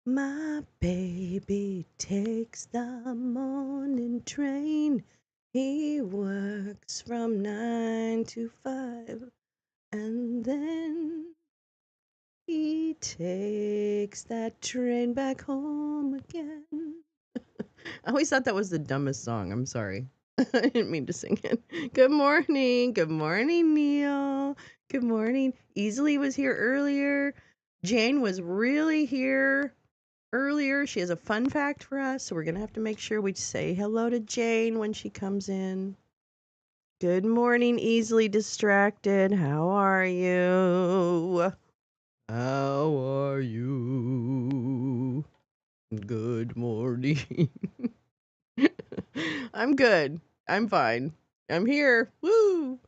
My baby takes the morning train. He works from 9 to 5, and then he takes that train back home again. I always thought that was the dumbest song. I'm sorry. I didn't mean to sing it. Good morning. Good morning, Neil. Good morning. Easily was here earlier. Jane was really here earlier. She has a fun fact for us, so we're going to have to make sure we say hello to Jane when she comes in. Good morning, easily distracted. How are you? How are you? Good morning. I'm good. I'm fine. I'm here. Woo!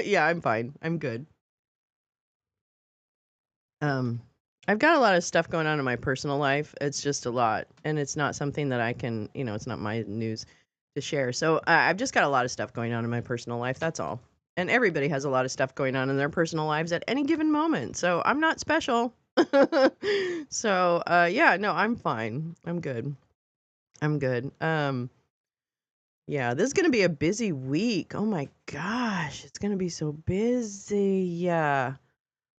Yeah, I'm fine. I'm good. Um, I've got a lot of stuff going on in my personal life. It's just a lot, and it's not something that I can, it's not my news to share. So I've just got a lot of stuff going on in my personal life. That's all. And everybody has a lot of stuff going on in their personal lives at any given moment. So I'm not special. So yeah, no, I'm fine. I'm good. I'm good. Yeah, this is gonna be a busy week. Oh my gosh, it's gonna be so busy. Yeah,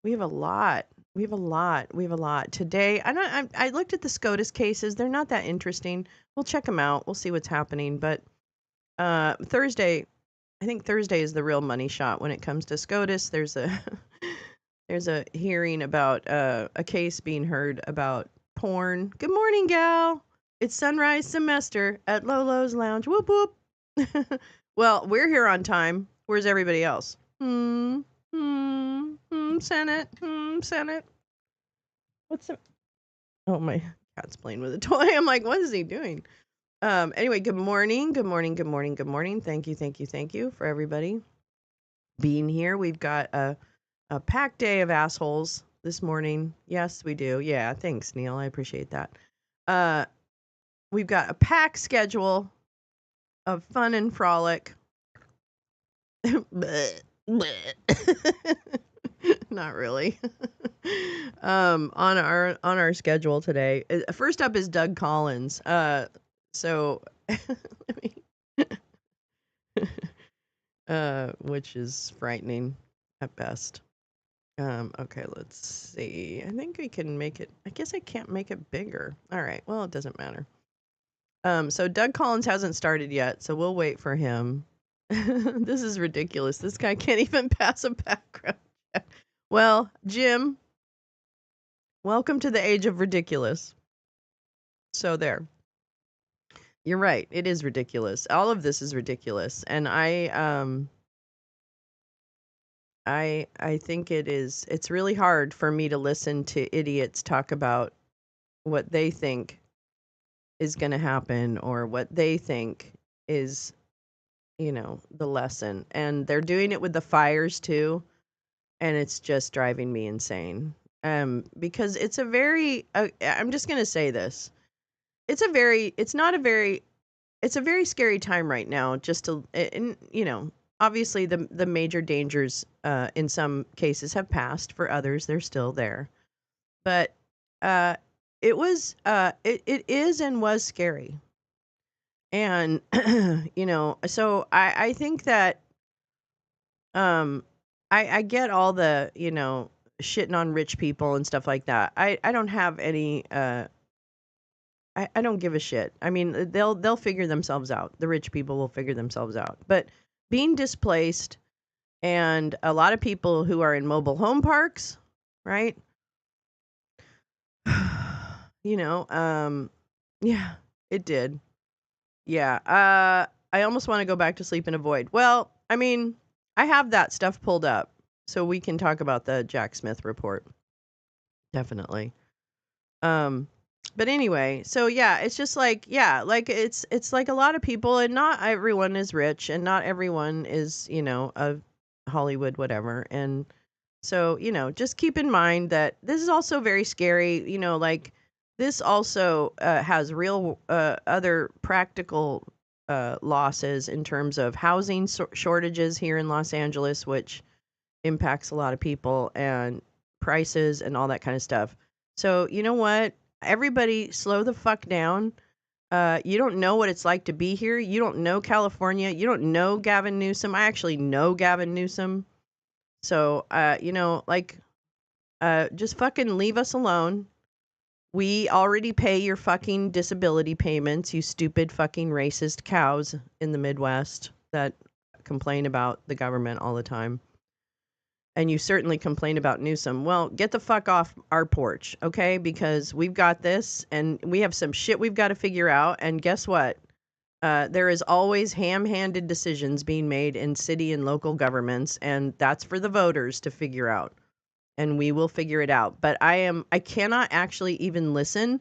we have a lot. We have a lot. We have a lot today. I looked at the SCOTUS cases. They're not that interesting. We'll check them out. We'll see what's happening. But Thursday, I think Thursday is the real money shot when it comes to SCOTUS. There's a there's a hearing about a case being heard about porn. Good morning, gal. It's sunrise semester at Lolo's Lounge. Whoop whoop. Well, we're here on time. Where's everybody else? Senate. Senate. What's the... Oh, my cat's playing with a toy. I'm like, what is he doing? Anyway, good morning. Good morning. Good morning. Good morning. Thank you. Thank you. Thank you for everybody being here. We've got a packed day of assholes this morning. Yes, we do. Yeah, thanks, Neil. I appreciate that. Uh, we've got a packed schedule of fun and frolic. Bleh, bleh. Not really. On our schedule today. First up is Doug Collins. So let me which is frightening at best. Okay, let's see. I think we can make it. I guess I can't make it bigger. All right. Well, it doesn't matter. So Doug Collins hasn't started yet, so we'll wait for him. This is ridiculous. This guy can't even pass a background check. Well, Jim, welcome to the age of ridiculous. So there. You're right. It is ridiculous. All of this is ridiculous. And I think it's really hard for me to listen to idiots talk about what they think is going to happen or what they think is, the lesson. And they're doing it with the fires too, and it's just driving me insane. Because it's a very I'm just going to say this. It's a very scary time right now, just to, and obviously the major dangers in some cases have passed. For others, they're still there. But uh, it is and was scary. And so I think that um I get all the, shitting on rich people and stuff like that. I don't have any I don't give a shit. I mean, they'll figure themselves out. The rich people will figure themselves out. But being displaced and a lot of people who are in mobile home parks, right? Yeah, it did. Yeah. I almost want to go back to sleep in a void. Well, I mean, I have that stuff pulled up so we can talk about the Jack Smith report. Definitely. Um, but anyway, so yeah, it's just like, yeah, like it's like a lot of people, and not everyone is rich, and not everyone is, a Hollywood whatever. And so, just keep in mind that this is also very scary, like this also has real other practical losses in terms of housing shortages here in Los Angeles, which impacts a lot of people, and prices and all that kind of stuff. So, you know what? everybody slow the fuck down. You don't know what it's like to be here. You don't know California. You don't know Gavin Newsom. I actually know Gavin Newsom. So, just fucking leave us alone. We already pay your fucking disability payments, you stupid fucking racist cows in the Midwest that complain about the government all the time. And you certainly complain about Newsom. Well, get the fuck off our porch, okay? Because we've got this, and we have some shit we've got to figure out. And guess what? There is always ham-handed decisions being made in city and local governments, and that's for the voters to figure out. And we will figure it out. But I cannot actually even listen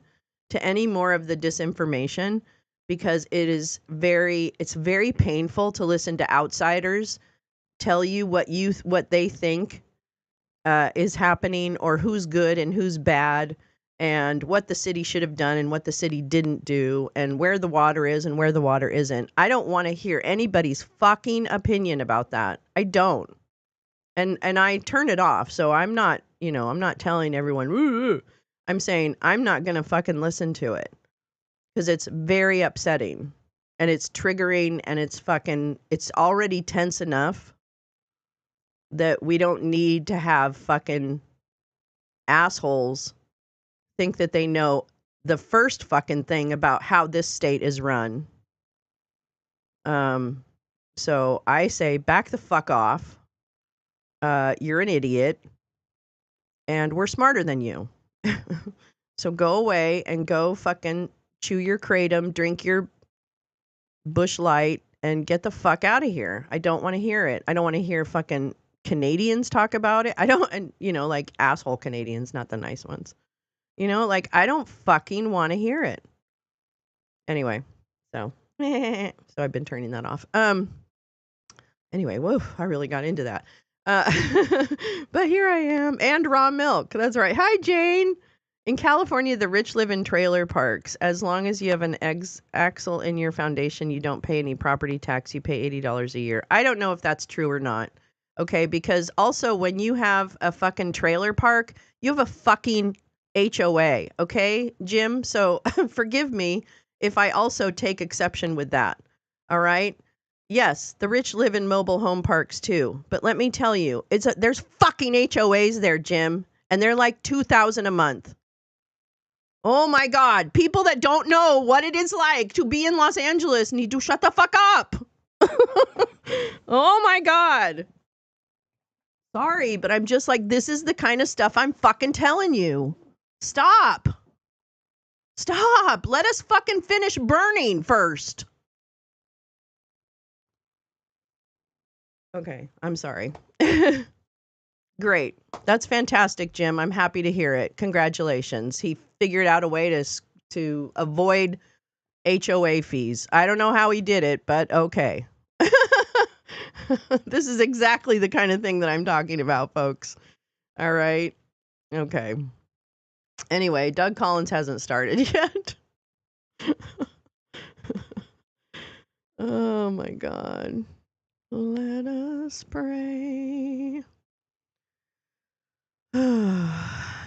to any more of the disinformation because it's very painful to listen to outsiders tell you what they think is happening, or who's good and who's bad, and what the city should have done and what the city didn't do, and where the water is and where the water isn't. I don't want to hear anybody's fucking opinion about that. I don't. And I turn it off. So I'm not telling everyone, "Woo." I'm saying I'm not going to fucking listen to it because it's very upsetting and it's triggering and it's already tense enough that we don't need to have fucking assholes think that they know the first fucking thing about how this state is run. So I say back the fuck off. You're an idiot. And we're smarter than you. So go away and go fucking chew your kratom, drink your Bush Light, and get the fuck out of here. I don't want to hear it. I don't want to hear fucking Canadians talk about it. Like asshole Canadians, not the nice ones. I don't fucking want to hear it. Anyway, so I've been turning that off. Anyway, whoa, I really got into that. But here I am, and raw milk. That's right. Hi, Jane. In California, the rich live in trailer parks. As long as you have an axle in your foundation, you don't pay any property tax. You pay $80 a year. I don't know if that's true or not. Okay, because also when you have a fucking trailer park, you have a fucking HOA. Okay, Jim? So forgive me if I also take exception with that. All right? Yes, the rich live in mobile home parks too. But let me tell you, there's fucking HOAs there, Jim, and they're like $2,000 a month. Oh my God, people that don't know what it is like to be in Los Angeles need to shut the fuck up. Oh my God. Sorry, but I'm just like, this is the kind of stuff I'm fucking telling you. Stop. Stop. Let us fucking finish burning first. Okay, I'm sorry. Great. That's fantastic, Jim. I'm happy to hear it. Congratulations. He figured out a way to avoid HOA fees. I don't know how he did it, but okay. This is exactly the kind of thing that I'm talking about, folks. All right. Okay. Anyway, Doug Collins hasn't started yet. Oh my God. Let us pray.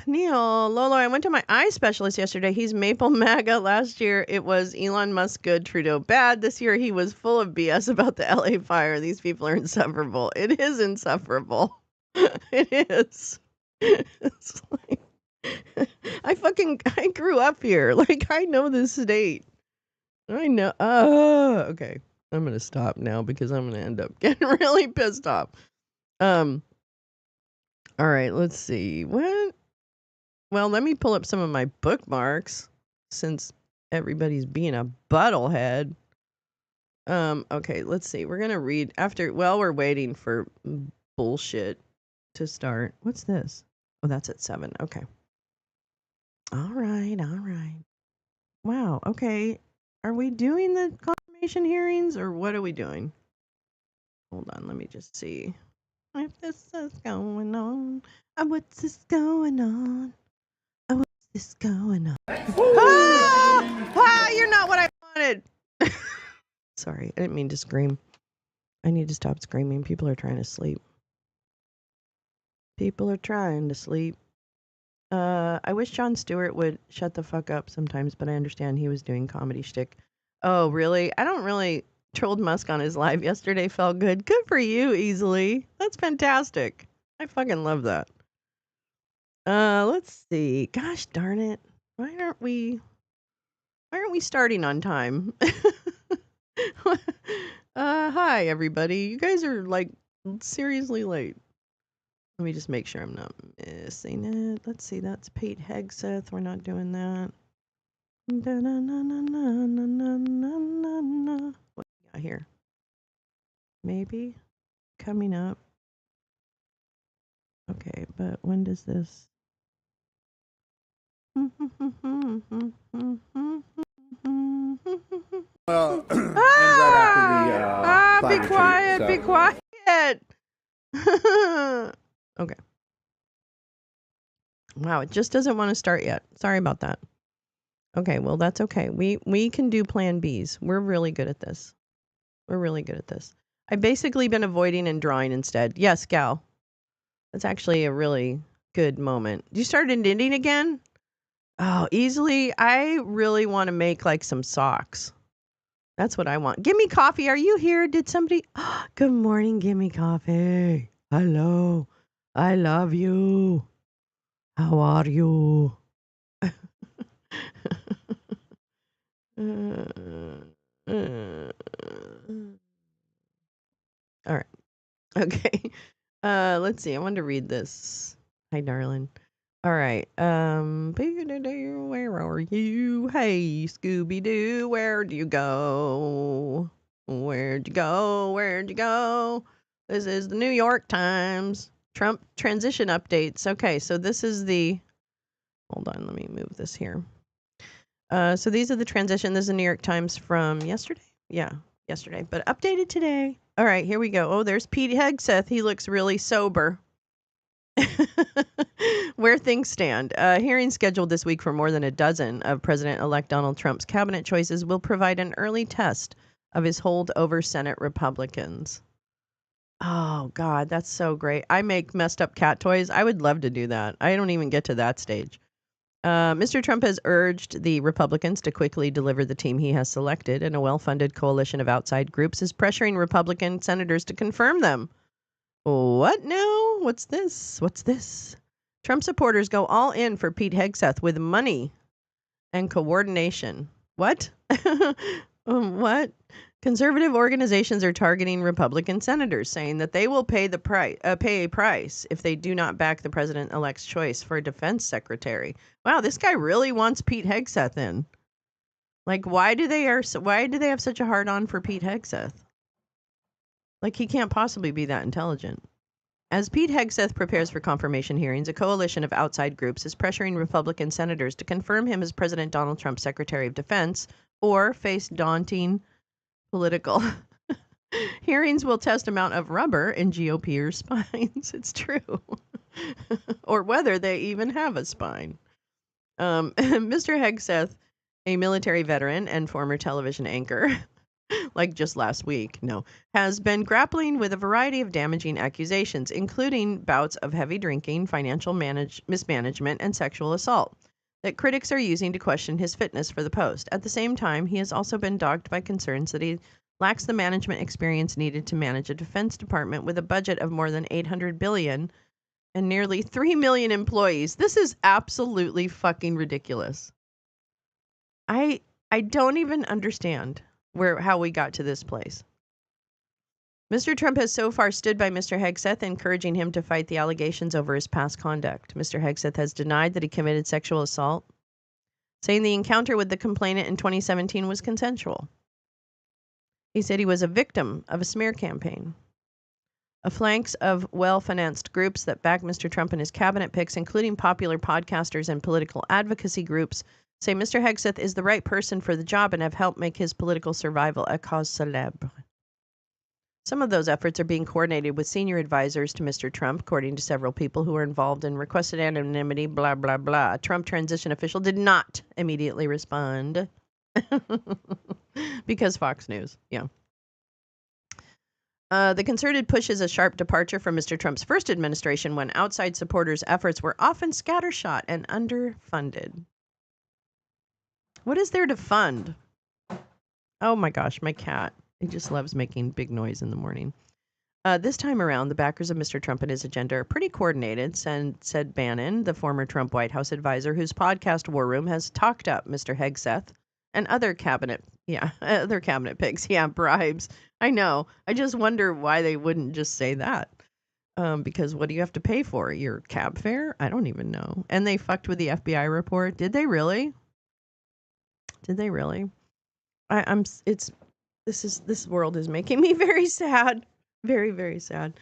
Neil, Lolo, I went to my eye specialist yesterday. He's Maple MAGA. Last year, it was Elon Musk good, Trudeau bad. This year, he was full of BS about the LA fire. These people are insufferable. It is insufferable. It is. It's like, I grew up here. Like, I know this state. I know. Okay. I'm going to stop now because I'm going to end up getting really pissed off. All right, let's see. What? Well, let me pull up some of my bookmarks since everybody's being a buttlehead. Okay, let's see. We're going to read while we're waiting for bullshit to start. What's this? Oh, that's at 7. Okay. All right. Wow. Okay. Are we doing the confirmation hearings or what are we doing? Hold on. Let me just see if this is going on. What's this going on? What's this going on? You're not what I wanted. Sorry. I didn't mean to scream. I need to stop screaming. People are trying to sleep. People are trying to sleep. I wish Jon Stewart would shut the fuck up sometimes, but I understand he was doing comedy shtick. Oh, really? I don't really trolled Musk on his live yesterday. Felt good. Good for you, easily. That's fantastic. I fucking love that. Let's see. Gosh darn it. Why aren't we starting on time? Hi everybody. You guys are like seriously late. Let me just make sure I'm not missing it. Let's see. That's Pete Hegseth. We're not doing that. What do we got here? Maybe coming up. Okay, but when does this? Well, and right after the Be quiet, be quiet. Okay. Wow, it just doesn't want to start yet. Sorry about that. Okay, well that's okay. We can do plan Bs. We're really good at this. I've basically been avoiding and drawing instead. Yes, Gal. That's actually a really good moment. You started knitting again? Oh, easily. I really want to make like some socks. That's what I want. Gimme Coffee, are you here? Did somebody? Good morning, Gimme Coffee. Hello. I love you. How are you? All right. Okay. Let's see. I wanted to read this. Hi, darling. All right. Where are you? Hey, Scooby Doo, where'd you go? Where'd you go? Where'd you go? This is the New York Times. Trump transition updates. Okay, so this is the. Hold on, let me move this here. So these are the transition. This is the New York Times from yesterday. Yeah, yesterday, but updated today. All right, here we go. Oh, there's Pete Hegseth. He looks really sober. Where things stand. A hearing scheduled this week for more than a dozen of President-elect Donald Trump's cabinet choices will provide an early test of his hold over Senate Republicans. Oh, God, that's so great. I make messed up cat toys. I would love to do that. I don't even get to that stage. Mr. Trump has urged the Republicans to quickly deliver the team he has selected, and a well-funded coalition of outside groups is pressuring Republican senators to confirm them. What now? What's this? Trump supporters go all in for Pete Hegseth with money and coordination. What? What? Conservative organizations are targeting Republican senators, saying that they will pay a price if they do not back the president-elect's choice for a defense secretary. Wow, this guy really wants Pete Hegseth in. Like, why do they have such a hard on for Pete Hegseth? Like, he can't possibly be that intelligent. As Pete Hegseth prepares for confirmation hearings, a coalition of outside groups is pressuring Republican senators to confirm him as President Donald Trump's Secretary of Defense or face daunting political hearings will test amount of rubber in GOPers' spines. It's true. Or whether they even have a spine. Mr. Hegseth, a military veteran and former television anchor, like just last week, has been grappling with a variety of damaging accusations, including bouts of heavy drinking, financial mismanagement, and sexual assault, that critics are using to question his fitness for the post. At the same time, he has also been dogged by concerns that he lacks the management experience needed to manage a defense department with a budget of more than $800 billion and nearly 3 million employees. This is absolutely fucking ridiculous. I don't even understand how we got to this place. Mr. Trump has so far stood by Mr. Hegseth, encouraging him to fight the allegations over his past conduct. Mr. Hegseth has denied that he committed sexual assault, saying the encounter with the complainant in 2017 was consensual. He said he was a victim of a smear campaign. A flanks of well-financed groups that back Mr. Trump and his cabinet picks, including popular podcasters and political advocacy groups, say Mr. Hegseth is the right person for the job and have helped make his political survival a cause célèbre. Some of those efforts are being coordinated with senior advisors to Mr. Trump, according to several people who are involved in requested anonymity, blah, blah, blah. A Trump transition official did not immediately respond. Because Fox News, yeah. The concerted push is a sharp departure from Mr. Trump's first administration when outside supporters' efforts were often scattershot and underfunded. What is there to fund? Oh my gosh, my cat. He just loves making big noise in the morning. This time around, the backers of Mr. Trump and his agenda are pretty coordinated, said Bannon, the former Trump White House advisor, whose podcast War Room has talked up Mr. Hegseth and other cabinet picks. Yeah, bribes. I know. I just wonder why they wouldn't just say that. Because what do you have to pay for? Your cab fare? I don't even know. And they fucked with the FBI report. Did they really? This world is making me very sad. Very, very sad.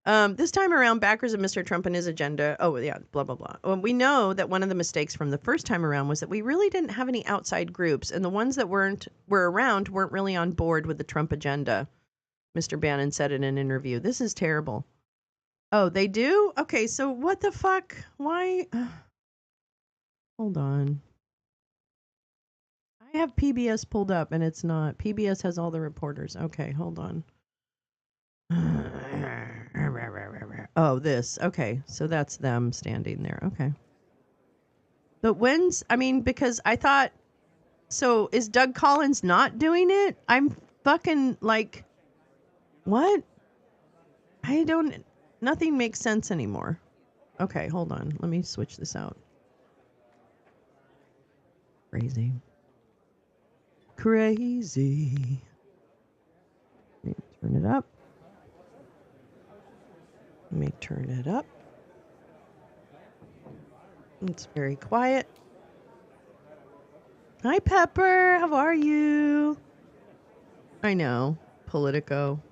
This time around, backers of Mr. Trump and his agenda. Oh, yeah, blah, blah, blah. Well, we know that one of the mistakes from the first time around was that we really didn't have any outside groups, and the ones that were around weren't really on board with the Trump agenda, Mr. Bannon said in an interview. This is terrible. Oh, they do? Okay, so what the fuck? Why? Hold on. I have PBS pulled up, and it's not. PBS has all the reporters. Okay, hold on. Oh, this. Okay, so that's them standing there. Okay. But because I thought, so is Doug Collins not doing it? I'm fucking like, what? Nothing makes sense anymore. Okay, hold on. Let me switch this out. Crazy. Crazy. Let me turn it up. Let me turn it up. It's very quiet. Hi, Pepper. How are you? I know. Politico.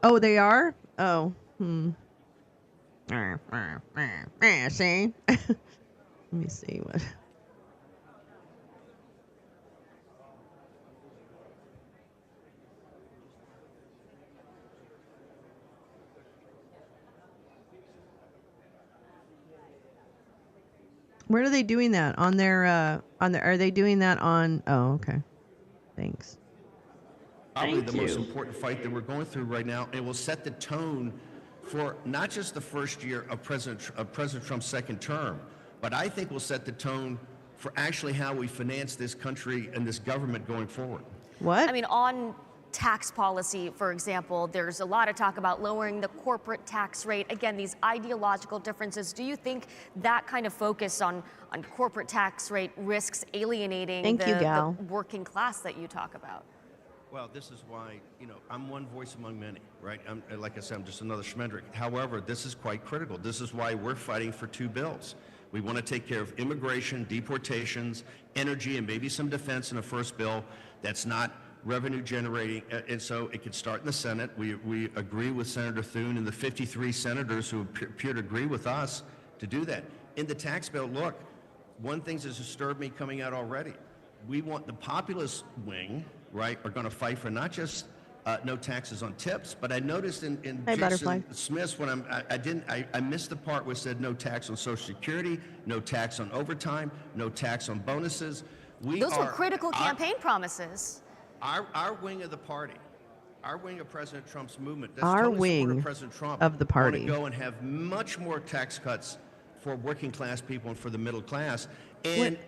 Oh, they are? Oh. See? Let me see what. Where are they doing that? Are they doing that on, oh, okay. Thanks. Probably the most important fight that we're going through right now. It will set the tone for not just the first year of President Trump's second term, but I think will set the tone for actually how we finance this country and this government going forward. What? I mean, on tax policy, for example, there's a lot of talk about lowering the corporate tax rate. Again, these ideological differences. Do you think that kind of focus on corporate tax rate risks alienating the working class that you talk about? Well, this is why, I'm one voice among many, right? Like I said, I'm just another Schmendrick. However, this is quite critical. This is why we're fighting for two bills. We want to take care of immigration, deportations, energy, and maybe some defense in the first bill that's not revenue generating, and so it could start in the Senate. We agree with Senator Thune and the 53 senators who appear to agree with us to do that. In the tax bill, look, one thing that's disturbed me coming out already. We want the populist wing, right, are going to fight for not just no taxes on tips, but I noticed in Jason Smith's when I missed the part where it said no tax on Social Security, no tax on overtime, no tax on bonuses. Those were critical campaign promises. Our wing of the party, our wing of President Trump's movement, that's our totally wing of President Trump, of the party, want to go and have much more tax cuts for working class people and for the middle class. And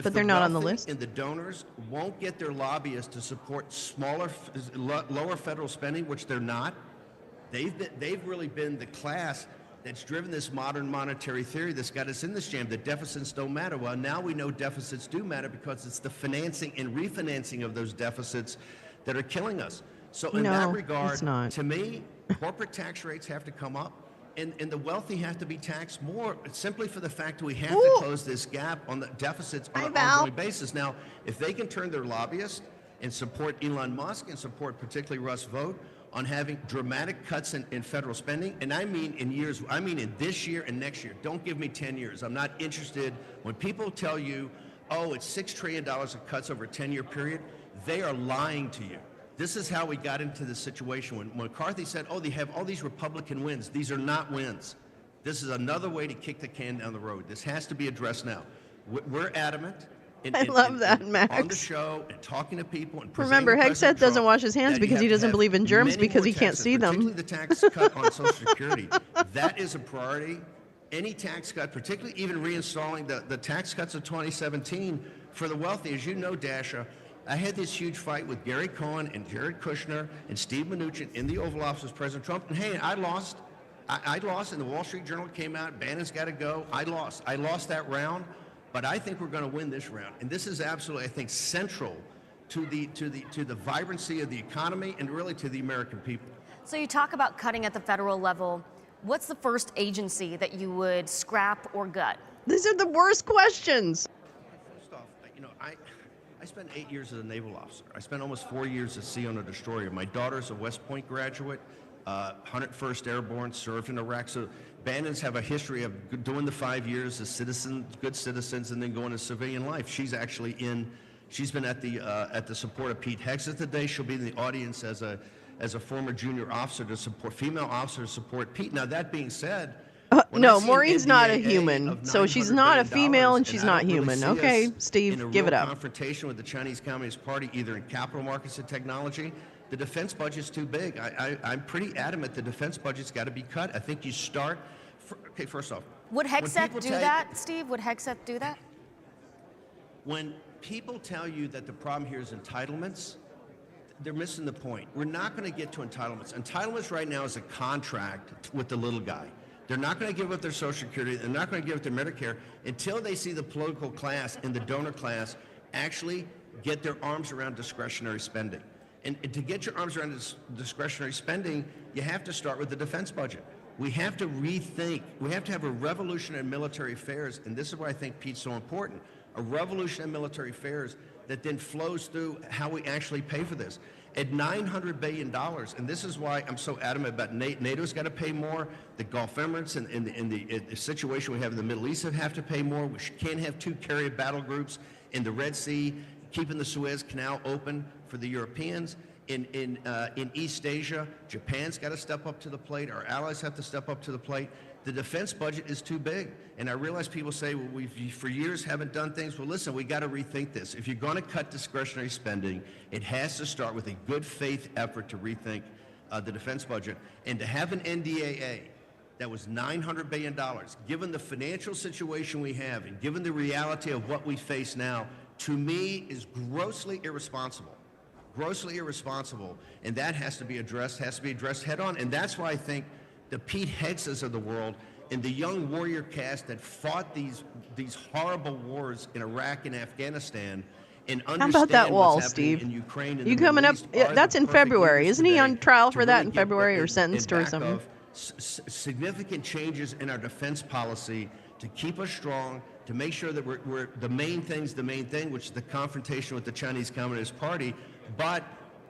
but they're not on the list, and the donors won't get their lobbyists to support lower federal spending, which they're not. They've really been the class that's driven this modern monetary theory that's got us in this jam. The deficits don't matter. Well, now we know deficits do matter because it's the financing and refinancing of those deficits that are killing us. So in that regard, to me, corporate tax rates have to come up, and the wealthy have to be taxed more, simply for the fact that we have to close this gap on the deficits on an ongoing basis. Now, if they can turn their lobbyists and support Elon Musk and support particularly Russ Vought on having dramatic cuts in federal spending, and I mean in this year and next year. Don't give me 10 years. I'm not interested. When people tell you, oh, it's $6 trillion of cuts over a 10-year period, they are lying to you. This is how we got into this situation. When McCarthy said, oh, they have all these Republican wins. These are not wins. This is another way to kick the can down the road. This has to be addressed now. We're adamant. I love that, on the Max. show and talking to people and Remember, presenting Hegseth President doesn't Trump wash his hands that you because have he to doesn't have believe in germs many because more he can't taxes, see them. particularly the tax cut on Social Security. That is a priority. Any tax cut, particularly even reinstalling the tax cuts of 2017 for the wealthy. As you know, Dasha, I had this huge fight with Gary Cohn and Jared Kushner and Steve Mnuchin in the Oval Office with President Trump. And hey, I lost. I lost, and the Wall Street Journal came out, Bannon's got to go. I lost. I lost that round, but I think we're going to win this round. And this is absolutely, I think, central to the vibrancy of the economy and really to the American people. So you talk about cutting at the federal level. What's the first agency that you would scrap or gut? These are the worst questions. First off, I spent 8 years as a naval officer. I spent almost 4 years at sea on a destroyer. My daughter's a West Point graduate. 101st Airborne, served in Iraq. So Bannons have a history of doing the 5 years as citizens, good citizens, and then going to civilian life. She's actually she's been at the support of Pete Hegseth today. She'll be in the audience as a former junior officer to support, female officer to support Pete. Now that being said, no, Maureen's not a human, so she's not a female and she's not human. Okay, Steve, give it up. Confrontation with the Chinese Communist Party, either in capital markets and technology. The defense budget's too big. I'm pretty adamant the defense budget's got to be cut. I think you start. Okay, first off, would Hegseth do that, Steve? Would Hegseth do that? When people tell you that the problem here is entitlements, they're missing the point. We're not going to get to entitlements. Entitlements right now is a contract with the little guy. They're not going to give up their Social Security. They're not going to give up their Medicare until they see the political class and the donor class actually get their arms around discretionary spending. And to get your arms around this discretionary spending, you have to start with the defense budget. We have to rethink. We have to have a revolution in military affairs, and this is why I think Pete's so important. A revolution in military affairs that then flows through how we actually pay for this. At $900 billion, and this is why I'm so adamant about NATO's got to pay more, the Gulf Emirates and the situation we have in the Middle East have to pay more. We can't have two carrier battle groups in the Red Sea, keeping the Suez Canal open for the Europeans. In East Asia, Japan's got to step up to the plate. Our allies have to step up to the plate. The defense budget is too big. And I realize people say, well, we for years haven't done things. Well, listen, we got to rethink this. If you're going to cut discretionary spending, it has to start with a good faith effort to rethink the defense budget. And to have an NDAA that was $900 billion, given the financial situation we have and given the reality of what we face now, to me is grossly irresponsible. Grossly irresponsible, and that has to be addressed head on. And that's why I think the Pete Hegseths of the world and the young warrior caste that fought these horrible wars in Iraq and Afghanistan and understand How about that wall, what's happening Steve? in Ukraine and You the coming Middle up? East Yeah, are that's the in perfect February, leaders isn't he today on trial to for that really in get February or in sentenced or back something? of significant changes in our defense policy to keep us strong, to make sure that we're the main thing, which is the confrontation with the Chinese Communist Party, but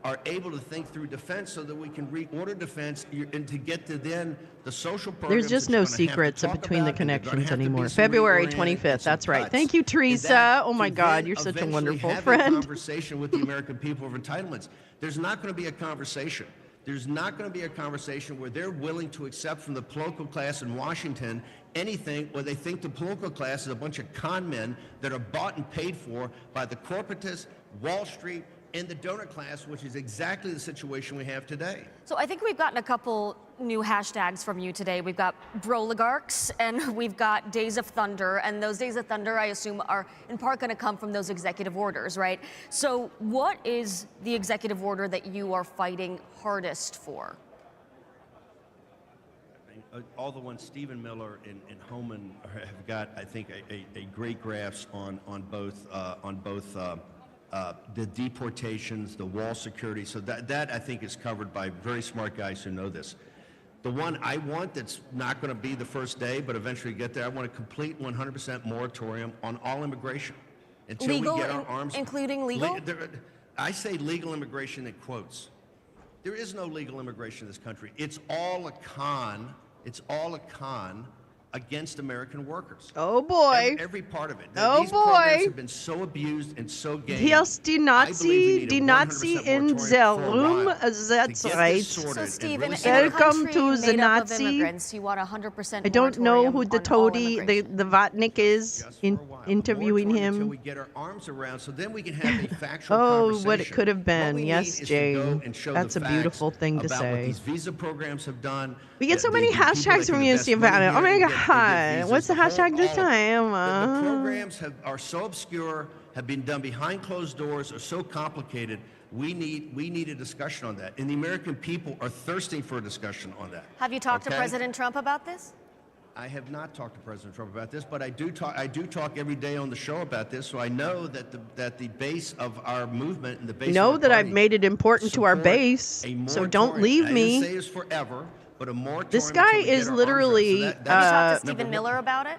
are able to think through defense so that we can reorder defense and to get to then the social programs. There's just no secrets between the connections anymore. February 25th, that's right. Thank you, Teresa. Oh my God, you're such a wonderful friend. Have a conversation with the American people of entitlements. There's not going to be a conversation. There's not going to be a conversation where they're willing to accept from the political class in Washington anything where they think the political class is a bunch of con men that are bought and paid for by the corporatists, Wall Street, and the donor class, which is exactly the situation we have today. So I think we've gotten a couple new hashtags from you today. We've got Broligarchs and we've got Days of Thunder. And those Days of Thunder, I assume, are in part going to come from those executive orders, right? So what is the executive order that you are fighting hardest for? All the ones Stephen Miller and Homan have got, I think, a great grasp on both the deportations, the wall security. So that I think is covered by very smart guys who know this. The one I want that's not going to be the first day, but eventually get there, I want a complete 100% moratorium on all immigration until legal, we get our arms. Including legal? I say legal immigration in quotes. There is no legal immigration in this country. It's all a con. It's all a con against American workers. Oh boy. Every part of it. Oh These programs boy. have been so abused and so gamed. Hier ist die Nazi, die Nazi in the room. That's right. So, Steve, in a Welcome country to the made up of Nazi. immigrants, you want 100% I don't know who the moratorium on all toady, immigration. the Vatnik is, Just for a while. interviewing Moratorium him. until we get our arms around, so then we can have a factual Oh, conversation. what it could have been. What we Yes, need is to go Jane. and show That's the a facts beautiful thing to about what say. these visa programs have done. We get so the- many the people that hashtags can from you, invest Steve. money Oh here my and get God. visas, What's the whole- hashtag this all of it. time? The programs are so obscure, have been done behind closed doors, are so complicated. We need a discussion on that. And the American people are thirsting for a discussion on that. Have you talked to Okay? President Trump about this? I have not talked to President Trump about this, but I do talk every day on the show about this, so I know that the base of our movement and the base You know of our that I've party made it important to our support base, a so don't moratorium. leave I didn't me. say it's forever, but a moratorium. This until guy we get is our arms around it. literally, So Have you talked to that's Stephen number Miller about it?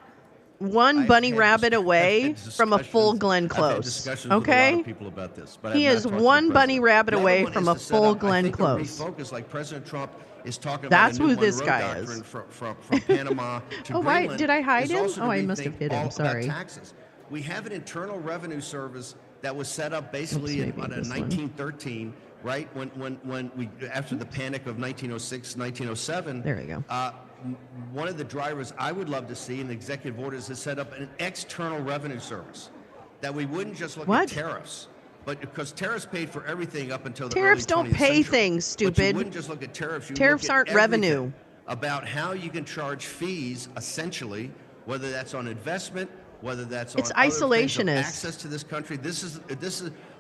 one I've bunny had rabbit away discussions- from a full Glenn I've had Close. discussions with a lot Okay? of people about this, but He I've not is talked to the one bunny president. rabbit The other away one from is a to set full up, Glenn I think, Close. a refocus like President Trump is talking That's about a new who this Monroe guy doctrine is. from Panama to Oh, why- Greenland. did I hide is him? also to Oh, I must have rethink hid him. all about Sorry. taxes. We have an Internal Revenue Service that was set up basically Oops, maybe in this one. 1913, right? When we after the panic of 1906, 1907. There we go. One of the drivers I would love to see in the executive orders is set up an external revenue service that we wouldn't just look What? at tariffs, but because tariffs paid for everything up until the Tariffs early don't 20th pay century. things, But you stupid. wouldn't just look at tariffs. You Tariffs look at aren't everything revenue. about how you can charge fees, essentially, whether that's on investment, whether that's It's on other things of isolationist. access to this country. This is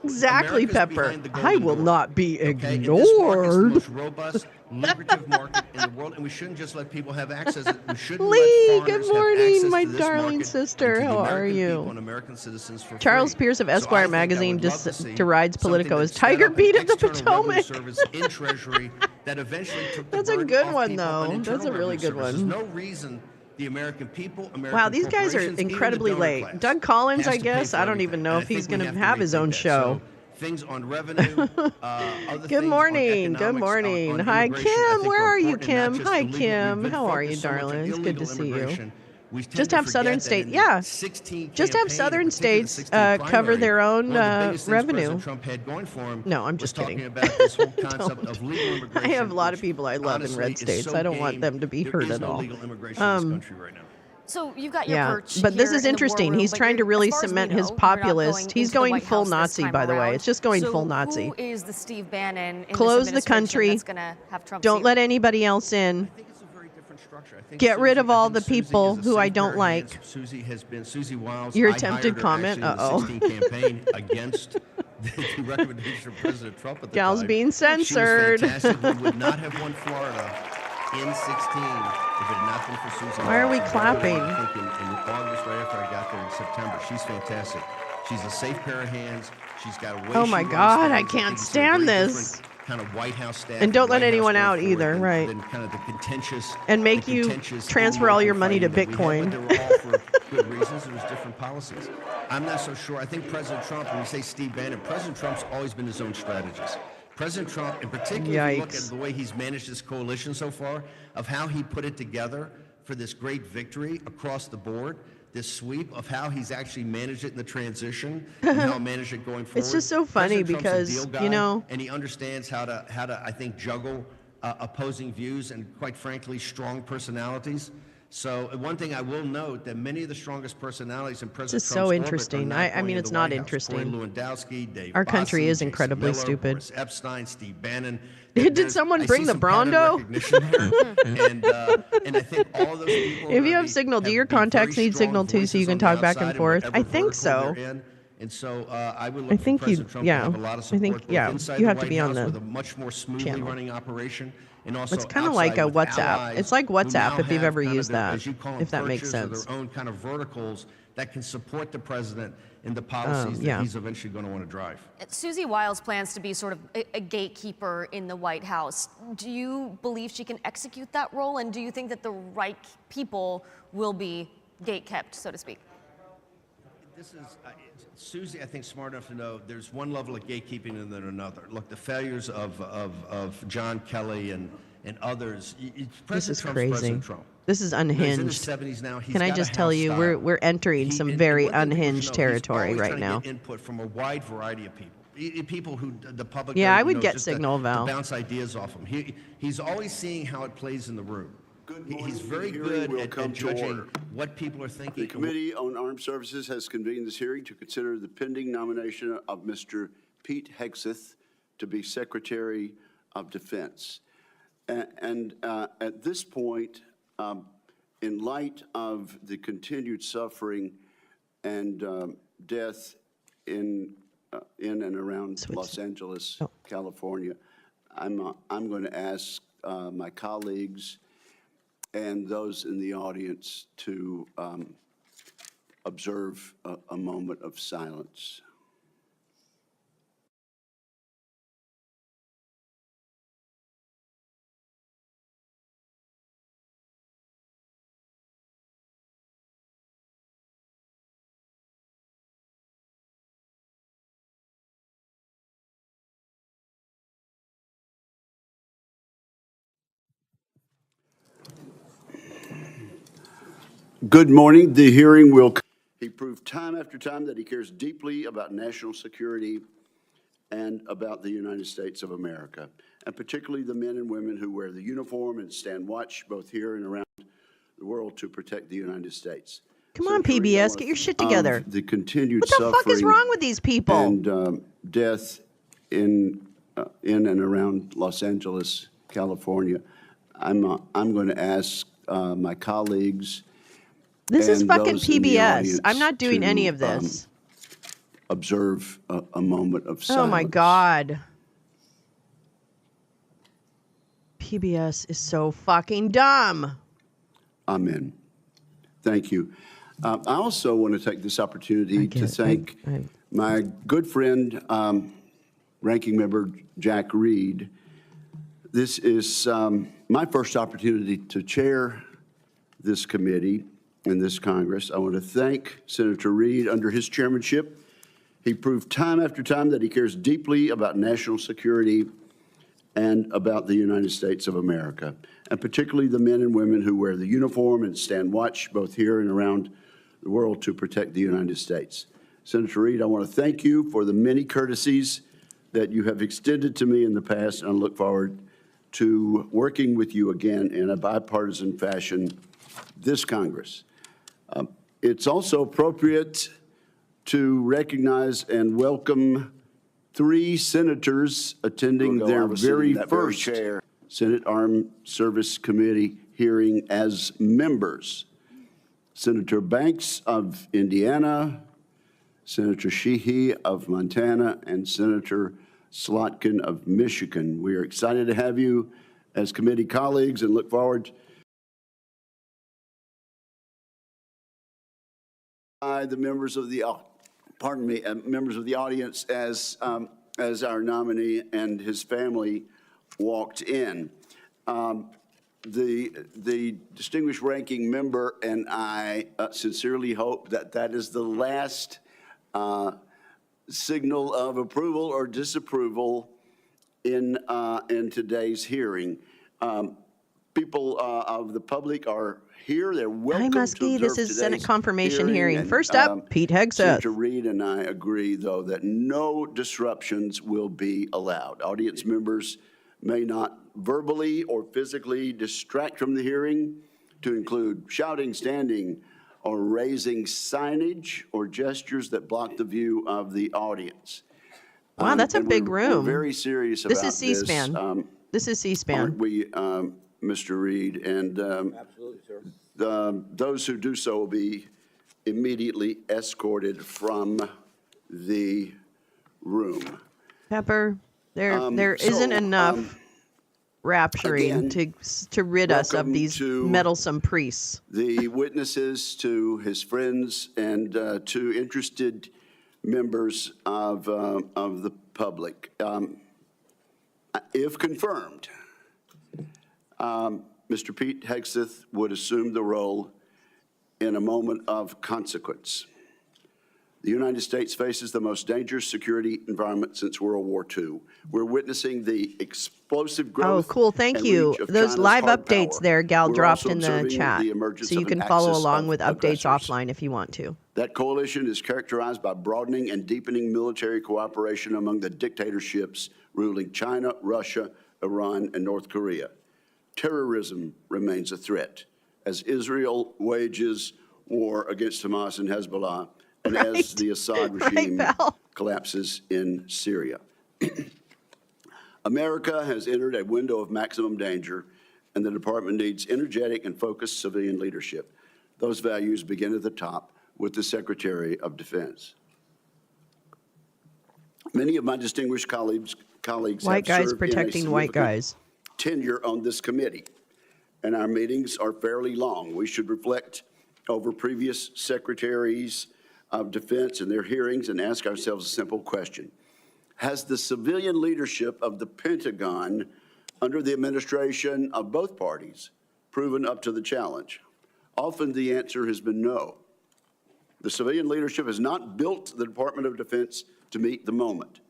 Exactly, America's Pepper. behind the I golden will door, not be okay? And this market's the ignored. most robust, lucrative market in the world, and we shouldn't just let people have access. We shouldn't Lee, let good foreigners have morning, access my to this darling market sister. and to the How are American you? people and American citizens for Charles free. Pierce of So I Esquire think I magazine would love to see derides something Politico that as set Tiger up an Beat of the external revenue Potomac. service in Treasury that eventually took the That's a burden good off one, people on though. internal That's a really revenue good services. one. No reason the American people, American Wow, these guys are corporations, even the incredibly donor late. class, Doug Collins, has I to pay guess. for I don't everything. even know And I if he's think we going to have have his rethink own that. show. So, things on revenue, other Good things morning. on Good economics, morning. on Hi, immigration, I Kim. think Where are you, important, and not Kim? just Hi, illegal. Kim. We've been How are you, focused so much on darling? It's good illegal to see you. immigration. We tend Just to have forget southern that states, in the yeah. 16 Just have campaign, southern particularly the states 16 cover primary, their own one of the biggest things revenue. President Trump had going for him No, I'm was just talking kidding. about this whole concept Don't. of legal I immigration. have a lot of which people I love in honestly red is states. so I don't want game. them to be There hurt is at no all. legal immigration in this country right now. So you've got your Yeah, perch but this here is in the war interesting. room, He's but trying to as really far as we cement know, his you're not populist. going He's into the going White full House this Nazi, time by the way. around. It's just going So full Nazi. Who is the Steve Bannon in Close this the country. that's going to have Trump Don't seat? let anybody else in. I think it's a very different structure. I think Get rid of all I think the Secy people is a who I safe don't pair of hands. like. Susie has been Susie Wiles. Your I attempted hired her comment? actually Uh-oh. in the 16 campaign against the recommendation of President Trump at the Gal's time. being censored. She was fantastic. We would not have won Florida in 16 if it had not been for Susie. Why are we Wiles. clapping? I think in August, right after I got there in September. She's fantastic. She's a safe pair of hands. She's got a way. Oh she my runs God, I things. can't think it's a stand very this. different Kind of White House staff. And don't let White House anyone going out forward either, than- right. than kind of the contentious And make the you contentious transfer all your money to in-local fighting Bitcoin. that we had, but they were all for good reasons. There was different policies. I'm not so sure. I think President Trump, when we say Steve Bannon, President Trump's always been his own strategist. President Trump, in particular, if you look at Yikes. the way he's managed this coalition so far, of how he put it together for this great victory across the board, this sweep of how he's actually managed it in the transition and how he managed it going forward. just so funny President Trump's a because, deal you guy, know- and he understands how to I think, juggle opposing views and, quite frankly, strong personalities. So one thing I will note that many of the strongest personalities in President This is Trump's so orbit interesting. are not I going mean, in it's the not White House. interesting. Corey Lewandowski, Dave Our country Bossie, is Jason incredibly Miller, stupid. Boris Epstein, Steve Bannon. Did There's- someone I bring see the some pattern Brando? recognition there. and I think all those people. If you have signal, do your contacts need signal too so you can talk back and forth? I think so. And so I would look I for think you- President Trump yeah. to have a lot of I support think, both yeah, inside you the have to White be on House the with a much more smoothly channel. running operation, and also It's kind of like a outside with WhatsApp. allies It's like who WhatsApp now if you've have ever kind of used their, that, as you call them, if that makes perches or sense. their own kind of verticals that can support the president in the policies yeah. that he's eventually going to want to drive. Susie Wiles plans to be sort of a gatekeeper in the White House. Do you believe she can execute that role? And do you think that the right people will be gatekept, so to speak? This is Susie, I think, smart enough to know there's one level of gatekeeping and then another. Look, the failures of John Kelly and and others. This is President Trump's crazy. President Trump. This is You know, he's in his unhinged. 70s now. He's Can I got a just tell house you, style. we're entering some very and one thing people should unhinged know, territory he's always right trying to now. get input from a wide variety of people. People who the public Yeah, I would knows get just signal, to Val. bounce ideas off him. He's always seeing how it plays in the room. He's very good at judging what people are thinking. The Committee on Armed Services has convened this hearing to consider the pending nomination of Mr. Pete Hegseth to be Secretary of Defense. And at this point, in light of the continued suffering and death in and around Los Angeles, California, I'm going to ask my colleagues and those in the audience to observe a moment of silence. Good morning. The hearing will. He proved time after time that he cares deeply about national security and about the United States of America, and particularly the men and women who wear the uniform and stand watch both here and around the world to protect the United States. Come on, PBS, get your shit together. The continued What the suffering fuck is wrong with these people? and death in and around Los Angeles, California, I'm going to ask my colleagues. This is and fucking those in the PBS. audience I'm not doing to, any of this. Observe a moment of silence. Oh my God. PBS is so fucking dumb. Amen. Thank you. I also want to take this opportunity to thank my good friend, Ranking Member Jack Reed. This is my first opportunity to chair this committee in this Congress. I want to thank Senator Reed. Under his chairmanship, he proved time after time that he cares deeply about national security and about the United States of America, and particularly the men and women who wear the uniform and stand watch both here and around the world to protect the United States. Senator Reed, I want to thank you for the many courtesies that you have extended to me in the past, and I look forward to working with you again in a bipartisan fashion this Congress. It's also appropriate to recognize and welcome 3 senators attending their very first Senate Armed Service Committee hearing as members. Senator Banks of Indiana, Senator Sheehy of Montana, and Senator Slotkin of Michigan. We are excited to have you as committee colleagues and look forward to the members of the members of the audience as our nominee and his family walked in. The distinguished ranking member and I sincerely hope that that is the last signal of approval or disapproval in today's hearing. People of the public are here. They're welcome Hi, to Muskie. observe This is Senate today's confirmation hearing. and, First up, Pete Hegseth. Senator Reed and I agree, though, that no disruptions will be allowed. Audience members may not verbally or physically distract from the hearing, to include shouting, standing, or raising signage or gestures that block the view of the audience. Wow, that's a big room. We're very serious about This is C-SPAN. This is C-SPAN. Aren't we, Mr. Reed? And Absolutely, sir. those who do so will be immediately escorted from the room. Pepper, there isn't enough rapturing again, to rid us of welcome these to meddlesome priests. The witnesses, to his friends, and to interested members of the public. If confirmed, Mr. Pete Hegseth would assume the role in a moment of consequence. The United States faces the most dangerous security environment since World War II. We're witnessing the explosive growth. Oh, cool. Thank and you. reach of Those China's live hard updates power. there, Gal We're dropped also in the observing chat. the emergence So you of can an follow axis along of with updates aggressors. offline if you want to. That coalition is characterized by broadening and deepening military cooperation among the dictatorships ruling China, Russia, Iran, and North Korea. Terrorism remains a threat as Israel wages war against Hamas and Hezbollah, and as the Assad regime collapses in Syria. America has entered a window of maximum danger, and the department needs energetic and focused civilian leadership. Those values begin at the top with the Secretary of Defense. Many of my distinguished colleagues White have guys served protecting in a white guys. tenure on this committee, and our meetings are fairly long. We should reflect over previous secretaries of defense and their hearings and ask ourselves a simple question. Has the civilian leadership of the Pentagon under the administration of both parties proven up to the challenge? Often the answer has been no. The civilian leadership has not built the Department of Defense to meet the moment.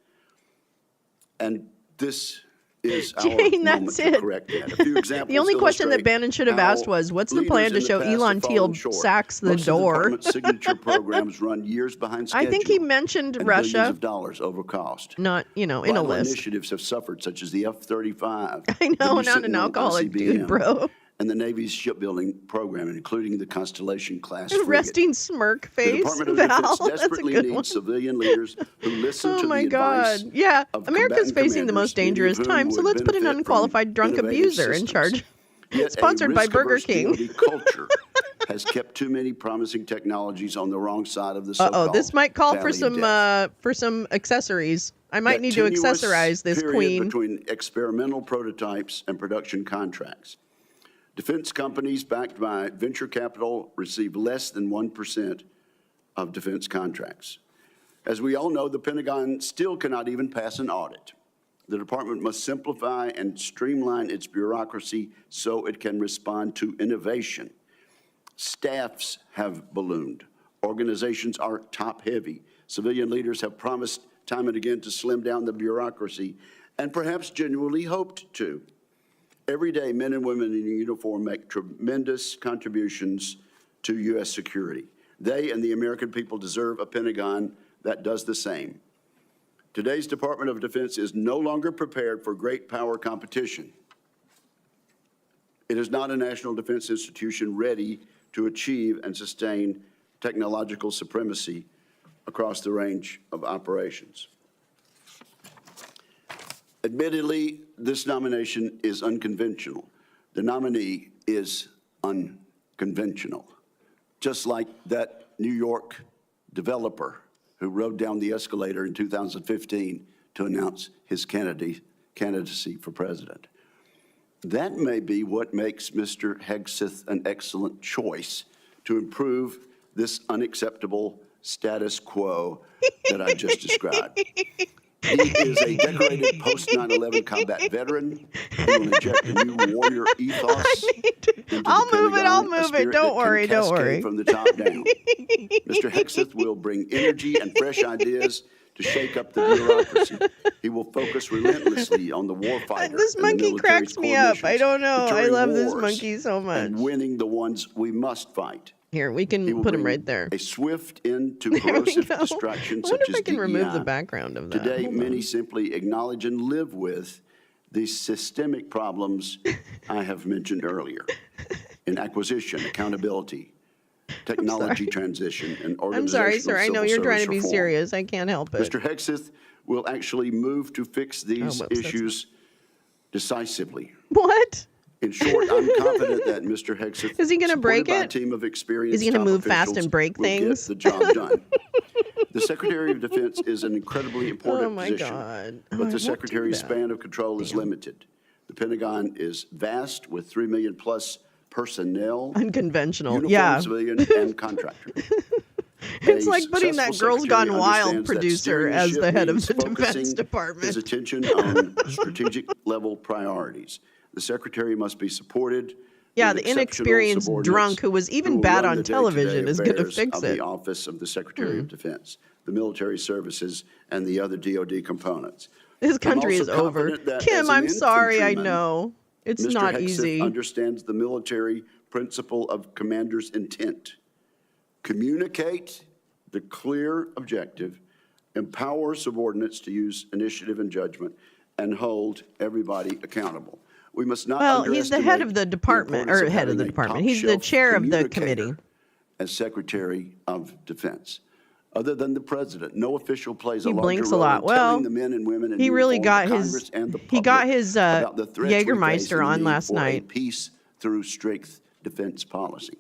And this is our Jane, moment that's to it. correct that. A few examples The only question that illustrate Bannon should have how asked was, what's the leaders plan in to the show past have Elon fallen Teal short. sacks the Most of door? department's signature programs run years behind schedule. I think he mentioned and Russia. billions of dollars over cost. Not, in a Vital list. initiatives have suffered, such as the F-35. I know, the not an Sentinel alcoholic dude, ICBM, bro. And the Navy's shipbuilding program, including the Constellation-class frigate. Resting smirk The face. Department of Val, Defense that's a desperately good needs one. civilian leaders who listen Oh to my the advice God. Yeah, of America's combatant facing the most commanders, dangerous many of whom time, so would let's put an benefit unqualified from drunk innovative abuser in systems. charge. Yet Sponsored a by Burger risk-averse King. DoD culture has kept too many promising technologies on the wrong side of the so-called This might call for valley of death. some accessories. I might That need to tenuous accessorize this period queen. between experimental prototypes and production contracts. Defense companies backed by venture capital receive less than 1% of defense contracts. As we all know, the Pentagon still cannot even pass an audit. The department must simplify and streamline its bureaucracy so it can respond to innovation. Staffs have ballooned. Organizations are top-heavy. Civilian leaders have promised time and again to slim down the bureaucracy, and perhaps genuinely hoped to. Every day, men and women in uniform make tremendous contributions to U.S. security. They and the American people deserve a Pentagon that does the same. Today's Department of Defense is no longer prepared for great power competition. It is not a national defense institution ready to achieve and sustain technological supremacy across the range of operations. Admittedly, this nomination is unconventional. The nominee is unconventional, just like that New York developer who rode down the escalator in 2015 to announce his candidacy for president. That may be what makes Mr. Hegseth an excellent choice to improve this unacceptable status quo that I just described. He is a decorated post-9/11 combat veteran who will inject a new warrior ethos into I'll the move it, Pentagon, I'll a move it. spirit Don't that can worry, don't cascade worry. from the top down. Mr. Hegseth will bring energy and fresh ideas to shake up the bureaucracy. He will focus relentlessly on the warfighter. This and the monkey military's cracks me core up. missions, I don't know. I deterring love this wars monkey so much. and winning the ones we must fight. Here, we He can will put him bring right there. A swift end to There we corrosive go. destruction I such wonder if as I can remove the DEI. background of that. Today, Hold many on. simply acknowledge and live with these systemic problems I have mentioned earlier in acquisition, accountability, technology transition, and organizational I'm sorry, sir. I know civil you're trying to service be reform. serious. I can't help it. Mr. Hegseth will actually move to fix these whoops, that's issues decisively. What? In short, I'm confident that Mr. Hegseth, Is he gonna break supported by a it? team of experienced Is he gonna top move fast officials, and break will get things? the job done. The Secretary of Defense is an incredibly important Oh, my position, God. but I the won't do Secretary's that. span of control is limited. The Pentagon is vast with 3 million plus personnel, Unconventional. uniformed Yeah. civilian and contractor. It's A like putting that successful Girls secretary Gone Wild understands that producer steering as ship the head of means the Defense focusing His Department. attention on strategic level priorities. The Secretary must be supported Yeah, with the exceptional inexperienced subordinates drunk who was even who will bad run on the television day-to-day is going to affairs fix of it. the Office of the Secretary of Defense, the military services, and the other DoD components. This I'm country also is over. confident that Kim, as an I'm sorry, I infantryman, know. It's Mr. not Hegseth easy. understands the military principle of commander's intent. Communicate the clear objective, empower subordinates to use initiative and judgment, and hold everybody accountable. We must not Well, he's the head underestimate of the department, importance or of head of the having a department. He's the top-shelf chair of the communicator committee. as Secretary of Defense. Other than the president, no official plays a He larger blinks a role lot. in telling Well, the men and women in he really uniform, got the his Congress and the he got public his about the threats we face Jägermeister and the on need last for a night. peace through strict defense policy.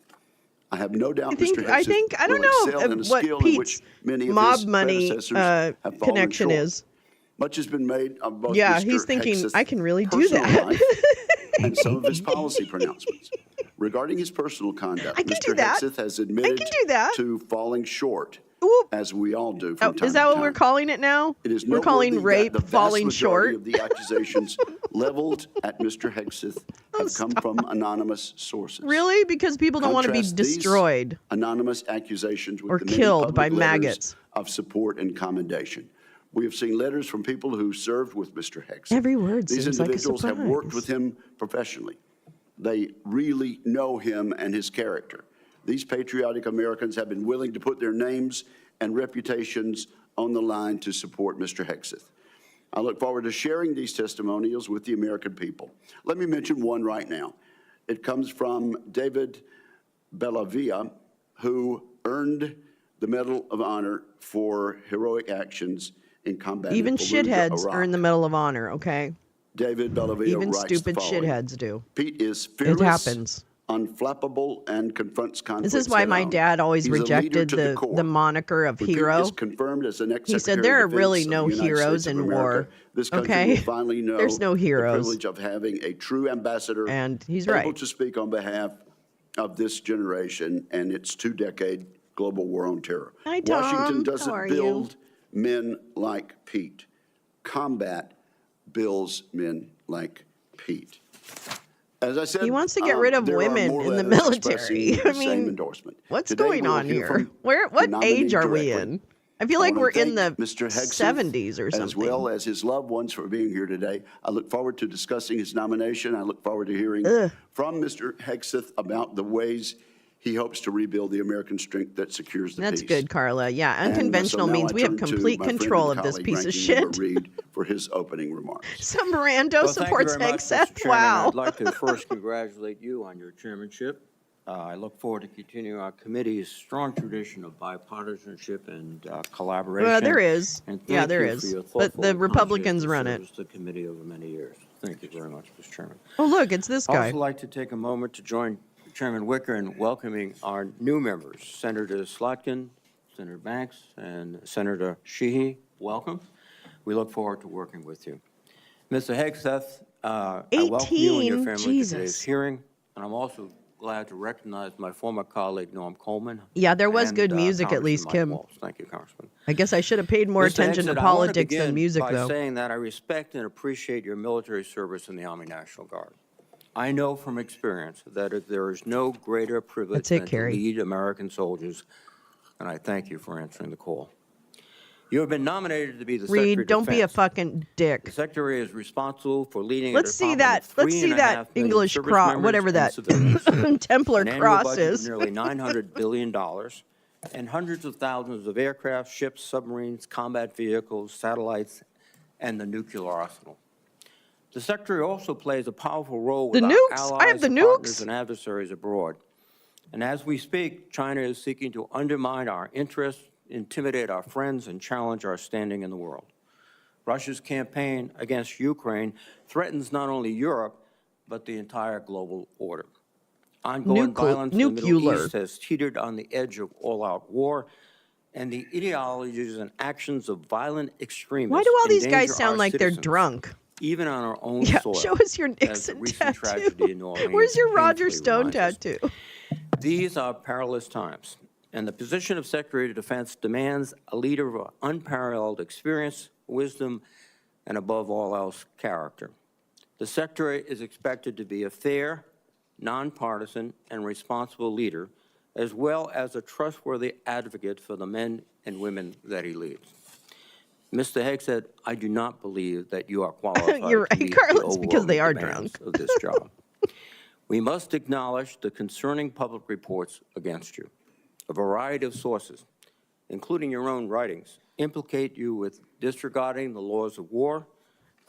I have no doubt I Mr. Hegseth don't will know excel in a what skill in which Pete's many of mob his money predecessors have fallen connection short. is. Much has been made of both Yeah, Mr. he's thinking, Hegseth's I can really do personal that. life and some of his policy pronouncements. Regarding his personal conduct, I can Mr. do that. Hegseth has I admitted can do that. to falling short, Whoop. as we all do from time Is that to what time. we're calling it now? It is We're calling noteworthy rape that the vast falling majority short. of the accusations leveled at Mr. Hegseth have come from anonymous sources. Really? Because people don't want to be Contrast these destroyed. anonymous accusations with Or the many killed by public letters maggots. of support and commendation. We have seen letters from people who served with Mr. Hegseth. Every word These seems like a individuals have worked surprise. with him professionally. They really know him and his character. These patriotic Americans have been willing to put their names and reputations on the line to support Mr. Hegseth. I look forward to sharing these testimonials with the American people. Let me mention one right now. It comes from David Bellavia, who earned the Medal of Honor for heroic actions in combat. Even shitheads Iraq. earn the Medal of Honor, okay? David Bellavia Even writes stupid the following. shitheads do. Pete is It fearless, happens. unflappable, and confronts conflicts This is why my head-on. dad always He's a leader rejected to the core. moniker of When Pete hero. is confirmed as the next He said Secretary there are of Defense really of no the United heroes States of in America, war. this country Okay? will finally know There's no the heroes. privilege of having a true ambassador And he's able right. to speak on behalf of this generation and its two-decade global war on terror. Hi, Tom. Washington How doesn't are you? build men like Pete. Combat builds men like Pete. As I said, He wants to get rid of there are women more in the letters military. expressing I the mean, same endorsement. What's Today, going we will on hear here? from What the nominee age are we directly. in? I feel like I we're wanna in the thank Mr. Hegseth, 70s or something. as well as his loved ones for being here today. I look forward to discussing his nomination. I look forward to hearing from Mr. Hegseth about the ways he hopes to rebuild the American strength that secures the That's peace. good, Carla. Yeah, And unconventional so now means I we have turn to complete my friend control and of this colleague, piece of Ranking Member shit. Reed, for his opening remarks. Some rando Well, supports thank you very much, Mr. Hegseth. Chairman. Wow. I'd like to first congratulate you on your chairmanship. I look forward to continuing our committee's strong tradition of bipartisanship and collaboration. Well, there is. And Yeah, thank there you is. for your But thoughtful the and Republicans conscientious run it. service to the committee over many years. Thank you very much, Mr. Chairman. Oh, look, it's this I'd guy. also like to take a moment to join Chairman Wicker in welcoming our new members, Senator Slotkin, Senator Banks, and Senator Sheehy. Welcome. We look forward to working with you. Mr. Hegseth, I welcome you and your 18? family to Jesus. today's hearing, and I'm also glad to recognize my former colleague, Norm Coleman. Yeah, there was and, good music, at Congressman least, Mike Kim. Walsh. Thank you, Congressman. I guess I should have paid more Mr. attention to Hegseth, I wanna politics than begin music, by though. saying that I respect and appreciate your military service in the Army National Guard. I know from experience that there is no greater privilege That's it, than to Carrie. lead American soldiers, and I thank you for answering the call. You have been nominated to be the Secretary of Reed, don't be a Defense. fucking The dick. Secretary is responsible for leading Let's a see department that. of Let's see 3.5 that million English service cross, members whatever and that civilians. Templar An annual cross budget of is. nearly $900 billion and hundreds of thousands of aircraft, ships, submarines, combat vehicles, satellites, and the nuclear arsenal. The Secretary also plays a powerful role with The our nukes? allies, I have the partners, nukes. and adversaries abroad. And as we speak, China is seeking to undermine our interests, intimidate our friends, and challenge our standing in the world. Russia's campaign against Ukraine threatens not only Europe, but the entire global order. Ongoing violence in the Middle nuclear. East has teetered on the edge of all-out war, and the ideologies and actions of violent extremists Why do all these endanger guys sound our like they're citizens, drunk? even on our own Yeah, soil. show us your as the Nixon recent tattoo. tragedy in New Orleans Where's your Roger painfully Stone reminds us. tattoo? These are perilous times, and the position of Secretary of Defense demands a leader of unparalleled experience, wisdom, and above all else, character. The Secretary is expected to be a fair, nonpartisan, and responsible leader, as well as a trustworthy advocate for the men and women that he leads. Mr. Hegseth, I do not believe that you are qualified You're to right, meet Carla, the it's because they overwhelming are demands drunk. of this job. We must acknowledge the concerning public reports against you. A variety of sources, including your own writings, implicate you with disregarding the laws of war,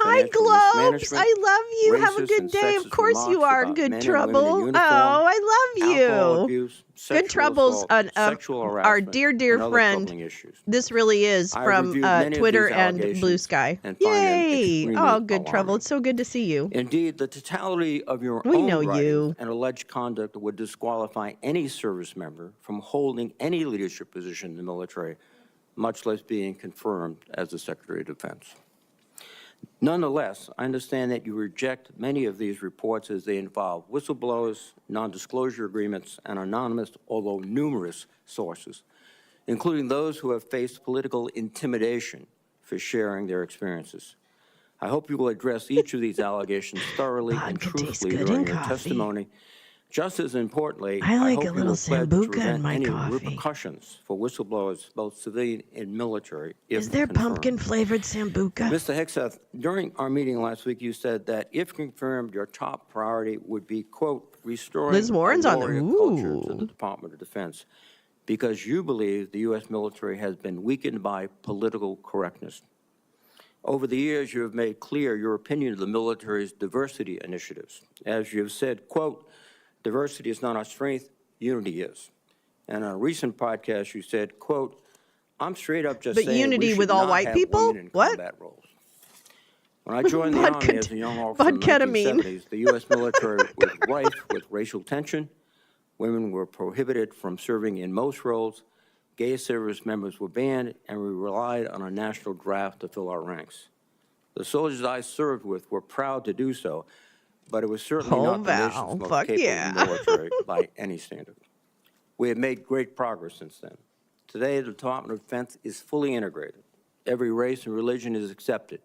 Hi, financial Globes. mismanagement, I love you. Have a racist good and day. Of sexist course you remarks are, about Good men and women in Trouble. uniform, Oh, I love alcohol you. abuse, Good sexual Trouble's assault, sexual our harassment, dear and other friend. troubling issues. This really is I have from reviewed many of Twitter these and Blue allegations Sky. and find them Yay. extremely Oh, Good Trouble. alarming. It's so good to see you. Indeed, the totality of your We own know writings you. and alleged conduct would disqualify any service member from holding any leadership position in the military, much less being confirmed as the Secretary of Defense. Nonetheless, I understand that you reject many of these reports as they involve whistleblowers, non-disclosure agreements, and anonymous, although numerous, sources, including those who have faced political intimidation for sharing their experiences. I hope you will address each of these allegations thoroughly and Vodka tastes truthfully good during in your coffee. testimony. Just as importantly, I like hope a you little will pledge to Sambuca in prevent my any coffee. repercussions for whistleblowers, both civilian and military, if Is there confirmed. pumpkin-flavored Sambuca? Mr. Hegseth, during our meeting last week, you said that if confirmed, your top priority would be, quote, restoring Liz Warren's a on there. warrior culture to the Ooh. Department of Defense, because you believe the U.S. military has been weakened by political correctness. Over the years, you have made clear your opinion of the military's diversity initiatives. As you have said, quote, diversity is not our strength, unity is. And on a recent podcast, you said, quote, I'm straight up just But saying unity we should with all not white have people? women in What? combat roles. When I joined the Army as a young officer in the Vodketamine. 1970s, the U.S. military was rife with racial tension. Women were prohibited from serving in most roles. Gay service members were banned, and we relied on a national draft to fill our ranks. The soldiers I served with were proud to do so, but it was certainly Oh, not the Val, nation's most fuck capable yeah. military by any standard. We have made great progress since then. Today, the Department of Defense is fully integrated. Every race and religion is accepted.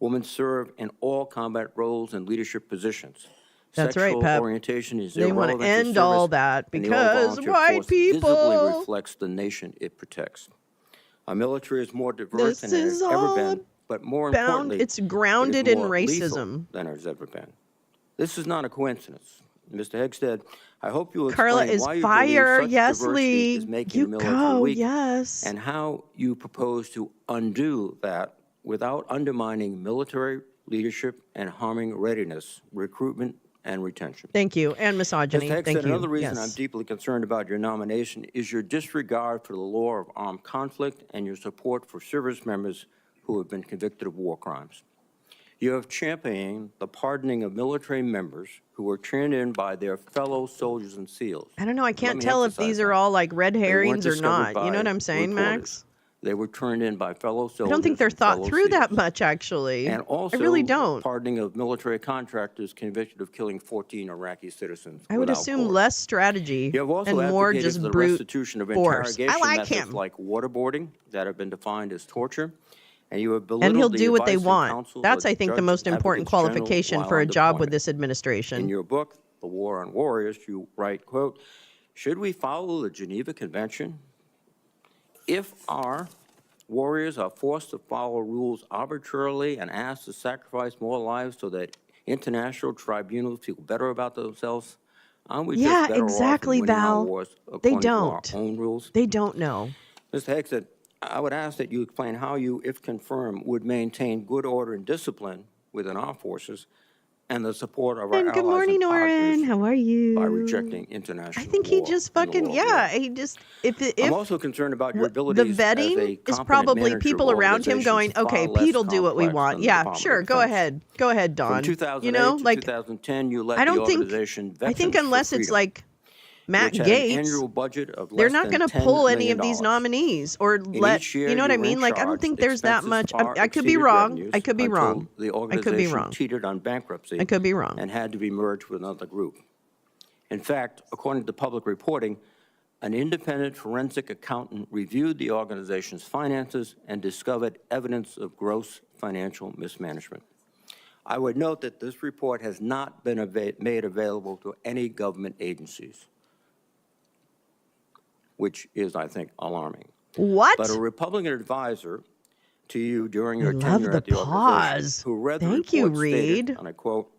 Women serve in all combat roles and leadership positions. That's right, Sexual Pep. orientation is They want irrelevant to end service, all that and the because all-volunteer white force visibly people. reflects the nation it protects. Our military is more diverse This than it is has ever all been, but more bound. importantly, It's grounded it is in more lethal racism. than it has ever been. This is not a coincidence. Mr. Hegseth, I hope you will Carla explain is why you fire. believe such Yes, diversity is Lee. making You the military go. weak, Yes. and how you propose to undo that without undermining military leadership and harming readiness, recruitment, and retention. Thank you. And misogyny. Mr. Hegseth, Thank you. another reason I'm Yes. deeply concerned about your nomination is your disregard for the law of armed conflict and your support for service members who have been convicted of war crimes. You have championed the pardoning of military members who were turned in by their fellow soldiers and SEALs. I don't know. I Let can't me tell if emphasize these that. are all like red They weren't herrings or discovered not. You know by what I'm saying, reporters. Max? They were turned in by fellow soldiers. I don't think they're and thought fellow through that SEALs. much, actually. And also, I really don't. pardoning of military contractors convicted of killing 14 Iraqi citizens. I would without assume court. less strategy You have also and more advocated just for the brute restitution of force. I interrogation like methods him. like waterboarding that have been defined as torture. And you have belittled And he'll the do what they advice and want. counsel That's, of I think, the Judge most important Advocates General qualification while for a on job with deployment. this In administration. your book, The War on Warriors, you write, quote, should we follow the Geneva Convention? If our warriors are forced to follow rules arbitrarily and asked to sacrifice more lives so that international tribunals feel better about themselves, aren't we Yeah, just better exactly, off in winning our Val. wars They according to our don't. own rules? They don't know. Mr. Hegseth, I would ask that you explain how you, if confirmed, would maintain good order and discipline within our forces and the support of our And good allies morning, and Oren. partners How are you? by rejecting international I think he law just and the fucking, law of yeah, war. he just, if I'm also concerned about your the abilities as a vetting is competent probably manager people of around him going, organizations okay, far less Pete'll do what we complex want. than the Yeah, Department of sure, go Defense. ahead. Go ahead, Don. From 2008 You know, to like, 2010, you led I the don't think, organization I think Veterans for unless it's Freedom, like Matt which had Gates, an annual budget of they're less not than going to $10 pull any million. of these nominees or let, each year, you know what I you were in mean? Like, I don't charge. think there's that Expenses much. far I could be exceeded wrong. revenues I could be until wrong. the I could be organization wrong. teetered on bankruptcy I could be wrong. and had to be merged with another group. In fact, according to public reporting, an independent forensic accountant reviewed the organization's finances and discovered evidence of gross financial mismanagement. I would note that this report has not been made available to any government agencies, which is, I think, alarming. What? But a Republican advisor to you during I your love tenure the at the organization, pause. who read Thank the you, report, stated, Reed. and I quote,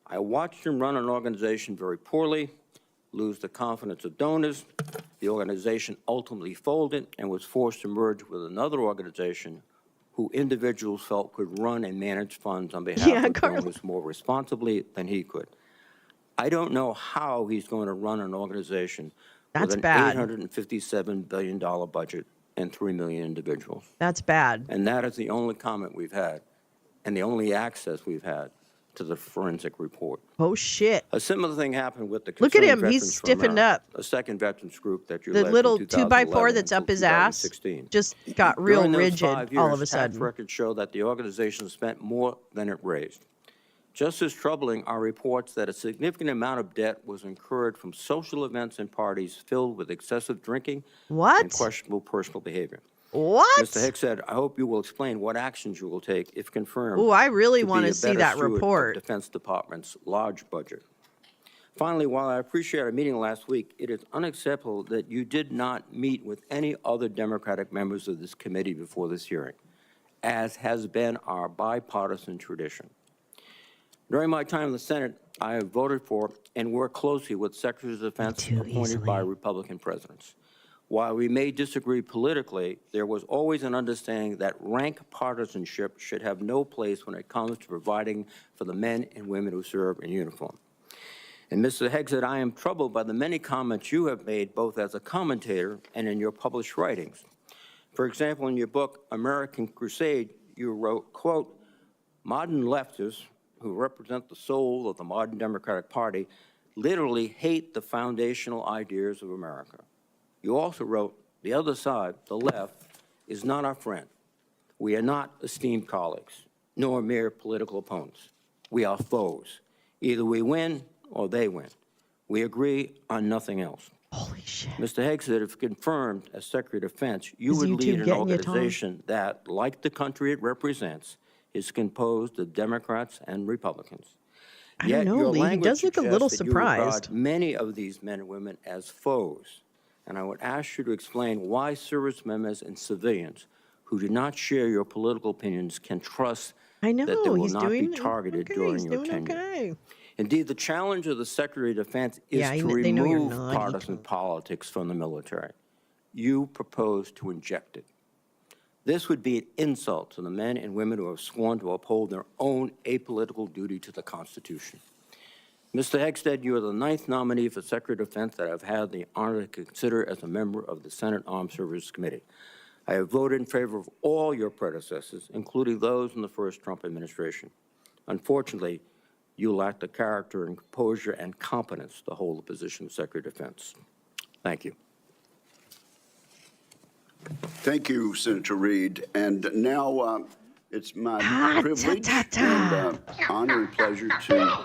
"I watched him run an organization very poorly, lose the confidence of donors. The organization ultimately folded and was forced to merge with another organization who individuals felt could run and manage funds on behalf of Carla. donors more responsibly than he could. I don't know how he's going to run an organization That's with an bad. $857 billion budget and 3 million individuals." That's bad. And that is the only comment we've had and the only access we've had to the forensic report. Oh, shit. A similar thing happened with the Look at Concerned him. He's Veterans for stiffened America, up. a second veterans group that you The led little from 2x4 2011 that's up until his ass 2016. just got real During those rigid 5 years, all of a tax sudden. records show that the organization spent more than it raised. Just as troubling are reports that a significant amount of debt was incurred from social events and parties filled with excessive drinking and What? questionable personal behavior. What? Mr. Hegseth, I hope you will explain what actions you will take, if confirmed, Ooh, I really to want be to a see better that steward of report. Defense Department's large budget. Finally, while I appreciate our meeting last week, it is unacceptable that you did not meet with any other Democratic members of this committee before this hearing, as has been our bipartisan tradition. During my time in the Senate, I have voted for and worked closely with Secretaries of Defense appointed by Republican presidents. While we may disagree politically, there was always an understanding that rank partisanship should have no place when it comes to providing for the men and women who serve in uniform. And Mr. Hegseth, I am troubled by the many comments you have made both as a commentator and in your published writings. For example, in your book, American Crusade, you wrote, quote, "Modern leftists who represent the soul of the modern Democratic Party literally hate the foundational ideas of America." You also wrote, "The other side, the left, is not our friend. We are not esteemed colleagues, nor mere political opponents. We are foes. Either we win or they win. We agree on nothing else." Holy shit. Mr. Hegseth, if confirmed as Secretary of Defense, you Is would YouTube lead an getting you, Tom? organization that, like the country it represents, is composed of Democrats and Republicans. I don't know, Lee. He does look a little surprised. Many of these men and women as foes. And I would ask you to explain why service members and civilians who do not share your political opinions can trust I know. that they will He's not doing be targeted okay. during He's your doing tenure. okay. Indeed, the challenge of the Secretary of Defense is Yeah, to they know you're remove naughty. partisan politics from the military. You propose to inject it. This would be an insult to the men and women who have sworn to uphold their own apolitical duty to the Constitution. Mr. Hegseth, you are the 9th nominee for Secretary of Defense that I've had the honor to consider as a member of the Senate Armed Services Committee. I have voted in favor of all your predecessors, including those in the first Trump administration. Unfortunately, you lack the character and composure and competence to hold the position of Secretary of Defense. Thank you. Thank you, Senator Reed. And now it's my privilege and honor and pleasure to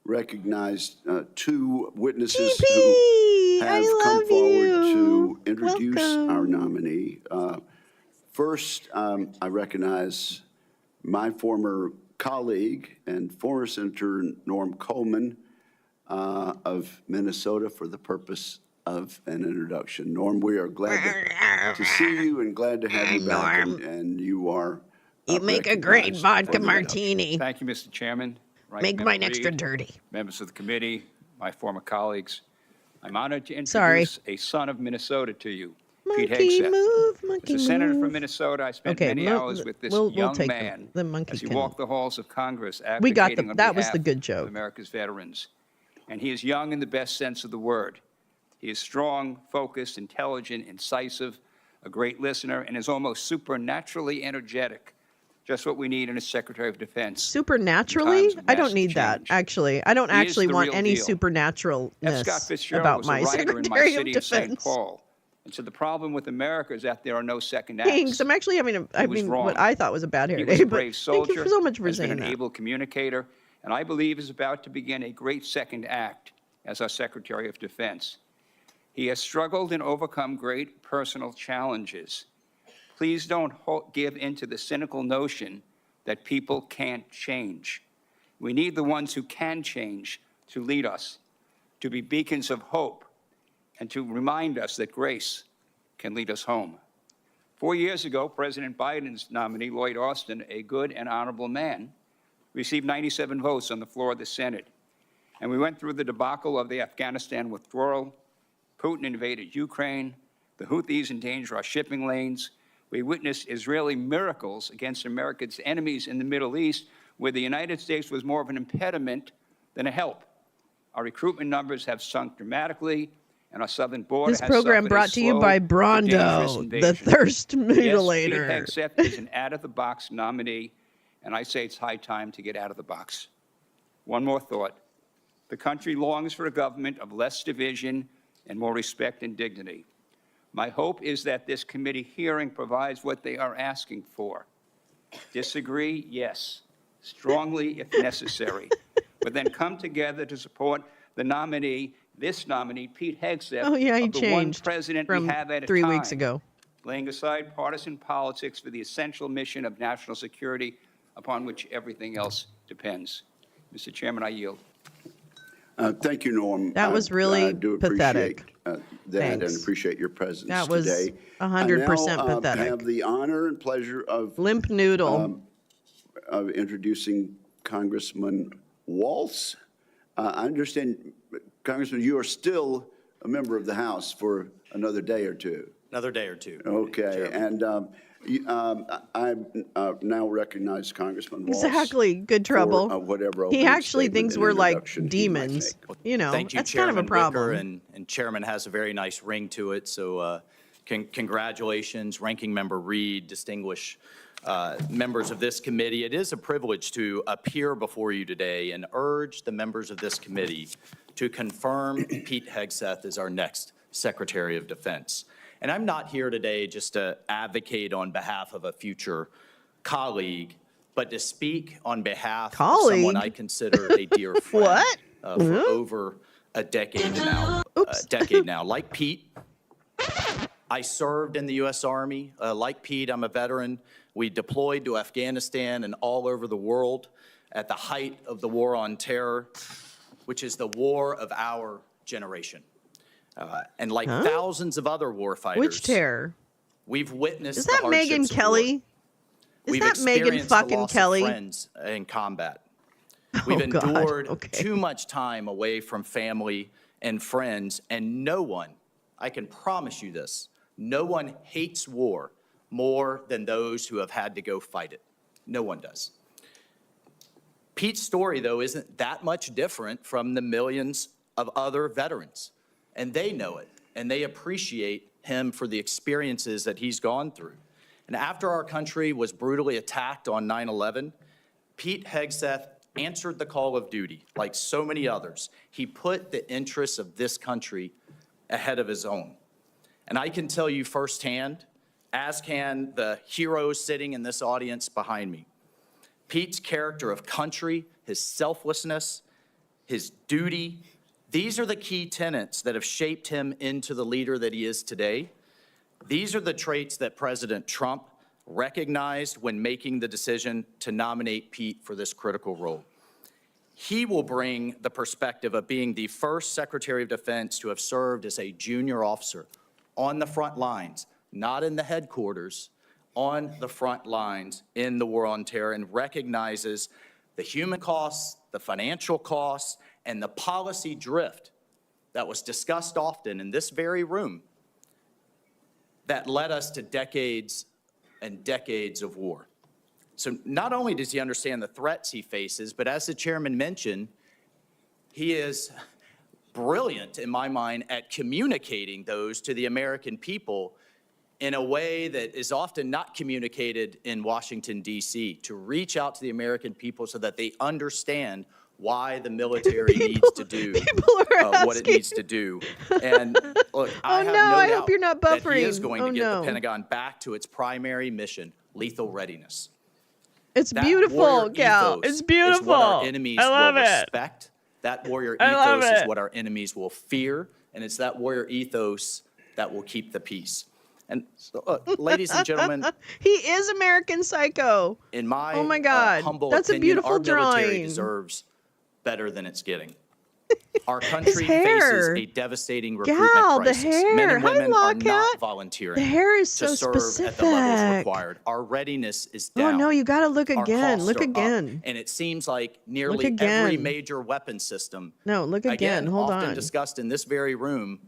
recognize 2 witnesses who have come forward to introduce our nominee. First, I recognize my former colleague and former Senator Norm Coleman of Minnesota for the purpose of an introduction. Norm, we are glad to see you and glad to have you back, and you are You make a great vodka martini. Thank you, Mr. Chairman. Make mine extra dirty. Members of the committee, my former colleagues, I'm honored to introduce a son of Minnesota to you, Pete Monkey Hegseth. move, monkey As a senator move. from Minnesota, I spent Okay, many hours with this we'll young take man the monkey as he can- walked the halls of Congress We got advocating the- on that was the behalf good of joke. America's veterans. And he is young in the best sense of the word. He is strong, focused, intelligent, incisive, a great listener, and is almost supernaturally energetic. Just what we need in a Secretary of Defense. Supernaturally? times of I don't massive need that, change. actually. I don't He is actually the want real any deal. F. supernaturalness Scott Fitzgerald about was my a writer in my Secretary of city of St. Defense. Paul. And so the problem with America is that there are no second acts. Thanks. I'm actually having what wrong. I thought was a bad hair He day, was a but brave thank you soldier, so much for has been saying an that. able communicator, and I believe is about to begin a great second act as our Secretary of Defense. He has struggled and overcome great personal challenges. Please don't give in to the cynical notion that people can't change. We need the ones who can change to lead us, to be beacons of hope, and to remind us that grace can lead us home. 4 years ago, President Biden's nominee, Lloyd Austin, a good and honorable man, received 97 votes on the floor of the Senate. And we went through the debacle of the Afghanistan withdrawal. Putin invaded Ukraine. The Houthis endanger our shipping lanes. We witnessed Israeli miracles against America's enemies in the Middle East, where the United States was more of an impediment than a help. Our recruitment numbers have sunk dramatically, and our southern border This has program suffered a brought to you slow by but dangerous Brondo, the invasion. thirst Yes, mutilator. Pete Hegseth is an out-of-the-box nominee, and I say it's high time to get out of the box. One more thought. The country longs for a government of less division and more respect and dignity. My hope is that this committee hearing provides what they are asking for. Disagree? Yes. Strongly if necessary. But then come together to support the nominee, this nominee, Pete Hegseth, Oh, yeah, he of the one changed president from we have at a 3 time, weeks ago. laying aside partisan politics for the essential mission of national security upon which everything else depends. Mr. Chairman, I yield. Thank you, Norm. That was really I do pathetic. appreciate that Thanks. and appreciate your presence That was today. 100% I now pathetic. have the honor and pleasure of Limp noodle. introducing Congressman Waltz. I understand, Congressman, you are still a member of the House for another day or two. Another day or two. Okay, and I now recognize Congressman Waltz. Exactly. Good trouble. For, whatever He opening actually statement thinks and we're like introduction he might demons. make. You know, Thank you, that's Chairman kind of a problem. Wicker, and Chairman has a very nice ring to it, so congratulations, Ranking Member Reed, distinguished members of this committee. It is a privilege to appear before you today and urge the members of this committee to confirm Pete Hegseth as our next Secretary of Defense. And I'm not here today just to advocate on behalf of a future colleague, but to speak on behalf of someone I consider a dear friend. What? For over a decade now. Like Pete, I served in the U.S. Army. Like Pete, I'm a veteran. We deployed to Afghanistan and all over the world at the height of the war on terror, which is the war of our generation. And like thousands of other warfighters, Which terror? we've witnessed Is that the hardships Megyn of Kelly? war. Is We've that Megyn experienced the fucking loss of Kelly? friends in combat. Oh, We've God. endured Okay. too much time away from family and friends, and no one, I can promise you this, no one hates war more than those who have had to go fight it. No one does. Pete's story, though, isn't that much different from the millions of other veterans, and they know it, and they appreciate him for the experiences that he's gone through. And after our country was brutally attacked on 9/11, Pete Hegseth answered the call of duty like so many others. He put the interests of this country ahead of his own. And I can tell you firsthand, as can the heroes sitting in this audience behind me, Pete's character of country, his selflessness, his duty, these are the key tenets that have shaped him into the leader that he is today. These are the traits that President Trump recognized when making the decision to nominate Pete for this critical role. He will bring the perspective of being the first Secretary of Defense to have served as a junior officer on the front lines, not in the headquarters, on the front lines in the war on terror, and recognizes the human costs, the financial costs, and the policy drift that was discussed often in this very room that led us to decades and decades of war. So not only does he understand the threats he faces, but as the chairman mentioned, he is brilliant, in my mind, at communicating those to the American people in a way that is often not communicated in Washington, D.C., to reach out to the American people so that they understand why the military needs to do what it needs to do. And look, I have no I doubt hope you're not that he buffering. is going to get no. the Pentagon back to its primary mission, lethal readiness. It's That beautiful, warrior Cal. ethos It's beautiful. Is what our enemies I love will it. respect. That warrior I love ethos is it. what our enemies will fear, and it's that warrior ethos that will keep the peace. And so, ladies and gentlemen, He is American Psycho. in my Oh my God, humble that's a opinion, beautiful our military drawing. deserves better than it's getting. Our His country faces hair. a devastating recruitment Gal, the crisis. Men hair. and Hi, women are Lawcat. not volunteering The hair is to so serve at the levels specific. required. Our readiness is Oh down. no, you got to look Our again. costs Look are up, again. and it seems like nearly again. every major weapon system, No, look again. Hold often on. discussed in this very room,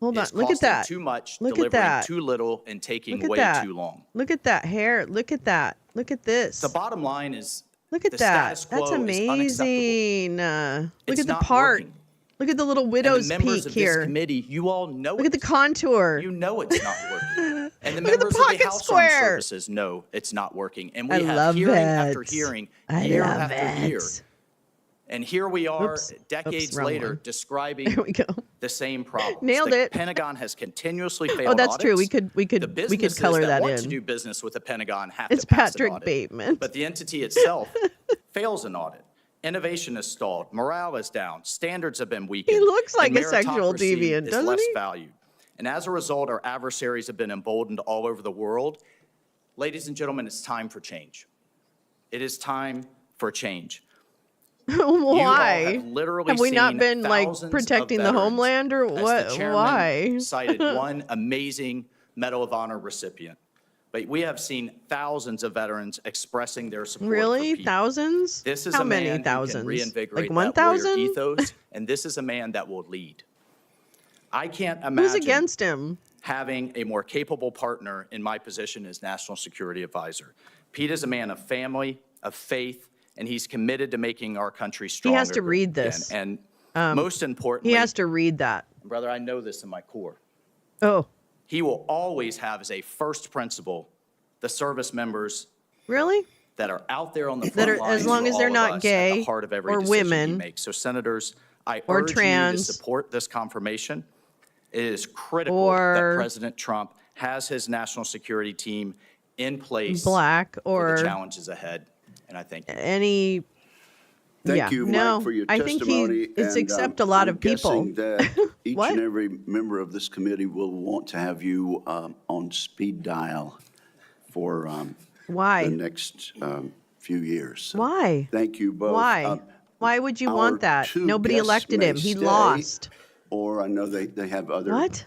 Hold on. is Look at costing that. too much, Look at delivering that. too little, and taking Look at way that. too long. Look at that hair. Look at that. Look at this. The bottom line is Look at the that. status quo That's is unacceptable. amazing. Look It's at the not part. working. Look at the little And widow's the members peak of here. this committee, you all know Look it. at the contour. You know it's not working. And the Look at the members of the pocket House square. Armed Services know it's not working. And we I have love hearing it. after hearing, I year love after year. it. And here we are, Oops. decades Wrong later, one. describing There we go. the same problem. Nailed The it. Pentagon has continuously failed Oh, that's true. audits. We could The color businesses that want to in. do business with the Pentagon have It's to pass Patrick an audit. Bateman. But the entity itself fails an audit. Innovation is stalled. Morale is down. Standards have been weakened. He looks like and a sexual meritocracy deviant, is doesn't less he? valued. And as a result, our adversaries have been emboldened all over the world. Ladies and gentlemen, it's time for change. It is time for change. Why? You all have literally we not seen been like thousands of protecting the veterans, homeland or as the what? chairman Why? cited one amazing Medal of Honor recipient. But we have seen thousands of veterans expressing their support Really? for people. Thousands? This is How a man many who thousands? can reinvigorate Like that warrior 1,000? ethos, and this is a man that will lead. I can't Who's imagine against him? having a more capable partner in my position as National Security Advisor. Pete is a man of family, of faith, and he's committed to making our country stronger. He has to read again. this. And most importantly, He has to read that. brother, I know this in my core. Oh, He will always have as a first principle the service members really? that are out there on the That front are- lines as long for as they're all of not us at gay the heart of every or decision women he makes. So, senators, I or urge you trans to support this confirmation. It is critical or that President Trump has his national security team in place black for the or challenges ahead. And I thank you. any. Thank Yeah, you, no, Mike, for your I think testimony. it's and, accept a lot I'm of people. guessing that each What? and every member of this committee will want to have you on speed dial for Why? the next few years. So Why? Thank you both. Why? Why would you our want that? two Nobody guests elected may him. He stay, lost. Or I know they have other What?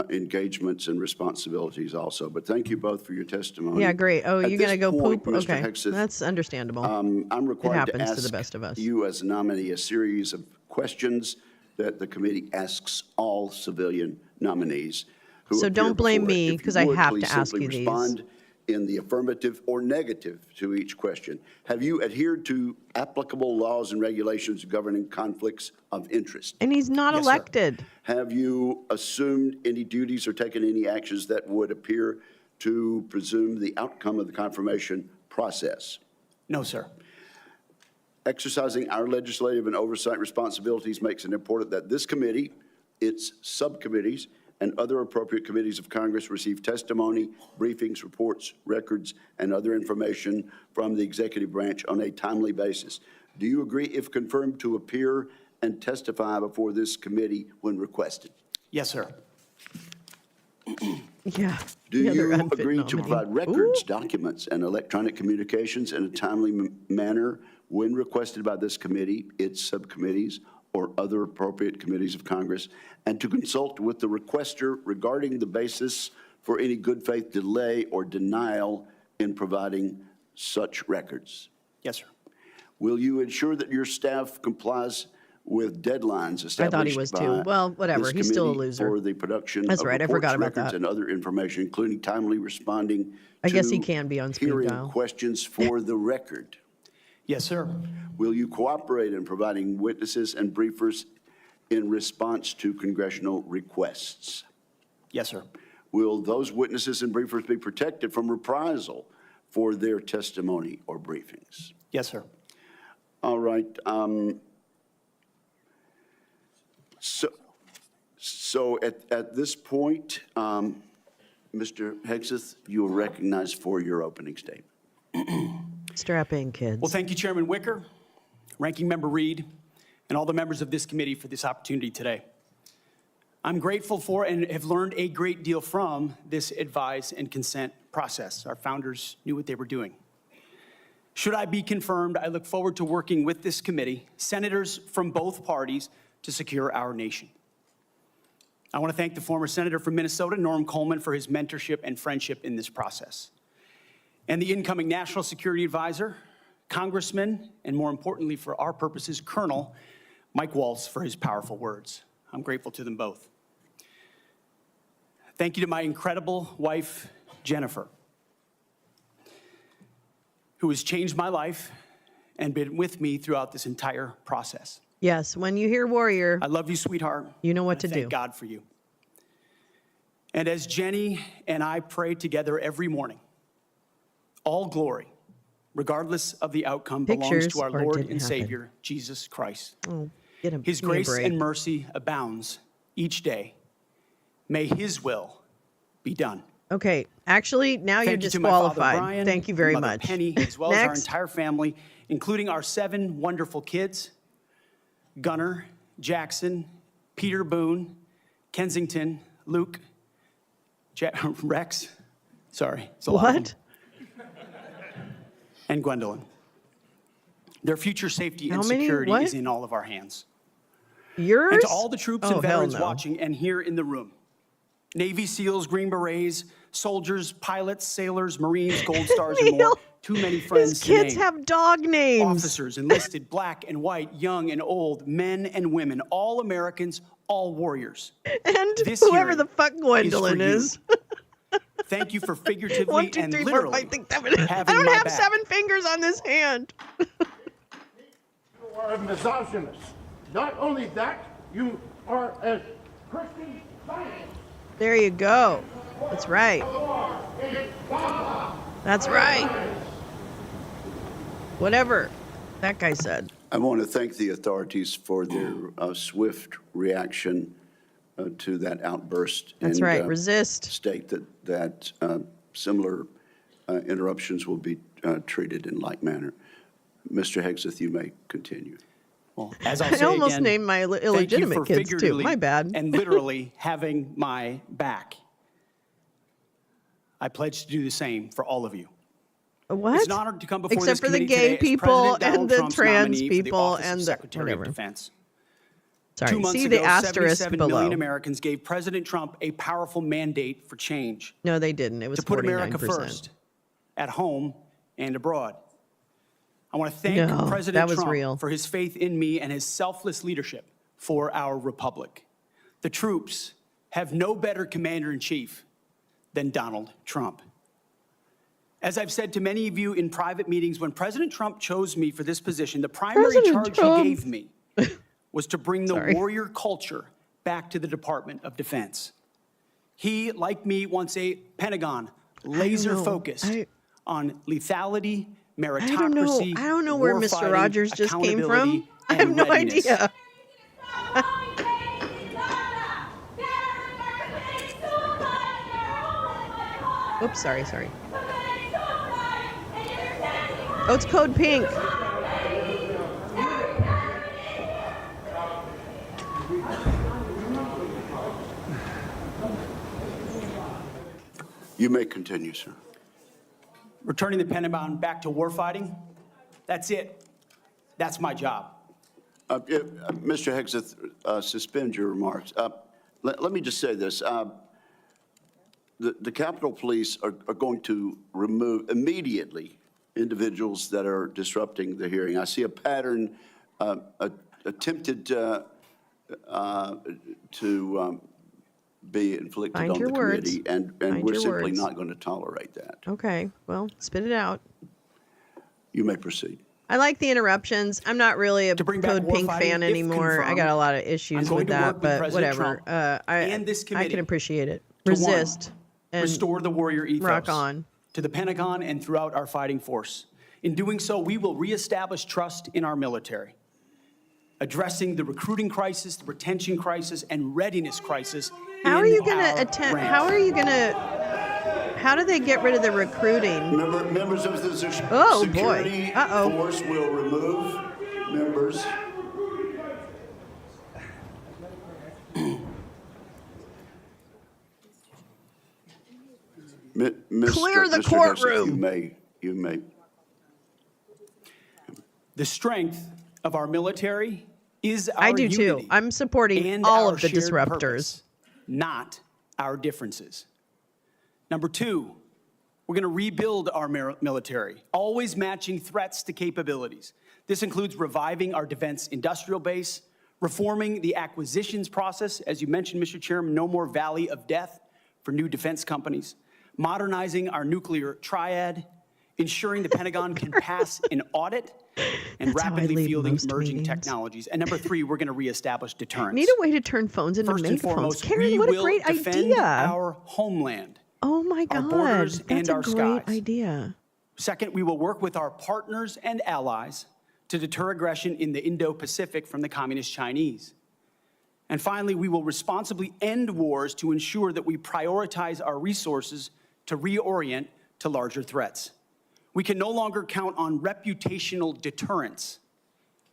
engagements and responsibilities also. But thank you both for your testimony. Yeah, great. Oh, At you're this gonna go point, poop? Mr. Okay, Hegseth, that's understandable. I'm required to happens to ask the best of us. you as a nominee a series of questions that the committee asks all civilian nominees who So appear don't blame before it. me, If you 'cause I would, have to please ask simply you these. respond in the affirmative or negative to each question. Have you adhered to applicable laws and regulations governing conflicts of interest? And he's not Yes, sir. elected. Have you assumed any duties or taken any actions that would appear to presume the outcome of the confirmation process? No, sir. Exercising our legislative and oversight responsibilities makes it important that this committee, its subcommittees, and other appropriate committees of Congress receive testimony, briefings, reports, records, and other information from the executive branch on a timely basis. Do you agree, if confirmed, to appear and testify before this committee when requested? Yes, sir. Yeah. Do the other you unfit agree to nominee. provide records, Ooh. documents, and electronic communications in a timely manner when requested by this committee, its subcommittees, or other appropriate committees of Congress, and to consult with the requester regarding the basis for any good faith delay or denial in providing such records? Yes, sir. Will you ensure that your staff complies with deadlines established I thought he was too. by Well, whatever. this He's still a committee loser. for the production That's of right. I reports, forgot about records, that. and other information, including timely responding I guess he to can be on speed hearing dial. questions for the record? Yes, sir. Will you cooperate in providing witnesses and briefers in response to congressional requests? Yes, sir. Will those witnesses and briefers be protected from reprisal for their testimony or briefings? Yes, sir. All right. So at this point, Mr. Hegseth, you are recognized for your opening statement. Strap in, kids. Well, thank you, Chairman Wicker, Ranking Member Reed, and all the members of this committee for this opportunity today. I'm grateful for and have learned a great deal from this advise and consent process. Our founders knew what they were doing. Should I be confirmed, I look forward to working with this committee, senators from both parties, to secure our nation. I want to thank the former senator from Minnesota, Norm Coleman, for his mentorship and friendship in this process, and the incoming National Security Advisor, Congressman, and more importantly for our purposes, Colonel Mike Waltz, for his powerful words. I'm grateful to them both. Thank you to my incredible wife, Jennifer, who has changed my life and been with me throughout this entire process. Yes, when you hear warrior, I love you, sweetheart. you know what to Thank do. God for you. And as Jenny and I pray together every morning, all glory, regardless of the outcome, belongs Pictures to our or Lord didn't and happen? Savior, Jesus Christ. Oh, get him. His give me a grace break. and mercy abounds each day. May his will be done. Okay, actually, now you're Thank you to my father, disqualified. Brian, Thank you very mother, much. Penny, as well as our Next. entire family, including our 7 wonderful kids, Gunnar, Jackson, Peter Boone, Kensington, Luke, Rex, sorry, it's a lot of What? them, and Gwendolyn. Their future safety How and many? security What? is in all of our hands. Yours? And to all the troops Oh, and hell veterans no. watching and here in the room, Navy SEALs, Green Berets, soldiers, pilots, sailors, Marines, Gold Stars, and more. Neil, Too many friends His to kids name. have dog names. Officers, enlisted, black and white, young and old, men and women, all Americans, all warriors. And This whoever hearing the fuck Gwendolyn you. is. Thank you for figuratively 1, 2, and 3, 4, literally 5, 6, 7. I having don't my have back. 7 fingers on this hand. You are a misogynist. Not only that, you are a Christian Zionist. There you go. That's right. That's right. Whatever that guy said. I want to thank the authorities for their swift reaction to that outburst. That's and, right. Resist. State that similar interruptions will be treated in like manner. Mr. Hegseth, you may continue. Well, as I'll I say almost again, named my thank you illegitimate for kids too. figuratively My bad. and literally having my back. I pledge to do the same for all of you. What? It's an honor to come before Except this for the committee gay today as people President Donald and the Trump's trans nominee for the people office of and the Secretary of whatever. Defense. Sorry. 2 months See ago, the asterisk 77 below. million Americans gave President Trump a powerful mandate for change No, they didn't. It was to put 49%. America first, at home and abroad. I want to thank No, President that was Trump real. for his faith in me and his selfless leadership for our republic. The troops have no better commander-in-chief than Donald Trump. As I've said to many of you in private meetings, when President Trump chose me for this position, the primary President charge Trump. he gave me was to bring the Sorry. warrior culture back to the Department of Defense. He, like me, wants a Pentagon laser-focused on lethality, meritocracy, I don't know where Mr. warfighting, Rogers just came from. accountability, I have and no readiness. idea. Oops, sorry. Oh, it's Code Pink. You may continue, sir. Returning the Pentagon back to warfighting, that's it. That's my job. Mr. Hegseth, suspend your remarks. Let me just say this. The Capitol Police are going to remove immediately individuals that are disrupting the hearing. I see a pattern attempted to be inflicted Find on your the words. committee, and Find we're your simply words. not going to tolerate that. Okay, well, spit it out. You may proceed. I like the interruptions. I'm not really a To bring back Code Pink warfighting, fan if anymore. I got confirmed, a lot of I'm issues going with to that, work with but President whatever. Trump and this I committee can appreciate it. to, one, Resist and restore the warrior ethos rock on. to the Pentagon and throughout our fighting force. In doing so, we will reestablish trust in our military, addressing the recruiting crisis, the retention crisis, and readiness crisis. How are you going to attempt? How are you going to? How do they get rid of the recruiting? Members of the Oh, boy. security Uh-oh. force will remove members. Clear the Mr. Hegseth, courtroom. you may. The strength of our military is our I do too. unity I'm supporting and all our of the shared disruptors. purpose, not our differences. Number two, we're going to rebuild our military, always matching threats to capabilities. This includes reviving our defense industrial base, reforming the acquisitions process. As you mentioned, Mr. Chairman, no more valley of death for new defense companies, modernizing our nuclear triad, ensuring the Pentagon can pass an audit, and That's how I rapidly lead fielding most emerging meetings. technologies. And number three, we're going to reestablish deterrence. Need a way to turn phones into First and megaphones. foremost, Karen, we what a will great defend idea. our homeland. Oh my our God. borders That's and a our great skies. idea. Second, we will work with our partners and allies to deter aggression in the Indo-Pacific from the Communist Chinese. And finally, we will responsibly end wars to ensure that we prioritize our resources to reorient to larger threats. We can no longer count on reputational deterrence.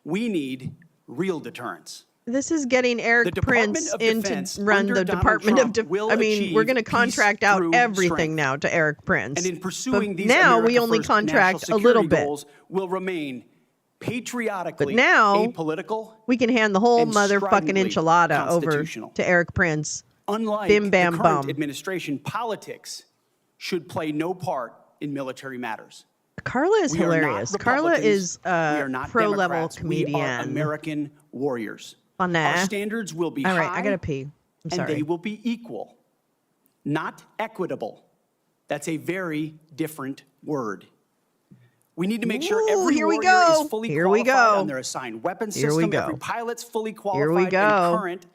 We need real deterrence. This is getting Eric Department Prince of in to Defense run under the Donald Department of Trump Defense. will I mean, we're going to achieve contract peace out through everything strength. now to Eric Prince. And in pursuing But these now we America only First contract national a little security bit. goals will remain patriotically But now apolitical. we can hand the whole and motherfucking stridently enchilada over constitutional. to Eric Prince. Unlike Bim, bam, the current bum. administration, politics should play no part in military matters. Carla is We are not hilarious. Carla Republicans. is We are a not pro-level Democrats. comedian. We are American warriors. Funny. Our standards will be All right, high, I gotta pee. I'm and sorry. they will be equal, not equitable. That's a very different word. We need to make sure Ooh, every here we warrior go. is fully Here we qualified go. on their assigned weapons Here we system, go. every pilot's fully Here we qualified go. and current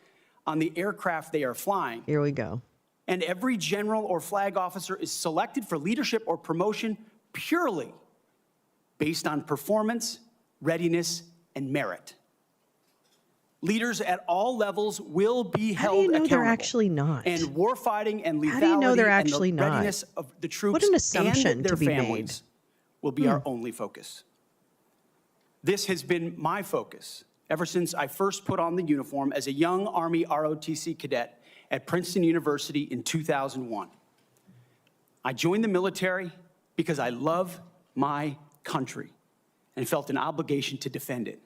on the aircraft they are flying. Here we go. And every general or flag officer is selected for leadership or promotion purely based on performance, readiness, and merit. Leaders at all levels will be How do held you know accountable. they're actually not? And warfighting and lethality How do you know they're and actually the not? readiness of the troops What an assumption and their to be made. families will be our only focus. This has been my focus ever since I first put on the uniform as a young Army ROTC cadet at Princeton University in 2001. I joined the military because I love my country and felt an obligation to defend it.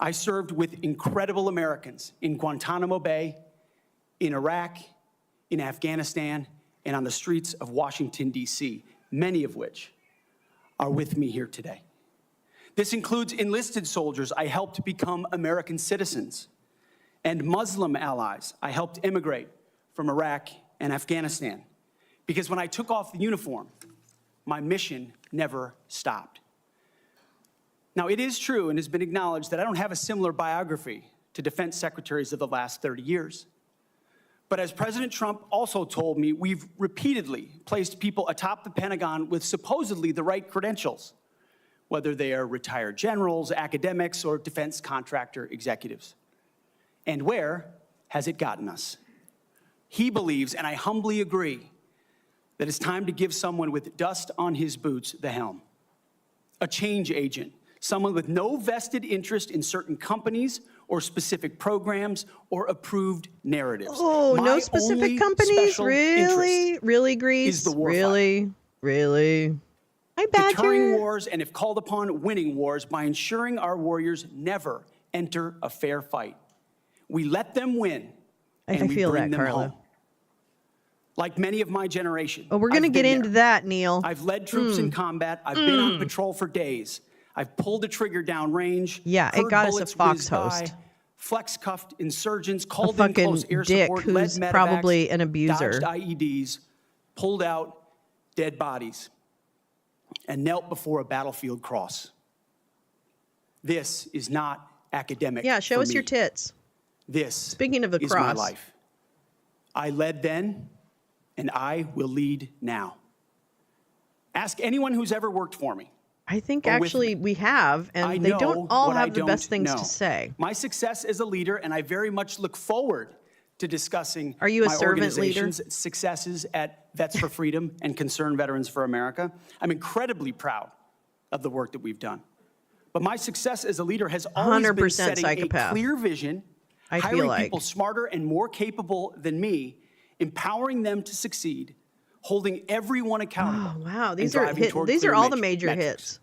I served with incredible Americans in Guantanamo Bay, in Iraq, in Afghanistan, and on the streets of Washington, D.C., many of which are with me here today. This includes enlisted soldiers I helped become American citizens, and Muslim allies I helped immigrate from Iraq and Afghanistan. Because when I took off the uniform, my mission never stopped. Now, it is true and has been acknowledged that I don't have a similar biography to defense secretaries of the last 30 years. But as President Trump also told me, we've repeatedly placed people atop the Pentagon with supposedly the right credentials, whether they are retired generals, academics, or defense contractor executives. And where has it gotten us? He believes, and I humbly agree, that it's time to give someone with dust on his boots the helm. A change agent, someone with no vested interest in certain companies or specific programs or approved narratives. Oh, My no specific only companies? special Really? interest Really, Greece? is the warfighter. Really? Really? Hi, Badger. Deterring wars, and if called upon, winning wars by ensuring our warriors never enter a fair fight. We let them win, and I we feel bring that, them Carla. home. Like many of my generation. Oh, we're going to I've get been into there. that, Neil. I've led troops in combat. I've been on patrol for days. I've pulled a trigger down range. Yeah, it heard got us a bullets Fox whiz by, host. flex-cuffed insurgents, A called in fucking close air dick support, led who's medevacs, probably an abuser. dodged IEDs, pulled out dead bodies, and knelt before a battlefield cross. This is not academic. Yeah, show for us your me. tits. This Speaking of the is my cross. life. I led then, and I will lead now. Ask anyone who's ever worked for me. I think Or with actually me. we have, I and they know don't all what I have the best don't things know. to say. My success as a leader, and I very much look forward to discussing Are you a my servant leader? organization's successes at Vets for Freedom and Concerned Veterans for America. I'm incredibly proud of the work that we've done. But my success as a leader has always been 100% setting psychopath. a clear vision, I feel hiring like. people smarter and more capable than me, empowering them to succeed, holding everyone accountable. Oh, wow. and These are driving toward these clear are all the major metrics. hits.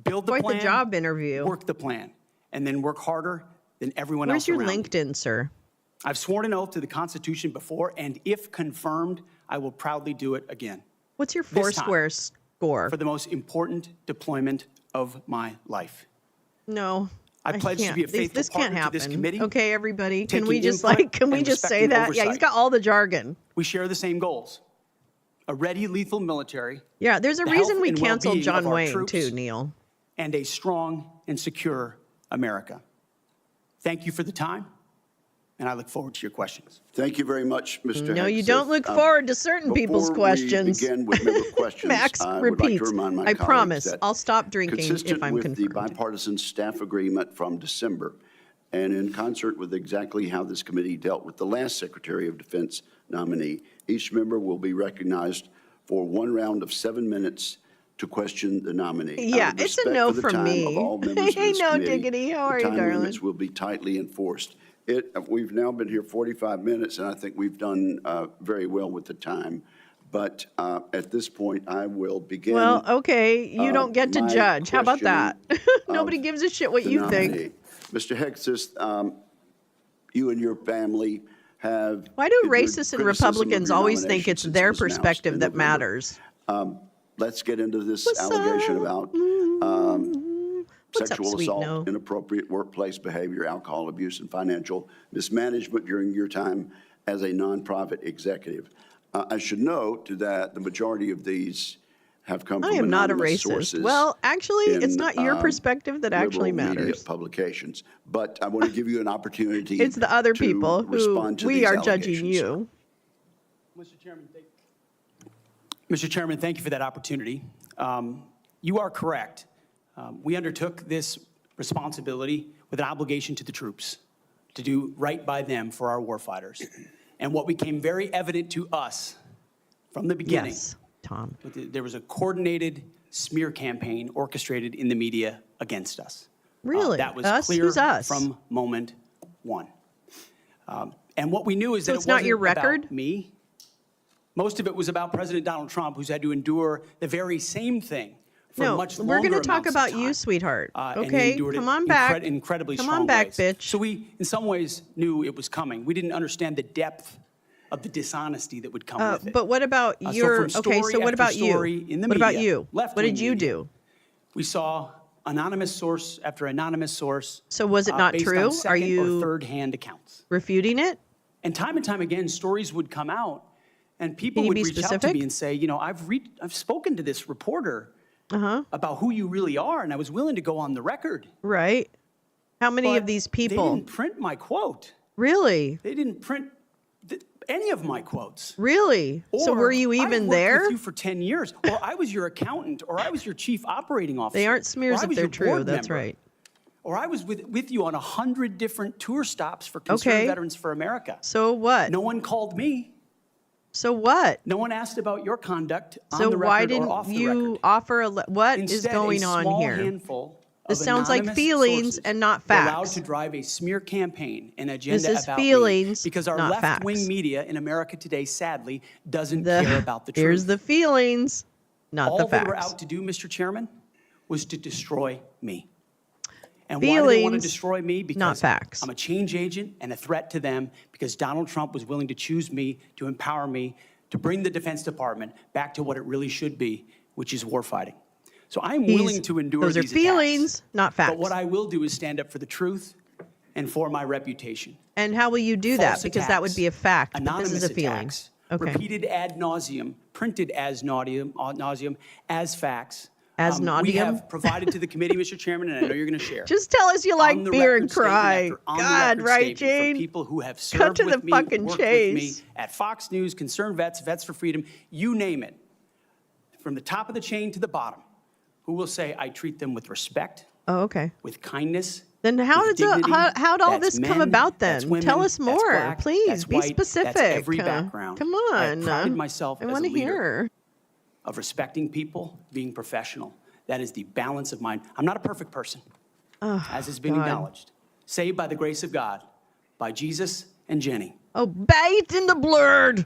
Build the Quite plan, the job interview. work the plan, and then work harder than everyone Where's else your around you. LinkedIn, sir? I've sworn an oath to the Constitution before, and if confirmed, I will proudly do it again. What's your This time, Foursquare score? For the most important deployment of my life. No. I pledge to can't. be a faithful This can't partner to this happen. committee, Okay, everybody. Can taking we just input can we and just say respecting that? Yeah, he's oversight. got all the jargon. We share the same goals. A ready, lethal military, Yeah, there's a the reason health we and canceled well-being of John our Wayne troops, too, Neil. and a strong and secure America. Thank you for the time, and I look forward to your questions. Thank you very much, Mr. No, you Hegseth. don't look forward to certain people's questions. Before we begin with member questions, Max I would like repeats. to remind my I colleagues promise that I'll stop drinking consistent if I'm with the confronted. bipartisan staff agreement from December, and in concert with exactly how this committee dealt with the last Secretary of Defense nominee, each member will be recognized for one round of 7 minutes to question the nominee. Yeah, Out of it's a respect no for the from time me. of all members of Hey, this no committee, diggity. How the are you, time darling? limits will be tightly enforced. We've now been here 45 minutes, and I think we've done very well with the time. But at this point, I will begin. Well, okay, you don't get to my judge. How about that? questioning Nobody of gives a shit what the you think. nominee. Mr. Hegseth, you and your family have. Why do endured racists and criticism of Republicans your always think nomination it's since it their was announced perspective in that November. matters? Let's get into this What's allegation up? about What's up, sexual sweet assault, no? inappropriate workplace behavior, alcohol abuse, and financial mismanagement during your time as a nonprofit executive. I should note that the majority of these have come I from am not a anonymous racist. sources. Well, actually, it's in, not your perspective that actually liberal media matters. publications. But I want to give you an opportunity. It's the other to people who respond to we these are judging allegations, sir. you. Mr. Chairman, thank you for that opportunity. You are correct. We undertook this responsibility with an obligation to the troops to do right by them for our warfighters. And what became very evident to us from the beginning, Yes, Tom. there was a coordinated smear campaign orchestrated in the media against us. Really? That was Us? clear Who's us? from moment one. And what we knew is So that it's it not wasn't your about record? me. Most of it was about President Donald Trump, who's had to endure the very same thing for No, much we're longer going to talk amounts of about you, time. sweetheart. And he Okay, endured it come on back. incredibly Come strong on back, ways. bitch. So we, in some ways, knew it was coming. We didn't understand the depth of the dishonesty that would come with it. But what about So your? from Okay, story so what after about you? story in the What about media, you? What left-wing did you media, do? We saw anonymous source after anonymous source. So was it not based true? on Are second you or third-hand accounts? refuting it? And time again, stories would come out, and people Can you would be reach out to specific? me and say, you know, I've spoken to this reporter about who you really are, and I was willing to go on the record. Right. How many of But these They people? didn't print my quote. Really? They didn't print any of my quotes. Really? So Or, were you I've even worked there? with you for 10 years, or I was your accountant, or I was your chief operating officer. They aren't or smears I if was they're your true. board That's member, right. Or I was with you on 100 different tour stops for Concerned Okay. Veterans for America. So what? No one called me. So what? No one asked about your conduct on So the why record or didn't off the you record. offer what is Instead, going a on small here? handful This of sounds like anonymous feelings sources and not were allowed facts. to drive a smear campaign, an agenda This is about feelings, me, because our not left-wing facts. media in America today, sadly, doesn't care about the truth. Here's the feelings, not All the they were facts. out to do, Mr. Chairman, was to destroy me. And why do they want to Feelings, destroy me? Because not facts. I'm a change agent and a threat to them, because Donald Trump was willing to choose me, to empower me, to bring the Defense Department back to what it really should be, which is warfighting. So I'm willing to endure Those are these feelings, attacks. not facts. But what I will do is stand up for the truth and for my reputation. And how will you do that? False Because that would attacks, be a fact. But Anonymous this is a feeling. attacks, Okay. repeated ad nauseum, printed as nauseum, as facts. As We nauseum? have provided to the committee, Mr. Chairman, and I know you're going to share. Just tell us you like on the beer record and statement cry. after on the God, record right, statement from Jane? people who have Cut served to with the me, fucking worked with me chase. at Fox News, Concerned Vets, Vets for Freedom, you name it, from the top of the chain to the bottom, who will say I treat them with respect, Oh, okay. with kindness. Then how with did dignity. how'd all That's this come men, about that's then? women, Tell us that's more, black, please. that's Be white, specific. That's every background. Come I have on. prided myself I as a want to leader hear. of respecting people, being professional. That is the balance of mine. I'm not a perfect person, as has been God. acknowledged. Saved by the grace of God, by Jesus and Jenny. Oh, bait in the blood.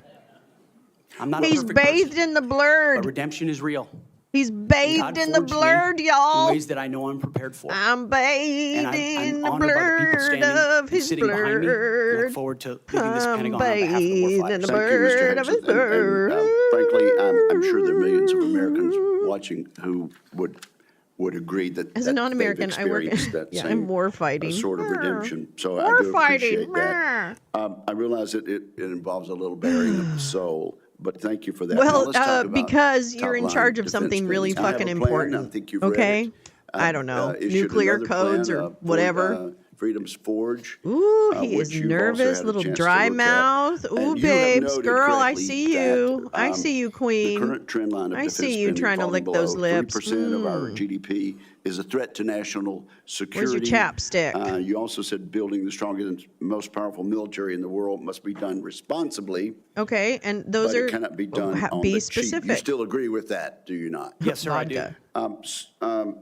I'm not a He's perfect person, bathed in the but blood. redemption is real. He's And bathed God in the forged me blood, in y'all. ways that I know I'm prepared for. I'm bathed And in I'm the honored by the people blood standing of and his sitting behind me. I look blood. forward to leading this I'm Pentagon on behalf of the bathed in warfighters. the Thank you, Mr. blood of his Hegseth. And blood. frankly, I'm sure there are millions of Americans watching who would agree that As a that non-American, they've I work. experienced that Yeah, same I'm war fighting. sort of redemption. So I War do appreciate fighting. that. I realize that it involves a little bearing of the soul, but thank you for that. Now, Well, let's talk about because you're in top-line charge of defense something really spending. I have fucking a plan. I important. think you've read Okay? it. I don't know. Issued Nuclear another codes plan, or for, whatever. Freedom's Forge. Ooh, he which is you've also nervous, had a little chance to dry look at. mouth. Ooh, And you have babes, noted girl, I correctly see that, you. I see you, The queen. current trend line of I defense see you spending trying to falling lick those below lips. 3% of our GDP is a threat to national security. Where's your chapstick? You also said building the strongest and most powerful military in the world must be done responsibly, Okay, and those but are it cannot be done on be the specific. cheap. You still agree with that, do you not? Yes, sir, Vodka. I do.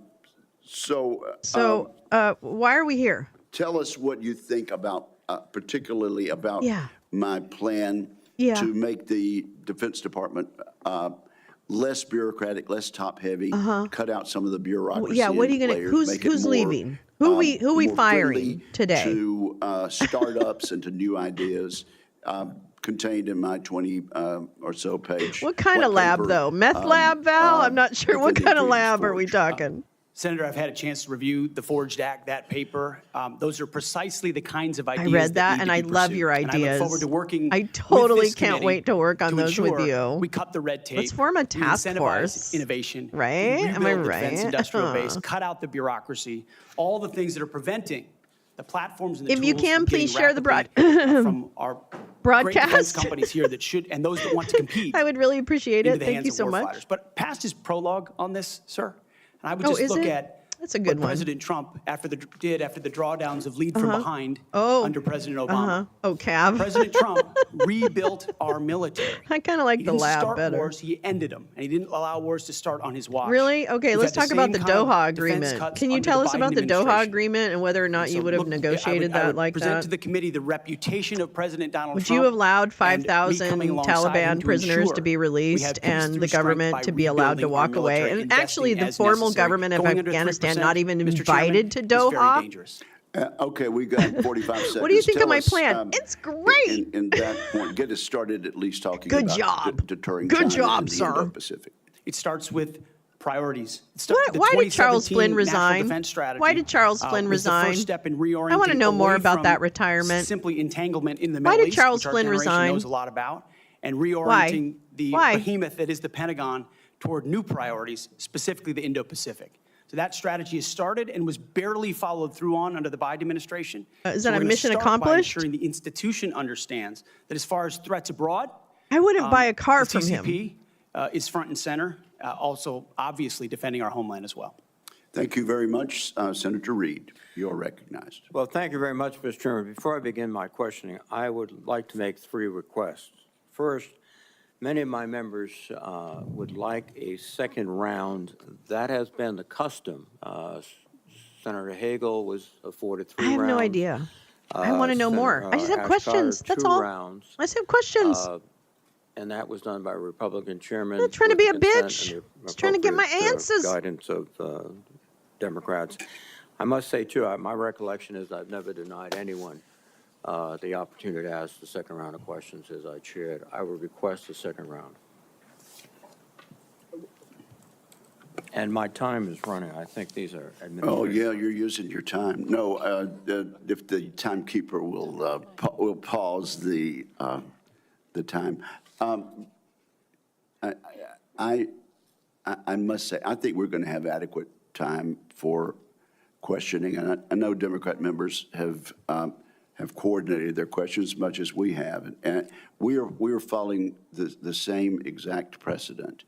So, why are we here? Tell us what you think about, particularly about Yeah. my plan Yeah. to make the Defense Department less bureaucratic, less top-heavy, cut out some of the bureaucracy. Yeah, what are you and gonna? layers, make it Who's more, leaving? Who we more firing friendly today? to startups and to new ideas. Contained in my 20 or so page. What kind of white lab paper, though? Meth lab, Val? I'm not sure. What defending kind of Freedom's lab are we Forge. talking? Senator, I've had a chance to review the Forged Act, that paper. Those are precisely the kinds of ideas read that, need and to I be love pursued. your And I ideas. look forward to working I with totally this can't committee wait to work on those with ensure you. We cut the red tape. Let's form a we task incentivize force. innovation. Right? We Am I rebuild the defense right? industrial base, cut out the bureaucracy, all the things that are preventing the platforms and the If tools you can, from getting please share the rapidly, from our great defense broadcast. companies here that should, and those that want to compete I would really appreciate into it. the Thank hands you of so much. warfighters. But past his prologue on this, sir, and I would Oh, just is look it? at That's a good what one. President Trump after the drawdowns of lead from behind Oh. under President Obama. Oh, Cav. President Trump rebuilt our military. I kind of like He the didn't lab start better. wars, he ended them, and he didn't allow wars to start on his watch. Really? Okay, We've let's had talk about same the kind of Doha defense agreement. cuts Can you under tell the us Biden about the Doha administration. agreement and whether or not you So would have look, negotiated I that would like present that? to the committee the reputation of President Donald Would Trump. you have allowed and me 5,000 coming alongside him Taliban to prisoners ensure to be we have released peace and through the strength government by to be allowed to rebuilding our walk away? military, And actually, investing the as formal necessary. government of Going under Afghanistan 3%, not even Mr. invited to Chairman, is very Doha? dangerous. Okay, we got 45 seconds. What do you think of Tell my us, plan? It's great. In that point, get us started at least talking Good about job. deterring Good China job, and the sir. Indo-Pacific. It starts with priorities. Why did Charles Flynn resign? Strategy, Why did Charles Flynn was the resign? first step in reorienting I want to know more away about from that retirement. Simply entanglement in the Why Middle did East, Charles which our Flynn generation resign? knows a lot about, and reorienting the Why? behemoth that is the Pentagon toward new priorities, specifically the Indo-Pacific. So that strategy has started and was barely followed through on under the Biden administration. Is So that we're a gonna mission start by accomplished? ensuring the institution understands that as far as threats abroad, I wouldn't buy a car the from him. TCP is front and center, also obviously defending our homeland as well. Thank you very much, Senator Reid. You're recognized. Well, thank you very much, Mr. Chairman. Before I begin my questioning, I would like to make 3 requests. First, many of my members would like a second round. That has been the custom. Senator Hagel was afforded 3 I have rounds. no idea. I want to know more. I just have Ash questions. Carter, That's 2 all. rounds. I just have questions. And that was done by a Republican chairman. I'm not trying to with be the a consent bitch. and the Just trying to get my appropriate, answers. Guidance of Democrats. I must say, too, my recollection is I've never denied anyone the opportunity to ask the second round of questions as I chaired. I would request a second round. And my time is running. I think these are administrative. Oh, yeah, you're using your time. No, if the timekeeper will pause the time. I must say, I think we're going to have adequate time for questioning, and I know Democrat members have coordinated their questions as much as we have, and we are following the same exact precedent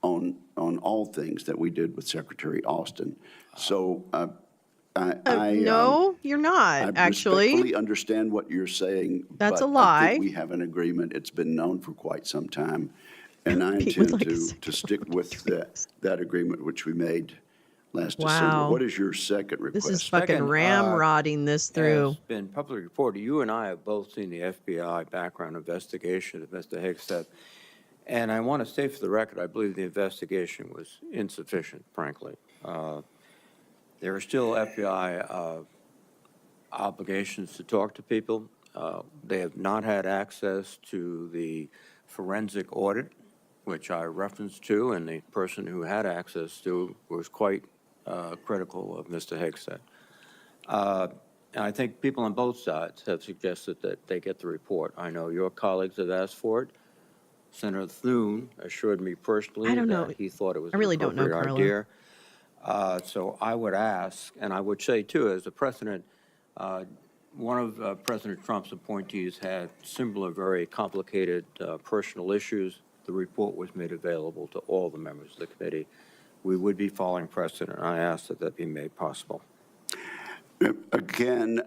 on all things that we did with Secretary Austin. So No, you're I not, actually. respectfully understand what you're saying. That's but a lie. I think we have an agreement. It's been known for quite some time. And I Pete would intend like a to second stick with that agreement which we made last Wow. December. What is your second request? This is fucking Second, ramrodding this through. Has been publicly reported. You and I have both seen the FBI background investigation of Mr. Hegseth. And I want to say for the record, I believe the investigation was insufficient, frankly. There are still FBI obligations to talk to people. They have not had access to the forensic audit, which I referenced to, and the person who had access to was quite critical of Mr. Hegseth. And I think people on both sides have suggested that they get the report. I know your colleagues have asked for it. Senator Thune assured me personally I don't know. that he thought it was I really an don't know, appropriate Carla. idea. So I would ask, and I would say too, as a precedent, one of President Trump's appointees had similar, very complicated personal issues. The report was made available to all the members of the committee. We would be following precedent. I ask that that be made possible. Again,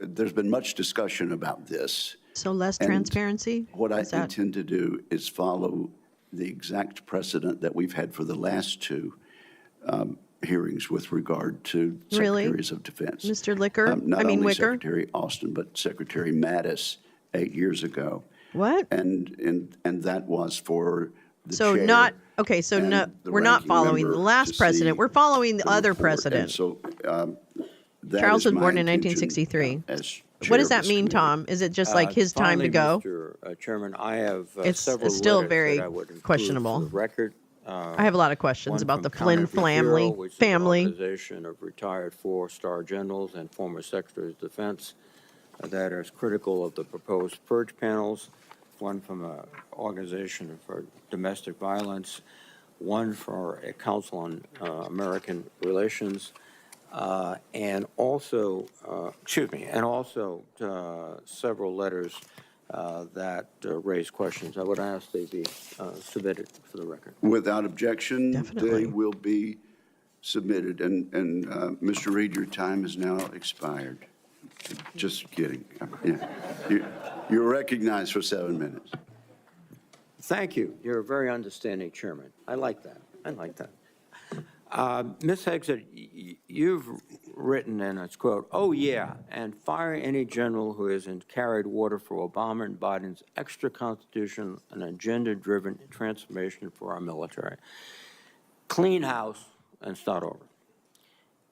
there's been much discussion about this. So less And transparency? What I Is that- intend to do is follow the exact precedent that we've had for the last two hearings with regard to Really? secretaries of defense. Mr. Licker? Not I mean, only Wicker? Secretary Austin, but Secretary Mattis 8 years ago. What? And that was for the So chair not, okay, so and no, the we're not ranking following the member last to precedent. see We're following the other report. And precedent. so that Charles is was my born in intention, 1963. as What does chair that of this mean, committee. Tom? Is it just like his time to Finally, go? Mr. Chairman, I have It's several still letters very that I would include questionable. for the record. I have a lot of questions One about from the Flynn Conrad Bureau, family. which is an organization of retired four-star generals and former secretaries of defense that is critical of the proposed purge panels. One from an organization for domestic violence. One for a Council on American Relations. And also several letters that raise questions. I would ask they be submitted for the record. Without objection, Definitely. they will be submitted. And Mr. Reed, your time is now expired. Just kidding. Yeah. You're recognized for 7 minutes. Thank you. You're a very understanding chairman. I like that. I like that. Ms. Hegseth, you've written, and it's quote, "Oh yeah, and fire any general who hasn't carried water for Obama and Biden's extra constitution and agenda-driven transformation for our military. Clean house and start over."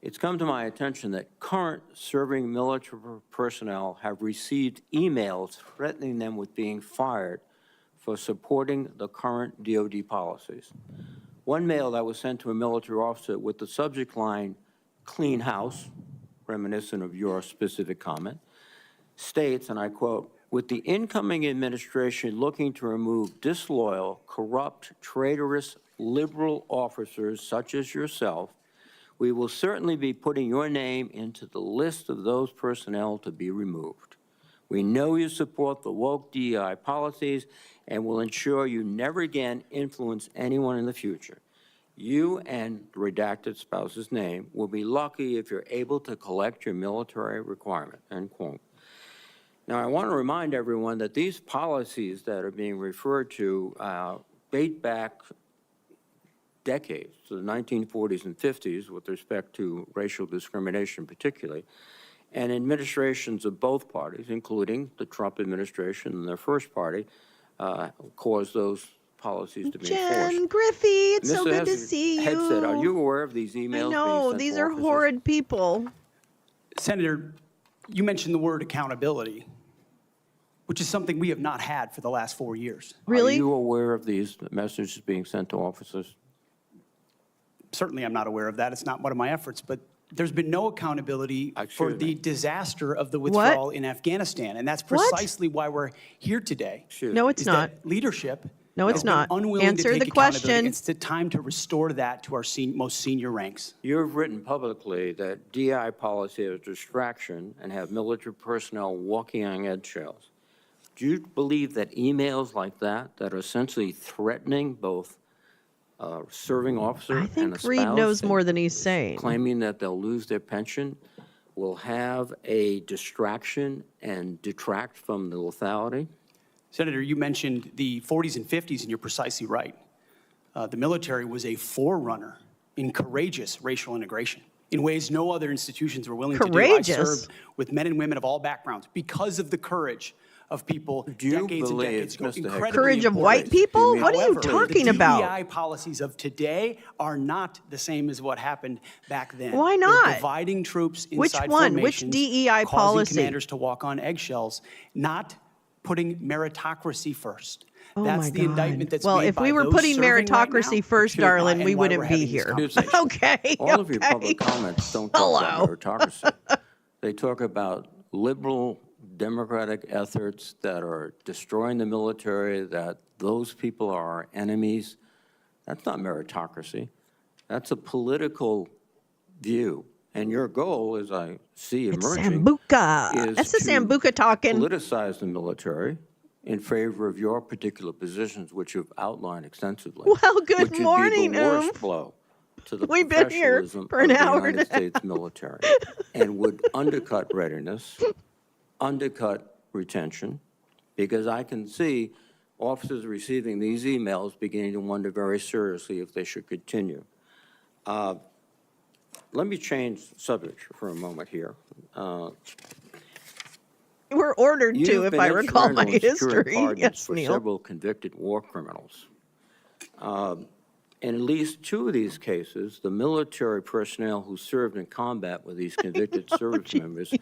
It's come to my attention that current serving military personnel have received emails threatening them with being fired for supporting the current DOD policies. One mail that was sent to a military officer with the subject line, "Clean house," reminiscent of your specific comment, states, and I quote, "With the incoming administration looking to remove disloyal, corrupt, traitorous, liberal officers such as yourself, we will certainly be putting your name into the list of those personnel to be removed. We know you support the woke DEI policies and will ensure you never again influence anyone in the future. You and the redacted spouse's name will be lucky if you're able to collect your military requirement," end quote. Now, I want to remind everyone that these policies that are being referred to date back decades, to the 1940s and 50s with respect to racial discrimination particularly, and administrations of both parties, including the Trump administration and their first party, caused those policies to be enforced. Jen Griffey, it's so good to see you. Hegseth, are you aware of these emails I being know, sent these to are officers? horrid people. Senator, you mentioned the word accountability, which is something we have not had for the last 4 years. Are Really? you aware of these messages being sent to officers? Certainly, I'm not aware of that. It's not one of my efforts, but there's been no accountability for Excuse the me. disaster of the withdrawal in Afghanistan. And that's What? precisely why we're here today. Excuse No, me. it's is not. that leadership No, it's has been not. unwilling Answer to take the accountability. question. It's the time to restore that to our most senior ranks. You've written publicly that DI policy is a distraction and have military personnel walking on eggshells. Do you believe that emails like that are essentially threatening both serving officer I and a think spouse, Reed knows and more than he's saying. claiming that they'll lose their pension, will have a distraction and detract from the lethality? Senator, you mentioned the 40s and 50s, and you're precisely right. The military was a forerunner in courageous racial integration in ways no other institutions were willing to do. I Courageous? served with men and women of all backgrounds because of the courage of people Do you decades and believe, decades ago. Mr. Hegseth, Incredibly Courage of white important. people? mean- What are you However, talking the about? DEI policies of today are not the same as what happened back then. Why They're not? dividing troops Which inside one? Which formations, DEI causing policy? commanders to walk on eggshells, not putting meritocracy first. Oh That's my the God. indictment that's Well, made if by we were those putting serving right meritocracy now, first, Excuse me. darling, and we why wouldn't we're be having this here. conversation. Okay. All of your okay. public comments don't talk about Hello. meritocracy. They talk about liberal democratic efforts that are destroying the military, that those people are our enemies. That's not meritocracy. That's a political view. And your goal, as I see It's emerging, Sambuca. is That's the to Sambuca talking. politicize the military in favor of your particular positions, which you've outlined extensively. Well, good which would morning, be the worst Oomph. blow to the We've been here professionalism for of an the hour United and a States military and would undercut readiness, undercut retention, because I can see officers receiving these emails beginning to wonder very seriously if they should continue. Let me change subject for a moment here. We're ordered to, You've if been I recall my instrumental in securing history. pardons Yes, for Neil. several convicted war criminals. In at least two of these cases, the military personnel who served in combat with these convicted service members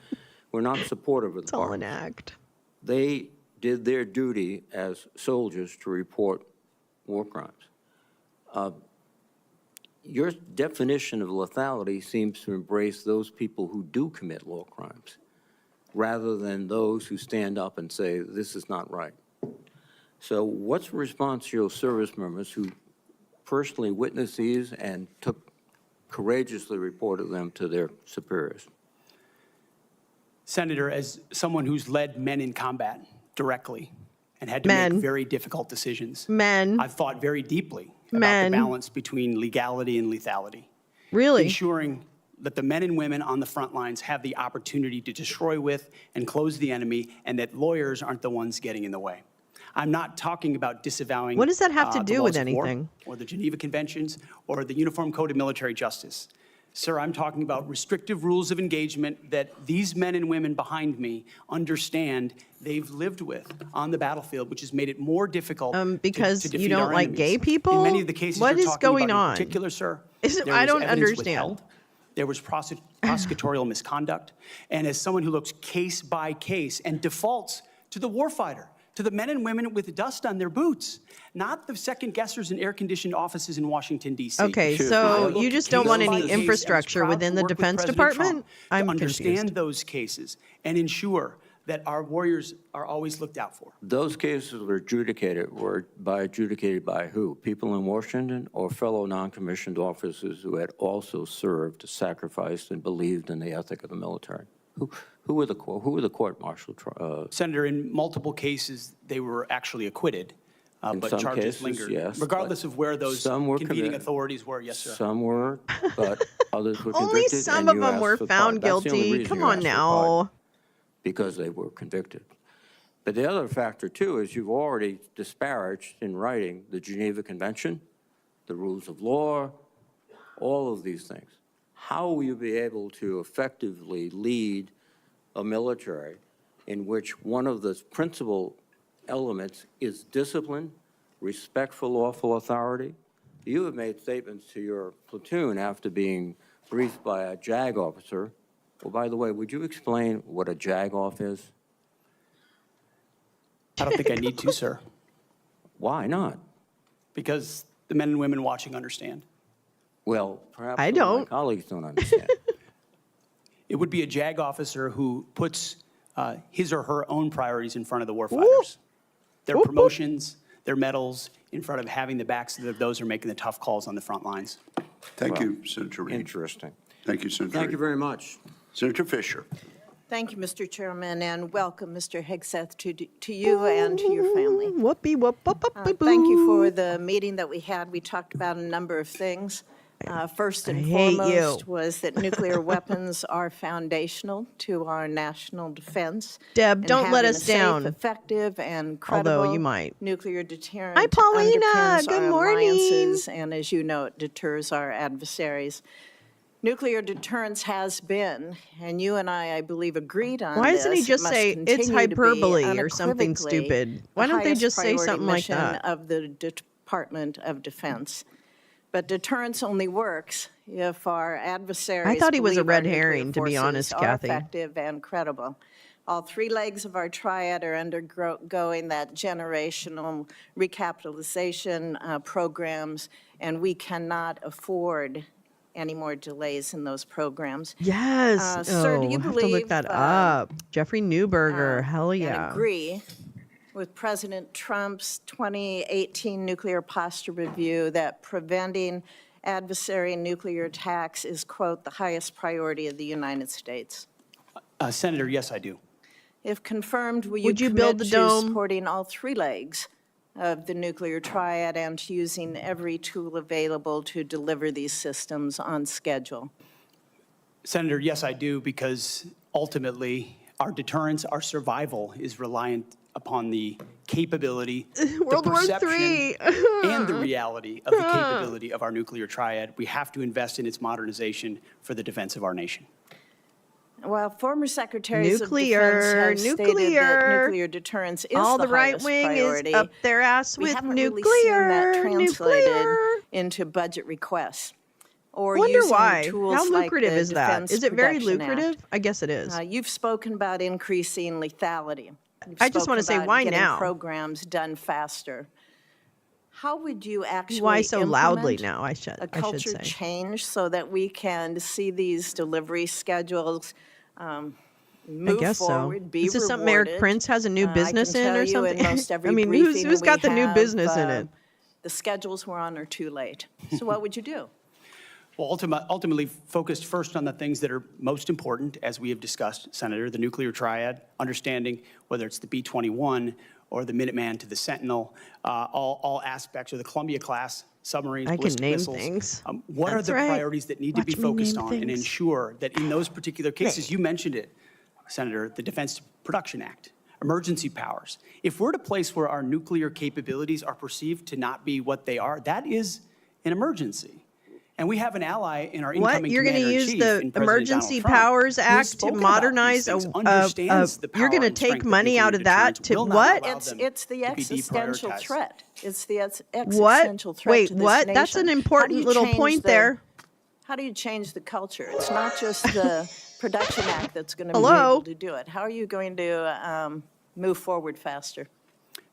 were not supportive of the It's all an pardons. act. They did their duty as soldiers to report war crimes. Your definition of lethality seems to embrace those people who do commit war crimes, rather than those who stand up and say, this is not right. So what's the response to your service members who personally witnessed these and courageously reported them to their superiors? Senator, as someone who's led men in combat directly and had to Men. make very difficult decisions, Men. I've thought very deeply about Men. the balance between legality and lethality. Really? Ensuring that the men and women on the front lines have the opportunity to destroy with and close the enemy, and that lawyers aren't the ones getting in the way. I'm not talking about disavowing What does that have to the do with laws of war, anything? or the Geneva Conventions, or the Uniform Code of Military Justice. Sir, I'm talking about restrictive rules of engagement that these men and women behind me understand they've lived with on the battlefield, which has made it more difficult because to you defeat don't our like enemies. gay people? In many of the cases What you're is talking going about on? in particular, sir, there I was don't evidence understand. withheld. There was prosecutorial misconduct. And as someone who looks case by case and defaults to the warfighter, to the men and women with dust on their boots, not the second guessers in air-conditioned offices in Washington, D.C. Okay, Excuse so me. you just don't want Case by any case, and was infrastructure proud within to the work with Defense President Department? Trump I'm to understand confused. those cases and ensure that our warriors are always looked out for. Those cases were adjudicated by who? People in Washington or fellow non-commissioned officers who had also served, sacrificed, and believed in the ethic of the military? Who were the court-martial? Senator, in multiple cases, they were actually acquitted, In but some charges cases, lingered. yes, Regardless but of where those some were convening committed. authorities were, yes, sir. Some were, but others were Only convicted. some and of you them asked were for found pardon. That's the only guilty. reason Come you on asked for pardon, now. because they were convicted. But the other factor, too, is you've already disparaged in writing the Geneva Convention, the rules of law, all of these things. How will you be able to effectively lead a military in which one of the principal elements is discipline, respect for lawful authority? You have made statements to your platoon after being briefed by a JAG officer. Well, by the way, would you explain what a JAG-off is? I don't think I need to, sir, Why not? because the men and women watching understand. Well, perhaps I some of my don't. colleagues don't understand. It would be a JAG officer who puts his or her own priorities in front of the warfighters. Their Whoop, whoop. promotions, their medals, in front of having the backs of those who are making the tough calls on the front lines. Thank you, Senator Reid. Interesting. Thank you, Senator Thank you Reid. very much. Senator Fisher. Thank you, Mr. Chairman, and welcome, Mr. Hegseth, to you and to your family. Whoopee whoop whoop whoop whoop. Thank you for the meeting that we had. We talked about a number of things. First and I hate foremost you. was that nuclear weapons are foundational to our national defense. Deb, and don't let having us a safe, down. effective, and Although credible you might. nuclear deterrent Hi, Paulina. underpins Good our morning. alliances, and as you know, it deters our adversaries. Nuclear deterrence has been, and you and I believe, agreed on Why this. doesn't he just must say it's continue to be hyperbole or something unequivocally stupid? Why the don't they highest just say priority something like mission that? of the Department of Defense. But deterrence only works if our adversaries I thought he was a believe our red nuclear herring, to be forces honest, are Kathy. effective and credible. All three legs of our triad are undergoing that generational recapitalization programs, and we cannot afford any more delays in those programs. Yes. Sir, do Oh, you I have to look believe, that up. Jeffrey Newberger. Hell and yeah. agree with President Trump's 2018 nuclear posture review that preventing adversary nuclear attacks is, quote, the highest priority of the United States? Senator, yes, I do. If confirmed, will Would you commit build the to dome? supporting all three legs of the nuclear triad and to using every tool available to deliver these systems on schedule? Senator, yes, I do, because ultimately our deterrence, our survival is reliant upon the capability, World the War perception, III. and the reality of the capability of our nuclear triad. We have to invest in its modernization for the defense of our nation. Well, former secretaries Nuclear, of Defense have stated nuclear. that nuclear deterrence is All the the right highest wing priority. is up their ass We with haven't nuclear. really seen that translated nuclear. into budget requests or Wonder using why. tools How like lucrative the is that? Defense Is it very Production lucrative? Act. I guess it is. You've spoken about increasing lethality. You've I just want to say, spoken about why getting now? programs done faster. How would you actually Why so loudly implement now? I a should culture say. change so that we can see these delivery schedules move I guess forward, so. be Is this something Eric rewarded? Prince has a new business in or I can tell you something? in most every I mean, briefing who's got we the new have, business in it? The schedules we're on are too late. So what would you do? Well, ultimately focused first on the things that are most important, as we have discussed, Senator, the nuclear triad, understanding whether it's the B-21 or the Minuteman to the Sentinel, all aspects, or the Columbia-class submarines, I can ballistic name missiles. things. What are That's the right. priorities that need to be Watch me focused name on and things. ensure that in those particular cases, you mentioned it, Senator, the Defense Production Act, emergency powers. If we're at a place where our nuclear capabilities are perceived to not be what they are, that is an emergency. And we have an ally in our incoming What? You're going to use commander-in-chief the in President Emergency Donald Trump, Powers who has Act to spoken about modernize these things, understands the you're power going to and take strength of money nuclear out of that deterrence, to will not what? allow them It's the to be existential deprioritized. threat. It's the What? existential threat Wait, to this what? That's nation. an How do important you little change point the- there. How do you change the culture? It's not just the Production Act that's going to be Hello? able to do it. How are you going to move forward faster?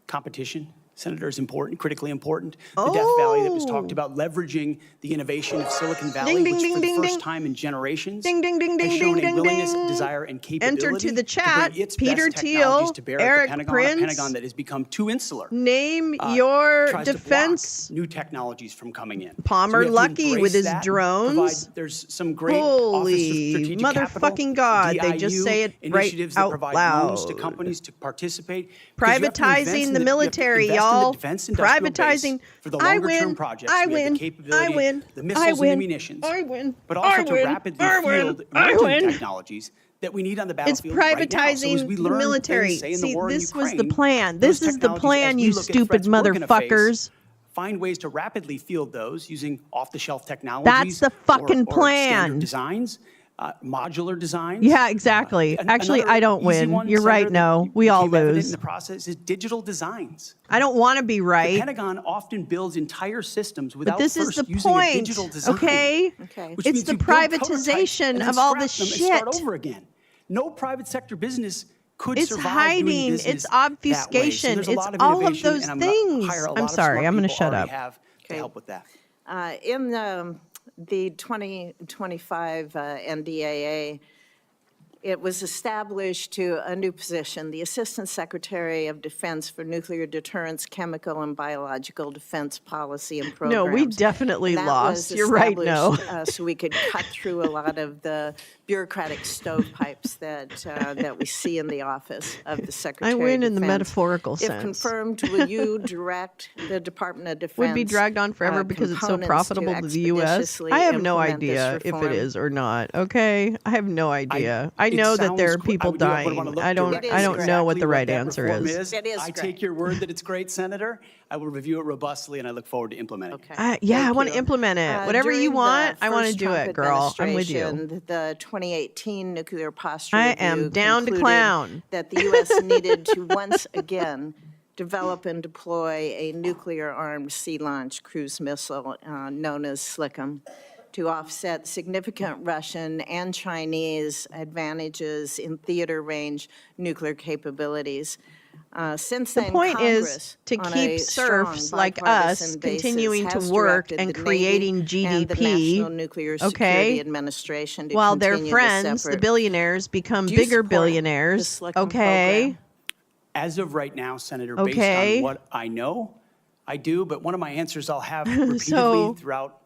Competition, Senator, is important, critically important. The Death Valley that was talked Oh. about, leveraging the innovation of Silicon Valley, Ding, ding, which ding, for the ding, first ding. time in generations Ding, ding, ding, has ding, shown ding, a ding, willingness, ding. desire, and capability Enter to the to chat, bring its Peter best technologies Thiel, to bear Eric at the Pentagon, Prince. a Pentagon that has become too insular. Name your Tries defense. to block new technologies from coming in. Palmer we have to Luckey with embrace his that, drones. provide- there's some great Office of Holy Strategic Capital, motherfucking God, they just DIU say it right initiatives that out provide loans to loud. companies to participate. Because you have to invest Privatizing in the you have to military, invest in the y'all. defense industrial base Privatizing. for the I longer-term win. projects. I We have win. the capability, I win. the I missiles win. and the munitions. I win. But also I to win. rapidly I win. field I emerging win. technologies that we need on the It's battlefield right now. So as privatizing we the learn military. things, say, in the See, war in this was the Ukraine, plan. those This is the technologies, plan, as we you look at stupid threats we're gonna face, motherfuckers. find ways to rapidly field those using off-the-shelf technologies. That's the fucking or plan. standard designs, modular designs. Yeah, exactly. Actually, Another I don't easy win. one, You're right, Senator, that no. We all became evident lose. in the process is digital designs. I don't want to be The right, Pentagon often builds entire systems but without this is first the using a point, digital design. okay? Okay. Which It's means the you build prototypes privatization and then of all the scrap them and start shit. over again. No private sector business could It's survive hiding. doing business It's that way. So obfuscation. there's a It's lot of all of innovation, those and I'm gonna things. hire a lot I'm of sorry, smart I'm gonna people shut already up. have to help with that. In the 2025 NDAA, it was established to a new position, the Assistant Secretary of Defense for Nuclear Deterrence, Chemical and Biological Defense Policy and Programs. No, we definitely And that lost. was You're right, no. established, so we could cut through a lot of the bureaucratic stovepipes that we see in the office of the Secretary of Defense. I win in the metaphorical If sense. confirmed, will you direct the Department of Defense? Would be dragged on forever because it's so components profitable to the U.S. expeditiously I have no implement this idea if it reform? is or not, okay? I have no idea. I know that there are sounds gr- people I would wanna dying. look I don't directly I don't at know what exactly the right that answer reform is. It is I great. take your word that it's great, Senator. I will review it robustly, and I look forward to implementing it. Okay. Yeah, I Thank want to you. implement it. Whatever you During the want, I want to first do Trump it, girl. I'm with you. administration, The 2018 Nuclear Posture I Review am down to concluded clown. that the U.S. needed to once again develop and deploy a nuclear-armed sea-launched cruise missile known as SLICM to offset significant Russian and Chinese advantages in theater-range nuclear capabilities. Since The then, point is Congress, to on keep a strong serfs like us bipartisan basis, continuing to has work directed and the creating Navy and the National Nuclear GDP, Security okay? Administration to While their continue friends, the separate. billionaires, become Do you bigger support billionaires, the SLICM okay? program? As of right now, Senator, Okay. based on what I know, I do, but one of my answers I'll have repeatedly So- throughout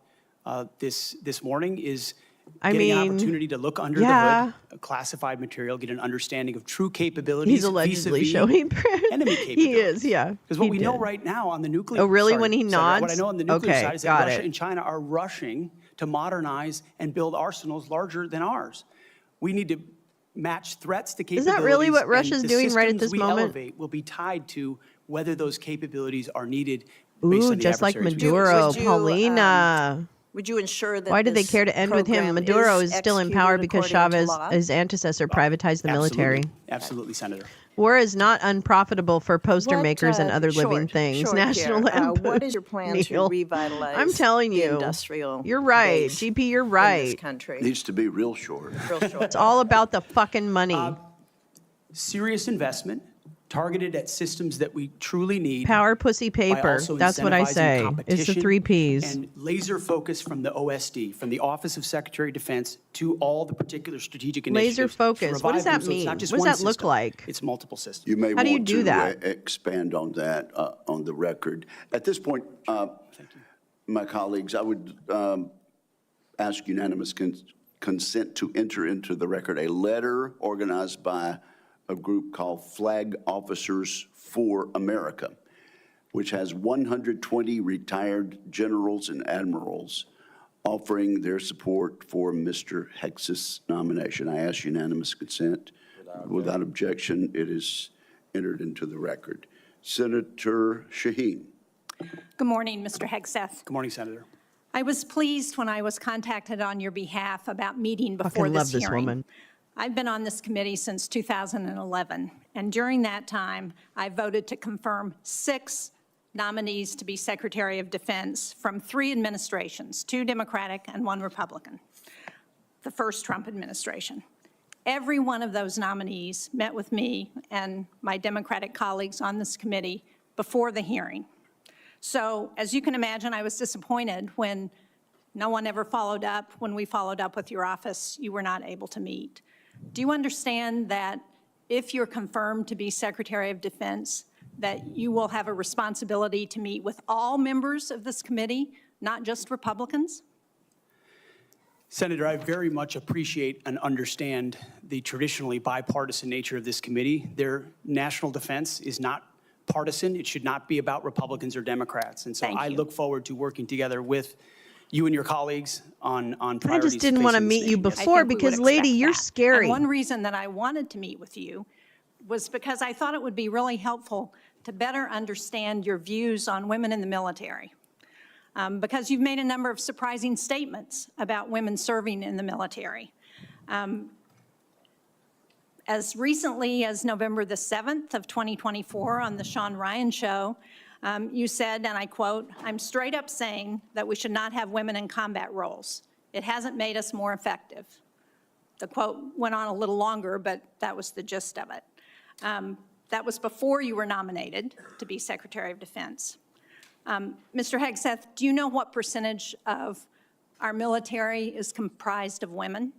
this morning is I getting an mean, opportunity to look under yeah. the hood, classified material, get an understanding of true capabilities. He's allegedly vis-a-vis showing enemy He capabilities. is, yeah. Because what he we know did. right now on the nuclear. Oh, really? sorry, When he Senator, What I nods? know on the nuclear Okay, side is that got Russia it. and China are rushing to modernize and build arsenals larger than ours. We need to match threats to Is capabilities. that really what and Russia's the doing right at systems this we moment? elevate will be tied to whether those capabilities are needed based Ooh, on the just like adversaries we face. Maduro, Would you, Paulina. Would you ensure that Why did they this care to end with him? program Maduro is still in power executed because according to Chavez, law? his antecessor, privatized the military. Absolutely, absolutely, Senator. War is not unprofitable for poster What, makers and other living short things. here. National Lampoon. What is your plan to Neil. revitalize I'm telling the you, industrial you're right. base GP, you're in this right. country? Needs to be real short. Real short. It's all about the fucking money. Serious investment targeted at systems that we truly need. Power, pussy, by paper. also That's what I incentivizing say. It's the competition 3 Ps. And laser focus from the OSD, from the Office of Secretary of Defense, to all the particular strategic initiatives. Laser to focus. What does revive that them so it's mean? not just What does one that look system, like? It's multiple systems. You may How do you want do to that? expand on that on the record. At this point, my colleagues, I would ask unanimous consent to enter into the record a letter organized by a group called Flag Officers for America, which has 120 retired generals and admirals offering their support for Mr. Hegseth's nomination. I ask unanimous consent. Without objection, it is entered into the record. Senator Shaheen. Good morning, Mr. Hegseth. Good morning, Senator. I was pleased when I was contacted on your behalf about meeting before Fucking love this this hearing. woman. I've been on this committee since 2011, and during that time, I voted to confirm 6 nominees to be Secretary of Defense from 3 administrations, 2 Democratic and 1 Republican, the first Trump administration. Every one of those nominees met with me and my Democratic colleagues on this committee before the hearing. So, as you can imagine, I was disappointed when no one ever followed up. When we followed up with your office, you were not able to meet. Do you understand that if you're confirmed to be Secretary of Defense, that you will have a responsibility to meet with all members of this committee, not just Republicans? Senator, I very much appreciate and understand the traditionally bipartisan nature of this committee. Their national defense is not partisan. It should not be about Republicans or Democrats. And so Thank I you. look forward to working together with you and your colleagues on I priorities. just didn't want to facing this meet you nation. Yes. I before think we would because, lady, expect you're that. scary. And one reason that I wanted to meet with you was because I thought it would be really helpful to better understand your views on women in the military. Because you've made a number of surprising statements about women serving in the military. As recently as November the 7th of 2024 on the Sean Ryan Show, you said, and I quote, "I'm straight up saying that we should not have women in combat roles. It hasn't made us more effective." The quote went on a little longer, but that was the gist of it. That was before you were nominated to be Secretary of Defense. Mr. Hegseth, do you know what percentage of our military is comprised of women?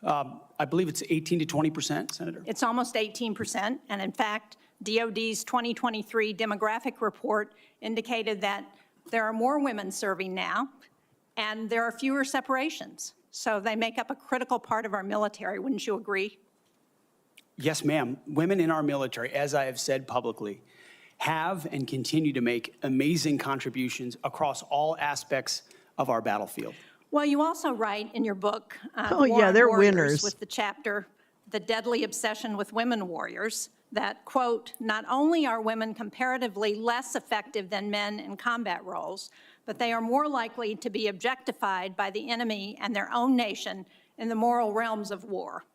I believe it's 18 to 20%, Senator. It's almost 18%, and in fact, DOD's 2023 demographic report indicated that there are more women serving now, and there are fewer separations. So they make up a critical part of our military, wouldn't you agree? Yes, ma'am. Women in our military, as I have said publicly, have and continue to make amazing contributions across all aspects of our battlefield. Well, you also write in your book, Oh, War yeah, on they're Warriors, winners. with the chapter, The Deadly Obsession with Women Warriors, that, quote, not only are women comparatively less effective than men in combat roles, but they are more likely to be objectified by the enemy and their own nation in the moral realms of war.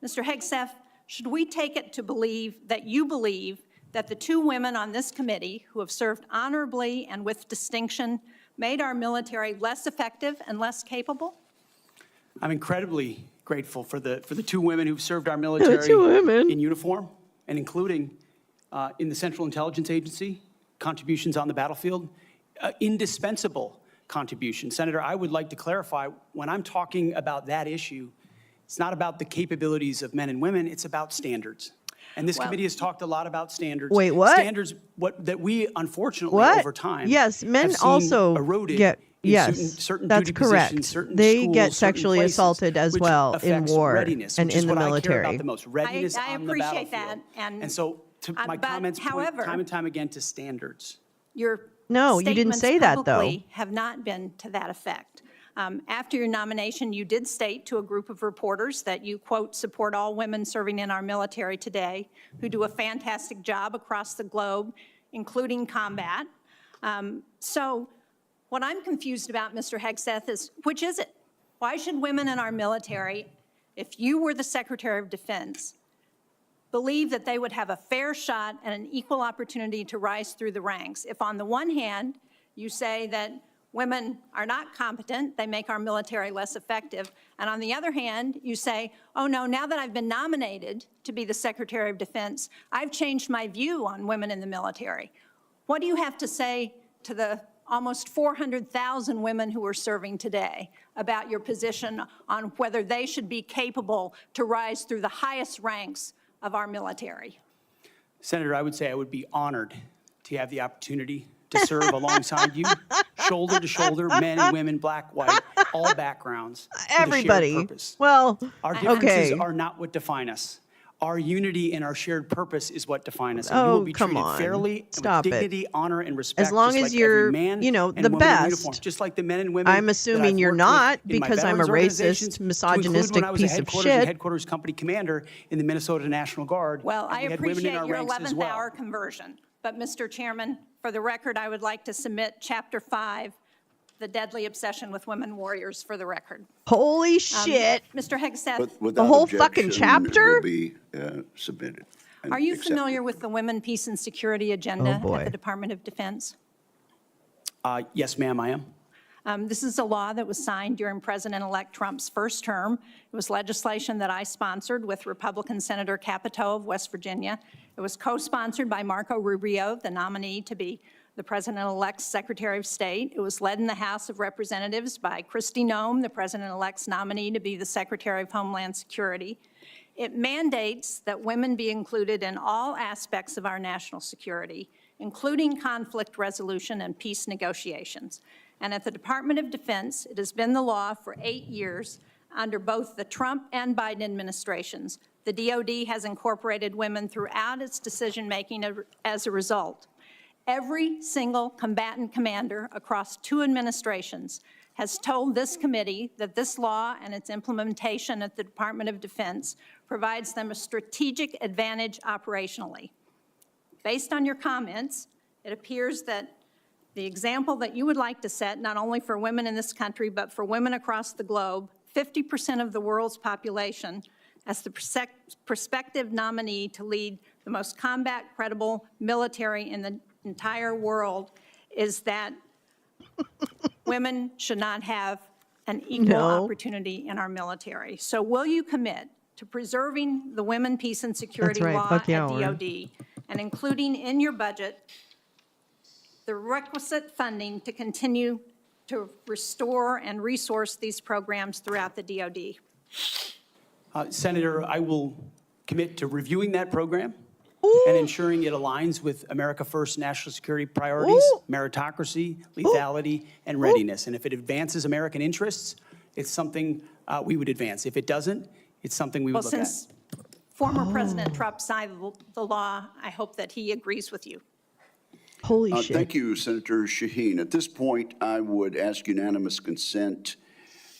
Mr. Hegseth, should we take it to believe that you believe that the two women on this committee who have served honorably and with distinction made our military less effective and less capable? I'm incredibly grateful for the two women who've served our military two women. in uniform, and including in the Central Intelligence Agency, contributions on the battlefield, indispensable contributions. Senator, I would like to clarify, when I'm talking about that issue, it's not about the capabilities of men and women, it's about standards. And this committee has talked a lot about standards. Wait, what? Standards that we, unfortunately, What? over time, Yes, men have seen also eroded get, in yes, certain that's duty correct. positions, certain They schools, get certain sexually places, assaulted as which well in affects war readiness, and which is in the what I care military. about the most, readiness I on the appreciate battlefield. that, and so my but comments point however, time and time again to standards. Your No, you didn't statements say that, though. publicly have not been to that effect. After your nomination, you did state to a group of reporters that you, quote, support all women serving in our military today who do a fantastic job across the globe, including combat. So what I'm confused about, Mr. Hegseth, is which is it? Why should women in our military, if you were the Secretary of Defense, believe that they would have a fair shot and an equal opportunity to rise through the ranks? If on the one hand, you say that women are not competent, they make our military less effective, and on the other hand, you say, oh no, now that I've been nominated to be the Secretary of Defense, I've changed my view on women in the military. What do you have to say to the almost 400,000 women who are serving today about your position on whether they should be capable to rise through the highest ranks of our military? Senator, I would say I would be honored to have the opportunity to serve alongside you, shoulder to shoulder, men and women, black, white, all backgrounds, with a shared Everybody. purpose. Well, Our differences okay. are not what define us. Our unity and our shared purpose is what define us. And you Oh, will be come treated on. fairly, Stop with it. dignity, honor, and respect. As long just as like you're, every man you know, and the woman in best. uniform, just like the men and women I'm that assuming I've you're worked not with in my because I'm a veterans organizations, racist, to include misogynistic when I was a piece of headquarters and shit. headquarters company commander in the Minnesota National Guard. Well, and I we had women in appreciate our your ranks as 11th well. hour conversion. But, Mr. Chairman, for the record, I would like to submit Chapter 5, The Deadly Obsession with Women Warriors, for the record. Holy shit. Mr. Hegseth, But without whole fucking objection, chapter? will be submitted. and are you accepted. familiar with the Women, Peace, and Security agenda boy. at the Department of Defense? Yes, ma'am, I am. This is a law that was signed during President-elect Trump's first term. It was legislation that I sponsored with Republican Senator Capito of West Virginia. It was co-sponsored by Marco Rubio, the nominee to be the President-elect's Secretary of State. It was led in the House of Representatives by Kristi Noem, the President-elect's nominee to be the Secretary of Homeland Security. It mandates that women be included in all aspects of our national security, including conflict resolution and peace negotiations. And at the Department of Defense, it has been the law for 8 years under both the Trump and Biden administrations. The DoD has incorporated women throughout its decision-making as a result. Every single combatant commander across 2 administrations has told this committee that this law and its implementation at the Department of Defense provides them a strategic advantage operationally. Based on your comments, it appears that the example that you would like to set, not only for women in this country, but for women across the globe, 50% of the world's population, as the prospective nominee to lead the most combat-credible military in the entire world, is that women should not have an equal opportunity in our military. So will you commit to preserving the Women, Peace, and Security right. law Fuck at yeah, Warren. DoD and including in your budget the requisite funding to continue to restore and resource these programs throughout the DoD? Senator, I will commit to reviewing that program and ensuring it aligns with America First national security priorities, meritocracy, lethality, and readiness. And if it advances American interests, it's something we would advance. If it doesn't, it's something we would look at. Since former President Trump signed the law, I hope that he agrees with you. Holy shit. Thank you, Senator Shaheen. At this point, I would ask unanimous consent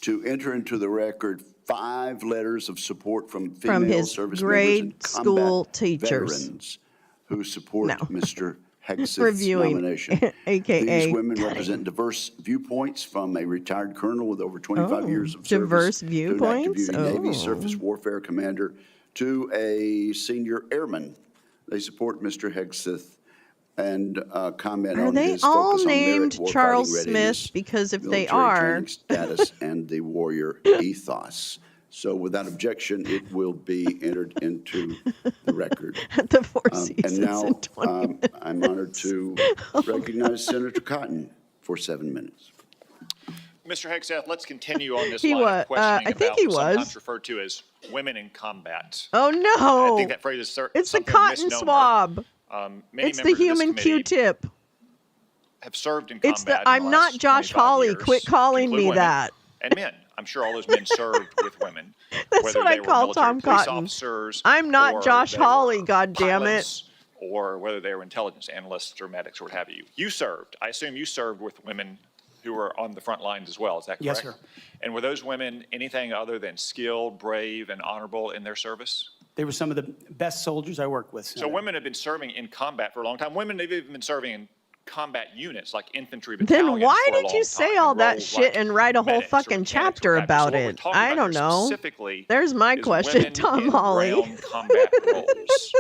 to enter into the record 5 letters of support from female his service members grade and school combat teachers. veterans who support No. Mr. Hegseth's Reviewing, nomination. AKA These women cutting. represent diverse viewpoints from a retired colonel with over 25 years of diverse service to an active viewpoints? duty Navy Oh. surface warfare commander to a senior airman. They support Mr. Hegseth and comment Are on they his all focus on merit, named warfighting Charles readiness, Smith? Because if they military are, training status, and the warrior ethos. So without objection, it will be entered into the record. the Four And Seasons now in 20 minutes. I'm honored to recognize Senator Cotton for 7 minutes. Mr. Hegseth, let's continue on this He line was. of questioning I think about he sometimes was. referred to as women in combat. Oh no! I think that phrase is It's the something cotton misnomer. swab. Many It's the members of this human committee Q-tip. have served in It's combat. the in I'm the not last Josh 25 Hawley. years, Quit calling include me women that. And men. I'm sure all those men served with women. That's whether what I they were call military Tom police Cotton. officers I'm not or Josh they Hawley, were God damn it. pilots, or whether they were intelligence analysts or medics or what have you. You served. I assume you served with women who were on the front lines as well. Is that correct? Yes, sir. And were those women anything other than skilled, brave, and honorable in their service? They were some of the best soldiers I worked with. So women have been serving in combat for a long time. Women have even been serving in combat units like infantry Then battalions why for a did long you say time, all in that roles shit like and write a whole medics or fucking mechanics or chapter what have you? about So what we're it? talking I about don't here know. specifically There's my is question, women Tom in Hawley. ground combat roles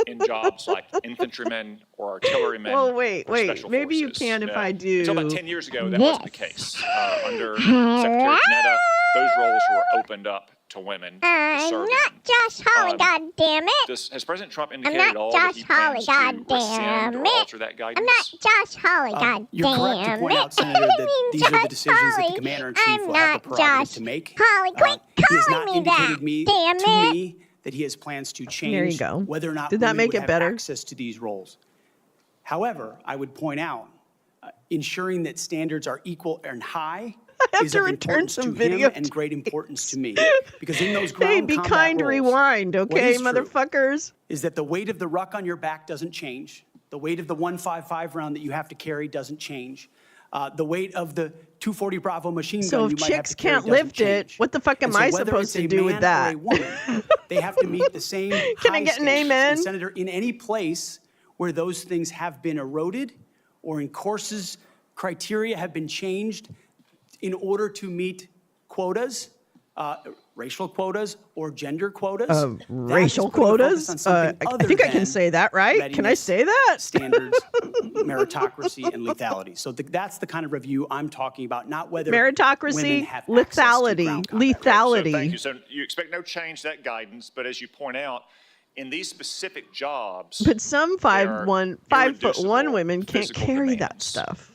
in jobs like infantrymen or artillerymen. Well, wait. or special Maybe you forces. can if Yeah. I do Until about 10 years ago, that wasn't the case. Under Secretary Panetta, those roles were opened up to women to serve in. Josh Hawley, goddammit. Has President Trump I'm indicated at not all that he Josh Hawley, plans to rescind or goddammit. alter that guidance? I'm not Josh Hawley, goddammit. You're correct to point out, Senator, that these are the decisions that the Commander-in-Chief will have the prerogative to make. Hawley, quit He has calling not me that, indicated damn to it. me that he has plans to change There you go. whether or not Did that women make would it have better? access to these roles. However, I would point out, ensuring that standards are equal and high have is to of return importance some to him video and great importance to me. Because in those ground Hey, be combat kind, roles, rewind, what okay, is true motherfuckers? is that the weight of the ruck on your back doesn't change. The weight of the 155 round that you have to carry doesn't change. The weight of the 240 Bravo machine gun So if you might have chicks to carry can't doesn't lift it, change. what the fuck am And so I whether supposed it's to a do with man that? or a woman, they have to meet the same Can I high get an standards. amen? And Senator, in any place where those things have been eroded or in courses criteria have been changed in order to meet quotas, racial quotas or gender quotas. that is Racial putting a focus quotas? on something I other think I can than say that, right? Can I readiness, say that? Standards, meritocracy, and lethality. So that's the kind of review I'm talking about, not whether women Meritocracy, have access to lethality, ground combat. So lethality. thank you. So you expect no change to that guidance, but as you point out, in these specific jobs, But some there are 5'1" women can't physical carry that demands. stuff.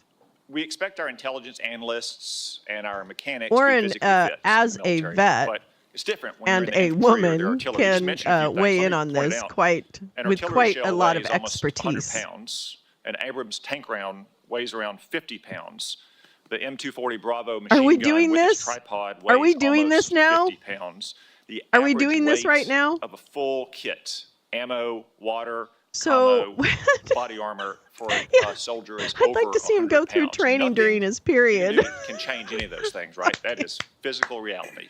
We expect our intelligence analysts and our mechanics Or to an, be physically fit as in the a military, vet but it's different when And you're in a the infantry or the woman artillery. You just can mentioned a few things. weigh Let in me on point it this out. quite An with artillery quite a shell lot of weighs almost 100 expertise. pounds. An Abrams tank round weighs around 50 pounds. The M240 Bravo machine we gun doing with this? its tripod Are we weighs doing almost this now? 50 pounds. The Are we average doing this weight right now? Of a full kit, ammo, water, So- commo, body armor for a soldier is I'd like over to see him 100 go through pounds. training Nothing during his you period. do can change any of those things, right? That is physical reality.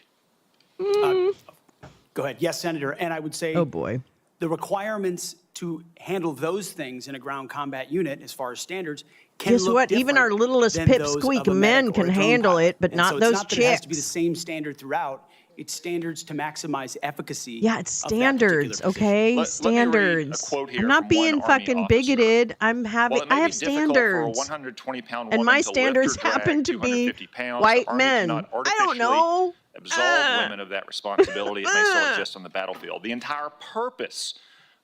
Go ahead. Yes, Senator. And I would say Oh boy. the requirements to handle those things in a ground combat unit, as far as standards, can Guess look what? Even our different littlest than those pipsqueak of a men medic or can a drone handle pilot. it, but And not so those it's not that it has to be the chicks. same standard throughout. It's standards to maximize efficacy. Yeah, it's of that particular standards, position. okay? Let me read a standards. quote here I'm not from being one Army fucking officer. bigoted. I'm having While it may I be have difficult for a standards. 120-pound And woman my to lift or standards drag happen to be 250 pounds, white the Army men. cannot I don't artificially know. absolve women of that responsibility. It may still exist on the battlefield. The entire purpose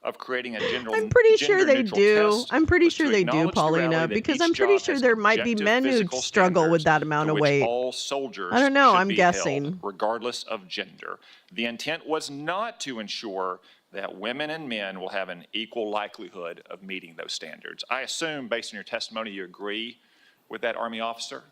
of creating a I'm pretty sure they gender-neutral do. test I'm pretty was to sure they do, acknowledge the reality Paulina, that because each I'm pretty job sure has there might be objective men who physical struggle with standards that amount to of which weight. all soldiers I don't know, should I'm be guessing. held, regardless of gender. The intent was not to ensure that women and men will have an equal likelihood of meeting those standards. I assume, based on your testimony, you agree with that Army officer?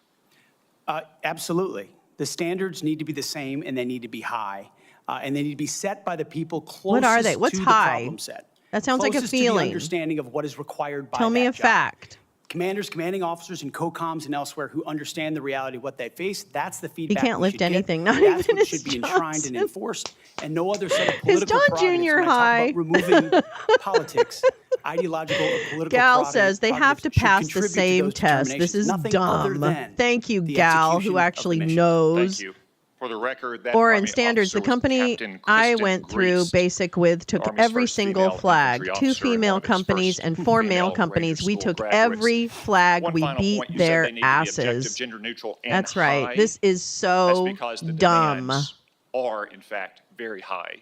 Absolutely. The standards need to be the same and they need to be high. And they need to be set by the people closest What are they? What's to high? the problem set. That sounds like a Closest to the feeling. understanding of what is required by Tell me that a job. fact. commanders, commanding officers, and COCOMs and elsewhere who understand the reality of what they face. That's the feedback can't we lift should get. anything, not That's even what his should be enshrined and Johnson. enforced, and no other set of His political John prerogatives. Jr. When I talk high. about removing politics, ideological or political Gal prerogatives says they have to should pass the contribute to same those test. This determinations. is Nothing other dumb. than Thank you, the Gal, execution who of the actually mission. knows. Thank you. For the record, that Or in Army standards, the officer was company Captain I Kristen went through Griest, basic with took Army's every first single female flag. infantry 2 officer and one female of its companies first and 4 male female companies. Ranger We School took graduates. every flag. One We final beat point, you their said they need to be objective, asses. gender neutral, and That's right. high. This is That's so because the dumb. demands are, in fact, very high.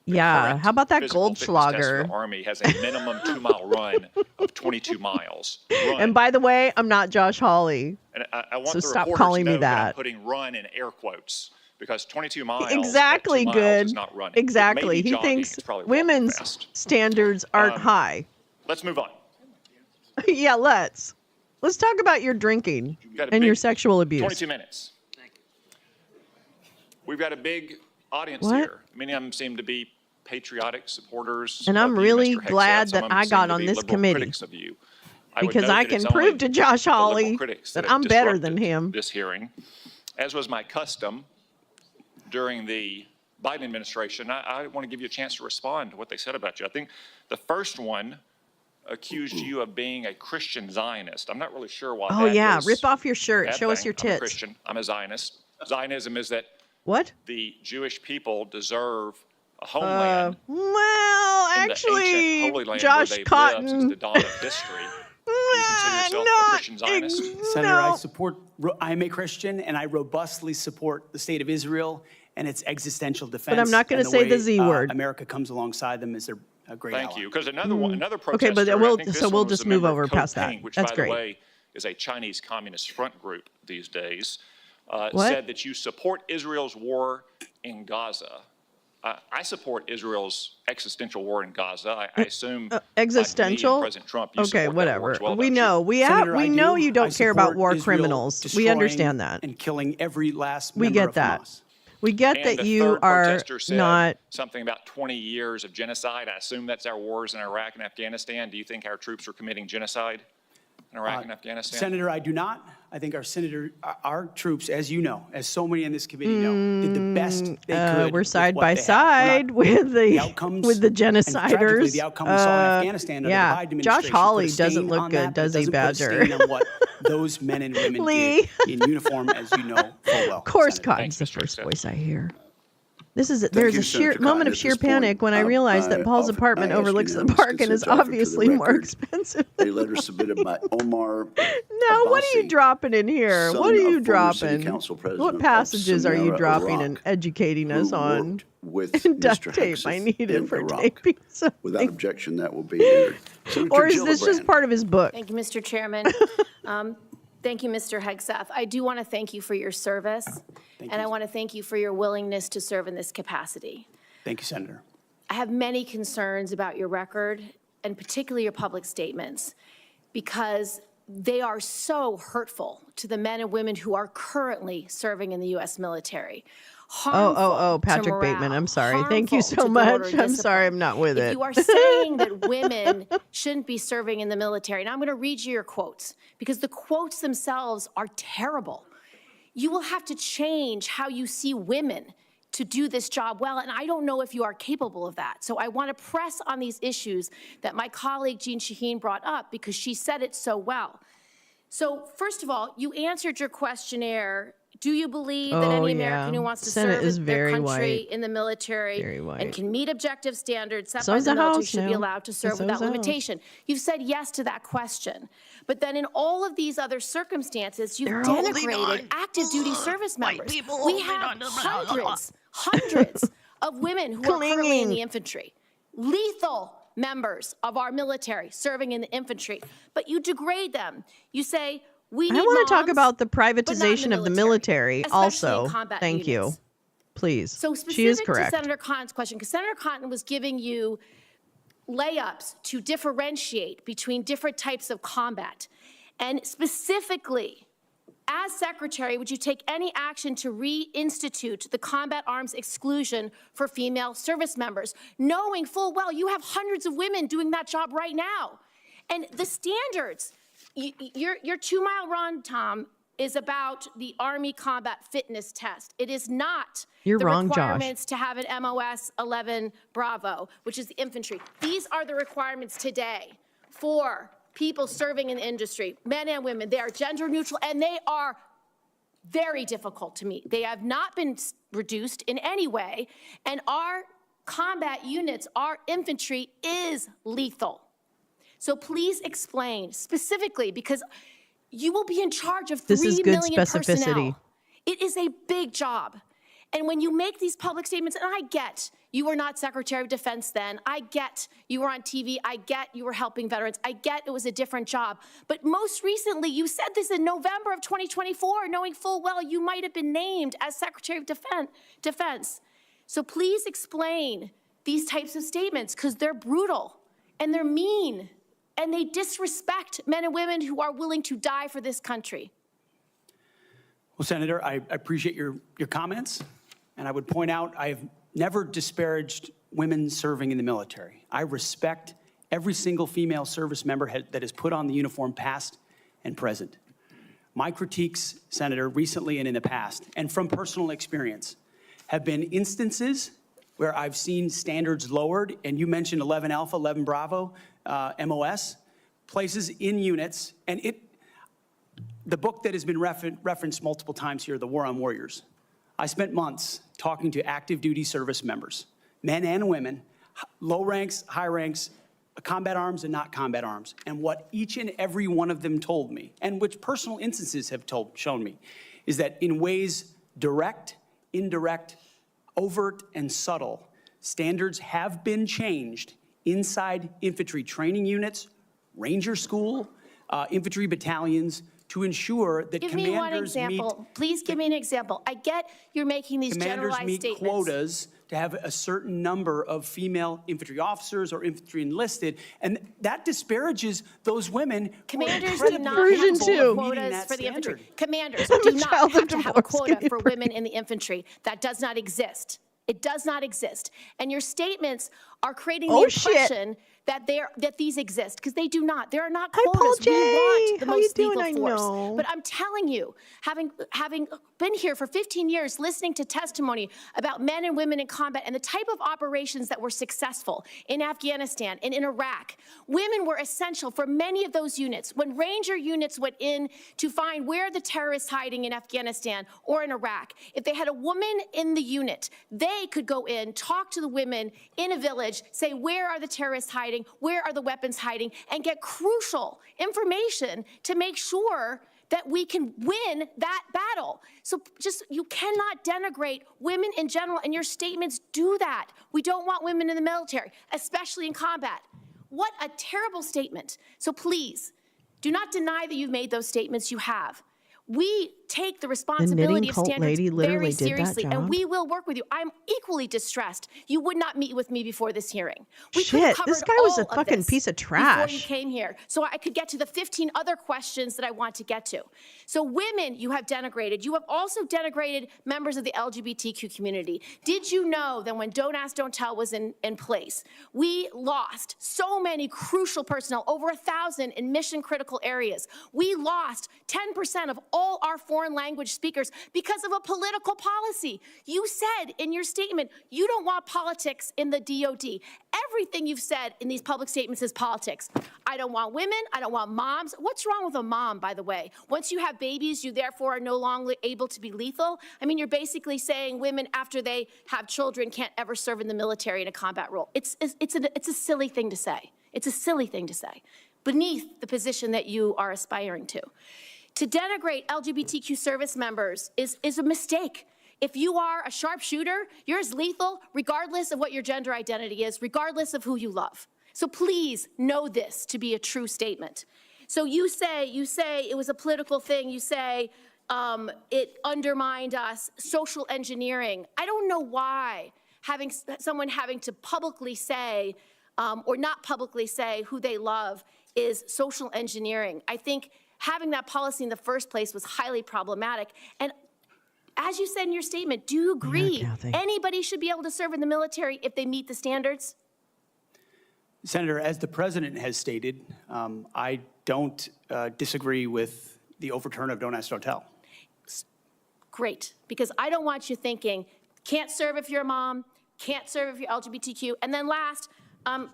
The Yeah. current How about that physical fitness test for Goldschlager? the Army has a minimum 2-mile run of 22 miles. Run. And by the way, I'm not Josh Hawley. And I want So the stop reporter calling to me know that I'm that. putting run in air quotes because 22 miles, Exactly, at 2 miles good. is not running. It may Exactly. be He jogging, thinks it's probably walking women's fast. standards aren't high. Let's move on. Yeah, let's talk about your drinking Got a and your big- sexual abuse. 22 minutes. We've got a big audience What? here. Many of them seem to be patriotic supporters. And I'm of you, really Mr. Hegseth. glad Some that of them I seem got to on be this liberal committee. critics of you. I would Because note I that can it's prove only to Josh the liberal Hawley critics that have I'm better than disrupted him. This hearing, as was my custom during the Biden administration. I want to give you a chance to respond to what they said about you. I think the first one accused you of being a Christian Zionist. I'm not really sure why Oh that yeah, is rip off your a shirt. bad Show us thing. your I'm a tits. Christian. I'm a Zionist. Zionism is that What? the Jewish people deserve a homeland Well, in the ancient actually, Holy Land Josh where they've lived since Cotton. the dawn of history. Do you consider yourself a Christian Zionist? Senator, No. I'm a Christian, and I robustly support the state of Israel and its existential defense. I'm not gonna and say the way, Z word. America comes alongside them as a great ally. Thank you. Because another one, another Okay, protester, but I we'll think this so one we'll was just a move member over of past Code that. Pink, which, That's by great. the way, is a Chinese Communist front group these days, What? said that you support Israel's war in Gaza. I support Israel's existential war in Gaza. I assume like me and Existential? President Trump, you Okay, support that war whatever. as well, We don't you? know. We Senator, I know do. you I don't care about support war Israel criminals. We destroying understand that. and killing every last We member get of that. Hamas. We get And that the you third are protester said not. something about 20 years of genocide. I assume that's our wars in Iraq and Afghanistan. Do you think our troops are committing genocide in Iraq and Afghanistan? Senator, I do not. I think our troops, as you know, as so many in this committee know, did the best they could. We're with side what by they had. We're side not- with the outcomes with the and tragically, genociders. the outcome we saw in Afghanistan under yeah, the Biden administration Josh Hawley put a doesn't stain look on good, that, but does it he, doesn't put a Badger? stain on what those men and women Lee. did in uniform, as you know full well. Of course, Senator. Cotton's the Mr. first Hegseth. voice I hear. There's you, a sheer Senator moment Cotton. of At sheer this point, panic when I realized that Paul's apartment I ask overlooks the unanimous park and is consent to offer for the obviously more record expensive. A letter submitted by Omar No, what are you Abbasi, dropping in here? son What are you of former city dropping? council president What of passages are you Samarra, dropping Iraq, and educating us who on? worked with Duct Mr. tape I Hegseth needed in for Iraq. taping something. Without objection, that will be entered. Senator Or is this just Gillibrand. part of his book? Thank you, Mr. Chairman. Thank you, Mr. Hegseth. I do want to thank you for your service, and I want to thank you for your willingness to serve in this capacity. Thank you, Senator. I have many concerns about your record, and particularly your public statements, because they are so hurtful to the men and women who are currently serving in the U.S. military. Oh, Harmful to Patrick Bateman. morale, I'm sorry. Thank you harmful so to much. order and I'm sorry discipline. I'm not with If it. you are saying that women shouldn't be serving in the military, and I'm going to read you your quotes, because the quotes themselves are terrible. You will have to change how you see women to do this job well, and I don't know if you are capable of that. So I want to press on these issues that my colleague Jean Shaheen brought up, because she said it so well. So first of all, you answered your questionnaire. Do you believe that any American who wants to Senate is serve their very country white. in the military Very white. and can meet objective standards set So by is the the military House should be now. allowed to serve So is without the House. limitation? You've said yes to that question. But then in all of these other circumstances, you've They're holding denigrated on. active duty service members. people We holding have on to hundreds of women who are currently in Clinging. the infantry. Lethal members of our military serving in the infantry. But you degrade them. You say, we need I want to talk moms, about the but not in privatization of the military especially also. in combat Thank units. you. Please. So She is specific correct. to Senator Cotton's question, because Senator Cotton was giving you layups to differentiate between different types of combat. And specifically, as Secretary, would you take any action to reinstitute the combat arms exclusion for female service members, knowing full well you have hundreds of women doing that job right now? And the standards Your 2-mile run, Tom, is about the Army combat fitness test. It is not You're the wrong, Josh. requirements to have an MOS 11 Bravo, which is the infantry. These are the requirements today for people serving in the industry, men and women. They are gender neutral, and they are very difficult to meet. They have not been reduced in any way, and our combat units, our infantry is lethal. So please explain specifically, because you will be in charge of 3 million personnel. It is a big job. And when you make these public statements, and I get you were not Secretary of Defense then, I get you were on TV, I get you were helping veterans, I get it was a different job. But most recently, you said this in November of 2024, knowing full well you might have been named as Secretary of Defense. So please explain these types of statements, because they're brutal and they're mean. And they disrespect men and women who are willing to die for this country. Well, Senator, I appreciate your comments. And I would point out I have never disparaged women serving in the military. I respect every single female service member that has put on the uniform, past and present. My critiques, Senator, recently and in the past, and from personal experience, have been instances where I've seen standards lowered, and you mentioned 11 Alpha, 11 Bravo, MOS, places in units, and the book that has been referenced multiple times here, The War on Warriors. I spent months talking to active duty service members, men and women, low ranks, high ranks, combat arms and not combat arms. And what each and every one of them told me, and which personal instances have shown me, is that in ways direct, indirect, overt, and subtle, standards have been changed inside infantry training units, ranger school, infantry battalions, to ensure that Give commanders me one example. Please give me an example. I get you're making these generalized meet statements. quotas to have a certain number of female infantry officers or infantry enlisted, and that disparages those women. Commanders do not have quotas for the infantry. Commanders do not have to have a quota for women in the infantry. That does not exist. It does not exist. And your statements are creating the impression that these exist, because they do not. There are not quotas. We want the most lethal force. But I'm telling you, having been here for 15 years, listening to testimony about men and women in combat and the type of operations that were successful in Afghanistan and in Iraq, women were essential for many of those units. When Ranger units went in to find where the terrorists hiding in Afghanistan or in Iraq, if they had a woman in the unit, they could go in, talk to the women in a village, say, where are the terrorists hiding? Where are the weapons hiding? And get crucial information to make sure that we can win that battle. So you cannot denigrate women in general, and your statements do that. We don't want women in the military, especially in combat. What a terrible statement. So please, do not deny that you've made those statements. You have. We take the responsibility of standards very seriously, and we will work with you. I'm equally distressed. You would not meet with me before this hearing. Shit, this guy was a fucking piece of trash. Before you came here, so I could get to the 15 other questions that I want to get to. So women, you have denigrated. You have also denigrated members of the LGBTQ community. Did you know that when Don't Ask, Don't Tell was in place, we lost so many crucial personnel, over 1,000 in mission-critical areas. We lost 10% of all our foreign language speakers because of a political policy. You said in your statement, you don't want politics in the DOD. Everything you've said in these public statements is politics. I don't want women, I don't want moms. What's wrong with a mom, by the way? Once you have babies, you therefore are no longer able to be lethal. I mean, you're basically saying women, after they have children, can't ever serve in the military in a combat role. It's a silly thing to say. It's a silly thing to say, beneath the position that you are aspiring to. To denigrate LGBTQ service members is a mistake. If you are a sharpshooter, you're as lethal regardless of what your gender identity is, regardless of who you love. So please know this to be a true statement. So you say it was a political thing. You say it undermined us, social engineering. I don't know why someone having to publicly say or not publicly say who they love is social engineering. I think having that policy in the first place was highly problematic. And as you said in your statement, do you agree anybody should be able to serve in the military if they meet the standards? Senator, as the president has stated, I don't disagree with the overturn of Don't Ask, Don't Tell. Great, because I don't want you thinking, can't serve if you're a mom, can't serve if you're LGBTQ, and then last,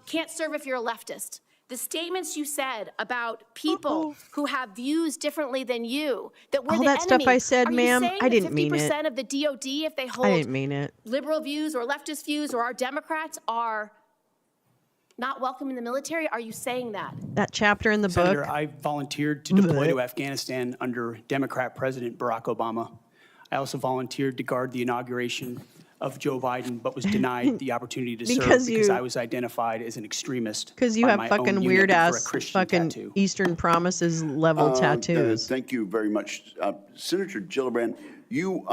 can't serve if you're a leftist. The statements you said about people who have views differently than you, that we're All the that stuff enemy. I said, Are you ma'am, saying I that didn't mean it. 50% of the DOD, if they hold I didn't mean it. liberal views or leftist views or our Democrats are not welcome in the military? Are you saying that? That chapter in the Senator, book. I volunteered to deploy to Afghanistan under Democrat President Barack Obama. I also volunteered to guard the inauguration of Joe Biden, but was denied the opportunity to serve because I was identified as an extremist. Because you by have my fucking own unit weird for a ass Christian fucking tattoo. Eastern Promises level tattoos. Thank you very much. Senator Gillibrand, you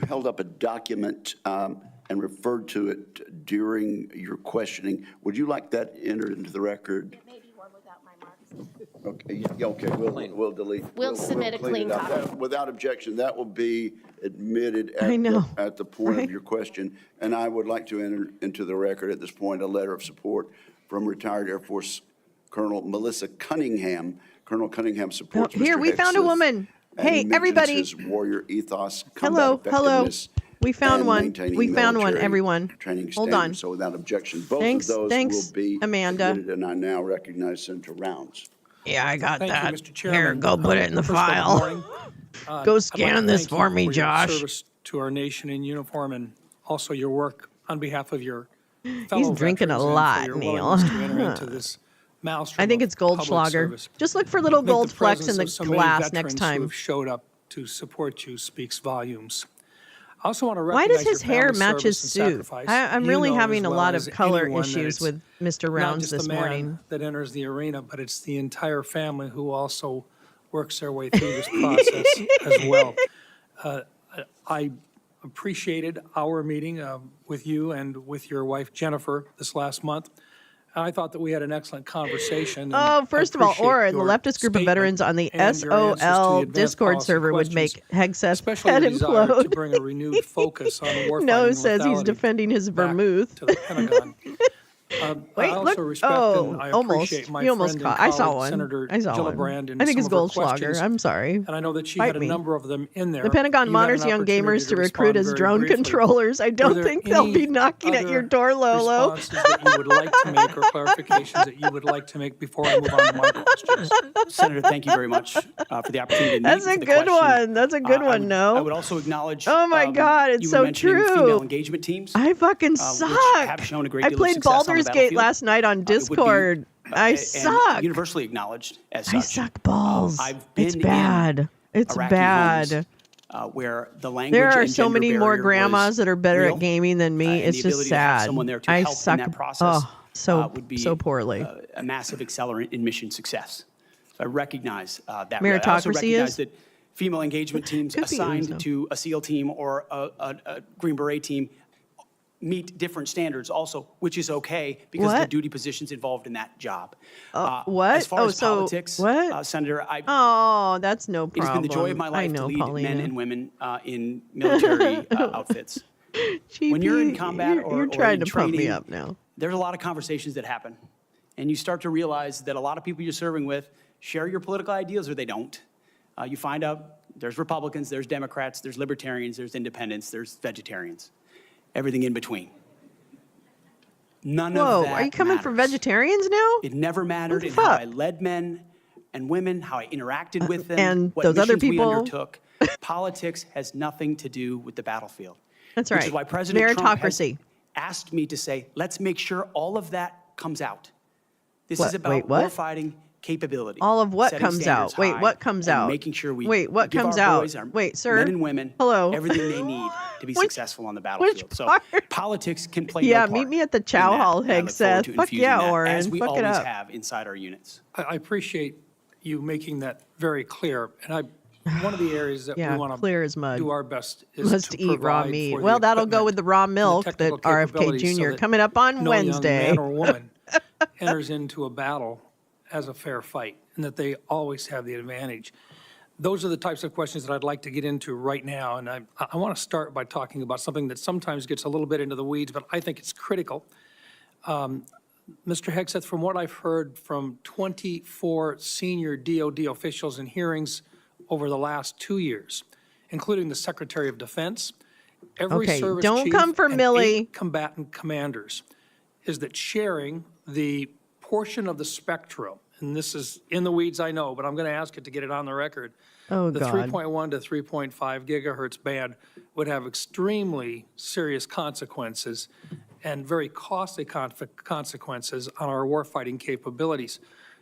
held up a document and referred to it during your questioning. Would you like that entered into the record? It may be one without my marks. Okay, yeah, okay, we'll delete. We'll submit a clean it up. copy. Without objection, that will be admitted at the point of your question. And I would like to enter into the record at this point a letter of support from retired Air Force Colonel Melissa Cunningham. Colonel Cunningham supports Mr. Here, we found a Hegseth woman. and Hey, mentions everybody. his warrior ethos, Hello, combat hello. effectiveness, We found and one. maintaining We found one, military everyone. training Hold standards. on. So without objection, both Thanks, of those thanks, will be Amanda. admitted, and I now recognize Senator Rounds. Yeah, I got Thank that. you, Mr. Chairman. Here, go put it in the First of all, good file. morning. Go I'd like scan to this thank you for me, your Josh. service to our nation in uniform and also your work on behalf of your fellow He's drinking a veterans and lot, for your Neil. willingness to enter into this maelstrom I think of it's Goldschlager. public service. Just look for little I think gold the flecks in the presence of so many glass veterans next who time. have showed up to support you speaks volumes. I also want to Why recognize does his your hair family's match his service suit? and sacrifice. I'm You really know having as a well lot as of color anyone that issues it's with Mr. not Rounds just this the man morning. that enters the arena, but it's the entire family who also works their way through this process as well. I appreciated our meeting with you and with your wife Jennifer this last month. I thought that we had an excellent conversation. Oh, first of all, Orrin, the your leftist group of veterans on the statement and your answers to the SOL advanced Discord policy server would questions, make Hegseth especially head your desire to implode. bring a renewed focus on warfighting No says he's lethality defending his back vermouth. to the Pentagon. Wait, I also look. respect and I Almost. appreciate my You almost friend caught. and I saw colleague, one. Senator I saw one. Gillibrand, in I think some it's of her Goldschlager. questions. I'm sorry. And I know that she Fight had a me. number of them in there. The Pentagon You had monitors an young opportunity gamers to recruit respond as very drone briefly. controllers. I Were don't there think they'll be any knocking at other your door, Lolo. responses that you would like to make or clarifications that you would like to make before I move on to my questions? Senator, thank you very much for the opportunity to meet That's for a the good question. one. That's a good one, no? I would also acknowledge. Oh my God, it's you so were mentioning true. Female engagement teams. I fucking which suck. have shown a great I deal of played success on the Baldur's Gate battlefield. last night on It would be, Discord. I and suck. universally acknowledged as such. I suck balls. I've been It's bad. in It's Iraqi bad. homes, where the language There are and so gender many more barrier grandmas was that are better real, at gaming than me. and It's the just ability to have sad. someone there to I help suck. in that process would be so poorly. a massive accelerant in mission success. So I recognize that. I also Meritocracy recognize is? that female engagement teams Good for you, assigned so. to a SEAL team or a Green Beret team meet different standards also, which is okay because What? the duty positions involved in that job. What? As far Oh, as so politics, what? Senator, Oh, that's no it has problem. been the joy of my I life know, to lead Paulina. men and women in military outfits. When you're in combat or you're trying in to pump me training, up now. there's a lot of conversations that happen. And you start to realize that a lot of people you're serving with share your political ideals or they don't. You find out there's Republicans, there's Democrats, there's libertarians, there's independents, there's vegetarians, everything in between. None of that Are you coming for matters. vegetarians now? It never mattered the in how fuck? I led men and women, how I interacted with them, and what those other missions we people. undertook. Politics has nothing to do with the battlefield. That's Which right. is why President Trump has Meritocracy. asked me to say, let's make sure all of that comes out. This What? is about Wait, what? warfighting capability. All of what setting comes standards out? Wait, high, what comes and out? Making sure we Wait, what give comes our out? boys, our Wait, sir? men and women, Hello? everything they need to be Which- successful on the battlefield. So part? politics can play Yeah, no part meet me at the Chow in that, Hall, and I look forward to Hegseth. Fuck infusing yeah, that, Orrin. as we Fuck it always up. have inside our units. I appreciate you making that very clear. And one of the areas that Yeah, we want clear to as mud. do our best is Must to eat raw provide meat. for the Well, that'll go equipment with the raw and the milk that technical RFK capabilities so Jr. that coming up on no Wednesday. young man or woman enters into a battle as a fair fight, and that they always have the advantage. Those are the types of questions that I'd like to get into right now, and I want to start by talking about something that sometimes gets a little bit into the weeds, but I think it's critical. Mr. Hegseth, from what I've heard from 24 senior DOD officials in hearings over the last 2 years, including the Secretary of Defense, every Okay, service don't chief, come for and Millie. 8 combatant commanders, is that sharing the portion of the spectrum, and this is in the weeds, I know, but I'm going to ask it to get it on the record. Oh, The God. 3.1 to 3.5 gigahertz band would have extremely serious consequences and very costly consequences on our warfighting capabilities.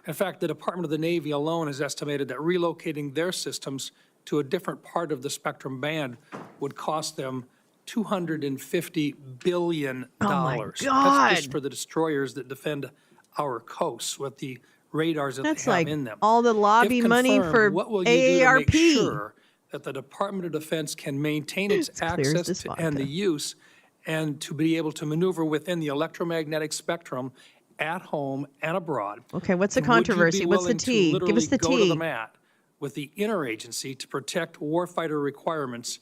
In fact, the Department of the Navy alone has estimated that relocating their systems to a different part of the spectrum band would cost them $250 billion. Oh, my That's God. just for the destroyers that defend our coasts with the radars that That's they have like in them. all the lobby If money confirmed, for what will you do to make AARP? sure that the Department of Defense can maintain its clear as access this to, and the vodka. use and to be able to maneuver within the electromagnetic spectrum at home and abroad? Okay, what's the And would you be controversy? What's the willing to tea? Give us literally the go to the tea. mat with the interagency to protect warfighter requirements?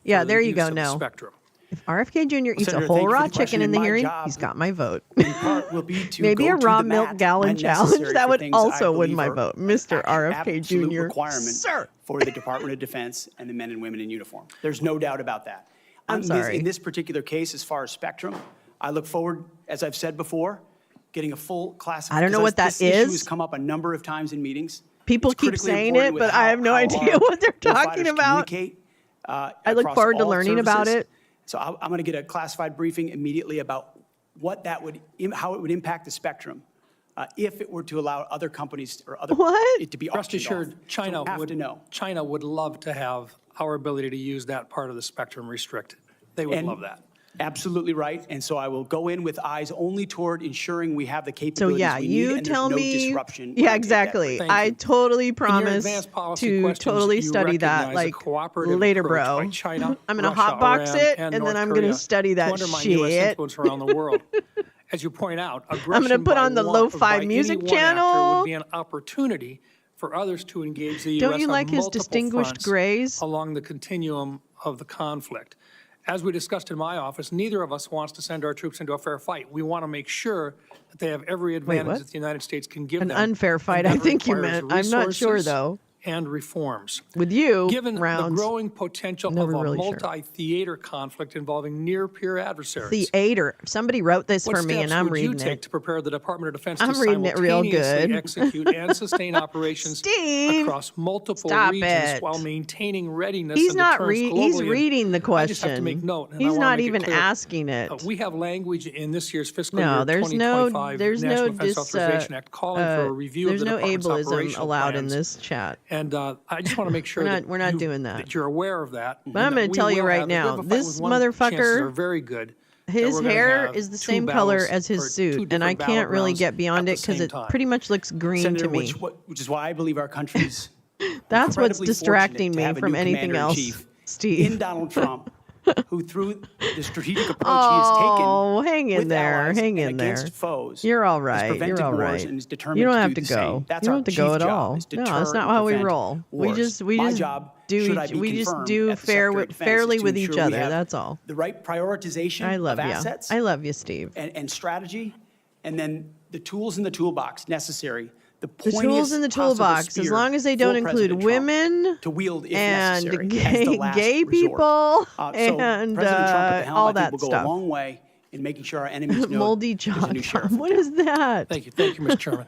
Yeah, for the there you use go, of the no. spectrum? If RFK Jr. eats a Senator, whole thank you for raw the question. chicken in the My hearing, job, he's got my vote. in part, will be to Maybe go a to raw the milk mat gallon when challenge. necessary That for would things I also win believe my are vote. Mr. RFK absolute Jr. requirements Sir. for the Department of Defense and the men and women in uniform. There's no doubt about that. I'm sorry. In this particular case, as far as spectrum, I look forward, as I've said before, getting a full classification. I don't know what that This issue is. has come up a number of times in meetings. People It's keep critically saying important it, with but I have no how idea our what they're talking warfighters about. communicate, I look across forward to all learning about services. it. So I'm going to get a classified briefing immediately about what that would, how it would impact the spectrum if it were to allow other companies or other What? it to be Rest auctioned assured, off. So China we have to know. China would love to have our ability to use that part of the spectrum restricted. They would And love that. Absolutely right. And so I will go in with eyes only toward ensuring we have the So capabilities yeah, we need you and tell there's no me. disruption. when I Yeah, take that exactly. briefing. Thank I you. totally In your promise advanced policy to questions, totally you study that recognize a like cooperative later, approach bro. by China, I'm gonna Russia, hotbox Iran, it, and and North then I'm Korea gonna study to that undermine U.S. shit. influence around the world. As you point out, I'm aggression gonna put by on the one- lo-fi by any music one actor channel. would be an opportunity for others to engage the Don't U.S. you on like his multiple distinguished fronts grays? along the continuum of the conflict. As we discussed in my office, neither of us wants to send our troops into a fair fight. We want to make sure that they have every advantage what? that the United States can give An them. unfair and fight, that I think you requires meant. I'm not sure, resources though. And reforms. With you, Given rounds. the growing potential Never of a really sure. multi-theater conflict involving near-peer adversaries. Theater. Somebody wrote this What for me, steps and I'm would you reading take it. to prepare the Department of Defense I'm to reading it real simultaneously good. execute and sustain operations Steve, across multiple stop regions it. while maintaining readiness He's and not deterrence globally? he's reading the I just have to make question. note, and I He's wanna not make it even clear. asking it. We have language in this year's fiscal No, year there's no 2025 there's National no Defense Authorization Act calling for a review of there's the no department's ableism operational allowed in plans. this chat. And I just want to make sure We're not doing that. that you're aware of that. But I'm going gonna to tell you right now, this motherfucker, are very good. that his we're gonna hair have is the two same color battles as his or two suit, and I different can't really battlegrounds get beyond at it the because same it time. pretty much looks green Senator, to me. which is why I believe our country's That's what's incredibly distracting fortunate to me have a from new anything else, commander-in-chief Steve. in Donald Trump, who through the strategic approach he has taken Oh, hang in with there, allies hang and in there. against foes, You're all has right. prevented You're all wars right. and is determined You don't to have do to the go. same. That's You don't our have to chief go at job, all. is No, deter that's not and how we prevent roll. We wars. just My job, should I be we just confirmed do at the Secretary of Defense, fairly is to with each ensure we other. have That's all. the right prioritization I love of you. assets I love you, Steve. and strategy, and then the tools in the toolbox necessary. The tools in the possible toolbox, as spear long as they for don't include President Trump women to wield if and necessary as the last gay resort. people So and President Trump at the helm, all I think, that will go stuff. a long way in making sure our enemies know Moldy there's a John. new sheriff. What is that? Thank you, Mr. Chairman.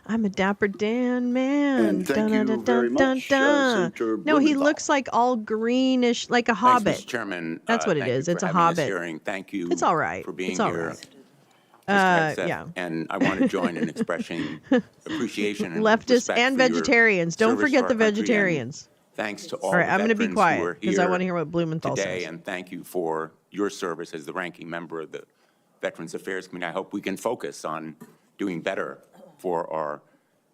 I'm a dapper Dan man. And thank you very much, Senator No, he Blumenthal. looks like all greenish, like a Thanks, hobbit. Mr. Chairman. That's what it thank is. you It's for a having this hobbit. hearing. Thank you It's all right. for being It's all here. right. Mr. Hegseth. Yeah. And I want to join in expressing appreciation and Leftists respect and for your vegetarians. Don't service forget for the our country, and vegetarians. Thanks to all All right, the I'm going to be veterans who quiet are because I here want to hear what Blumenthal today, says. and thank you for your service as the ranking member of the Veterans Affairs Committee. I hope we can focus on doing better for our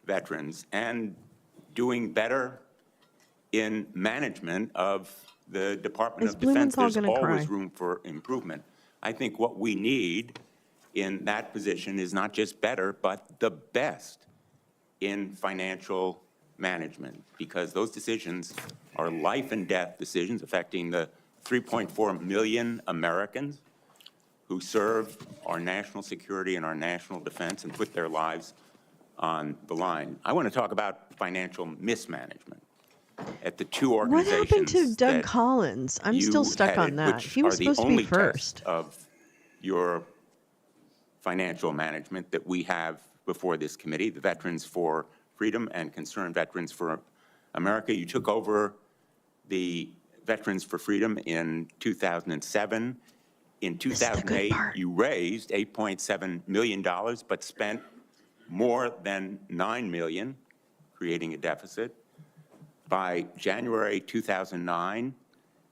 veterans and doing better in management of the Department Is of Defense. Blumenthal There's gonna always cry? room for improvement. I think what we need in that position is not just better, but the best in financial management, because those decisions are life and death decisions affecting the 3.4 million Americans who serve our national security and our national defense and put their lives on the line. I want to talk about financial mismanagement at the two What organizations. happened to Doug that Collins? I'm you still stuck on headed, that. which He was are the supposed to be only first. test of your financial management that we have before this committee, the Veterans for Freedom and Concerned Veterans for America. You took over the Veterans for Freedom in 2007. In 2008, you raised $8.7 million, but spent more than $9 million, creating a deficit. By January 2009,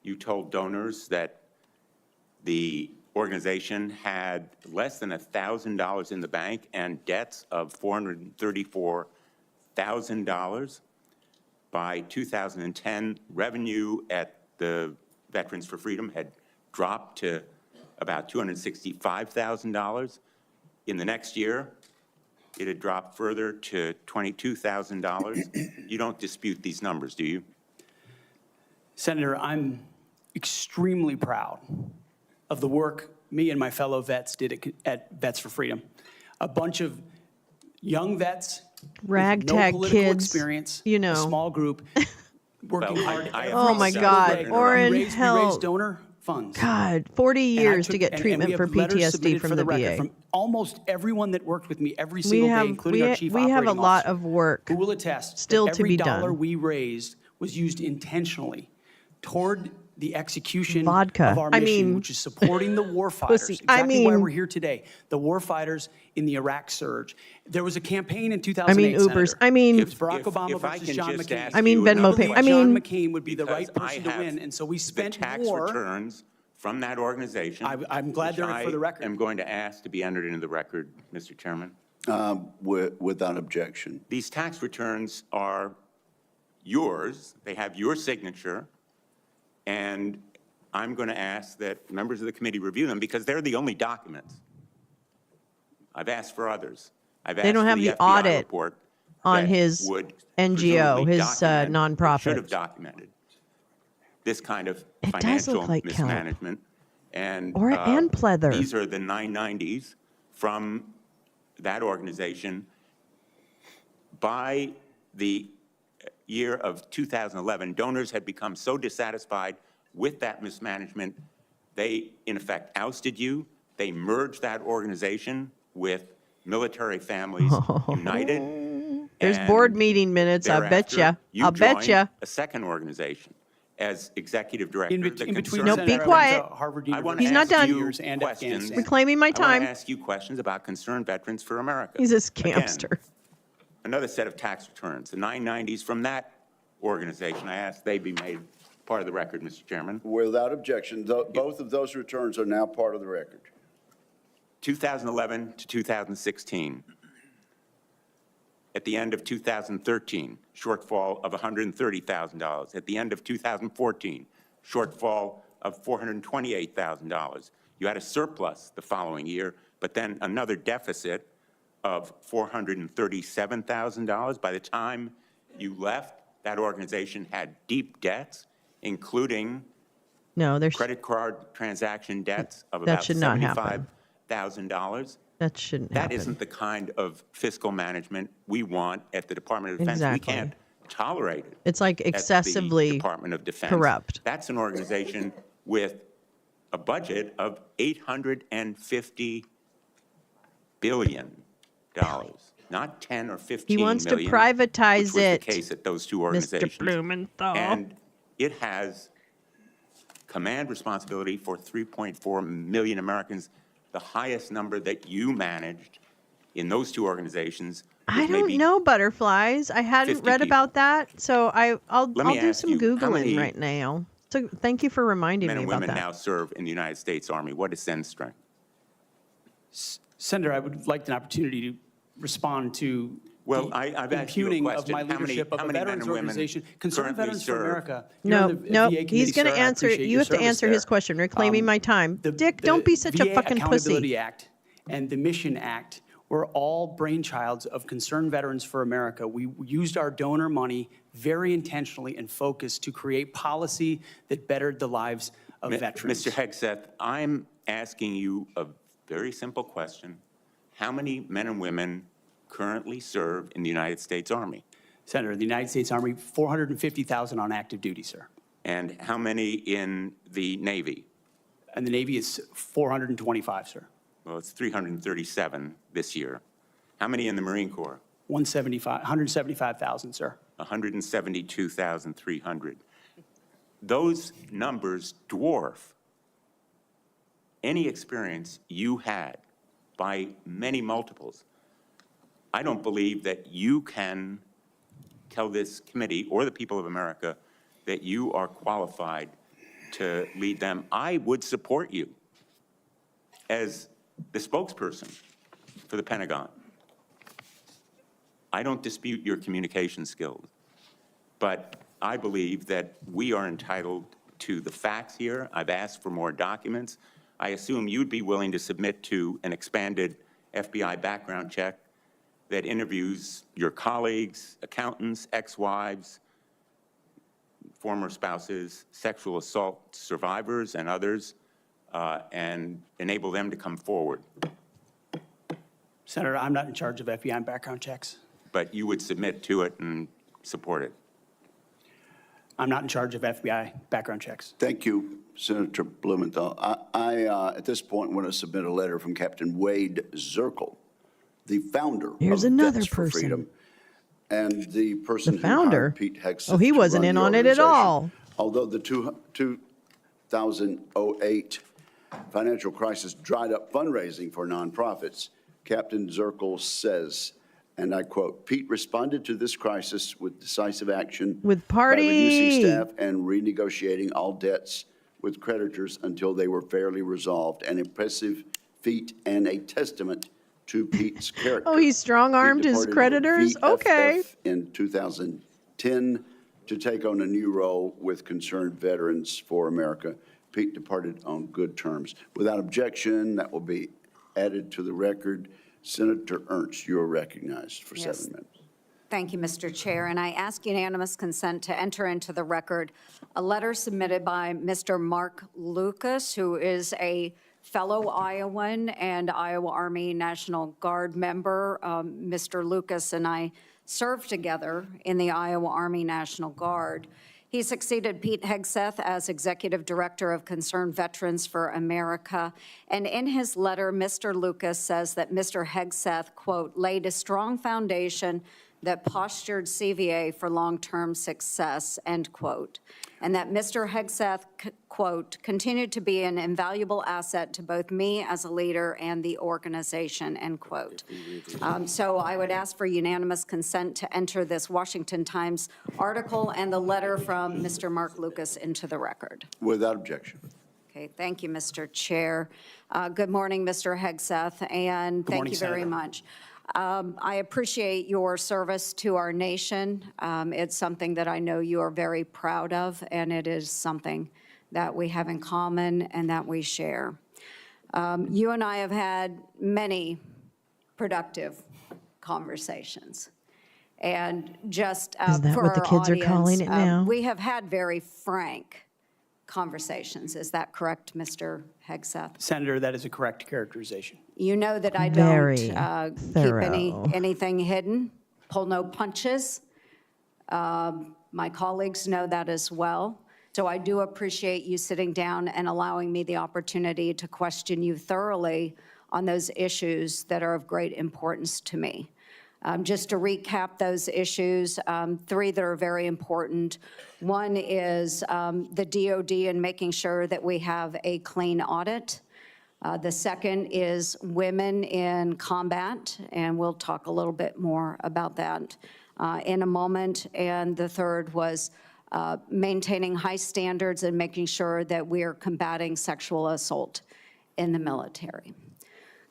you told donors that the organization had less than $1,000 in the bank and debts of $434,000. By 2010, revenue at the Veterans for Freedom had dropped to about $265,000. In the next year, it had dropped further to $22,000. You don't dispute these numbers, do you? Senator, I'm extremely proud of the work me and my fellow vets did at Vets for Freedom. A bunch of young vets Ragtag with no political kids, experience, you know. a small group, working Well, hard. I Oh my God, Orrin, we raised help. donor funds. God, 40 And I years took- to get and treatment we for have letters PTSD submitted from for the record VA. From almost everyone that worked with me every single day, including our chief we operating have a lot officer, of work who will attest still that to every be dollar done. we raised was used intentionally toward the execution Vodka. of our I mission, mean, which is supporting the war pussy. fighters. I Exactly why mean- we're here today. The war fighters in the Iraq surge. There was a campaign in 2008, Ubers. Senator. I mean- It was Barack Obama if I versus can John just McCain. ask I mean, you Venmo another pay- I John mean- McCain would be the right because person to I have win, and so we the spent tax more. returns from that organization. I'm glad which they're for the record. I am going to ask to be entered into the record, Mr. Chairman. Without objection. These tax returns are yours. They have your signature. And I'm going to ask that members of the committee review them because they're the only documents. I've asked for others. I've asked They don't for have the the FBI audit report on that his would NGO, presumably his document, nonprofit. should have documented this kind of It does financial look like kelp. mismanagement. And And pleather. these are the 990s from that organization. By the year of 2011, donors had become so dissatisfied with that mismanagement, they, in effect, ousted you. They merged that organization with Military Families United. There's and board meeting minutes, I bet thereafter, ya. I'll bet joined ya. a second organization as executive director. In the between, Concerned No, Senator, be I went quiet. to Harvard I want to University. He's not ask done. you Years and questions. Afghanistan. Reclaiming my I time. want to ask you questions about Concerned Veterans for America. He's a Again, scamster. another set of tax returns, the 990s from that organization. I ask they be made part of the record, Mr. Chairman. Without objection, both of those returns are now part of the record. 2011 to 2016. At the end of 2013, shortfall of $130,000. At the end of 2014, shortfall of $428,000. You had a surplus the following year, but then another deficit of $437,000. By the time you left, that organization had deep debts, including No, there's credit card transaction debts of That about should not happen. $75,000. that shouldn't That happen. isn't the kind of fiscal management we want at the Department of Defense. Exactly. We can't tolerate it. It's like at the excessively Department of Defense. corrupt. That's an organization with a budget of $850 billion, not 10 or 15 He wants to million, privatize which was it, the case at those two Mr. organizations. Blumenthal. And it has command responsibility for 3.4 million Americans. The highest number that you managed in those two organizations was I don't maybe know butterflies. I hadn't 50 read people. about that, so I'll Let me do ask some you, how Googling many right now. So thank you for reminding men me and about women that. now serve in the United States Army. What is Sen's strength? Senator, I would like an opportunity to respond to Well, the I've asked you a impugning of question. my How many- leadership how of a many men veterans and women organization. Concerned currently Veterans for serve? America. No, You're on the no, VA he's committee, going to sir, and I answer. appreciate You your have to service answer there. his question. Reclaiming my time. Dick, don't be such a VA fucking Accountability pussy. Act and the Mission Act were all brainchilds of Concerned Veterans for America. We used our donor money very intentionally and focused to create policy that bettered the lives of veterans. Mr. Hegseth, I'm asking you a very simple question. How many men and women currently serve in the United States Army? Senator, the United States Army, 450,000 on active duty, sir. And how many in the Navy? And the Navy is 425, sir. Well, it's 337 this year. How many in the Marine Corps? 175,000, sir. 172,300. Those numbers dwarf any experience you had by many multiples. I don't believe that you can tell this committee or the people of America that you are qualified to lead them. I would support you as the spokesperson for the Pentagon. I don't dispute your communication skills, but I believe that we are entitled to the facts here. I've asked for more documents. I assume you'd be willing to submit to an expanded FBI background check that interviews your colleagues, accountants, ex-wives, former spouses, sexual assault survivors, and others, and enable them to come forward. Senator, I'm not in charge of FBI background checks. But you would submit to it and support it. I'm not in charge of FBI background checks. Thank you, Senator Blumenthal. I at this point, want to submit a letter from Captain Wade Zirkle, the founder Here's of another Vets for person. Freedom, and the person The founder? who hired Pete Hegseth Oh, he to wasn't run in the on it at organization. all. Although the 2008 financial crisis dried up fundraising for nonprofits, Captain Zirkle says, and I quote, Pete responded to this crisis with decisive action With by party. reducing staff and renegotiating all debts with creditors until they were fairly resolved, an impressive feat and a testament to Pete's character. Oh, he strong-armed Pete his departed creditors? VFF Okay. in 2010 to take on a new role with Concerned Veterans for America. Pete departed on good terms. Without objection, that will be added to the record. Senator Ernst, you are recognized for 7 minutes. Thank you, Mr. Chair. And I ask unanimous consent to enter into the record a letter submitted by Mr. Mark Lucas, who is a fellow Iowan and Iowa Army National Guard member. Mr. Lucas and I served together in the Iowa Army National Guard. He succeeded Pete Hegseth as Executive Director of Concerned Veterans for America. And in his letter, Mr. Lucas says that Mr. Hegseth, quote, laid a strong foundation that postured CVA for long-term success, end quote. And that Mr. Hegseth, quote, continued to be an invaluable asset to both me as a leader and the organization, end quote. So I would ask for unanimous consent to enter this Washington Times article and the letter from Mr. Mark Lucas into the record. Without objection. Okay, thank you, Mr. Chair. Good morning, Mr. Hegseth, and thank you very much. I appreciate your service to our nation. It's something that I know you are very proud of, and it is something that we have in common and that we share. You and I have had many productive conversations. And just Is that for what the our kids are audience, calling it now? we have had very frank conversations. Is that correct, Mr. Hegseth? Senator, that is a correct characterization. You know that I Very don't keep thorough. anything hidden, pull no punches. My colleagues know that as well. So I do appreciate you sitting down and allowing me the opportunity to question you thoroughly on those issues that are of great importance to me. Just to recap those issues, 3 that are very important. One is the DOD and making sure that we have a clean audit. The second is women in combat, and we'll talk a little bit more about that in a moment. And the third was maintaining high standards and making sure that we are combating sexual assault in the military.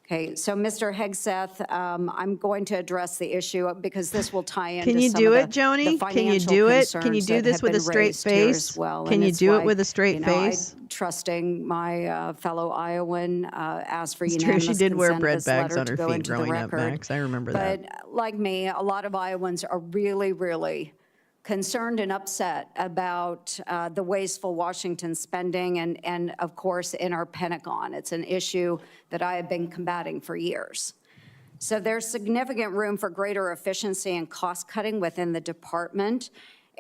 Okay, so Mr. Hegseth, I'm going to address the issue because this will tie into Can you some do of it, Joni? the Can you financial do it? Can you concerns do that this have with a been straight raised here face? as well. Can And you it's do it why, with a straight face? Trusting my fellow Iowan, asked for It's true, unanimous she did wear consent bread this bags letter on to her go feet into the growing up, record. Max. I remember that. But like me, a lot of Iowans are really, really concerned and upset about the wasteful Washington spending and, of course, in our Pentagon. It's an issue that I have been combating for years. So there's significant room for greater efficiency and cost cutting within the department.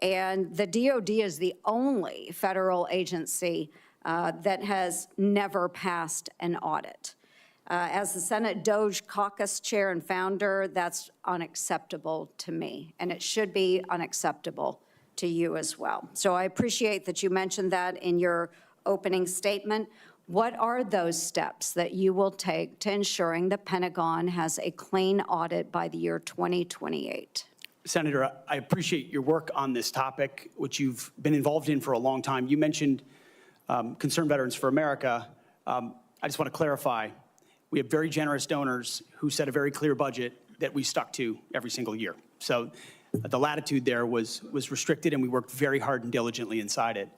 And the DOD is the only federal agency that has never passed an audit. As the Senate DOJ caucus chair and founder, that's unacceptable to me, and it should be unacceptable to you as well. So I appreciate that you mentioned that in your opening statement. What are those steps that you will take to ensuring the Pentagon has a clean audit by the year 2028? Senator, I appreciate your work on this topic, which you've been involved in for a long time. You mentioned Concerned Veterans for America. I just want to clarify, we have very generous donors who set a very clear budget that we stuck to every single year. So the latitude there was restricted, and we worked very hard and diligently inside it.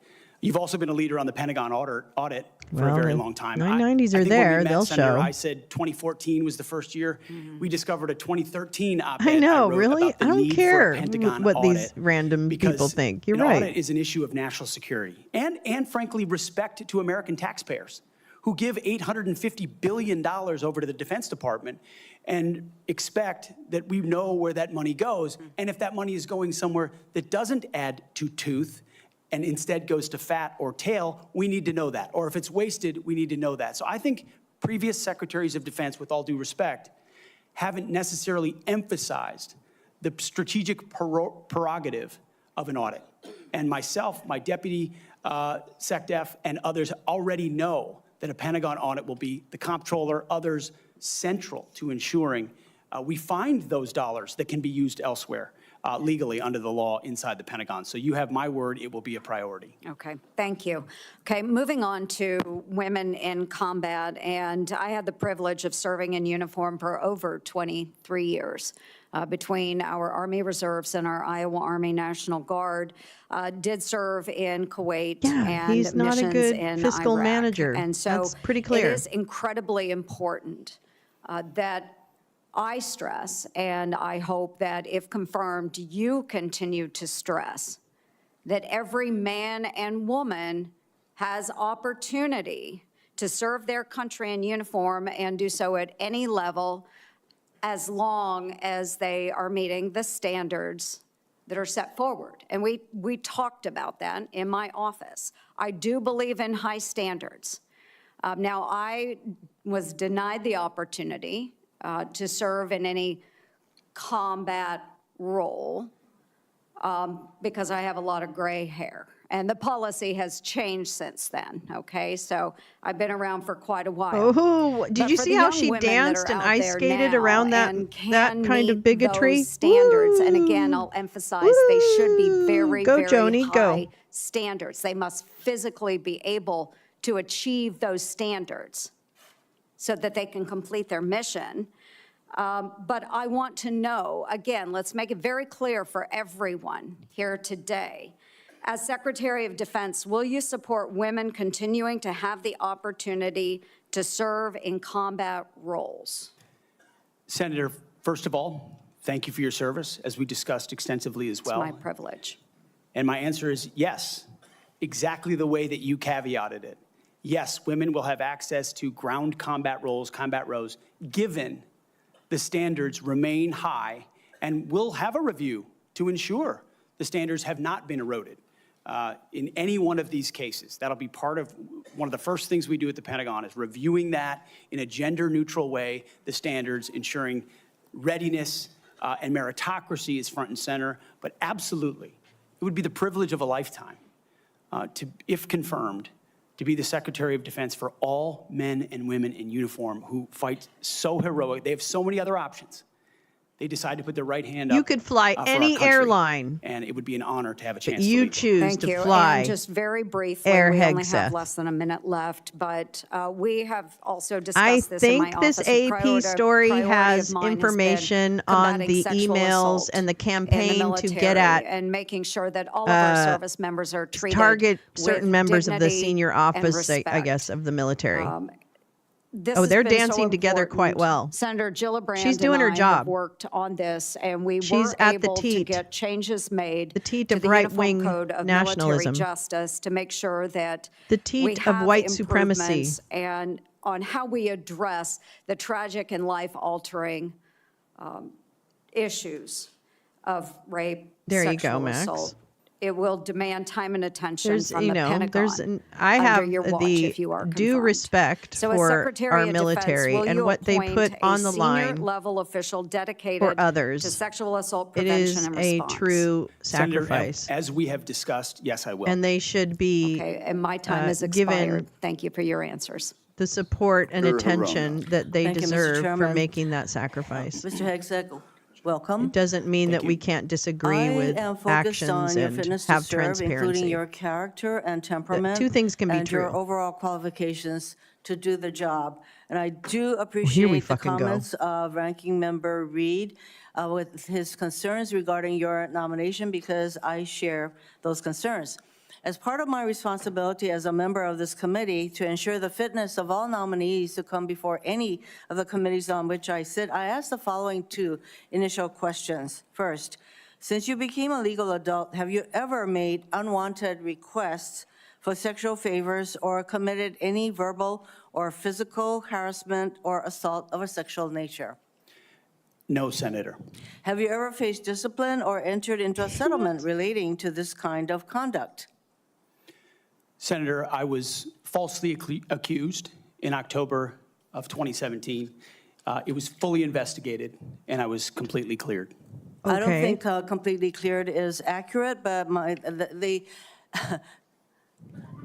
You've also been a leader on the Pentagon audit for a very long time. 990s are I think when we there, met, they'll Senator, show. I said 2014 was the first year. We discovered a 2013 op-ed I know, wrote really? about the I don't need for a care Pentagon what audit these random people think. You're an right. audit is an issue of national security and frankly, respect to American taxpayers who give $850 billion over to the Defense Department and expect that we know where that money goes. And if that money is going somewhere that doesn't add to tooth and instead goes to fat or tail, we need to know that. Or if it's wasted, we need to know that. So I think previous secretaries of defense, with all due respect, haven't necessarily emphasized the strategic prerogative of an audit. And myself, my deputy SecDef, and others already know that a Pentagon audit will be the comptroller, others central to ensuring we find those dollars that can be used elsewhere legally under the law inside the Pentagon. So you have my word, it will be a priority. Okay, thank you. Okay, moving on to women in combat, and I had the privilege of serving in uniform for over 23 years. Between our Army Reserves and our Iowa Army National Guard, did serve in Kuwait and he's not a missions good in fiscal Iraq. manager. And so That's pretty clear. It is incredibly important that I stress, and I hope that if confirmed, you continue to stress, that every man and woman has opportunity to serve their country in uniform and do so at any level as long as they are meeting the standards that are set forward. And we talked about that in my office. I do believe in high standards. Now, I was denied the opportunity to serve in any combat role because I have a lot of gray hair. And the policy has changed since then, okay? So I've been around for quite a while. Oh, did you see how she danced and ice skated around that kind of bigotry? Those standards, and again, I'll emphasize they should be very, Go, very Joni, high go. standards. They must physically be able to achieve those standards so that they can complete their mission. But I want to know, again, let's make it very clear for everyone here today. As Secretary of Defense, will you support women continuing to have the opportunity to serve in combat roles? Senator, first of all, thank you for your service, as we discussed extensively as well. It's my privilege. And my answer is yes, exactly the way that you caveated it. Yes, women will have access to ground combat roles, given the standards remain high, and we'll have a review to ensure the standards have not been eroded in any one of these cases. That'll be part of one of the first things we do at the Pentagon is reviewing that in a gender-neutral way, the standards, ensuring readiness and meritocracy is front and center. But absolutely, it would be the privilege of a lifetime to, if confirmed, to be the Secretary of Defense for all men and women in uniform who fight so heroic. They have so many other options. They decide to put their right hand up. You could fly for our any country, airline. and it would be an honor to have a chance But to you lead. choose Thank to you. fly And just very briefly, Air we only Hegseth. have less than a minute left, but we have also I discussed this in my think this office. A AP story priority has of mine has been information on combating the sexual emails assault and the in campaign to military get at and making sure that all of our service members are treated target with certain members of the dignity senior and office, I respect. guess, of the military. this Oh, has they're been so dancing together quite important. well. Senator Gillibrand She's doing and her I have job. worked on this, and we She's were at the able to teat. get changes made The teat to of the Uniform right-wing Code of nationalism. Military Justice to make sure that The we teat of have white supremacy. improvements and on how we address the tragic and life-altering issues of rape, There you sexual go, Max. assault. It will demand time and attention There's, from you the know, Pentagon I under have your watch the if you are due confirmed. respect So as for Secretary our of Defense, military will and you what they appoint put on the a senior line level official for dedicated others. to sexual assault It prevention is and a response? true Senator, sacrifice. as we have discussed, yes, I will. And they should be Okay, and my time has given expired. Thank you for your answers. the support and Her attention that they Thank you, Mr. deserve for Chairman. making that sacrifice. Mr. Hegseth, welcome. It doesn't mean Thank that you. we can't disagree I with am focused actions on your and fitness to have serve, including transparency. your character and temperament. two things can be and your true. overall qualifications to do the job. And I do we appreciate the fucking go. comments of Ranking Member Reed with his concerns regarding your nomination, because I share those concerns. As part of my responsibility as a member of this committee to ensure the fitness of all nominees to come before any of the committees on which I sit, I ask the following two initial questions. First, since you became a legal adult, have you ever made unwanted requests for sexual favors or committed any verbal or physical harassment or assault of a sexual nature? No, Senator. Have you ever faced discipline or entered into a settlement relating to this kind of conduct? Senator, I was falsely accused in October of 2017. It was fully investigated, and I was completely cleared. I don't Okay. think completely cleared is accurate, but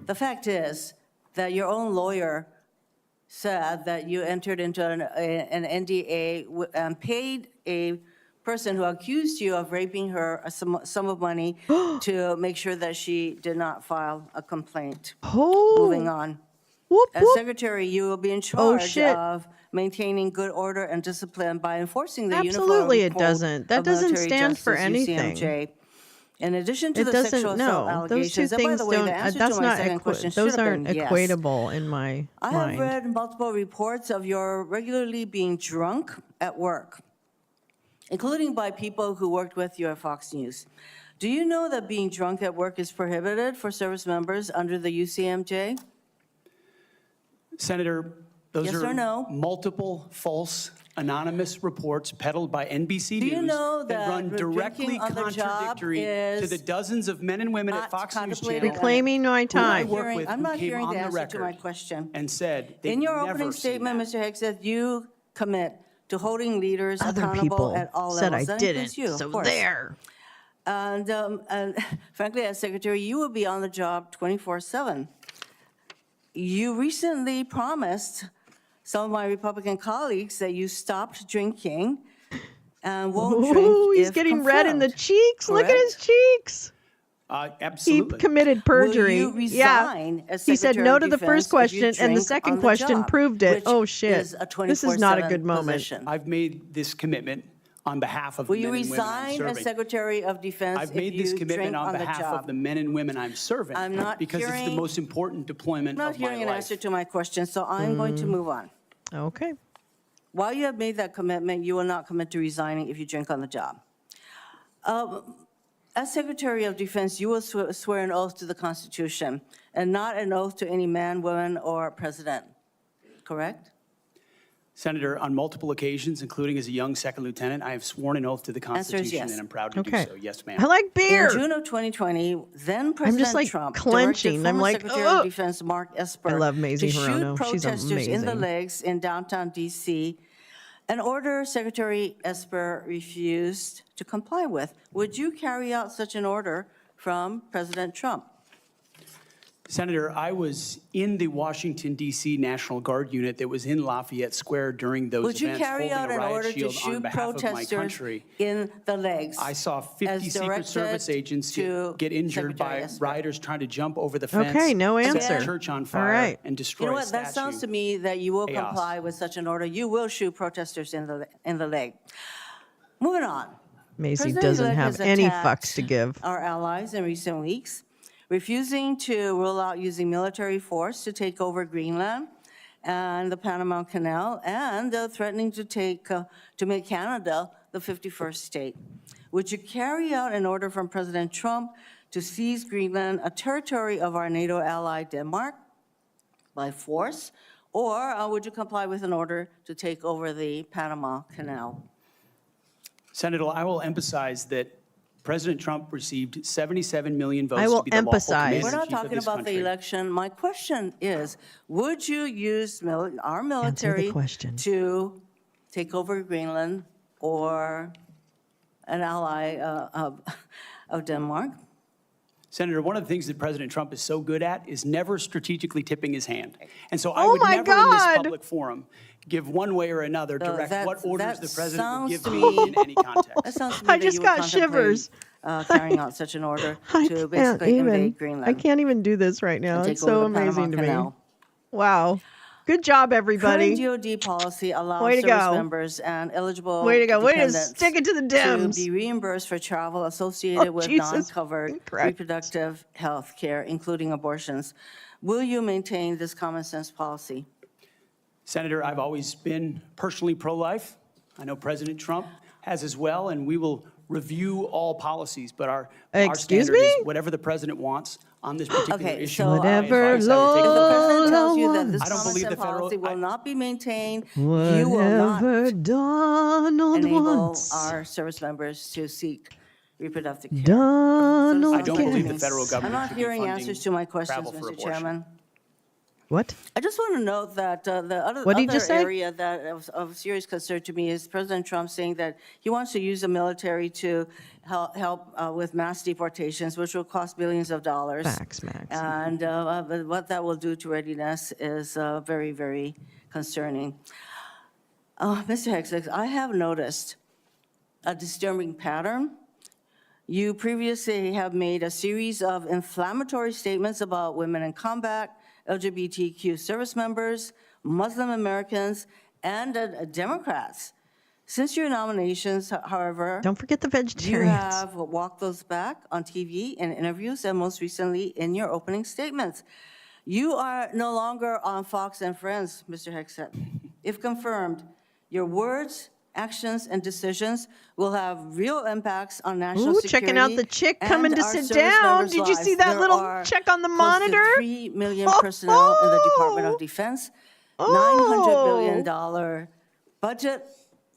the fact is that your own lawyer said that you entered into an NDA and paid a person who accused you of raping her a sum of money to make sure that she did not file a complaint. Oh, Moving on. whoop, As whoop. secretary, you will be in Oh, charge shit. of maintaining good order and discipline by enforcing the Absolutely, Uniform it doesn't. Code That of doesn't Military stand for Justice, anything. UCMJ. In addition to It the doesn't. sexual assault No, those two allegations, and by things the way, don't. the answer That's to my not. second question Those should have aren't been yes. equatable in my I have mind. read multiple reports of your regularly being drunk at work, including by people who worked with you at Fox News. Do you know that being drunk at work is prohibited for service members under the UCMJ? Senator, those Yes are or no? multiple false anonymous reports peddled by NBC Do you News know that run directly drinking on the job contradictory to is the dozens of men and women at not Fox News contemplated Channel Reclaiming my who I time. work with I'm who not came hearing on the the answer to my record question. and said they've In your never opening seen statement, that. Mr. Hegseth, you commit to holding leaders Other accountable people at all said I levels. That didn't. includes you, of So course. there. And frankly, as secretary, you will be on the job 24/7. You recently promised some of my Republican colleagues that you stopped drinking and won't drink Ooh, he's if getting red in the confirmed. cheeks. Look at his Correct? cheeks. He Absolutely. committed perjury. Will you Yeah. resign as He said Secretary no of to the Defense first if you question, and the drink second on the question job, proved it. which Oh, shit. is a This is not a 24/7 good moment. position? I've made this commitment on behalf of Will the you men and women I'm resign as serving. Secretary of Defense I've if made this you commitment drink on on the behalf of job? the men and women I'm serving I'm not because it's the hearing- most important deployment I'm not of my hearing an life. answer to my question, so I'm going to move on. Okay. While you have made that commitment, you will not commit to resigning if you drink on the job. As Secretary of Defense, you will swear an oath to the Constitution and not an oath to any man, woman, or president, correct? Senator, on multiple occasions, including as a young second lieutenant, I have sworn an oath to the Answer is Constitution, yes. and I'm proud to Okay. do so. Yes, ma'am. I like beer. In June of 2020, then President I'm just like Trump clenching. directed I'm former like, Secretary ugh. of Defense Mark Esper I love Mazie to shoot Hirono. She's protesters in the amazing. legs in downtown D.C., an order Secretary Esper refused to comply with. Would you carry out such an order from President Trump? Senator, I was in the Washington, D.C. National Guard unit that was in Lafayette Square during those Would you events, carry holding out a an riot order to shield on shoot behalf of my protesters country. in the legs? I saw 50 as Secret directed Service agents to get injured Secretary by Esper? rioters trying to jump over the fence, Okay, no set answer. the church on All fire, right. and destroy You know a what, that sounds to statue. me that you will Chaos. comply with such an order. You will shoot protesters in the leg. Moving on. Mazie President-elect doesn't have has any attacked fucks to give. Our allies in recent weeks, refusing to rule out using military force to take over Greenland, and the Panama Canal, and threatening to make Canada the 51st state. Would you carry out an order from President Trump to seize Greenland, a territory of our NATO ally Denmark, by force, or would you comply with an order to take over the Panama Canal? Senator, I will emphasize that President Trump received 77 million votes I will to be the lawful emphasize. We're commander-in-chief not of talking this about country. the election. My question is, would you use our military question. to take over Greenland or an ally of Denmark? Senator, one of the things that President Trump is so good at is never strategically tipping his hand. And so I Oh would my never in this God. public forum give one way or another direct what orders the president would give sounds me in any context. That sounds to me I that just you would got contemplate, shivers. carrying out such an order I to can't basically even. invade Greenland. I can't even do this right now. and take It's over so the Panama amazing to me. Canal. Wow. Good job, everybody. Current DoD policy allows Way to service go. members and eligible Way to go. Way to dependents stick it to the to Dems. be reimbursed for travel associated with Jesus non-covered Christ. reproductive health care, including abortions. Will you maintain this common sense policy? Senator, I've always been personally pro-life. I know President Trump has as well, and we will review all policies, but our Excuse standard is me? whatever the president wants on this particular Okay, issue. so Whatever if the president tells you that Lolo this I don't common believe sense the federal- policy will not be maintained, you will not Whatever Donald enable wants. our service members to seek reproductive care. Donald I don't believe the gets. federal I'm government not should be hearing funding answers to my questions, travel for Mr. abortion. Chairman. What? I just want to note that the What did you just say? area that of serious concern to me is President Trump saying that he wants to use the military to help with mass deportations, which will cost billions of dollars. Facts, Max. And what that will do to readiness is very, very concerning. Mr. Hegseth, I have noticed a disturbing pattern. You previously have made a series of inflammatory statements about women in combat, LGBTQ service members, Muslim Americans, and Democrats. Since your nominations, however, Don't forget the you vegetarians. have walked those back on TV in interviews and most recently in your opening statements. You are no longer on Fox and Friends, Mr. Hegseth. If confirmed, your words, actions, and decisions will have real impacts on national Ooh, security. checking out the chick coming and to our sit service down. members' Did you see lives. that There little are check on the close monitor? to 3 million personnel in the Department of Defense, $900 billion budget.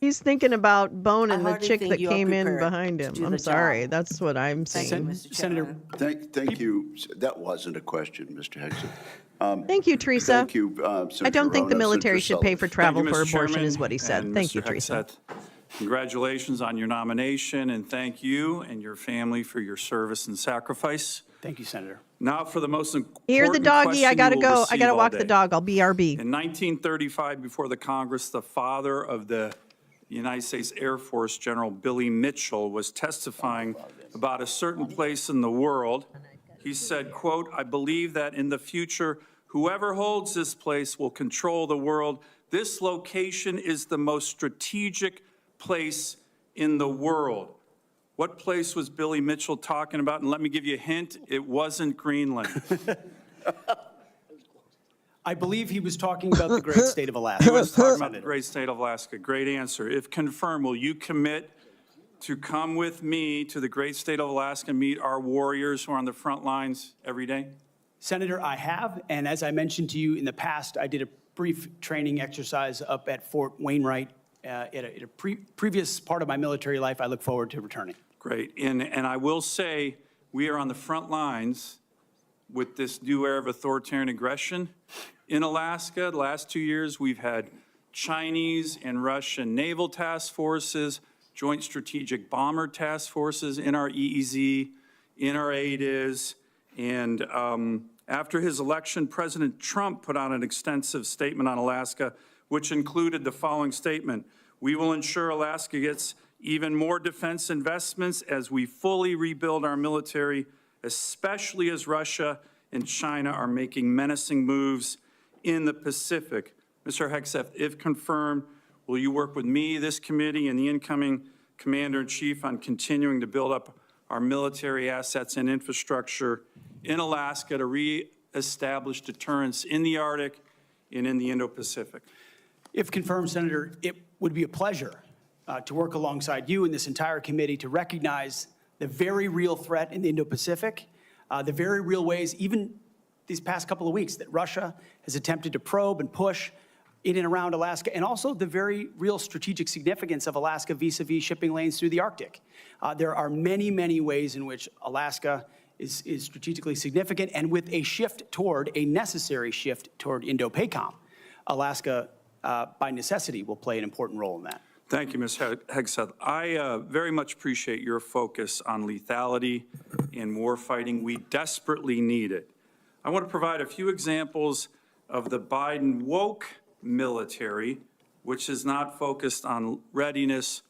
He's thinking about boning the hardly chick think that you are came in prepared behind to him. do I'm the sorry. job. That's what I'm Thank you, saying. Mr. Senator, Chairman. Thank you. That wasn't a question, Mr. Hegseth. Thank you, Teresa. Thank you, I don't think the Serrano, military Senator should pay for Sullivan. travel Thank you, for Mr. abortion, Chairman is what he said. and Thank you, Mr. Teresa. Hegseth. Congratulations on your nomination, and thank you and your family for your service and sacrifice. Thank you, Senator. Now for the most important Here, the doggy. I question gotta you will go. I receive gotta all walk the day. dog. I'll BRB. In 1935, before the Congress, the father of the United States Air Force, General Billy Mitchell, was testifying about a certain place in the world. He said, quote, "I believe that in the future, whoever holds this place will control the world. This location is the most strategic place in the world." What place was Billy Mitchell talking about? And let me give you a hint, it wasn't Greenland. I believe he was talking about the great state of Alaska. He was talking about the great state of Alaska. Great answer. If confirmed, will you commit to come with me to the great state of Alaska and meet our warriors who are on the front lines every day? Senator, I have, and as I mentioned to you in the past, I did a brief training exercise up at Fort Wainwright at a previous part of my military life. I look forward to returning. Great. And I will say, we are on the front lines with this new era of authoritarian aggression. In Alaska, the last 2 years, we've had Chinese and Russian naval task forces, joint strategic bomber task forces in our EEZ, in our ADIZ. And after his election, President Trump put out an extensive statement on Alaska, which included the following statement: "We will ensure Alaska gets even more defense investments as we fully rebuild our military, especially as Russia and China are making menacing moves in the Pacific." Mr. Hegseth, if confirmed, will you work with me, this committee, and the incoming Commander-in-Chief on continuing to build up our military assets and infrastructure in Alaska to reestablish deterrence in the Arctic, and in the Indo-Pacific. If confirmed, Senator, it would be a pleasure to work alongside you and this entire committee to recognize the very real threat in the Indo-Pacific, the very real ways, even these past couple of weeks, that Russia has attempted to probe and push in and around Alaska, and also the very real strategic significance of Alaska vis-a-vis shipping lanes through the Arctic. There are many, many ways in which Alaska is strategically significant, and with a necessary shift toward Indo-PACOM, Alaska, by necessity, will play an important role in that. Thank you, Ms. Hegseth. I very much appreciate your focus on lethality and warfighting. We desperately need it. I want to provide a few examples of the Biden woke military, which is not focused on readiness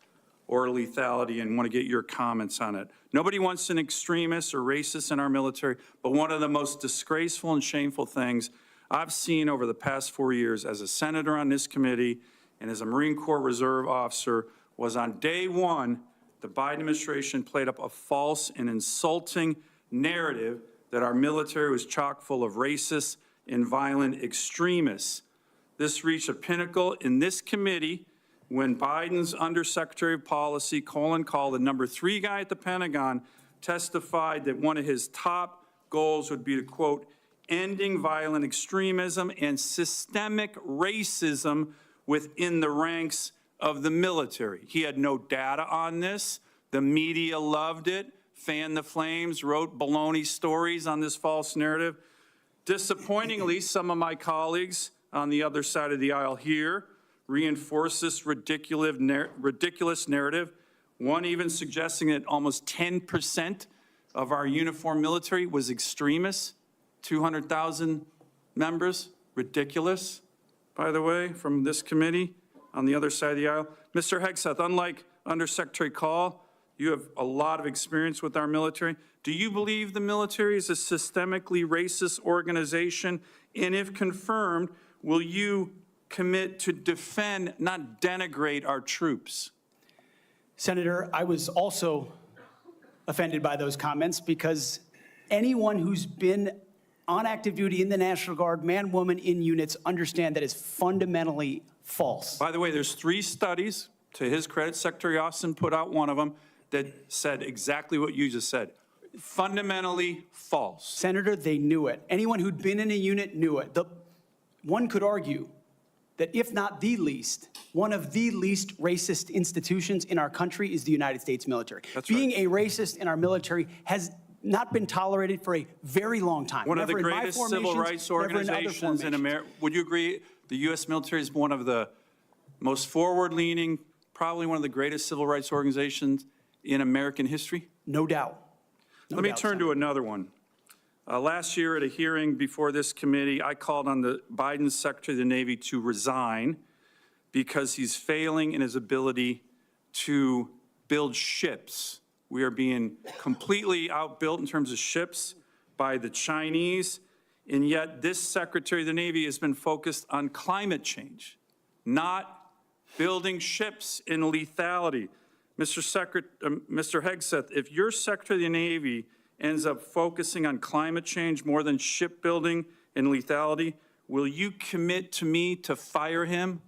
or lethality, and want to get your comments on it. Nobody wants an extremist or racist in our military, but one of the most disgraceful and shameful things I've seen over the past 4 years as a senator on this committee and as a Marine Corps Reserve officer was on day one, the Biden administration played up a false and insulting narrative that our military was chock full of racist and violent extremists. This reached a pinnacle in this committee when Biden's Undersecretary of Policy, Colin Kahl, the number 3 guy at the Pentagon, testified that one of his top goals would be to, quote, ending violent extremism and systemic racism within the ranks of the military. He had no data on this. The media loved it, fanned the flames, wrote baloney stories on this false narrative. Disappointingly, some of my colleagues on the other side of the aisle here reinforce this ridiculous narrative, one even suggesting that almost 10% of our uniformed military was extremists, 200,000 members, ridiculous, by the way, from this committee on the other side of the aisle. Mr. Hegseth, unlike Undersecretary Kahl, you have a lot of experience with our military. Do you believe the military is a systemically racist organization? And if confirmed, will you commit to defend, not denigrate our troops? Senator, I was also offended by those comments because anyone who's been on active duty in the National Guard, man, woman, in units, understand that is fundamentally false. By the way, there's 3 studies, to his credit, Secretary Austin put out one of them, that said exactly what you just said. Fundamentally false. Senator, they knew it. Anyone who'd been in a unit knew it. One could argue that if not the least, one of the least racist institutions in our country is the United States military. Being a racist in our military has not been tolerated for a very long time. One of the greatest civil rights organizations in America. Would you agree the U.S. military is one of the most forward-leaning, probably one of the greatest civil rights organizations in American history? No doubt. Let me turn to another one. Last year at a hearing before this committee, I called on the Biden Secretary of the Navy to resign because he's failing in his ability to build ships. We are being completely outbuilt in terms of ships by the Chinese, and yet this Secretary of the Navy has been focused on climate change, not building ships in lethality. Mr. Hegseth, if your Secretary of the Navy ends up focusing on climate change more than shipbuilding and lethality, will you commit to me to fire him?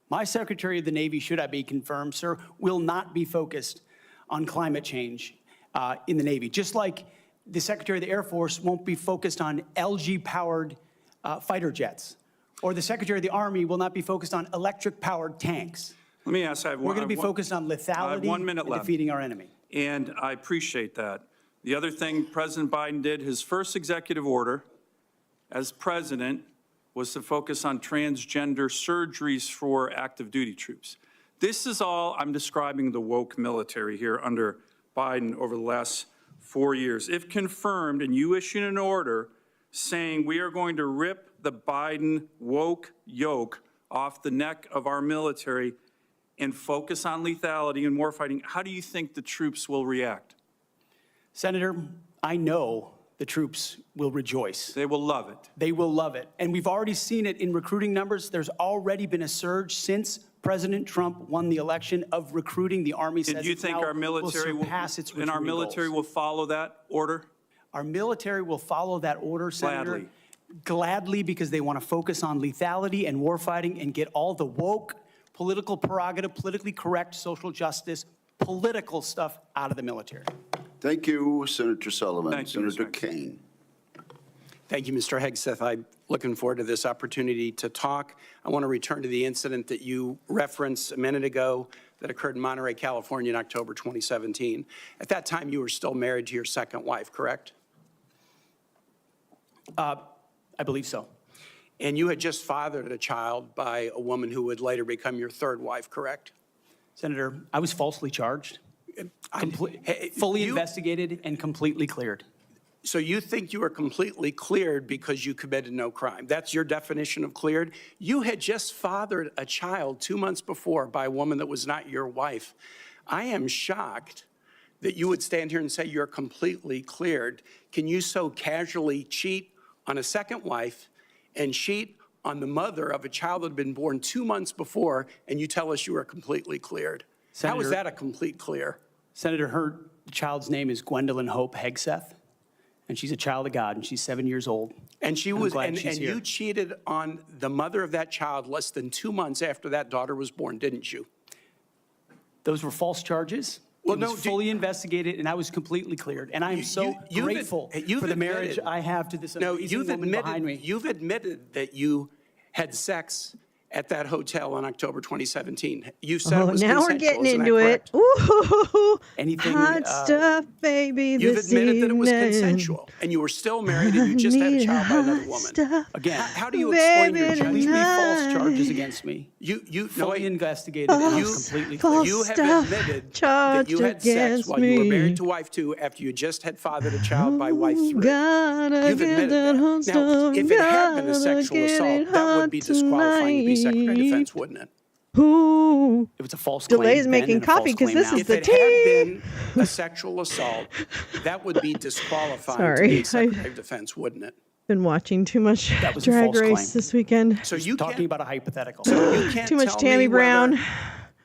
My Secretary of the Navy, should I be confirmed, sir, will not be focused on climate change in the Navy. Just like the Secretary of the Air Force won't be focused on LG-powered fighter jets, or the Secretary of the Army will not be focused on electric-powered tanks. Let me ask, we're going to be focused on lethality and defeating our enemy. And I appreciate that. The other thing President Biden did, his first executive order as president, was to focus on transgender surgeries for active duty troops. This is all I'm describing the woke military here under Biden over the last 4 years. If confirmed and you issue an order saying we are going to rip the Biden woke yoke off the neck of our military and focus on lethality and warfighting, how do you think the troops will react? Senator, I know the troops will rejoice. They will love it. They will love it. And we've already seen it in recruiting numbers. There's already been a surge since President Trump won the election of recruiting. The Army says do you think our military will surpass its recruiting goals. Will follow that order? Our military will follow that order, Senator. Gladly. Gladly, because they want to focus on lethality and warfighting and get all the woke, political prerogative, politically correct, social justice, political stuff out of the military. Thank you, Senator Sullivan. Thank you, Senator Mr. Kane. Thank you, Mr. Hegseth. I'm looking forward to this opportunity to talk. I want to return to the incident that you referenced a minute ago that occurred in Monterey, California in October 2017. At that time, you were still married to your second wife, correct? I believe so. And you had just fathered a child by a woman who would later become your third wife, correct? Senator, I was falsely charged, fully investigated, and completely cleared. So you think you were completely cleared because you committed no crime? That's your definition of cleared? You had just fathered a child 2 months before by a woman that was not your wife. I am shocked that you would stand here and say you're completely cleared. Can you so casually cheat on a second wife and cheat on the mother of a child that had been born 2 months before, and you tell us you are completely cleared? How is that a complete clear? Senator, her child's name is Gwendolyn Hope Hegseth, and she's a child of God, and she's 7 years old. And she was, and you cheated on the mother of that child less than 2 months after that daughter was born, didn't you? Those were false charges. Well, it was fully investigated, and I was completely cleared. And I am so grateful for the marriage I have to this amazing woman behind me. You've admitted that you had sex at that hotel in October 2017. You said it was now consensual. we're getting Isn't that into it. correct? Ooh, Anything, hot stuff, baby. You've this admitted that it was evening. consensual, and you were still married, and you just had a child by another woman. Stuff, Again, how do you explain your At least made false charges against me. Fully investigated, and I was completely cleared. You have admitted that you had sex while you were married to wife 2 after you just had fathered a child by wife 3. You've admitted that. Now, if it had been a sexual assault, that would be disqualifying to be Secretary of Defense, wouldn't it? Ooh. It was a false claim. Delay's then making and a false coffee because claim this now. is the If tea. it had been a sexual assault, that would be disqualifying to Sorry, be Secretary of Defense, wouldn't it? Been watching too much That was a Drag false Race claim. this weekend. So you Talking can't, about a hypothetical. so you can't Too much tell Tammy me whether Brown.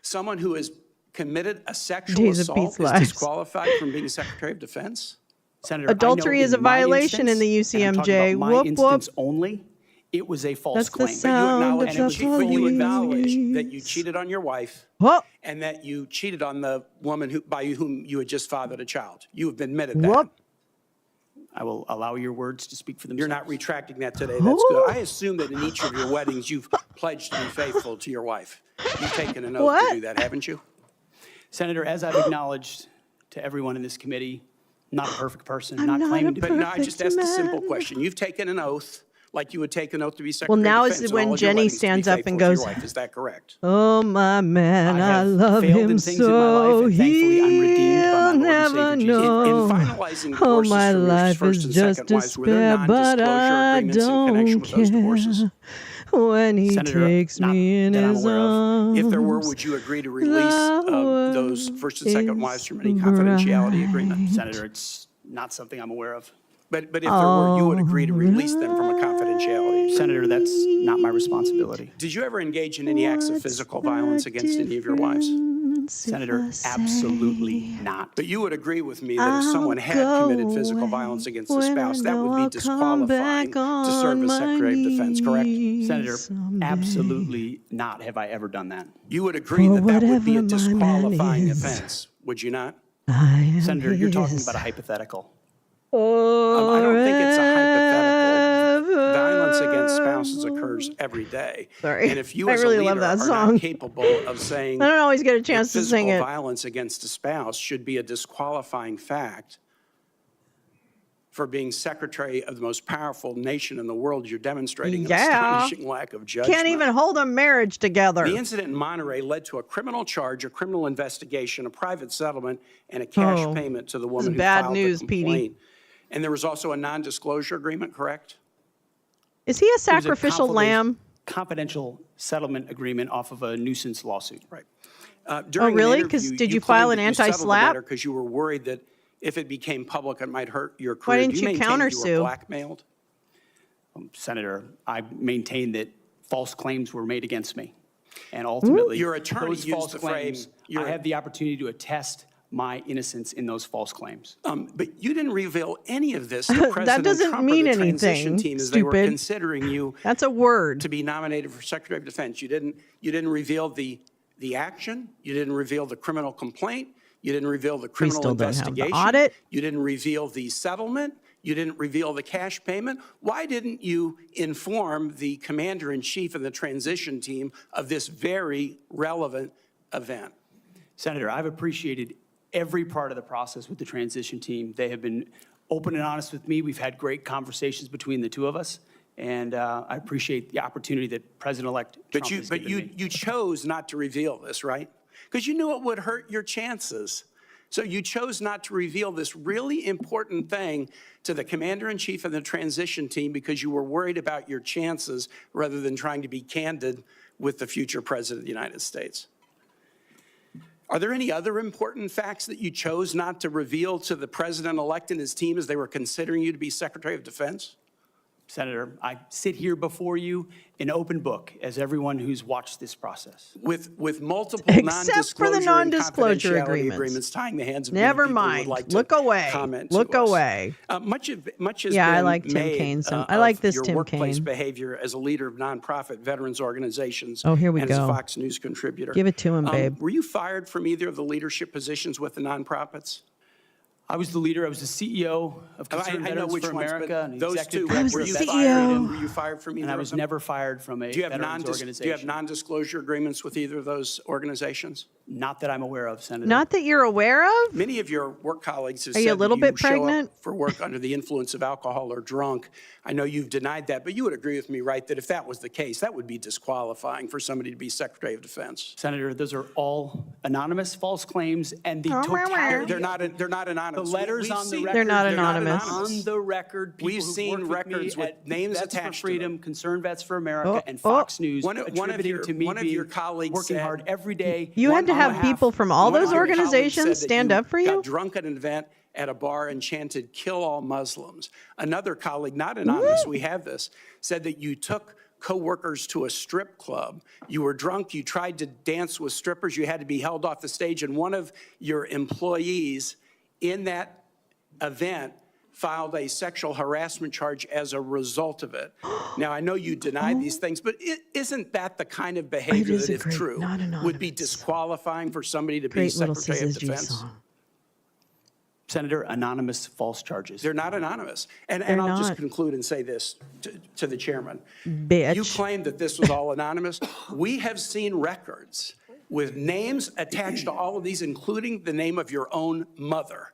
someone who has committed a sexual Days of assault Beats is lives. disqualified from being Secretary of Defense? Senator, Adultery I know is a in my violation in the instance, and I'm talking UCMJ. about my Whoop, instance whoop. only, it was a false That's the claim. sound of the But you acknowledge that you police. cheated on your wife Whoop, and that you cheated on the woman by whom you had just fathered a child. You have admitted that. whoop. I will allow your words to speak for themselves. You're not retracting that today. That's good. I assume that in each of your weddings, you've pledged to be faithful to your wife. You've taken an oath What? to do that, haven't you? Senator, as I've acknowledged to everyone in this committee, not a perfect person, I'm not not claiming a to But be. no, I just asked a simple man. question. You've taken an oath like you would take an oath to be Well, Secretary now of is Defense in when all of your Jenny weddings to be stands up faithful and to your goes, wife. Is that correct? oh, my man, I have love failed him in things in my life, so. and thankfully I'm redeemed by my He'll Lord and never Savior Jesus. know. In finalizing Oh, divorces my from your life first is and just second wives, were there despair, but non-disclosure I agreements in connection don't with those divorces? care when he Senator, takes not me in that I'm his aware of. arms. If there were, would you agree to release those first and second wives from any confidentiality agreement? Senator, it's not something I'm aware of. But if there were, you would agree to release them from a confidentiality agreement? Senator, that's not my responsibility. Did you ever engage in any acts of physical violence against any of your wives? Senator, absolutely not. But you would agree with me that if someone had committed physical violence against a spouse, that would be disqualifying to serve as Secretary of Defense, correct? Senator, absolutely not have I ever done that. You would agree that that would be a disqualifying offense, would you not? Senator, you're talking about a hypothetical. I don't think it's a hypothetical. Violence against spouses occurs every day. Sorry. And if you I as really a leader love that are song. not capable of saying I don't always get a that chance to sing physical it. violence against a spouse should be a disqualifying fact for being secretary of the most powerful nation in the world, you're demonstrating an astonishing lack of judgment. Can't even hold a marriage together. The incident in Monterey led to a criminal charge, a criminal investigation, a private settlement, and a cash payment to the woman who bad filed news, the Petey. complaint. And there was also a non-disclosure agreement, correct? Is he a It was a sacrificial lamb? confidential settlement agreement off of a nuisance lawsuit. Right. During really? an 'Cause interview, did you file claimed an that you settled the anti-SLAPP? matter because you were worried that if it became public, it might hurt your Why career. didn't Do you maintain that you countersue? were blackmailed? Senator, I maintain that false claims were made against me. And ultimately, Your attorney those used false the claims, phrase, I have the opportunity to attest my innocence in those false claims. But you didn't reveal any of this to President That doesn't Trump mean or the transition anything, team as they were stupid. considering you That's a word. to be nominated for Secretary of Defense. You didn't reveal the action. You didn't reveal the criminal complaint. You didn't reveal the criminal still don't have the investigation. audit. You didn't reveal the settlement. You didn't reveal the cash payment. Why didn't you inform the commander-in-chief and the transition team of this very relevant event? Senator, I've appreciated every part of the process with the transition team. They have been open and honest with me. We've had great conversations between the two of us, and I appreciate the opportunity that President-elect Trump has given me. You chose not to reveal this, right? Because you knew it would hurt your chances. So you chose not to reveal this really important thing to the commander-in-chief and the transition team because you were worried about your chances rather than trying to be candid with the future president of the United States. Are there any other important facts that you chose not to reveal to the president-elect and his team as they were considering you to be Secretary of Defense? Senator, I sit here before you an open book, as everyone who's watched this process. With multiple Except for the non-disclosure and confidentiality agreements tying the hands of Never many people who mind. would like to Look away. comment to Look us. away. Much has Yeah, been I like Tim made, Kaine. I of like this your Tim workplace Kaine. behavior as a leader of nonprofit veterans organizations. Oh, here we and as a go. Fox News contributor. Give it to him, babe. Were you fired from either of the leadership positions with the nonprofits? I was the leader. I was the CEO of Concerned I know Veterans which for ones, America but and those executive two, director were of you that fired? Were you fired from either and I of was them? never fired from a Do you have veterans organization. do you have non-disclosure agreements with either of those organizations? Not that I'm aware of, Senator. Not that you're aware of? Many of your work colleagues have Are said you a little that you bit show pregnant? up for work under the influence of alcohol or drunk. I know you've denied that, but you would agree with me, right, that if that was the case, that would be disqualifying for somebody to be Secretary of Defense. Senator, those are all anonymous false claims, and the totality. They're not anonymous. The letters We've on the seen- record. They're not they're anonymous. On the record, people We've who've seen worked with records me with at names Vets attached for to Freedom, them. Concerned Vets for America, and Fox News One of attributing your- to me one of your being colleagues working said- hard every day. You had to one and a have half people from all One of those your colleagues organizations said that stand up for you? Got drunk at an event at a bar and chanted, "Kill all Muslims." Another colleague, not anonymous, we have this, said that you took co-workers to a strip club. You were drunk, you tried to dance with strippers, you had to be held off the stage, and one of your employees in that event filed a sexual harassment charge as a result of it. Now, I know you deny these things, but isn't that the kind of behavior is that, a if great, true, not would be anonymous. disqualifying for somebody to be Great little Secretary of Secy Defense? song. Senator, anonymous false charges. They're not anonymous. And They're I'll just not. conclude and say this to the chairman. Bitch. You claim that this was all anonymous. We have seen records with names attached to all of these, including the name of your own mother.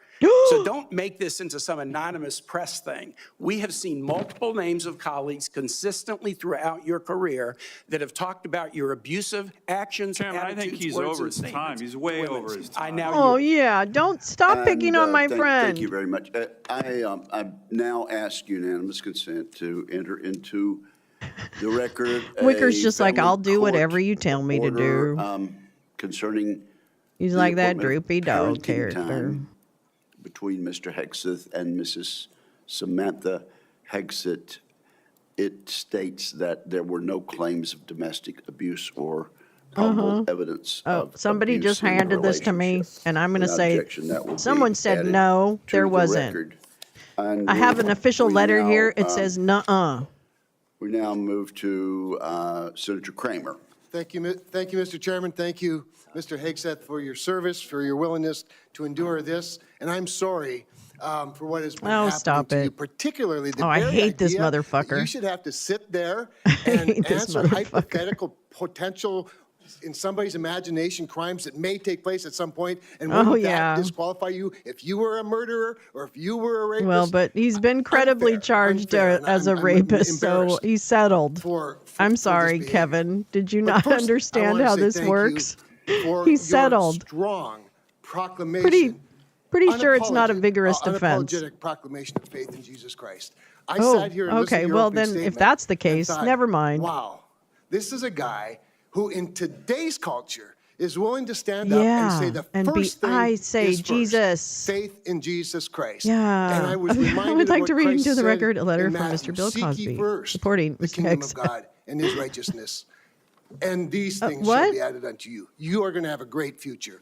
So don't make this into some anonymous press thing. We have seen multiple names of colleagues consistently throughout your career that have talked about your abusive actions, Chairman, I think attitudes, he's words, over and his time. statements He's way to women. over his time. I now Oh, yield. yeah. Don't stop picking on my friend. Thank you very much. I now ask unanimous consent to enter into the record. Wicker's a just like, family I'll do court whatever you tell me to order, do. Concerning He's the like that appointment of droopy dog parenting character. time between Mr. Hegseth and Mrs. Samantha Hegseth. It states that there were no claims of domestic abuse or probable evidence of Somebody abuse just in the handed this to me, relationship. and I'm going to Without say, objection, that will be someone said added no, to there the wasn't. record. And I have an official we letter now, here. It says, nuh-uh. We now move to Senator Kramer. Thank you, Mr. Chairman. Thank you, Mr. Hegseth, for your service, for your willingness to endure this. And I'm sorry for what has been happening stop to it. you, particularly the I very hate this idea that motherfucker. You should have to sit there hate and this answer motherfucker. hypothetical potential in somebody's imagination crimes that may take place at some point, and Oh, wouldn't yeah. that disqualify you if you were a murderer or if you were a rapist? Well, but he's been credibly charged as a rapist, so embarrassed he's settled. I'm this sorry, behavior. Kevin. Did you But not first, I understand wanna how say this thank you works? for He's your settled. strong proclamation. Pretty sure it's not a unapologetic- vigorous defense. Unapologetic proclamation of faith in Jesus Christ. I Oh, sat here and listened okay. to your Well, opening then, if statement that's the and case, thought, never mind. Wow, this is a guy who, in today's culture, is willing to stand up and Yeah, say the and first be- thing I say is first, Jesus. faith in Jesus Christ. Yeah. And I was I reminded would of like what to read Christ into the said record a letter in from Matthew, Mr. Bill "Seek ye Cosby first supporting the Mr. kingdom Hegseth. of God and his righteousness, and these things shall what? be added unto you. You are going to have a great future.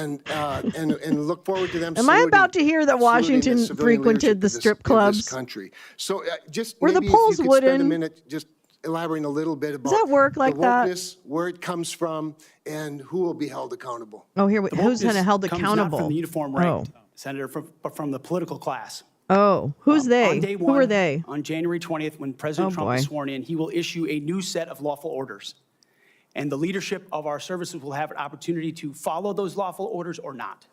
and look forward to them. Am I about to hear that saluting Washington the civilian frequented leadership the of this- strip of clubs? this country. So just Were the maybe polls if you could spend a wooden? minute just elaborating a little bit about that work like the that? wokeness, where it comes from, and who will be held accountable. Oh, here, who's The kind of held wokeness comes accountable? not from the uniform Oh. ranked, Senator, but from the political class. Oh, who's they? On day Who one, are they? On January 20th, when President Oh, Trump boy. is sworn in, he will issue a new set of lawful orders. And the leadership of our services will have an opportunity to follow those lawful orders or not.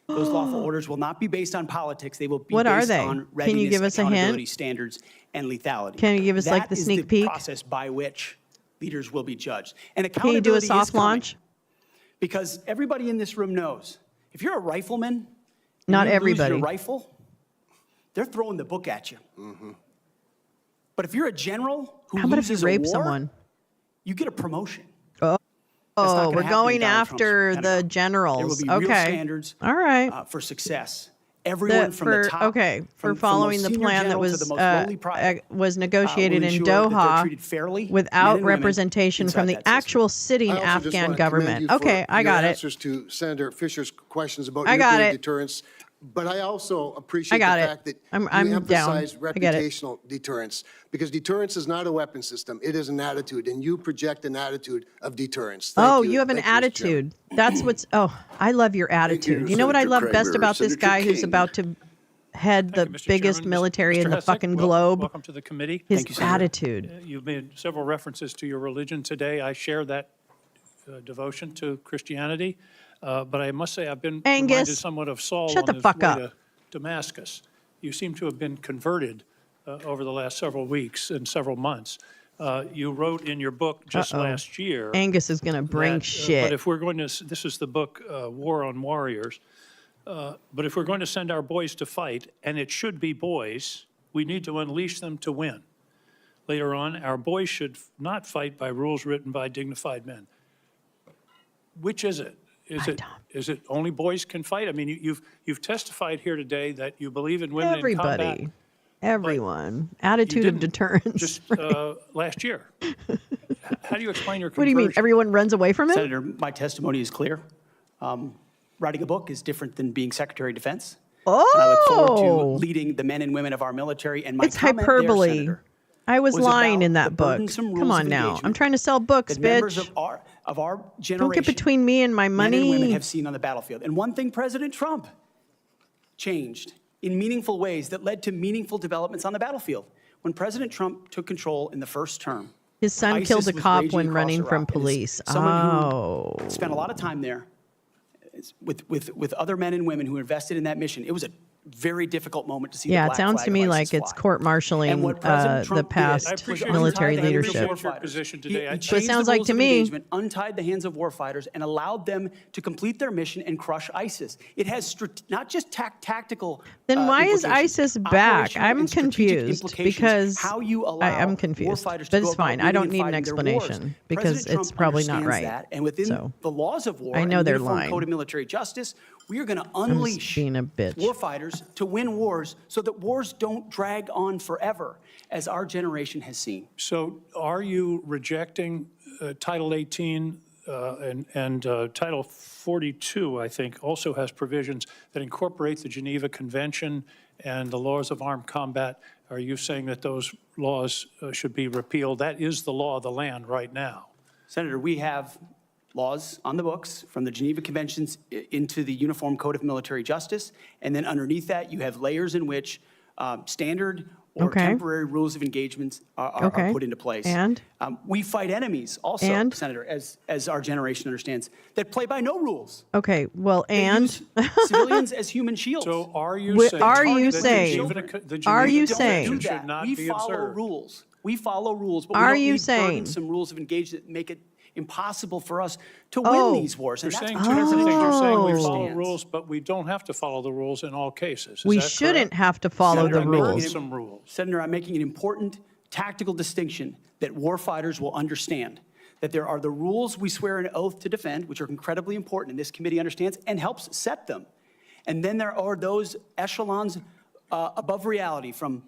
Those lawful orders will not be based on politics. They will be What are based they? on Can readiness, you give us a hint? accountability standards, and lethality. Can you give us, like, the sneak That is peek? the process by which leaders will be judged. And Can you do a accountability is soft coming. launch? Because everybody in this room knows, if you're a rifleman, and Not you lose everybody. your rifle, they're throwing the book at you. But if you're a general who How about if you loses a rape war, someone? you get a promotion. Oh, That's not oh, gonna we're happen in going Donald Trump's after the Pentagon. generals. There will be real Okay. standards All right. for success. Everyone from the top, okay, for from following most the senior plan that general to was the most lowly private, was negotiated will in ensure that they're Doha treated fairly, men without and women representation from inside the that system. actual sitting I also just Afghan want to commend government. you for Okay, I your got it. answers to Senator Fisher's questions about I got nuclear it. deterrence. But I also appreciate I got the it. fact that I'm you down. emphasize I get it. reputational deterrence, because deterrence is not a weapon system. It is an attitude, and you project an attitude of deterrence. Thank You have an Thank you, Mr. Chairman. attitude. That's what's. Oh, I love your attitude. You know what I Senator love best Kramer. about this Senator guy who's King. about to head the Thank you, Mr. biggest Chairman. military in Mr. the Hegseth, fucking globe. Welcome to the committee. His Thank you, Senator. attitude. You've made several references to your religion today. I share that devotion to Christianity, but I must say I've been Angus, reminded somewhat of Saul shut on the his fuck way up. to Damascus. You seem to have been converted over the last several weeks and several months. You wrote in your book just last year. Angus is going to bring that, shit. But if we're going to, this is the book, War on Warriors. But if we're going to send our boys to fight, and it should be boys, we need to unleash them to win. Later on, our boys should not fight by rules written by dignified men. Which is it? Is it only boys can fight? I mean, you've testified here today that you believe in women in combat. Everybody. Everyone. Attitude of didn't deterrence. Just last year. How do you explain your What do you mean? conversion? Everyone runs away from it? Senator, my testimony is clear. Writing a book is different than being Secretary of Defense. Oh. And I look forward to leading the men and women of our military. And my It's comment there, hyperbole. Senator, I was was lying about in the that book. burdensome Come rules on of now. I'm engagement trying to sell books, that members bitch. of our generation, Don't get between me and my men and women money. have seen on the battlefield. And one thing President Trump changed in meaningful ways that led to meaningful developments on the battlefield. When President Trump took control in the first term, His son ISIS killed a was cop raging when across running from Iraq. And as police. someone who spent a lot of time there with other men and women who invested in that mission, it was a very difficult moment to see. Yeah, the it black sounds flag to of me ISIS like it's fly. court-martialing And what President the Trump did past was military untie the hands of leadership. warfighters. Position He today. I- changed But it sounds the like rules to of me- engagement, untied the hands of warfighters, and allowed them to complete their mission and crush ISIS. It has not just tactical. Then why is implications, ISIS back? operational I'm and strategic confused implications. because How you allow I'm confused. warfighters to But go it's about fine. I winning don't and need an fighting their wars. explanation because President it's Trump probably not understands right. that, and within So, the laws of war I know and the they're Uniform lying. Code of Military Justice, we are going to I'm just unleash being a bitch. warfighters to win wars so that wars don't drag on forever, as our generation has seen. So are you rejecting Title 18 and Title 42, I think, also has provisions that incorporate the Geneva Convention and the laws of armed combat? Are you saying that those laws should be repealed? That is the law of the land right now. Senator, we have laws on the books from the Geneva Conventions into the Uniform Code of Military Justice. And then underneath that, you have layers in which standard or Okay. temporary rules of engagement are put into place. And? We fight enemies also, And? Senator, as our generation understands, that play by no rules. Okay, well, They and use civilians as human shields. So are you Wh- saying? are you that saying- the are you Geneva saying- Convention do should that. not We be follow observed? rules. We follow rules, but we Are don't you need saying- burdensome rules of engagement that make it impossible for us to Oh. win these wars. You're And that's saying what two different things. You're saying we follow understands. rules, but we don't have to follow the rules in all cases. Is we that shouldn't correct? have to follow Senator, the I'm making rules. it- Some rules. Senator, I'm making an important tactical distinction that warfighters will understand. That there are the rules we swear an oath to defend, which are incredibly important, and this committee understands and helps set them. And then there are those echelons above reality from,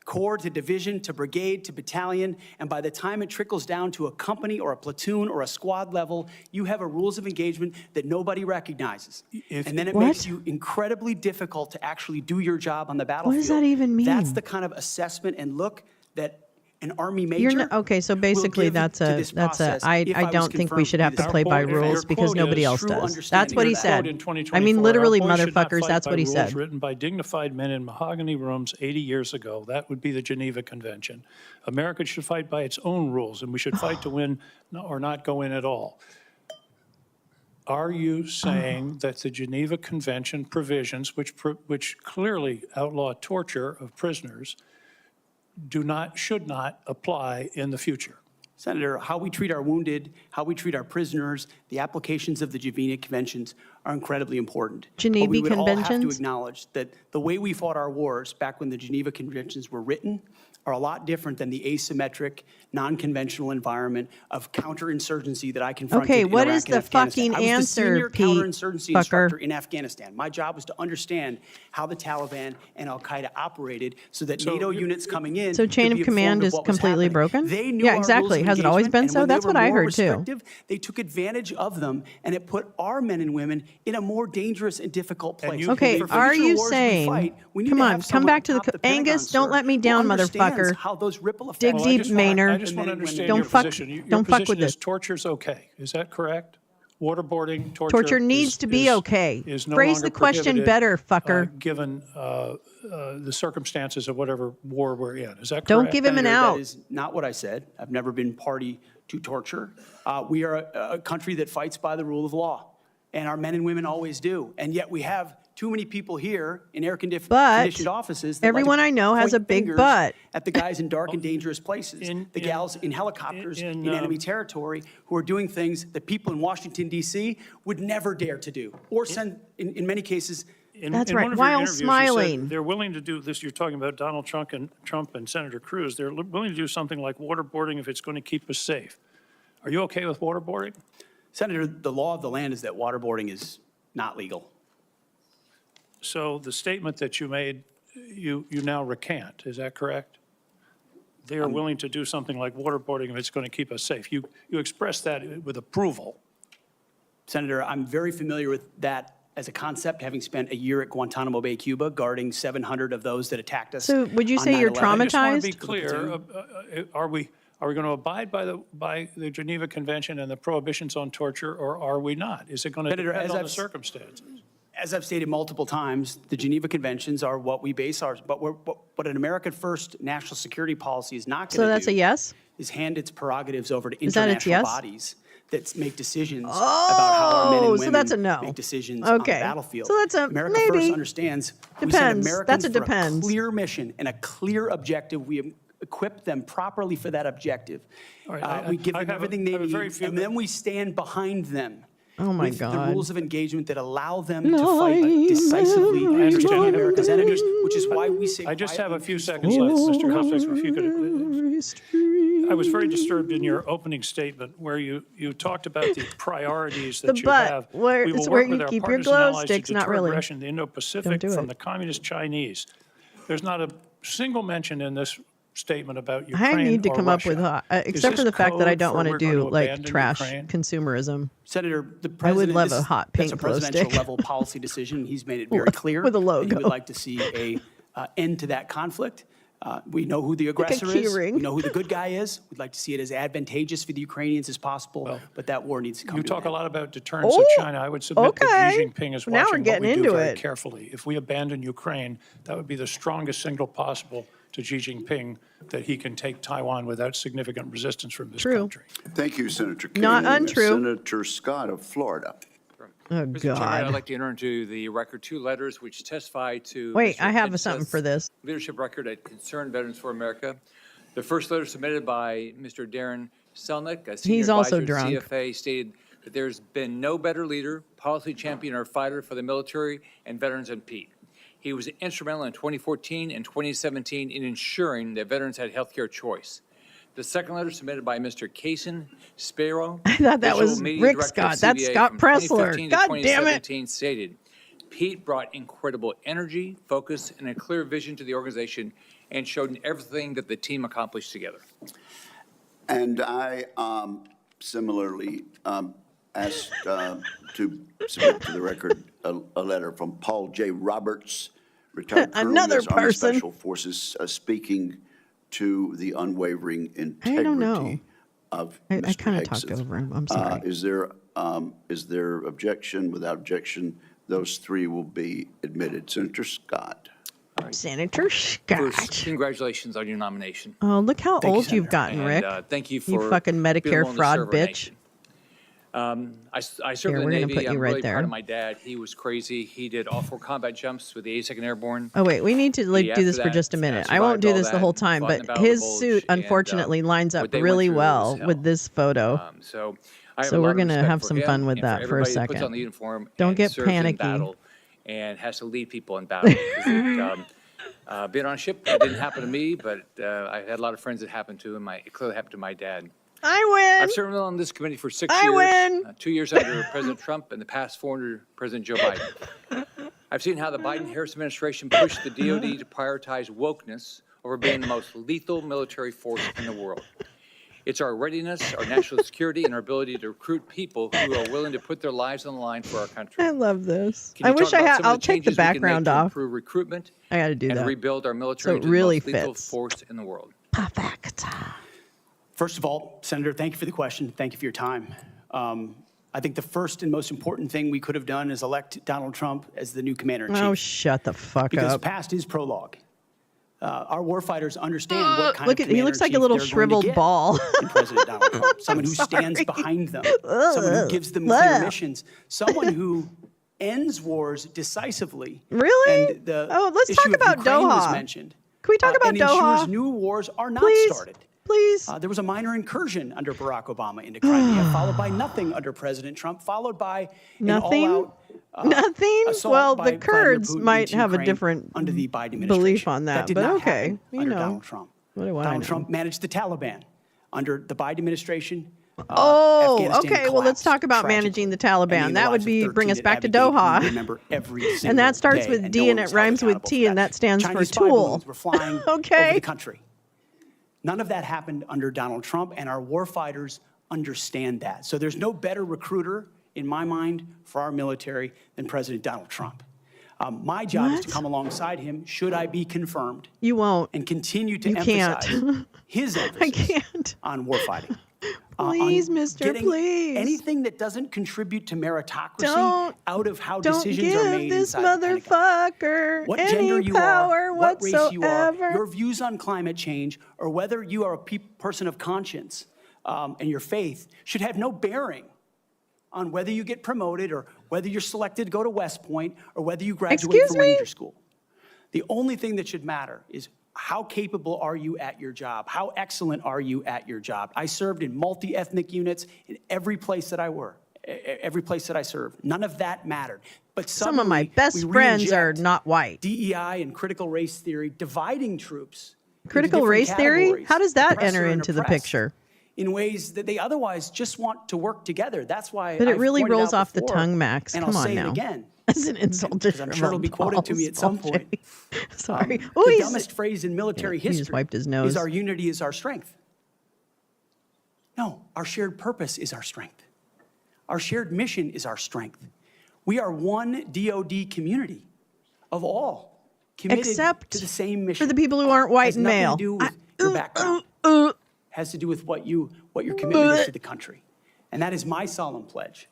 corps to division to brigade to battalion. And by the time it trickles down to a company or a platoon or a squad level, you have a rules of engagement that nobody recognizes. And then it What? makes you incredibly difficult to actually do your job on the battlefield. does that even mean? That's the kind of assessment and look that an Army major. You're not, okay, so basically I don't think we should have to play by rules because nobody else does. That's what he said. I mean, literally, motherfuckers, that's what he said. Written by dignified men in mahogany rooms 80 years ago. That would be the Geneva Convention. America should fight by its own rules, and we should fight to win or not go in at all. Are you saying that the Geneva Convention provisions, which clearly outlaw torture of prisoners, should not apply in the future? Senator, how we treat our wounded, how we treat our prisoners, the applications of the Geneva Conventions are incredibly important. Geneva but we would all have to Conventions? acknowledge that the way we fought our wars back when the Geneva Conventions were written are a lot different than the asymmetric, non-conventional environment of counterinsurgency that I confronted Okay, in what Iraq is and the Afghanistan. fucking I was the answer, senior Pete, counterinsurgency fucker? instructor in Afghanistan. My job was to understand how the Taliban and Al-Qaeda operated so that NATO units coming in So chain could of be command informed of is what was completely happening. broken? They knew Yeah, our rules exactly. of Has it always engagement, been and so? when they That's were what I more heard, too. restrictive, they took advantage of them, and it put our men and women in a more dangerous and difficult place. Okay, For are future you wars we saying, fight, we need come to on, have come someone back to atop the, Pentagon, Angus, don't sir, let me who down, understands motherfucker. how those ripple effects Dig Well, deep, Maynard. I just want to understand Don't your fuck- position. Your don't fuck position with is it. torture's okay. Is that correct? Waterboarding, Torture needs to be okay. Is no Phrase longer the question prohibited, better, fucker. Given the circumstances of whatever war we're in. Is that correct? Don't give him an Senator, out. That is not what I said. I've never been party to torture. We are a country that fights by the rule of law, and our men and women always do. And yet we have too many people here in air-conditioned offices that everyone like to I know has point a big fingers butt. at the guys in dark and dangerous places, the gals in helicopters in enemy territory who are doing things that people in Washington, D.C. would never dare to do, or send, in many cases, That's in right, one of your while interviews, you said smiling. they're willing to do this. You're talking about Donald Trump and Senator Cruz. They're willing to do something like waterboarding if it's going to keep us safe. Are you okay with waterboarding? Senator, the law of the land is that waterboarding is not legal. So the statement that you made, you now recant. Is that correct? They are willing to do something like waterboarding if it's going to keep us safe. You expressed that with approval. Senator, I'm very familiar with that as a concept, having spent a year at Guantanamo Bay, Cuba, guarding 700 of those that attacked us. So would you on say you're 9/11. I just want to be traumatized? clear. Are we going to abide by the Geneva Convention and the prohibitions on torture, or are we not? Is it going to Senator, depend as on the I've- circumstances? As I've stated multiple times, the Geneva Conventions are what we base ours, but what an American first national security policy is not going to do. So that's a yes? Is hand its prerogatives over to Is that a international yes? bodies that make decisions about how our men and so women that's a no. make decisions on the Okay. battlefield. So that's a America maybe. First understands we send Depends. Americans That's a for depends. a clear mission and a clear objective. We equip them properly for that objective. All right, We give I them have everything they need, very few- and then we stand behind them. Oh my with the God. rules of engagement that allow them to fight decisively to defeat America's enemies, which is why we say I just have a quietly few and seconds left, Mr. Hegseth. If you could, I was very disturbed in your opening statement where you talked about the priorities that The you butt, have. where- We will it's where work with you our keep your partners glow and allies to sticks, not deter really. aggression in the Indo-Pacific Don't do from it. the communist Chinese. There's not a single mention in this statement about Ukraine I need to or come up with, Russia. except Is for this the fact that I code don't for want to we're do going like abandon trash Ukraine? consumerism. Senator, the I would president, love this- a hot that's pink a glow presidential stick. level policy decision. He's made it very clear with a that he logo. would like to see a end to that conflict. We know who the aggressor key is. ring. We know who the good guy is. We'd like to see it as advantageous for the Ukrainians as possible, but that war needs to come You to talk an a end. lot about deterrence Oh, of China. I would submit that okay. Xi Jinping is Now we're watching what getting we do into very it. carefully. If we abandon Ukraine, that would be the strongest signal possible to Xi Jinping that he can take Taiwan without significant resistance from this True. country. Thank you, Senator King. Not untrue. Senator Scott of Florida. Oh, Mr. Chairman, I'd God. like to enter into the record two letters which testify to Wait, Mr. I have Hegseth's something for this. leadership record at Concerned Veterans for America. The first letter submitted by Mr. Darren Selnick, a senior He's also advisor at drunk. CFA, stated that there's been no better leader, policy champion, or fighter for the military and veterans than Pete. He was instrumental in 2014 and 2017 in ensuring that veterans had health care choice. The second letter submitted by Mr. Kaysen Sparrow. I thought that was Visual Media Rick Director of Scott. That's CVA Scott from Pressler. 2015 to God damn it. 2017 stated, Pete brought incredible energy, focus, and a clear vision to the organization and showed in everything that the team accomplished together. And I similarly asked to submit to the record a letter from Paul J. Roberts, retired colonel in Another the Army person. Special Forces, speaking to the unwavering I don't know. integrity of I Mr. kind of talked Hegseth. over him. I'm sorry. Is there objection? Without objection, those three will be admitted. Senator Scott. Senator Scott. First, congratulations on your nomination. Oh, look how Thank you, old you've Senator. gotten, Rick. And, thank you You for fucking being Medicare willing to fraud serve our bitch. nation. I served Here, in we're the gonna Navy. put you I'm right really there. proud of my dad. He was crazy. He did all 4 combat jumps with the 82nd Airborne. Oh, wait, we need to like, do After this for that, just a minute. I survived won't do all this the that whole and time, fought in but the Battle of his the Bulge, suit, and, unfortunately, lines up what they went really through was well hell. with this photo. So I have So a lot we're of going to respect have for some him fun with and that for a everybody that puts second. on the uniform Don't and get serves in panicky. battle and has to lead people in battle. 'Cause being on a ship, that didn't happen to me, but I had a lot of friends that happened to, and it clearly happened to my dad. I win. I've served on this committee for 6 I years. win. 2 years under President Trump and the past 4 under President Joe Biden. I've seen how the Biden-Harris administration pushed the DOD to prioritize wokeness over being the most lethal military force in the world. It's our readiness, our national security, and our ability to recruit people who are willing to put their lives on the line for our country. I love this. Can you I wish talk I about had. some of I'll take the changes we can make background to off. improve recruitment I got to do and that. rebuild our So military it into really the most lethal fits. force in the world? Perfect. First of all, Senator, thank you for the question. Thank you for your time. I think the first and most important thing we could have done is elect Donald Trump as the new commander-in-chief. Oh, shut the fuck Because up. past is prologue. Our warfighters understand what kind Look of at, he looks like a commander-in-chief little they're going to shriveled get ball. in President Donald Trump. Someone who stands behind them. Someone who gives them clear missions. Someone who ends wars decisively. Really? And the let's talk issue of about Ukraine was Doha. mentioned. Can we talk about and Doha? ensures new wars are not Please? started. Please. There was a minor incursion under Barack Obama into Crimea, followed by nothing under President Trump, followed by Nothing? an all-out Nothing? assault Well, by the Kurds Vladimir Putin might into have a Ukraine different under the Biden administration. belief on that, did but not okay, happen you under know. Donald Trump. What do I Donald know? Trump managed the Taliban under the Biden administration. Oh, Afghanistan okay. Well, let's collapsed talk about tragically, managing the ending Taliban. the That would lives of be 13 bring us that back to advocate we Doha. remember every And single that starts day, with and D no and one it was held rhymes with accountable T, for and that stands for Chinese spy tool. balloons were flying over Okay. the country. None of that happened under Donald Trump, and our warfighters understand that. So there's no better recruiter, in my mind, for our military than President Donald Trump. My job is to come alongside him, should I be confirmed, You won't. and continue to You emphasize can't. his emphasis on warfighting. Please, on mister, getting please. Anything that doesn't contribute to meritocracy Don't- out of how Don't decisions are give made this inside the Pentagon. motherfucker What any gender you power are, what race you are, whatsoever. your views on climate change, or whether you are a person of conscience and your faith should have no bearing on whether you get promoted or whether you're selected to go to West Point or whether you graduate Excuse from me? Ranger School. The only thing that should matter is how capable are you at your job? How excellent are you at your job? I served in multi-ethnic units in every place that I worked. Every place that I served. None of that mattered. But Some of my suddenly, best we friends are reinject not white. DEI and critical race theory, dividing troops. into Critical different race theory? categories, How does that oppressor enter and into the oppressed, picture? in ways that they otherwise just want to work together. That's why But it I've really pointed rolls out off the before, tongue, Max. and Come I'll on say now. it again. As an insult to Because I'm sure it'll be quoted to me at some balls, point. Sorry. The dumbest phrase in military he just history wiped his nose. is our unity is our strength. No, our shared purpose is our strength. Our shared mission is our strength. We are one DOD community of all committed Except to the same mission. for the people who aren't white Has and nothing male. to do with your background. Has to do with what your commitment is to the country. And that is my solemn pledge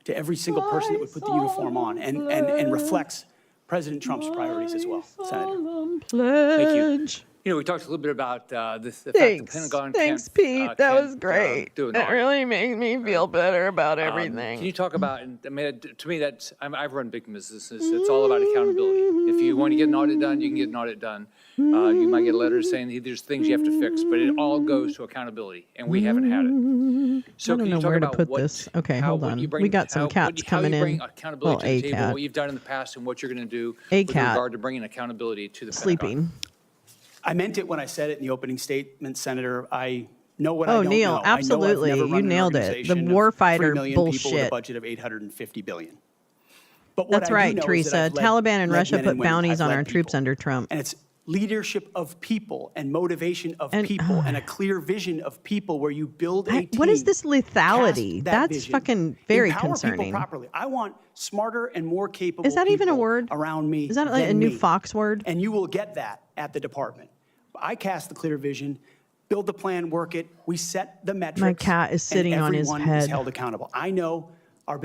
to every single person that would put the uniform on and reflects President Trump's priorities as well, Senator. Thank you. You know, we talked a little bit about the fact the Thanks. Pentagon Thanks, can't, Pete. That was can't, great. do an That audit. really made me feel better about everything. Can you talk about, and I mean, to me, I've run big businesses. It's all about accountability. If you want to get an audit done, you can get an audit done. You might get letters saying hey, there's things you have to fix, but it all goes to accountability, and we haven't had it. So I don't can know you talk where to about put what, this. Okay, how, hold what on. you bring, We got some how, cats what, how coming you bring in. accountability to the table, cat. what you've done in the past, and what you're going to do A with cat. regard to bringing accountability to the Sleeping. I meant it when I said it in the opening statement, Senator. I know what I Oh, don't Neil, know. I know I've absolutely. never You run an nailed it. The organization of warfighter 3 million people with a bullshit. budget of $850 billion. But what That's I do right, know is Teresa. that I've led- Taliban and led Russia men put and women. bounties I've on led our troops people. under Trump. And it's leadership of people and motivation of And- people and a clear vision of people where you build a team. What is this lethality? cast that That's vision, fucking very empower concerning. people properly. I want smarter and more capable Is that even a people word? around me Is that like a than new me. Fox word? And you will get that at the department. I cast the clear vision, build the plan, work it. We set the metrics. My cat is sitting on his everyone is head. held accountable. I know our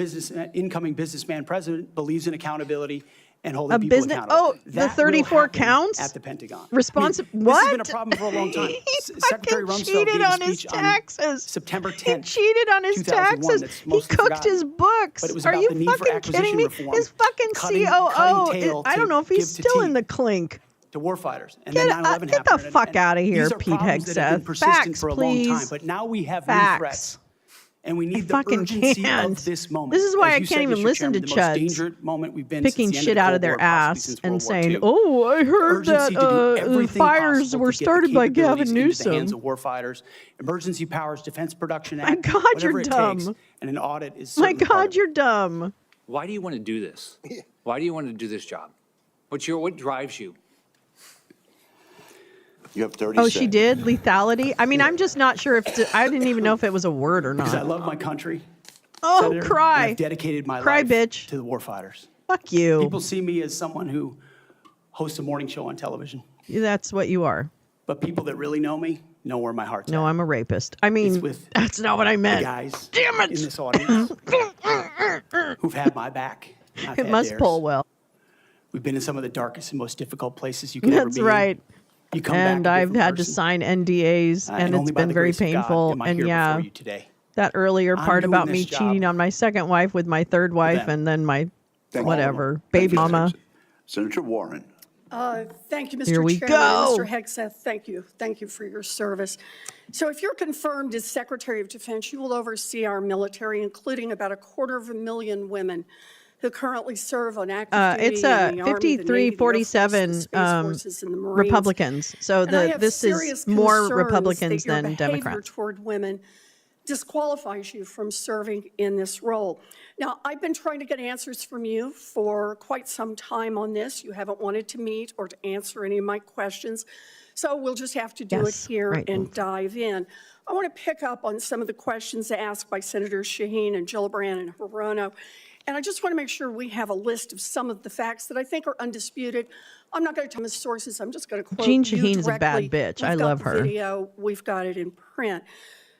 incoming businessman president believes in accountability and holding people accountable. Oh, the That will 34 happen counts? at the Pentagon. What? This has been a problem for a long time. Secretary Rumsfeld cheated gave a on his speech on taxes. September 10th. He cheated on his 2001 taxes. that's He mostly cooked forgotten. his books. But it was Are about you the need for fucking acquisition kidding me? reform, His fucking cutting COO. tail I don't know if to he's give to still in teeth. the clink. To warfighters. And Get, then 9/11 get happened. the fuck out of here, These are Pete problems that have been Hegseth. persistent Facts, for a please. long time. But now we have new Facts. threats. And we need the fucking urgency can't. of this moment. This is why As I you can't said, even Mr. listen to Chairman, the most chuds dangerous moment we've been picking since the shit end of out the of their Cold War, possibly ass since and World War saying, II. "Oh, I heard that Urgency to do everything fires possible were to get the started by Gavin capabilities into the hands Newsom." of warfighters, emergency powers, Defense Production My Act, God, whatever you're it dumb. takes, and an audit is My certainly part God, of it. you're dumb. Why do you want to do this? Why do you want to do this job? What drives you? You have 30 Oh, seconds. she did? Lethality? I mean, I'm just not sure if I didn't even know if it was a word or Because I not. love my country. Oh, Senator, and cry. I've dedicated my Cry, life bitch. to the warfighters. Fuck you. People see me as someone who hosts a morning show on television. That's what you are. But people that really know me know where my heart's No, at. I'm a rapist. I mean, It's with that's not what I The meant. guys Damn it. in this audience who've had my back. and I've It had must theirs. pull well. We've been in some of the darkest and most difficult places you could ever That's be in. right. You come And back a I've different had to person. sign NDAs, and only it's by been the very grace of God painful. am I And here yeah, before you today. that earlier I'm part doing about this me job cheating on my second wife with my third wife, them. and then my Thank you. whatever Thank baby you, mama. Senator Warren. Thank you, Mr. Here we Chairman. go. Mr. Hegseth, thank you. Thank you for your service. So if you're confirmed as Secretary of Defense, you will oversee our military, including about 250,000 women who currently serve on active duty It's in the Army, the Navy, the Air Force, the 53-47 Space Forces, and the Marines. Republicans. So And I have this serious is more concerns Republicans that your than behavior Democrats. toward women disqualifies you from serving in this role. Now, I've been trying to get answers from you for quite some time on this. You haven't wanted to meet or to answer any of my questions, so we'll just have to do it here and dive in. I want to pick up on some of the questions asked by Senators Shaheen and Gillibrand and Hirono, and I just want to make sure we have a list of some of the facts that I think are undisputed. I'm not going to tell the sources. I'm just going to quote Jean you Shaheen is a bad directly. bitch. I We've got love the her. Video, we've got it in print.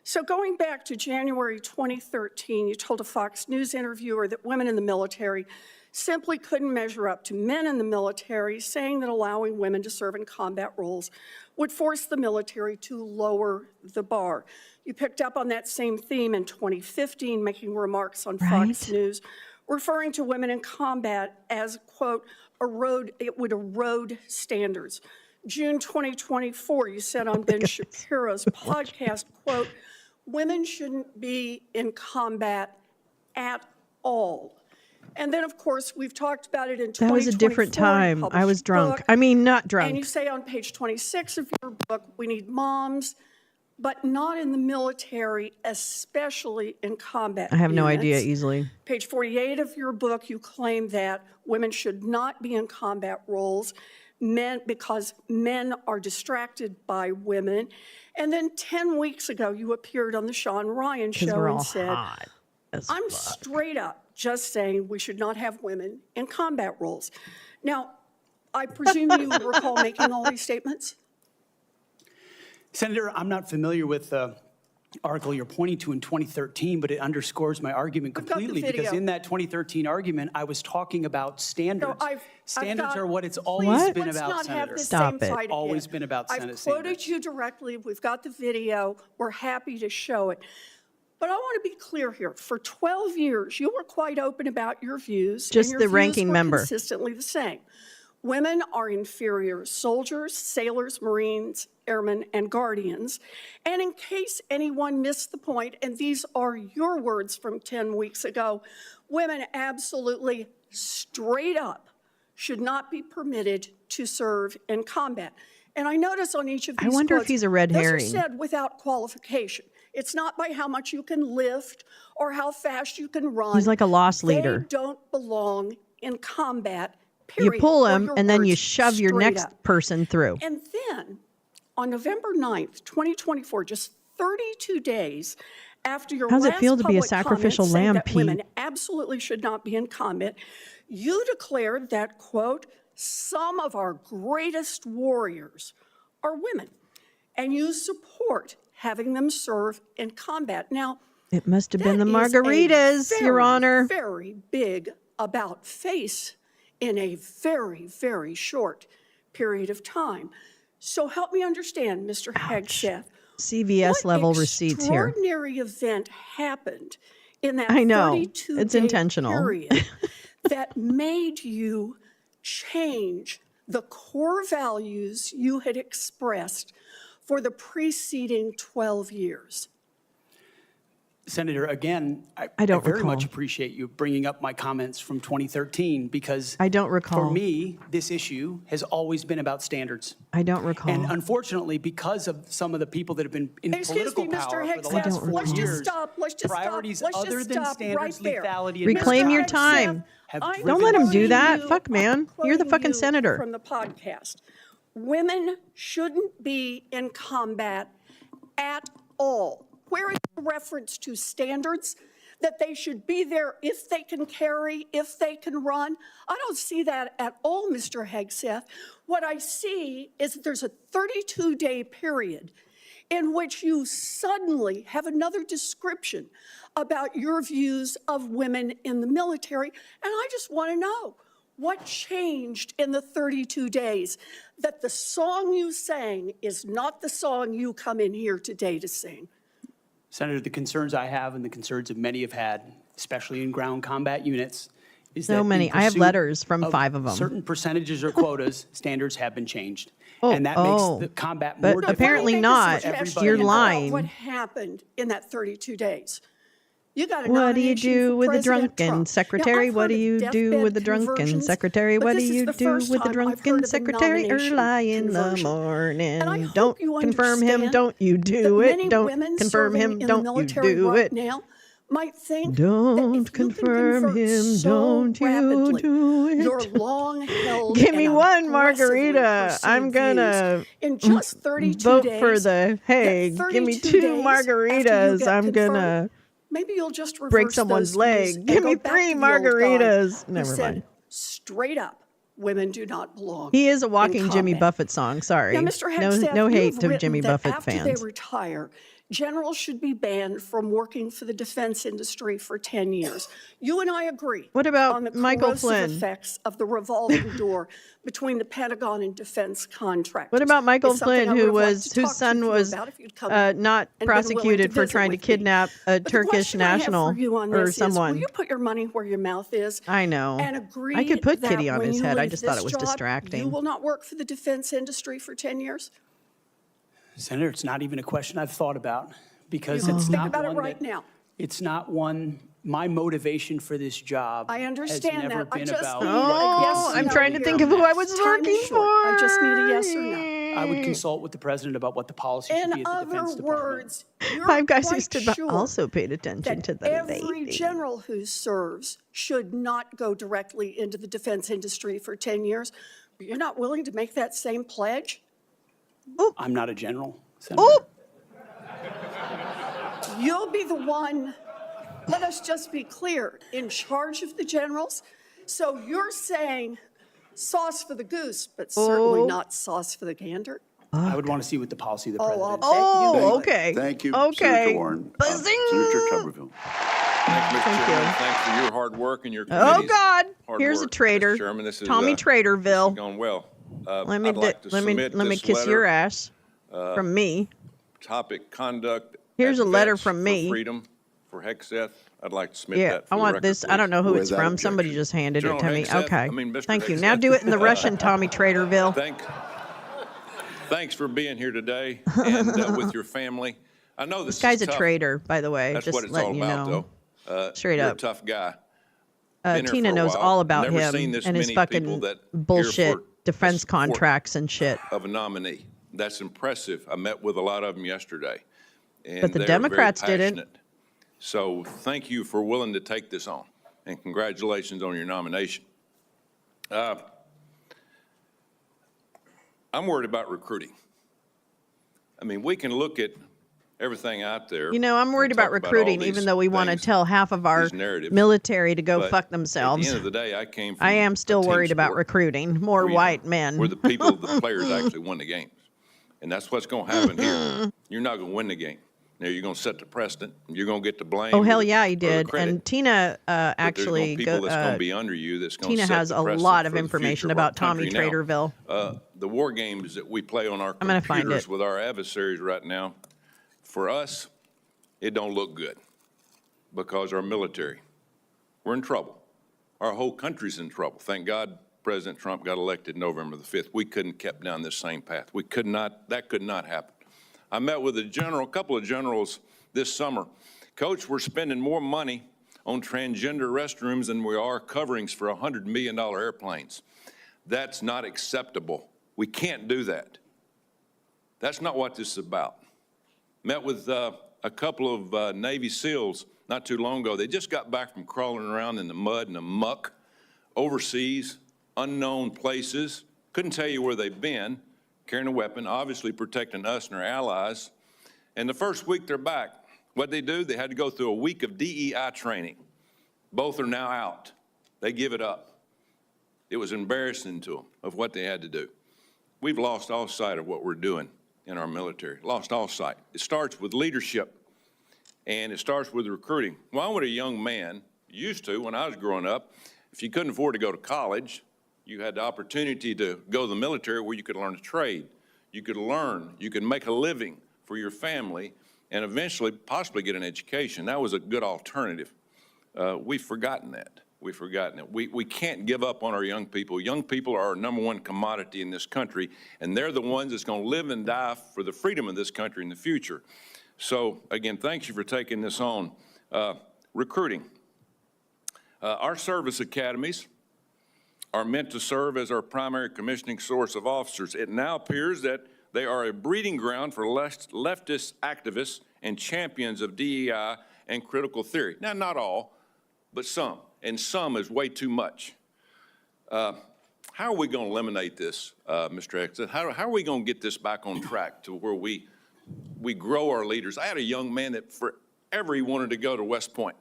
So going back to January 2013, you told a Fox News interviewer that women in the military simply couldn't measure up to men in the military, saying that allowing women to serve in combat roles would force the military to lower the bar. You picked up on that same theme in 2015, making remarks on Fox News, referring to women in combat as, quote, it would erode standards. June 2024, you said on Ben Shapiro's podcast, quote, women shouldn't be in combat at all. And then, of course, we've talked about it in 2024. That was a different You time. I was published a drunk. book, I mean, not And drunk. you say on page 26 of your book, we need moms, but not in the military, especially in combat I have no idea units. easily. Page 48 of your book, you claim that women should not be in combat roles because men are distracted by women. And then 10 weeks ago, you appeared on the Sean Ryan 'Cause show we're all and said, hot as I'm fuck. straight up just saying we should not have women in combat roles. Now, I presume you recall making all these statements? Senator, I'm not familiar with the article you're pointing to in 2013, but it underscores my argument I've got the completely because video. in that 2013 argument, I was talking about standards. Standards got- are what it's Please, always been let's about, not have Senator. this Stop same it. fight again. Always been about Senate I've quoted standards. you directly. We've got the video. We're happy to show it. But I want to be clear here. For 12 years, you were quite open about your views. Just and your the views ranking were member. Consistently the same. Women are inferior soldiers, sailors, Marines, airmen, and guardians. And in case anyone missed the point, and these are your words from 10 weeks ago, women absolutely straight up should not be permitted to serve in combat. And I notice on each of these I wonder if quotes, he's a red those herring. are said without qualification. It's not by how much you can lift or how fast you can run. He's like a lost leader. They don't belong in combat, You period. pull Or him, your and then you words shove your straight next up. person through. And then on November 9th, 2024, just 32 days after your How's it last feel to be a public sacrificial comment saying lamb, that Pete? women absolutely should not be in combat, you declared that, quote, some of our greatest warriors are women, and you support having them serve in combat. Now, It must have been the that is a margaritas, Your very, Honor. very big about face in a very, very short period of time. So help me understand, Mr. Hegseth. CVS level receipts here. What extraordinary event happened in that I know. 32-day It's intentional. period that made you change the core values you had expressed for the preceding 12 years? Senator, again, I don't very recall. much appreciate you bringing up my comments from 2013 because I don't recall. for me, this issue has always been about standards. I don't recall. And unfortunately, because of some of the people that have been in Excuse political me, Mr. power for the Hegseth. last 4 Let's just years, stop. Let's just priorities stop. Let's other just than stop standards, right there. lethality, and Reclaim Mr. your Hegseth, time. have I'm driven Don't let him us- do that. you- Fuck, man. I'm You're the quoting fucking you senator. From the podcast. Women shouldn't be in combat at all. Where is the reference to standards? That they should be there if they can carry, if they can run. I don't see that at all, Mr. Hegseth. What I see is that there's a 32-day period in which you suddenly have another description about your views of women in the military. And I just want to know, what changed in the 32 days that the song you sang is not the song you come in here today to sing? Senator, the concerns I have and the concerns that many have had, especially in ground combat units, is So that in many. I have pursuit letters from 5 of them. Certain percentages or quotas, standards have been changed. Oh, and that makes the combat but more difficult. apparently Make a not. suggestion You're about lying. What happened in that 32 days? You got a What do you nomination do for with the President drunken Trump. secretary? Now, I've What heard do of you do deathbed with the drunken conversions, secretary? but What do this is you the do first with the time I've drunken heard of a secretary? nomination Early in the conversion. morning. And I hope Don't you confirm him. understand Don't you that do many it. Don't women confirm serving him. in the Don't you military do right it. now might think Don't confirm him. Don't you do your it. long-held Give me and one aggressively margarita. I'm perceived gonna views. In just 32 vote days, for the, hey, that give me 32 2 days after you margaritas. get I'm confirmed, gonna maybe you'll just break reverse someone's those views leg. and Give go me back 3 to the old guy margaritas. who Never said mind. straight up, women do not belong. He is a in walking Jimmy combat. Buffett song. Sorry. Now, Mr. Hegseth, No hate you've to written Jimmy that Buffett after fans. they retire, generals should be banned from working for the defense industry for 10 years. You and I agree. What about on the Michael corrosive Flynn? effects of the revolving door between the Pentagon and defense contractors. What about Michael It's something Flynn, I would who have liked was to whose talk to son you was about if you'd come not and been willing prosecuted for visit trying to with me. kidnap a But the Turkish question I have national for you on or this is, someone? will you put your money where your mouth is? I know. And agree I could put that Kitty on when his you head. I leave just thought this it was job, distracting. You will not work for the defense industry for 10 years? Senator, it's not even a question I've thought about because You it's can think not about it one right that, now. it's not one, my motivation for this job I understand has never that. I been just about. need Oh, a yes or I'm no trying to here. think of who I was Time working is short. I just need a yes or no. I would consult with the president about what the policy should be In at the Defense other Department. words, you're Five Guys Who quite Stood By sure also paid attention that to the every lady. general who serves should not go directly into the defense industry for 10 years. But you're not willing to make that same pledge? I'm not a general, Senator. Oh, You'll be the one, let us just be clear, in charge of the generals. So you're saying sauce for the goose, but certainly not sauce for the gander? I would want to see what the policy of the president. oh, okay. Thank you, Okay. Senator Warren. Buzzing. Senator Tuberville. Thank you, Mr. Chairman. Thanks for your hard work and your Oh committee's God! hard Here's work, a traitor. Mr. Chairman, this is, Tommy this Traitorville. has gone well. Let me I'd like to let me submit let me this kiss letter, your ass from me. Topic conduct. Here's at a letter Vets from for me. Freedom for Hegseth. I'd like to submit Yeah, that. For I the want record, this. I please. don't know who it's Without from. Somebody objection. just handed General it to me. Hegseth, Okay. I mean, Mr. Thank you. Hegseth. Now do it in the Russian, Tommy Traitorville. Thanks for being here today and with your family. I know this This guy's is a tough. traitor, by the way. That's Just what it's letting all you about, know. though. Straight You're up. a tough guy. Been here Tina for a knows while. all about Never him seen this and his many fucking people that bullshit here for defense support contracts and shit. of a nominee. That's impressive. I met with a lot of them yesterday. And But the they're Democrats very didn't. passionate. So thank you for willing to take this on, and congratulations on your nomination. I'm worried about recruiting. I mean, we can look at everything out there. You know, I'm worried and about talk all recruiting, these even though we want to things, tell half of our these narratives. military to go But fuck At themselves. the end of the day, I came from I am a still team worried about sport recruiting more where, white men. where the people, the players actually won the games. And that's what's going to happen here. You're not going to win the game. Now, you're going to set the precedent. You're going to get the blame. Oh, hell or the- yeah, he or the did. credit. And Tina But there's actually, gonna be people that's going to be under you that's going to Tina set has the a precedent lot of for the information future of our about Tommy country. Now, Traderville. the war games that we play on our I'm gonna find computers it. with our adversaries right now, for us, it don't look good because our military, we're in trouble. Our whole country's in trouble. Thank God President Trump got elected November the 5th. We couldn't kept down this same path. We could not, that could not happen. I met with a couple of generals this summer. Coach, we're spending more money on transgender restrooms than we are coverings for $100 million airplanes. That's not acceptable. We can't do that. That's not what this is about. Met with a couple of Navy SEALs not too long ago. They just got back from crawling around in the mud and the muck overseas, unknown places. Couldn't tell you where they've been, carrying a weapon, obviously protecting us and our allies. And the first week they're back, what'd they do? They had to go through a week of DEI training. Both are now out. They give it up. It was embarrassing to them of what they had to do. We've lost all sight of what we're doing in our military, lost all sight. It starts with leadership, and it starts with recruiting. Why would a young man, used to when I was growing up, if you couldn't afford to go to college, you had the opportunity to go to the military where you could learn a trade. You could learn, you could make a living for your family, and eventually possibly get an education. That was a good alternative. We've forgotten that. We've forgotten it. We can't give up on our young people. Young people are our number one commodity in this country, and they're the ones that's going to live and die for the freedom of this country in the future. So, again, thank you for taking this on. Recruiting. Our service academies are meant to serve as our primary commissioning source of officers. It now appears that they are a breeding ground for leftist activists and champions of DEI and critical theory. Now, not all, but some, and some is way too much. How are we going to eliminate this, Mr. Hegseth? How are we going to get this back on track to where we grow our leaders? I had a young man that forever he wanted to go to West Point.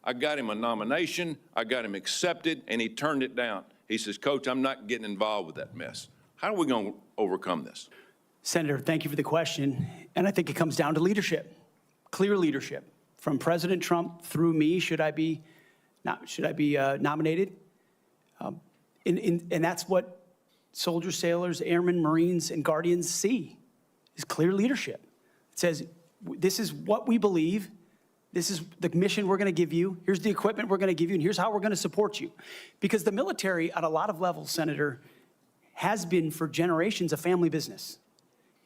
I got him a nomination, I got him accepted, and he turned it down. He says, Coach, I'm not getting involved with that mess. How are we going to overcome this? Senator, thank you for the question. And I think it comes down to leadership, clear leadership. From President Trump through me, should I be nominated? And that's what soldiers, sailors, airmen, Marines, and Guardians see, is clear leadership. It says, this is what we believe. This is the mission we're going to give you. Here's the equipment we're going to give you, and here's how we're going to support you. Because the military, at a lot of levels, Senator, has been for generations a family business.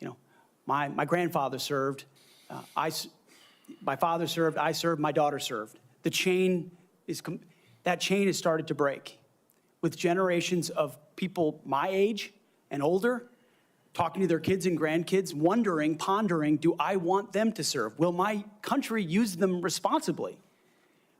You know, my grandfather served, my father served, I served, my daughter served. The chain that chain has started to break with generations of people my age and older talking to their kids and grandkids, wondering, pondering, do I want them to serve? Will my country use them responsibly?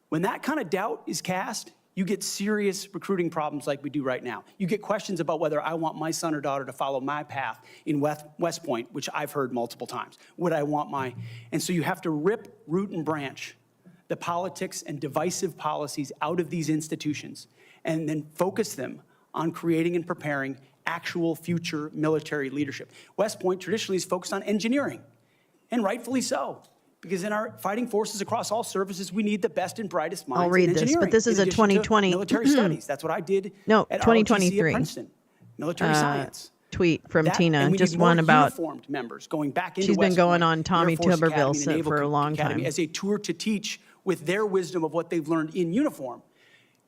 When that kind of doubt is cast, you get serious recruiting problems like we do right now. You get questions about whether I want my son or daughter to follow my path in West Point, which I've heard multiple times. Would I want my, and so you have to rip, root, and branch the politics and divisive policies out of these institutions and then focus them on creating and preparing actual future military leadership. West Point traditionally is focused on engineering, and rightfully so, because in our fighting forces across all services, we need the best and brightest minds I'll read in this, engineering. but this is in a addition to 2020 military studies. That's what I did No, at 2023 ROTC at Princeton. Military science. Tweet from That, Tina, and we just need more one about, uniformed members going back into she's been West going Point, on Tommy Air Force Tuberville Academy, and Naval for a long Academy time. as a tour to teach with their wisdom of what they've learned in uniform,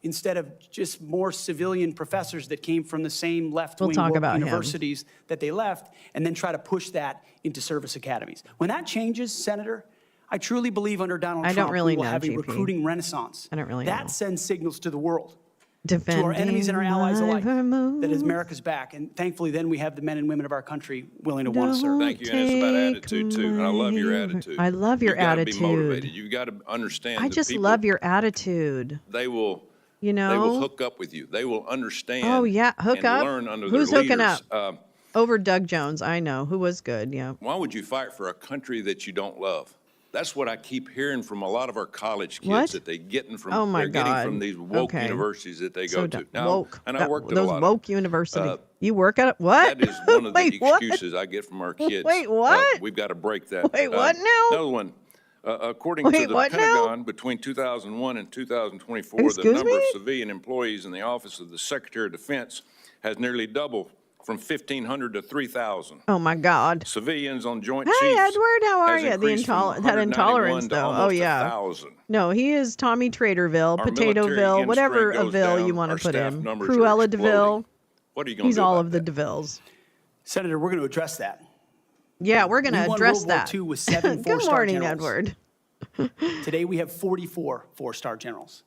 instead of just more civilian professors that came from the same left-wing talk about him. universities that they left, and then try to push that into service academies. When that changes, Senator, I truly believe under Donald Trump, really we will know, have a JP. recruiting renaissance. I don't really that know. sends signals to the world, Defending to our enemies and our allies alike, my that America's back. And thankfully, then we have the men and women of our country willing to want to serve. Thank you, and it's about attitude, too, and I love your attitude. I love your You've got to be attitude. motivated. You've got to understand I that just people, love your attitude. they will, You know? they will hook up with you. They will understand Oh, yeah, hook and up? learn under Who's their hooking leaders. Over Doug Jones, I know, who was good, yeah. Why would you fight for a country that you don't love? That's what I keep hearing from a lot of our college kids What? that they're getting from, Oh, my they're getting God. from these woke Okay. universities that they So go to. woke. And I worked at a those lot woke of university. You work at it? What? That is one of the Wait, what? excuses I get from our kids. Wait, what? We've got to break that. Wait, what now? Another one. According to Wait, the what now? Pentagon, between 2001 and 2024, the Excuse number of me? civilian employees in the Office of the Secretary of Defense has nearly doubled from 1,500 to 3,000. Oh, my God. Civilians on Joint Hey, Chiefs Edward, how are has you? increased from That 191 intolerance, to though. Oh, almost yeah. 1,000. No, he is Tommy Traderville, Our military Potatoville, end whatever strength a goes Ville down, you want our to put staff him. numbers are Cruella exploding. DeVille. What are you going to He's do all about of the that? DeVilles. Senator, we're going to address that. Yeah, we're going We to won address World War that. II with 7 Good four-star morning, generals. Edward. Today, we have 44 four-star generals.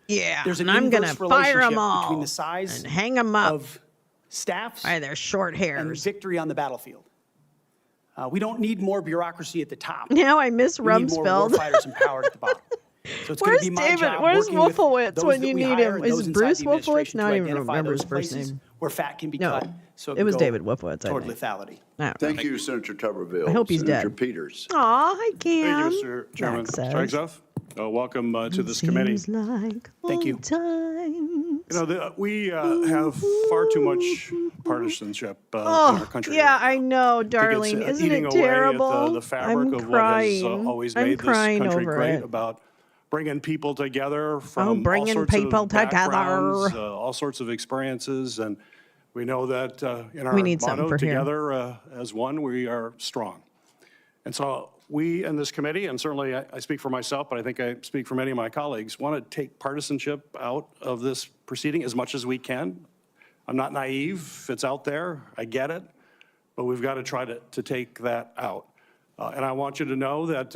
Yeah, There's an and I'm going to inverse fire them relationship all between the size and hang them up of staffs by their short and hairs. victory on the battlefield. We don't need more bureaucracy at the top. Now I miss We need more Rumsfeld. warfighters empowered at the bottom. So it's going Where's to be my David? job Where's working with Wolfowitz those when that you we need hire him? and Is those Bruce inside the Wolfowitz? administration No, I to don't even identify remember those his first places name. where fat can be No, cut. So it was go David Wolfowitz, I toward think. lethality. Thank you, Senator Tuberville. I hope he's Senator dead. Peters. Aw, hi, Cam. Thank you, Mr. Chairman. Max says. Mr. Hegseth, welcome to this committee. Seems like Thank you. old times. You know, we have far too much partisanship in our country. Yeah, right now. I know, I think darling. it's, Isn't eating it away terrible? at the fabric I'm of crying. what has always I'm made this crying country over great it. about bringing people together from all bringing sorts people of together. backgrounds, all sorts of experiences, and we know that in our We need something motto, for here. together as one, we are strong. And so we in this committee, and certainly I speak for myself, but I think I speak for many of my colleagues, want to take partisanship out of this proceeding as much as we can. I'm not naive. It's out there. I get it. But we've got to try to take that out. And I want you to know that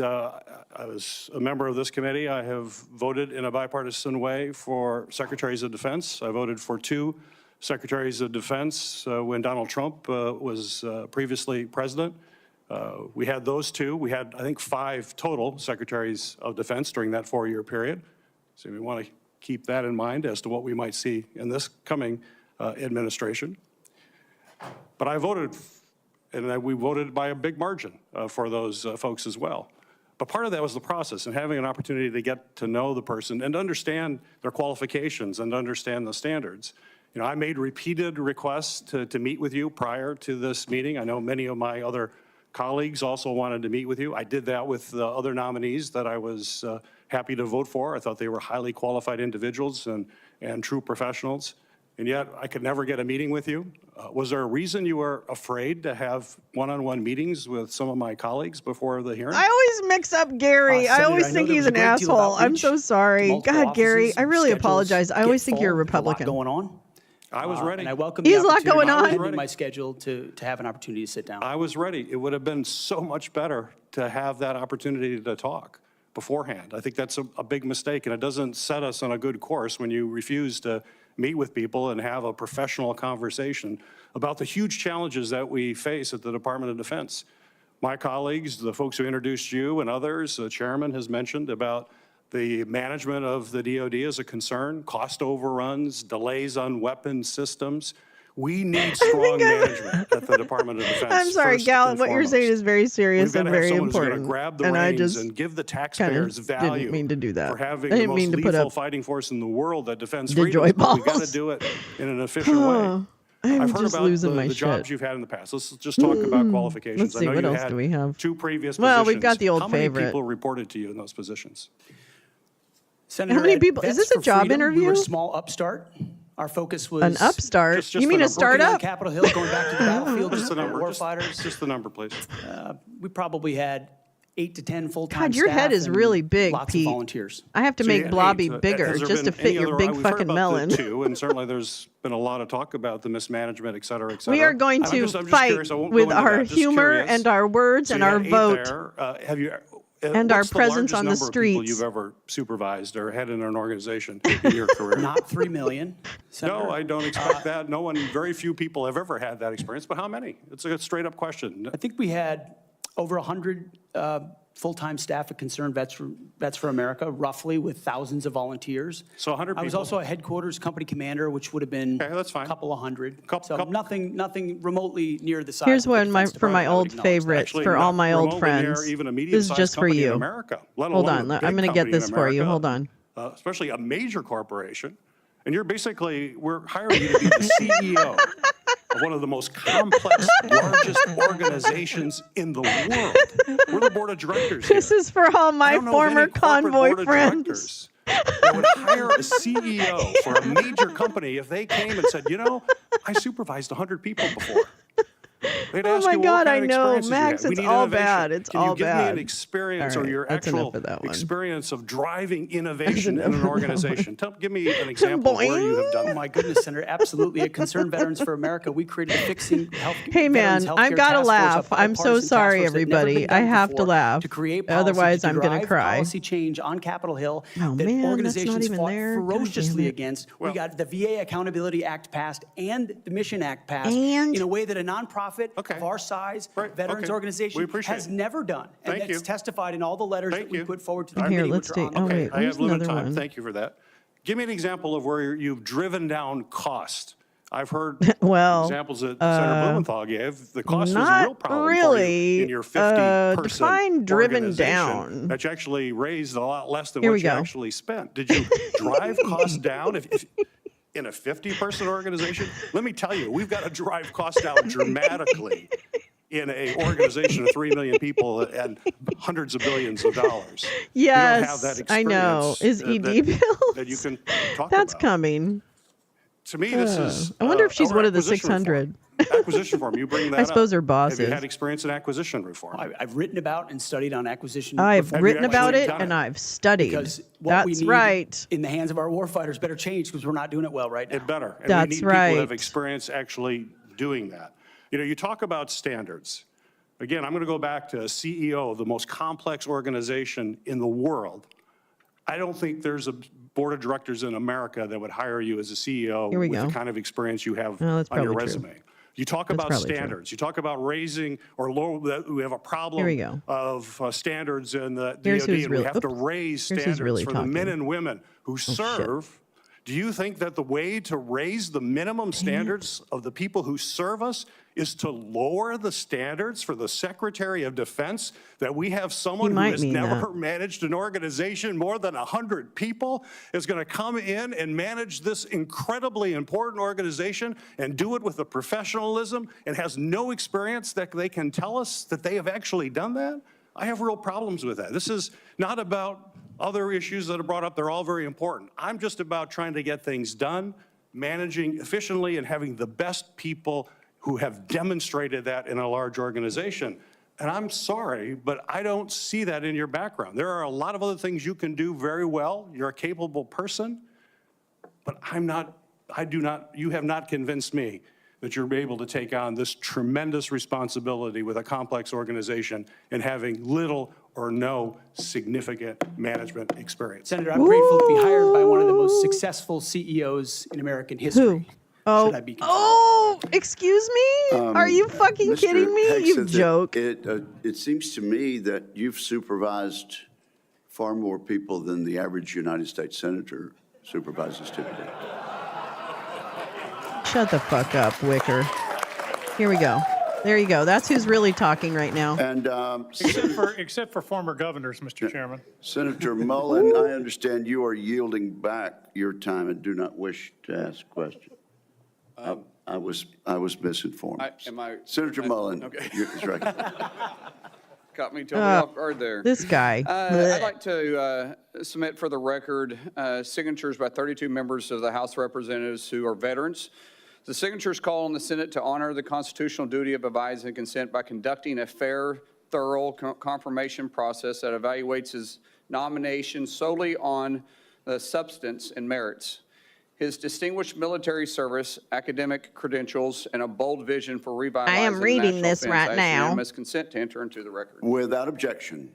as a member of this committee, I have voted in a bipartisan way for secretaries of defense. I voted for 2 secretaries of defense when Donald Trump was previously president. We had those 2. We had, I think, 5 total secretaries of defense during that 4-year period. So we want to keep that in mind as to what we might see in this coming administration. But I voted, and we voted by a big margin for those folks as well. But part of that was the process and having an opportunity to get to know the person and understand their qualifications and understand the standards. You know, I made repeated requests to meet with you prior to this meeting. I know many of my other colleagues also wanted to meet with you. I did that with the other nominees that I was happy to vote for. I thought they were highly qualified individuals and true professionals. And yet I could never get a meeting with you. Was there a reason you were afraid to have one-on-one meetings with some of my colleagues before the hearing? I always mix up Gary. I Senator, always I know think there he's was a an great deal of asshole. I'm outreach so sorry. to multiple God, Gary, offices. I really Schedules apologize. I get always think you're a full. There's Republican. A lot going on. I was ready. And I welcome He the has a lot opportunity going on. pending my schedule to have an opportunity to sit down. I was ready. It would have been so much better to have that opportunity to talk beforehand. I think that's a big mistake, and it doesn't set us on a good course when you refuse to meet with people and have a professional conversation about the huge challenges that we face at the Department of Defense. My colleagues, the folks who introduced you and others, the chairman has mentioned about the management of the DOD is a concern, cost overruns, delays on weapon systems. We need strong management at the Department of Defense. I'm sorry, first Gal. and What you're foremost. saying is very serious We've got and to have very someone who's important. going to grab the And I reins just and give the kind taxpayers of value didn't mean to do that. for having I the didn't most mean to put lethal up fighting force in the world that defends the freedom. joy But we've got balls. to do it in an efficient way. I'm I've heard just about losing my the jobs shit. you've had in the past. Let's just talk about qualifications. Let's see, I know what you else had do we have? 2 previous Well, positions. we've got the old How many favorite. people reported to you in those positions? Senator, How many at people- is Vets this a for job Freedom, We were interview? a small upstart. Our focus was An upstart? Just You mean the a number. working on startup? Capitol Hill, going back to the battlefield, Just the number. war Just, fighters. just the number, please. We probably had 8 to 10 full-time God, your staff head is and really big, lots Pete. of volunteers. I have to So make you had Blobby 8. bigger Has there just to been fit any your other- big we've heard fucking about melon. The 2, and certainly there's been a lot of talk about the mismanagement, et cetera, et cetera. We are going I'm to just fight curious. I won't go with into our that. Just humor curious. and our words So and you our had 8 vote. there. Have you? And our what's the presence largest on the number of people streets. you've ever supervised or had in an organization in your career? Not 3 million, Senator. No, I don't expect that. No one, very few people have ever had that experience, but how many? It's a straight up question. I think we had over 100 full-time staff at Concerned Vets for America, roughly, with thousands of volunteers. So 100 people. I was also a headquarters company commander, which would have been Okay, that's fine. a couple of hundred. So nothing remotely near the size. Here's of the one Defense for my Department, I would old acknowledge that. favorites, Actually, for all not my old remotely near friends. even a This is medium-sized just for company in you. America, let Hold alone on, a I'm big going to get company in this for you. America, Hold on. Especially a major corporation. And you're basically, we're hiring you to be the CEO of one of the most complex, largest organizations in the world. We're the board of directors here. This is for all my former convoy friends. That would hire a CEO for a major company if they came and said, you know, I supervised 100 people before. They'd Oh ask my you, God, what I kind of know, experiences you Max, had. We it's need all innovation. bad. It's Can all you give me bad. an experience All or right, your that's actual enough of that one. experience of driving innovation in enough an of that organization? Give me an example of where you have done Oh, that. my goodness, Senator, absolutely. At Concerned Veterans for America, we created a Fixing Health Hey man, Veterans I've Healthcare got to Task Force, a laugh. I'm so bipartisan task sorry, force that had never been everybody. I done have to before, laugh. to create policy, Otherwise, I'm going to drive cry. policy change on Capitol Hill Oh, that man, that's not organizations even fought there. God damn ferociously it. against. We got the VA Accountability Act passed and the Mission Act passed And? in a way that a nonprofit of our size, veterans okay. organization, We appreciate has it. never done. And Thank that's you. testified in all the letters Thank that we you. put forward to the Here, committee, let's which see. are on the Oh, record. wait. I Here's have limited another time. one. Thank you for that. Give me an example of where you've driven down cost. I've heard Well, examples that Senator Blumenthal gave. The cost was a not real problem for really. you in your 50-person Define driven organization down. that you actually raised a lot less than Here what we you go. actually spent. Did you drive costs down? If in a 50-person organization, let me tell you, we've got to drive costs down dramatically in an organization of 3 million people and hundreds of billions of dollars. You don't have that Yes, I know. experience Is ED bills? that you can talk That's about. coming. To me, this is. I wonder if she's or one of the acquisition 600. reform. Acquisition reform, you bring that I up. suppose her Have boss you is. had experience in acquisition reform? I've written about and studied on acquisition. I've Have you written about actually it done and it? I've studied. Because what we That's need right. in the hands of our warfighters better change because we're not doing it well right now. It better. And That's we need people who have right. experience actually doing that. You know, you talk about standards. Again, I'm going to go back to CEO of the most complex organization in the world. I don't think there's a board of directors in America that would hire you as a CEO Here we with go. the kind of experience you have Well, that's on your probably true. resume. You talk That's about probably true. standards. You talk about raising or lower, that we have a problem Here we go. of standards in the Here's DoD, who's and we real- have to oops. raise Here's who's standards really for the men talking. and women who serve. Do you think that the way to raise the minimum standards of the people who serve us is to lower the standards for the Secretary of Defense? That we have someone who might has mean never that. managed an organization more than 100 people is going to come in and manage this incredibly important organization and do it with a professionalism and has no experience that they can tell us that they have actually done that? I have real problems with that. This is not about other issues that are brought up. They're all very important. I'm just about trying to get things done, managing efficiently, and having the best people who have demonstrated that in a large organization. And I'm sorry, but I don't see that in your background. There are a lot of other things you can do very well. You're a capable person, but you have not convinced me that you're able to take on this tremendous responsibility with a complex organization and having little or no significant management experience. Senator, I'm grateful to be hired by one of the most successful CEOs in American history. Who? Oh, Should I be concerned? oh, excuse me? Are you fucking Mr. kidding me? You Hegseth, joke. It seems to me that you've supervised far more people than the average United States senator supervises typically. Shut the fuck up, Wicker. Here we go. There you go. That's who's really talking right now. And Except for former governors, Mr. Chairman. Senator Mullen, I understand you are yielding back your time and do not wish to ask a question. I was misinformed. Senator Mullen, okay. that's right. Caught me totally off guard there. This guy. I'd like to submit for the record signatures by 32 members of the House of Representatives who are veterans. The signatures call on the Senate to honor the constitutional duty of advise and consent by conducting a fair, thorough confirmation process that evaluates his nomination solely on the substance and merits. His distinguished military service, academic credentials, and a bold vision for revitalizing I am reading national this defense right ask now. unanimous consent to enter into the record. Without objection.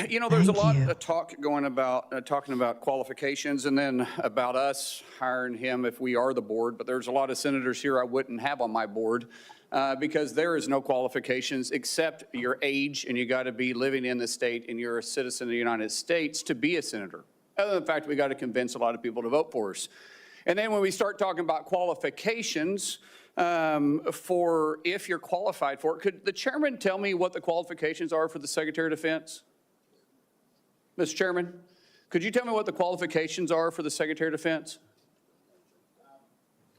You know, there's a lot of talk going about, talking about qualifications and then about us hiring him if we are the board, but there's a lot of senators here I wouldn't have on my board because there is no qualifications except your age, and you got to be living in the state, and you're a citizen of the United States to be a senator. Other than the fact we got to convince a lot of people to vote for us. And then when we start talking about qualifications for if you're qualified for it, could the chairman tell me what the qualifications are for the Secretary of Defense? Mr. Chairman, could you tell me what the qualifications are for the Secretary of Defense?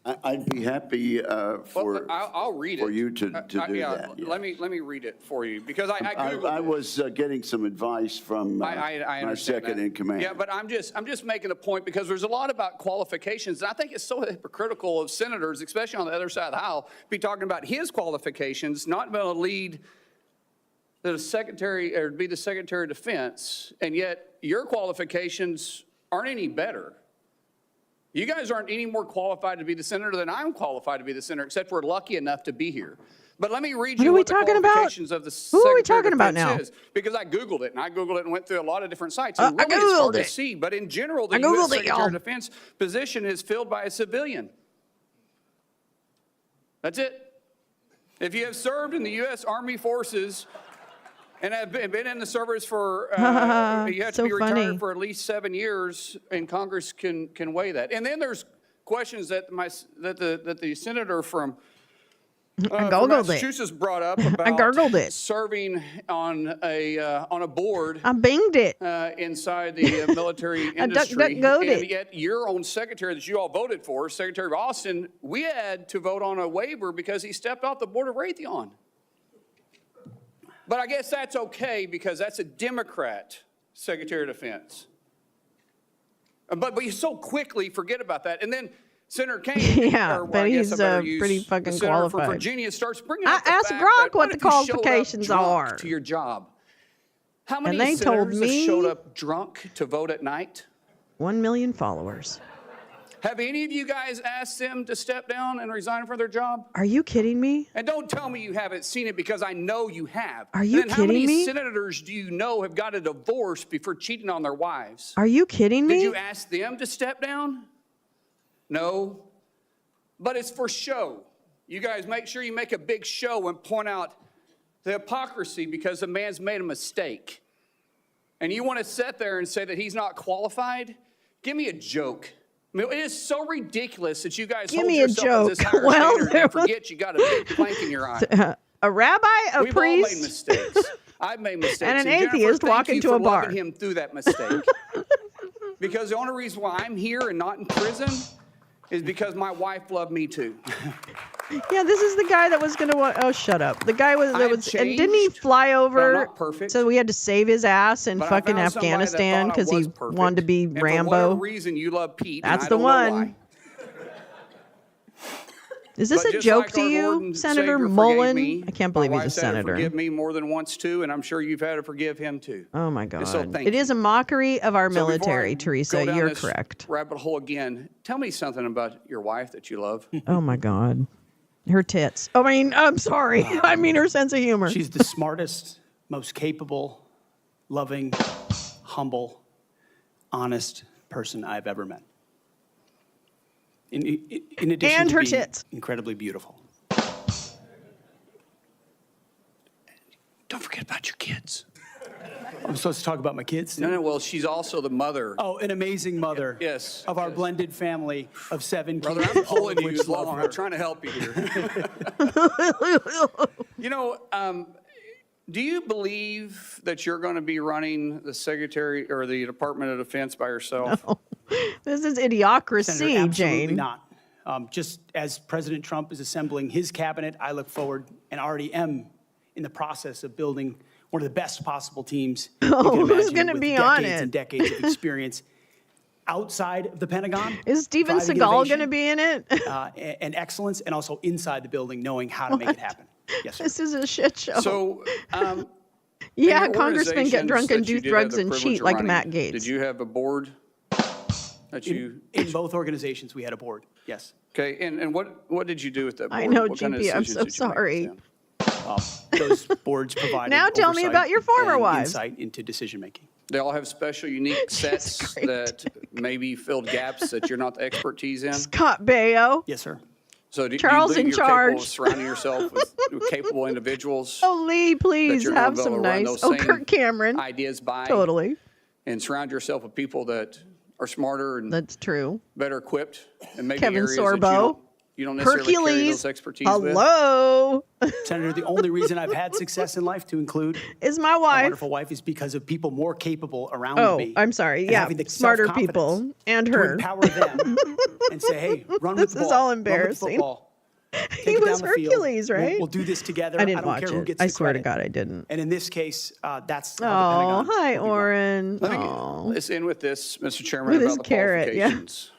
I'd be happy for I'll read it. for you to do that. Yeah. Let me read it for you because I Googled I it. was getting some advice from I my understand second that. in command. Yeah, but I'm just making a point because there's a lot about qualifications, and I think it's so hypocritical of senators, especially on the other side of the aisle, be talking about his qualifications, not being able to lead the secretary or be the Secretary of Defense, and yet your qualifications aren't any better. You guys aren't any more qualified to be the senator than I'm qualified to be the senator, except we're lucky enough to be here. But let me read you what the qualifications of the Secretary of Defense is, because I Googled it, and went through a lot of different sites, and really it's hard to see. But in general, the U.S. Secretary of Defense position is filled by a civilian. That's it. If you have served in the U.S. Army Forces and have been in the service for, you have to be retired for at least 7 years, and Congress can weigh that. And then there's questions that the senator from Massachusetts brought up about serving on a board. I binged it. Inside the military industry. And yet your own secretary that you all voted for, Secretary of Austin, we had to vote on a waiver because he stepped off the board of Raytheon. But I guess that's okay because that's a Democrat Secretary of Defense. But you so quickly forget about that. And then Senator Kane, but he's pretty fucking qualified. From Virginia starts bringing up the asked fact Gronk that what the qualifications are to your job. How many and they told senators me have showed up drunk to vote at night? 1 million followers. Have any of you guys asked them to step down and resign from their job? Are you kidding me? And don't tell me you haven't seen it because I know you have. Are you kidding me? me? How many senators do you know have got a divorce before cheating on their wives? Are you kidding me? Did you ask them to step down? No. But it's for show. You guys make sure you make a big show and point out the hypocrisy because the man's made a mistake. And you want to sit there and say that he's not qualified? Give me a joke. I mean, it is so ridiculous that you guys hold yourself as this higher standard and forget you got a big plank in your eye. A rabbi, a We've priest, all made mistakes. I've made mistakes. and an Jennifer, atheist thank walking you to for a bar. loving him through that mistake. Because the only reason why I'm here and not in prison is because my wife loved me too. Yeah, this is the guy that was going to. Oh, shut up! The guy was. And didn't he fly but I'm over? not perfect. So we had to save his ass in But I fucking found somebody that Afghanistan thought I because he was perfect, wanted to be and for whatever Rambo. reason you love Pete. That's and I the don't know one. why. Is this But a just joke like to our you, Lord and Senator Savior forgave Mullen? me, I can't believe my he's a wife's had to senator. forgive me more than once too, and I'm sure you've had to forgive him too. Oh my God! And so thank It you. is a mockery of our So before military, I Teresa. go down You're this correct. Rabbit hole again. Tell me something about your wife that you love. Oh my God, her tits. I mean, I'm sorry. I mean her sense of humor. She's the smartest, most capable, loving, humble, honest person I've ever met. In addition And to her being tits. incredibly beautiful. Don't forget about your kids. I'm supposed to talk about my kids? No, well, she's also the mother. Oh, an amazing mother. Yes. Of our blended family of 7 Brother, kids. I'm pulling all you of which love along. her. I'm trying to help you here. You know, do you believe that you're going to be running the Secretary or the Department of Defense by yourself? No. This is idiocracy, Senator, absolutely Jane. not. Just as President Trump is assembling his cabinet, I look forward and already am in the process of building one of the best possible teams you can Oh, who's imagine, gonna with be on decades it? and decades of experience outside of the Pentagon. Is Steven driving Seagal innovation, going to be in it? and excellence, and also inside the building, knowing how to make it happen. Yes, sir. This is a shit show. So, yeah, in your congressmen get drunk and organizations that you do did drugs have the and privilege cheat of like running, Matt Gaetz. Did you have a board that you? In both organizations, we had a board. Yes. Okay, and what did you do with that board? I know, What kind of GP, I'm decisions so did you make sorry. with them? Those boards provided Now tell me oversight about your former and wives. insight into decision-making. They all have special, unique sets great. that maybe filled gaps that you're not the expertise in. Scott Baio. Yes, sir. So do Charles you in believe you're capable charge. of surrounding yourself with capable individuals? Oh, Lee, please you're gonna have be able some to run nice. those Oh, same Kirk Cameron. ideas by? Totally. And surround yourself with people that are smarter and That's true. better equipped and maybe Kevin areas that Sorbo. you don't necessarily carry Hercules. those expertise with. Hello. Senator, the only reason I've had success in life, to include Is my my wife. wonderful wife, is because of people more capable around Oh, me. I'm sorry. and Yeah, having the smarter self-confidence people and to her. empower them and say, hey, run with This the is ball. all Run with the embarrassing. football. He Take it was down the field. Hercules, right? We'll do this together. I didn't don't watch care who it. gets I the swear to credit. God, I didn't. And in this case, that's how the Oh, Pentagon hi, will be run. Oren. Let me, Oh, let's end with this, Mr. Chairman, With about his the carrot, yeah. qualifications.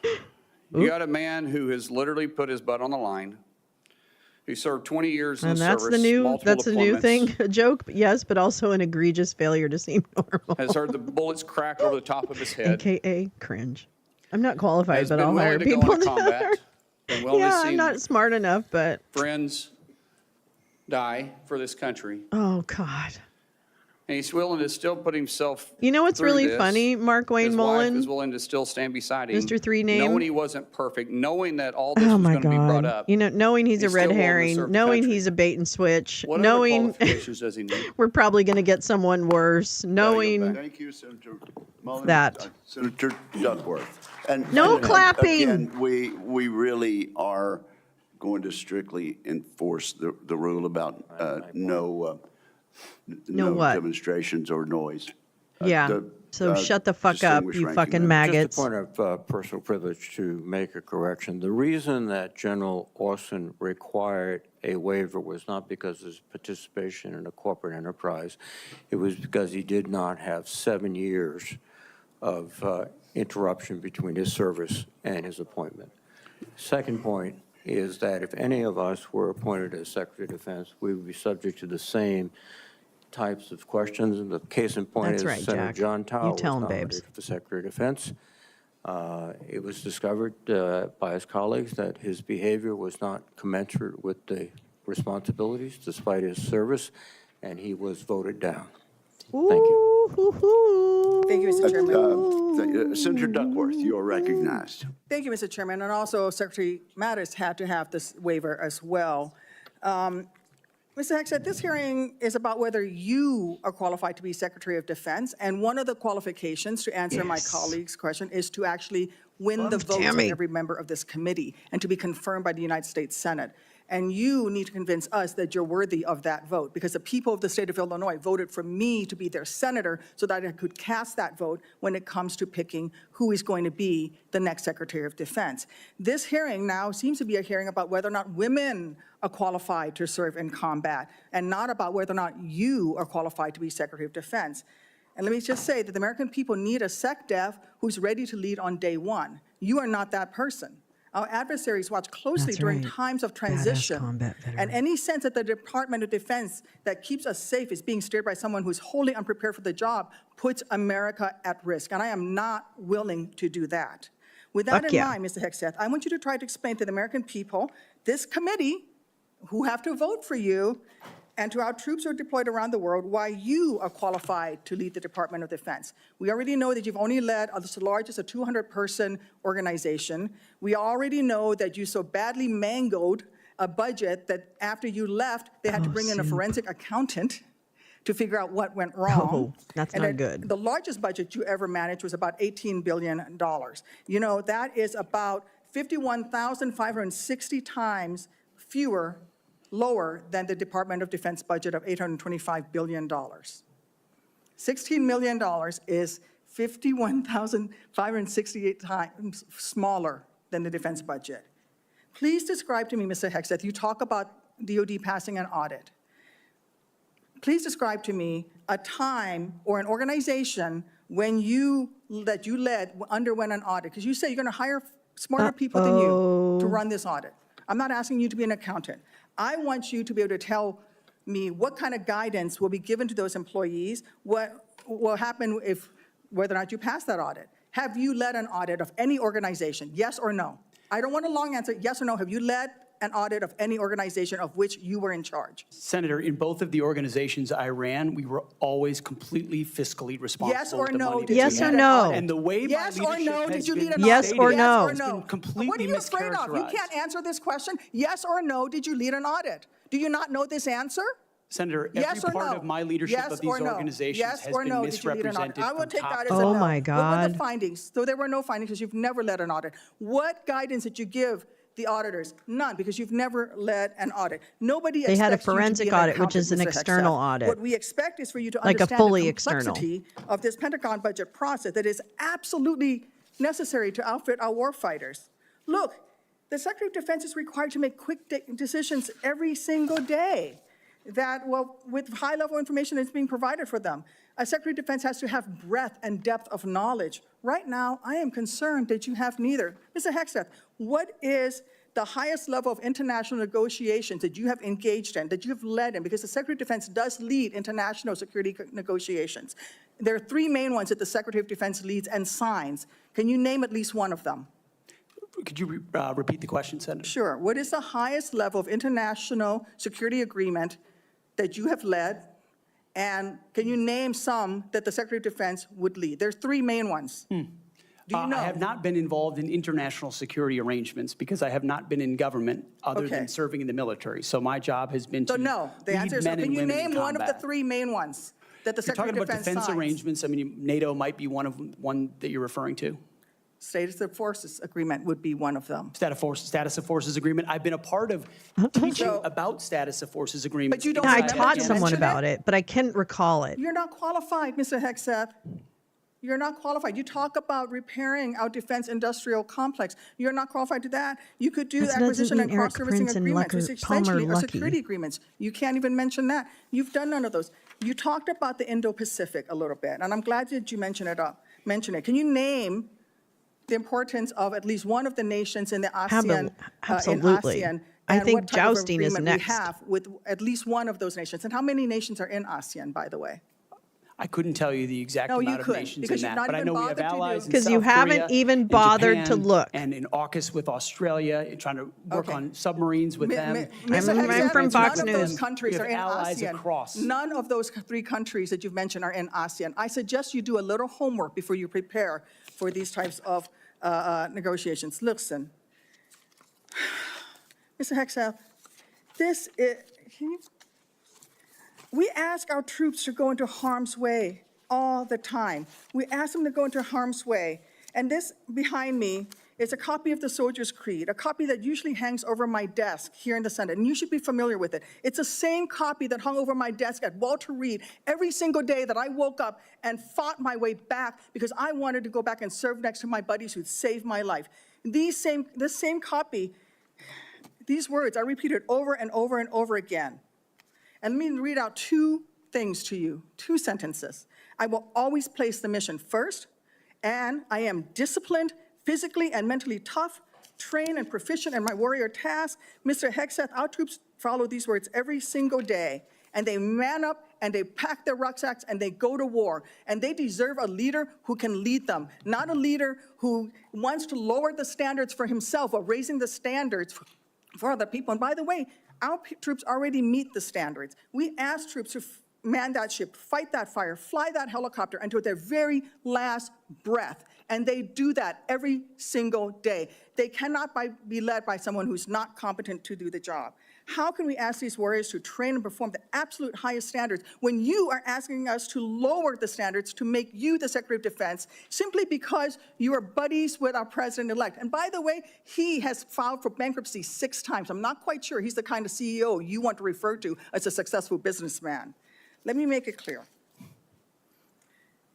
You got a man who has literally put his butt on the line, who served 20 years in and the that's service, the new. multiple That's a new deployments, thing. A joke, yes, but also an egregious failure to seem normal. has heard the bullets crack over the top of his head, AKA cringe. I'm not qualified, has but been I'll hire willing to go people. into combat, been willing Yeah, to I'm see not smart enough, but friends die for this country, oh God. and he's willing to still put himself You know what's through really this. funny, Mark Wayne His Mullen? wife is willing to still stand beside him. Mr. Three Name? Knowing he wasn't perfect, knowing that all this Oh was my going to be brought God. up. You know, knowing he's a He's red still willing to herring, serve the knowing country. he's a bait and switch, What other knowing qualifications does he need? we're probably going to get someone worse, knowing Thank you, Senator Mullin. that. Senator Duckworth. And No and clapping. Again, we really are going to strictly enforce the rule about no what? demonstrations or noise. Yeah. So shut the fuck up, distinguished you ranking fucking member. maggots. Just a point of personal privilege to make a correction. The reason that General Austin required a waiver was not because of his participation in a corporate enterprise. It was because he did not have 7 years of interruption between his service and his appointment. Second point is that if any of us were appointed as Secretary of Defense, we would be subject to the same types of questions. And the case in point That's is right, Senator Jack. John You Tao was tell him, nominated babes. for Secretary of Defense. It was discovered by his colleagues that his behavior was not commensurate with the responsibilities despite his service, and he was voted down. Thank you. Thank you, Mr. Chairman. Senator Duckworth, you are recognized. Thank you, Mr. Chairman. And also, Secretary Mattis had to have this waiver as well. Mr. Hegseth, this hearing is about whether you are qualified to be Secretary of Defense. And one of the qualifications, to answer my colleague's question, is to actually win the votes of every member of this committee and to be confirmed by the United States Senate. And you need to convince us that you're worthy of that vote, because the people of the state of Illinois voted for me to be their senator so that I could cast that vote when it comes to picking who is going to be the next Secretary of Defense. This hearing now seems to be a hearing about whether or not women are qualified to serve in combat, and not about whether or not you are qualified to be Secretary of Defense. And let me just say that the American people need a SecDef who's ready to lead on day one. You are not that person. Our adversaries watch closely That's during right. times of Badass transition. combat veteran. And any sense that the Department of Defense that keeps us safe is being steered by someone who's wholly unprepared for the job puts America at risk. And I am not willing to do that. With that Fuck in yeah. mind, Mr. Hegseth, I want you to try to explain to the American people, this committee, who have to vote for you, and to our troops who are deployed around the world, why you are qualified to lead the Department of Defense. We already know that you've only led as large as a 200-person organization. We already know that you so badly mangled a budget that after you left, they had to bring in a forensic accountant to figure out what went wrong. Oh, that's And not that good. The largest budget you ever managed was about $18 billion. You know, that is about 51,560 times fewer, lower than the Department of Defense budget of $825 billion. $16 million is 51,568 times smaller than the defense budget. Please describe to me, Mr. Hegseth, you talk about DOD passing an audit. Please describe to me a time or an organization when that you led underwent an audit, because you say you're going to hire smarter people than you to run this audit. I'm not asking you to be an accountant. I want you to be able to tell me what kind of guidance will be given to those employees, what will happen if, whether or not you pass that audit. Have you led an audit of any organization, yes or no? I don't want a long answer, yes or no. Have you led an audit of any organization of which you were in charge? Senator, in both of the organizations I ran, we were always completely fiscally responsible. Yes or with the no? money Did that you we Yes lead or had. an no? audit? And the way my Yes or leadership no? has Did you been lead an Yes audit? or stated no? has been completely What are you afraid of? You mischaracterized. can't answer this question. Yes or no? Did you lead an audit? Do you not know this answer? Senator, every Yes or part no? of my leadership Yes of these or no? organizations Yes has or been no? Did you lead an audit? misrepresented I will from take top that to as a Oh no. my What were God. the findings? So there were no findings because you've never led an audit. What guidance did you give the auditors? None, because you've never led an audit. Nobody They had a expects you to be forensic an audit, which is an accountant, Mr. external Hegseth. audit. What we expect is for you to Like a understand fully the external. complexity of this Pentagon budget process that is absolutely necessary to outfit our warfighters. Look, the Secretary of Defense is required to make quick decisions every single day that, well, with high-level information that's being provided for them. A Secretary of Defense has to have breadth and depth of knowledge. Right now, I am concerned that you have neither. Mr. Hegseth, what is the highest level of international negotiations that you have engaged in, that you have led in? Because the Secretary of Defense does lead international security negotiations. There are three main ones that the Secretary of Defense leads and signs. Can you name at least one of them? Could you repeat the question, Senator? Sure. What is the highest level of international security agreement that you have led? And can you name some that the Secretary of Defense would lead? There's three main ones. Do you know? I have not been involved in international security arrangements because I have not been in government other Okay. than serving in the military. So my job has been to So no, the lead answer is no. men Can and you women in name one of the combat. three main ones that the If you're Secretary talking of about Defense defense signs? arrangements, I mean, NATO might be one that you're referring to. Status of Forces Agreement would be one of them. Status of forces agreement. I've been a part of teaching So- about status of forces agreements. But you don't Yeah, I remember taught you someone mentioned about it, but I can't recall it. You're not qualified, Mr. Hegseth. You're not qualified. You talk about repairing our defense industrial complex. You're not qualified to that. You could do That doesn't acquisition and mean Eric cross-servicing Prince and agreements, which Palmer essentially are Luckey. security agreements. You can't even mention that. You've done none of those. You talked about the Indo-Pacific a little bit, and I'm glad that you mentioned it. Can you name the importance of at least one of the nations in the ASEAN? Absolutely. In ASEAN, I and think what type of jousting is agreement we next. have with at least one of those nations? And how many nations are in ASEAN, by the way? I couldn't tell you the exact No, you amount of couldn't, nations in because you've that, not but I even know we have bothered to do- allies in Because you South haven't Korea, even in bothered to Japan, look. And in AUKUS with Australia, trying to work Okay. on submarines with them. Mr. I'm Hegseth, from Fox none of News. those countries We are have in allies ASEAN. across. None of those three countries that you've mentioned are in ASEAN. I suggest you do a little homework before you prepare for these types of negotiations. Listen, Mr. Hegseth, this is, we ask our troops to go into harm's way all the time. We ask them to go into harm's way. And this behind me is a copy of the Soldier's Creed, a copy that usually hangs over my desk here in the Senate, and you should be familiar with it. It's the same copy that hung over my desk at Walter Reed every single day that I woke up and fought my way back because I wanted to go back and serve next to my buddies who'd saved my life. This same copy, these words, I repeated over and over and over again. And let me read out two things to you, two sentences. I will always place the mission first, and I am disciplined, physically and mentally tough, trained and proficient in my warrior task. Mr. Hegseth, our troops follow these words every single day, and they man up and they pack their rucksacks and they go to war. And they deserve a leader who can lead them, not a leader who wants to lower the standards for himself or raising the standards for other people. And by the way, our troops already meet the standards. We ask troops to man that ship, fight that fire, fly that helicopter until their very last breath. And they do that every single day. They cannot be led by someone who's not competent to do the job. How can we ask these warriors to train and perform the absolute highest standards when you are asking us to lower the standards to make you the Secretary of Defense simply because you are buddies with our president-elect? And by the way, he has filed for bankruptcy 6 times. I'm not quite sure he's the kind of CEO you want to refer to as a successful businessman. Let me make it clear.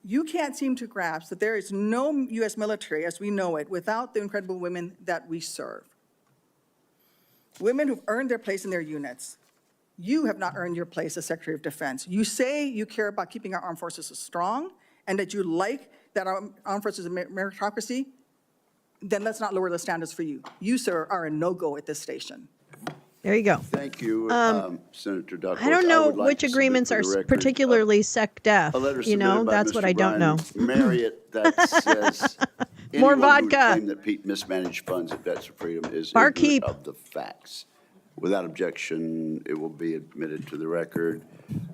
You can't seem to grasp that there is no U.S. military as we know it without the incredible women that we serve. Women who've earned their place in their units. You have not earned your place as Secretary of Defense. You say you care about keeping our armed forces strong and that you like that our armed forces are meritocracy, then let's not lower the standards for you. You, sir, are a no-go at this station. There you go. Thank you, Senator Duckworth. I don't know would like which to submit agreements for are the record, particularly sec-def. a letter You know, submitted by that's what Mr. I don't know. Brian Marriott that says More anyone who would vodka. claim that Pete mismanaged funds at Vets for Freedom is Barkeep. ignorant of the facts. Without objection, it will be admitted to the record.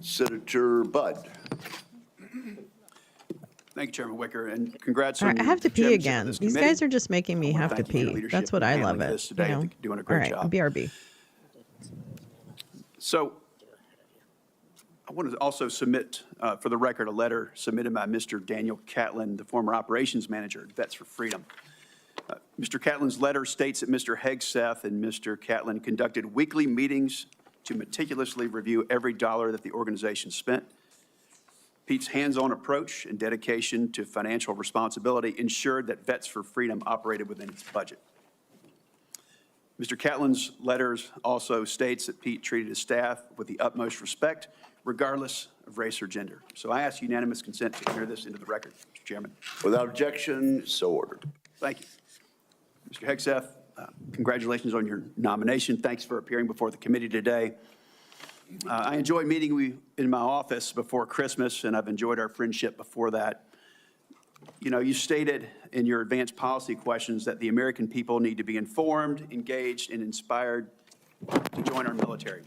Senator Budd. Thank you, Chairman Wicker, and congrats All on right, I your have to pee chairmanship of again. this These committee. guys are just making me I wanna have to thank you for your pee. leadership That's what in I handling love it. this today. I think you're doing a great All right, job. BRB. So I want to also submit, for the record, a letter submitted by Mr. Daniel Catlin, the former operations manager at Vets for Freedom. Mr. Catlin's letter states that Mr. Hegseth and Mr. Catlin conducted weekly meetings to meticulously review every dollar that the organization spent. Pete's hands-on approach and dedication to financial responsibility ensured that Vets for Freedom operated within its budget. Mr. Catlin's letters also states that Pete treated his staff with the utmost respect, regardless of race or gender. So I ask unanimous consent to enter this into the record, Mr. Chairman. Without objection, so ordered. Thank you. Mr. Hegseth, congratulations on your nomination. Thanks for appearing before the committee today. I enjoyed meeting you in my office before Christmas, and I've enjoyed our friendship before that. You know, you stated in your advanced policy questions that the American people need to be informed, engaged, and inspired to join our military.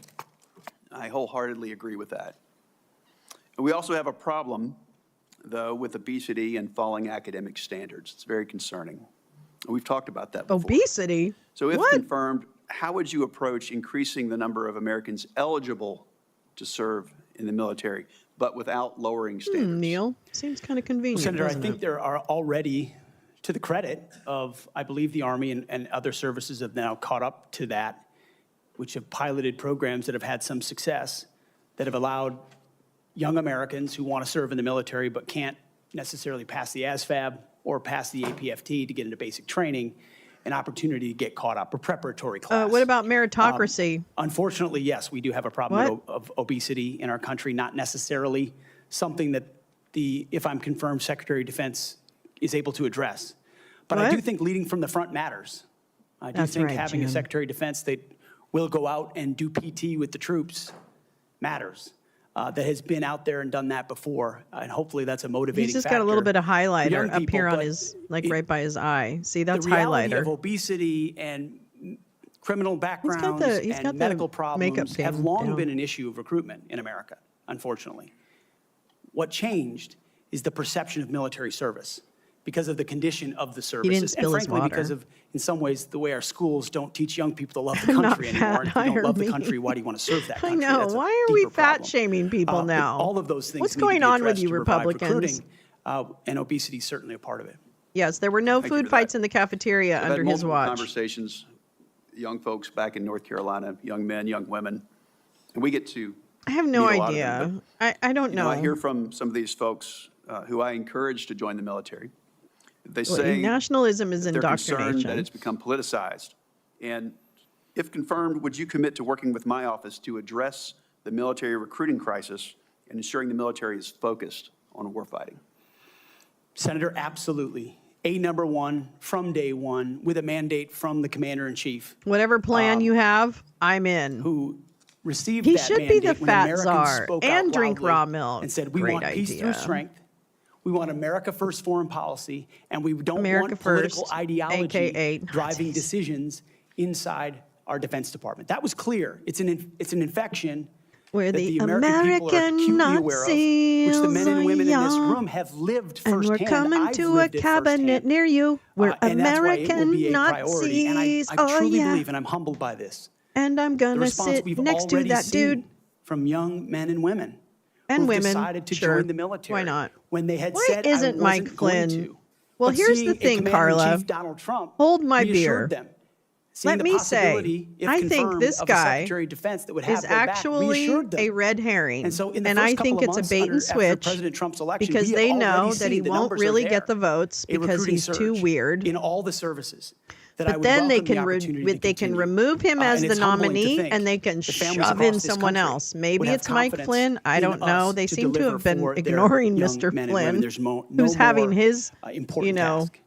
I wholeheartedly agree with that. And we also have a problem, though, with obesity and falling academic standards. It's very concerning. And we've talked about that before. Obesity? So if What? confirmed, how would you approach increasing the number of Americans eligible to serve in the military, but without lowering standards? Neil, seems kind of convenient, Senator, I doesn't think it? there are already, to the credit of, I believe, the Army and other services have now caught up to that, which have piloted programs that have had some success, that have allowed young Americans who want to serve in the military but can't necessarily pass the ASVAB or pass the APFT to get into basic training, an opportunity to get caught up, a preparatory class. What about meritocracy? Unfortunately, yes, we do have a problem of obesity in our country, not necessarily something that the, if I'm confirmed, Secretary of Defense is able to address. But I do think leading from the front matters. I do think having a Secretary of Defense that will go out and do PT with the troops matters. That has been out there and done that before, and hopefully that's a motivating He's just factor got a little bit of for young highlighter up people, here on but his, like right by his eye. See, that's the reality highlighter. of obesity and criminal backgrounds he's got the and medical makeup problems have down. long been an issue of recruitment in America, unfortunately. What changed is the perception of military service because of the condition of the services. spill his and frankly, water. because of, in some ways, the way our schools don't teach young people to love the country anymore. And if you don't love the country, why do you want to serve that I country? know. That's a Why are we deeper problem. fat-shaming people But now? all of those things What's need to going be on with addressed you to revive Republicans? recruiting, and obesity is certainly a part of it. Yes, there were no Thank you food for fights that. in the cafeteria I've under had his multiple watch. conversations, young folks back in North Carolina, young men, young women, and we get to I have no meet a lot of idea. them, but, I don't know. I hear from some of these folks who I encourage to join the military. They Well, say nationalism is that they're concerned indoctrination. that it's become politicized. And if confirmed, would you commit to working with my office to address the military recruiting crisis and ensuring the military is focused on warfighting? Senator, absolutely. Number one from day one with a mandate from the commander-in-chief. Whatever plan you have, I'm in. Who received He that should be the mandate when fat Americans czar spoke out and drink loudly raw milk. and said, we Great want peace idea. through strength. We want America first foreign policy, and we don't America want political first, ideology AKA driving decisions inside our Defense Department. That was clear. It's an infection Where that the the American people are American acutely aware of, which the men and women in this Nazis room have lived and firsthand. we're coming I've to a lived it cabinet firsthand. near you. We're And that's why it will American be a priority. And Nazis. I Oh, truly yeah. believe, and I'm humbled by this, And I'm the gonna response sit we've next to already that seen dude. from young men and women And who've women, decided to sure. join the military. Why not? When they had Why said isn't I Mike wasn't going Flynn- to. Well, But here's seeing the thing, Commander-in-Chief Carla. Donald Trump Hold my reassured beer. them. Seeing Let the me say, possibility, if I think confirmed, this of a guy Secretary of Defense that would have is their back, actually reassured them. a red herring. And so in the and first I couple think of it's a months bait and after switch President Trump's election, because we have they already know that seen he the won't numbers are really there. get the votes A because recruiting he's too surge weird. in all the services. That I But would then they welcome the can opportunity to they can continue. remove him as And the it's humbling to nominee, think and they can the families shove across in this someone country else. Maybe would have it's Mike confidence Flynn. I in don't know. us They to seem to deliver have been for their ignoring young Mr. men and women. Flynn, There's no who's having more, his, important you know, task.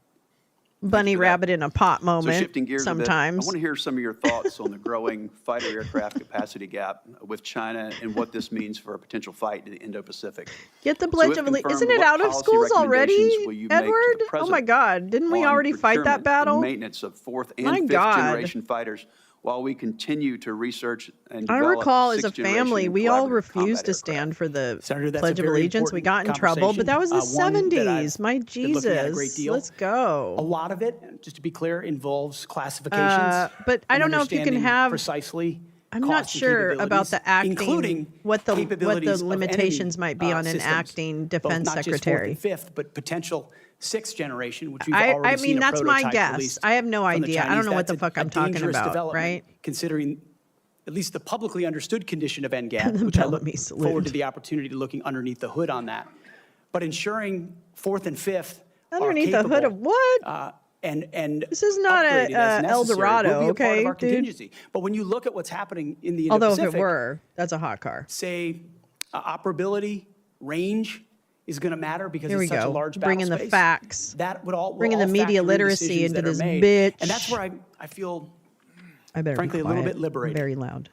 bunny rabbit in a pot So moment shifting gears a bit, I sometimes. want to hear some of your thoughts on the growing fighter aircraft capacity gap with China and what this means for a potential fight in the Indo-Pacific. Get the So Pledge if of Allegiance. confirmed, Isn't it what out of policy schools already, recommendations will you make to the Edward? Oh my president God. Didn't we on already fight that procurement and battle? maintenance of fourth My and fifth God. generation fighters while we continue to research and I develop recall as a sixth-generation family, we all collaborative refused combat to aircraft. stand for the Senator, that's Pledge a of very Allegiance. We got in trouble, but that was the conversation, one that 70s. I've My been looking at a great Jesus. deal. Let's go. A lot of it, just to be clear, involves classifications. But I and don't know if you can understanding have. precisely I'm not cost and sure about capabilities, the acting, including what the capabilities of limitations enemy, might be on an systems, acting defense both not secretary. just fourth and fifth, but potential sixth generation, which we've I already mean, seen a that's my prototype guess. released I have no from the idea. I don't Chinese. know what the That's fuck a I'm talking dangerous about, development, right? Considering at least the publicly understood condition of And NGAD, the which I look Bellamy salute. forward to the opportunity to looking underneath the hood on that. But ensuring fourth and fifth Underneath are the hood of capable, what? and This is not upgraded as El necessary Dorado, will be a part okay, of our dude? contingency. But when you look at what's happening in the Although if Indo-Pacific, it were, that's a hot car. say operability, range is going to matter because Here we it's such a go. large battle Bringing the space. facts. That would all Bringing will the all media factor in literacy decisions into that are this made. bitch. And that's where I feel, I better frankly, be a little quiet. bit liberated. Very loud.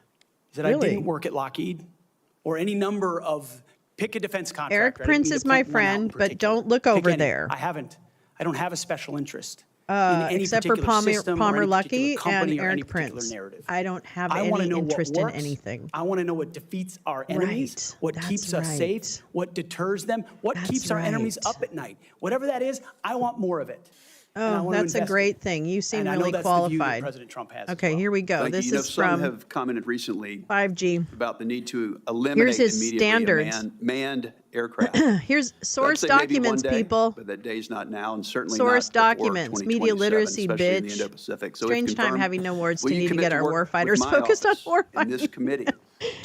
Is that I Really? didn't work at Lockheed or any number of, pick a defense contractor. Eric I didn't Prince mean to is my point one out in friend, but particular. don't look Pick over any. there. I don't have a special interest in any Except for particular system or Palmer any Luckey particular company and or any Eric particular Prince. narrative. I don't have I want to any know interest what in works. anything. I want to know what defeats our enemies, Right. what That's keeps us right. safe, what deters them, what That's keeps our enemies right. up at night. Whatever that is, I want more of it. And I Oh, want to that's a invest in great it. thing. You seem And I know really that's the view that qualified. President Trump has as Okay, well. here we go. Thank you. This You know, is some from have commented recently 5G. about the need to eliminate his immediately standards. manned aircraft. Here's source I'd say maybe documents, one day, people. But that day's not now, and certainly Source not before documents, media 2027, literacy, especially in the bitch. Indo-Pacific. So if Strange time confirmed, having no words will to you need to commit get our work with warfighters my focused on office warfighting. in this committee to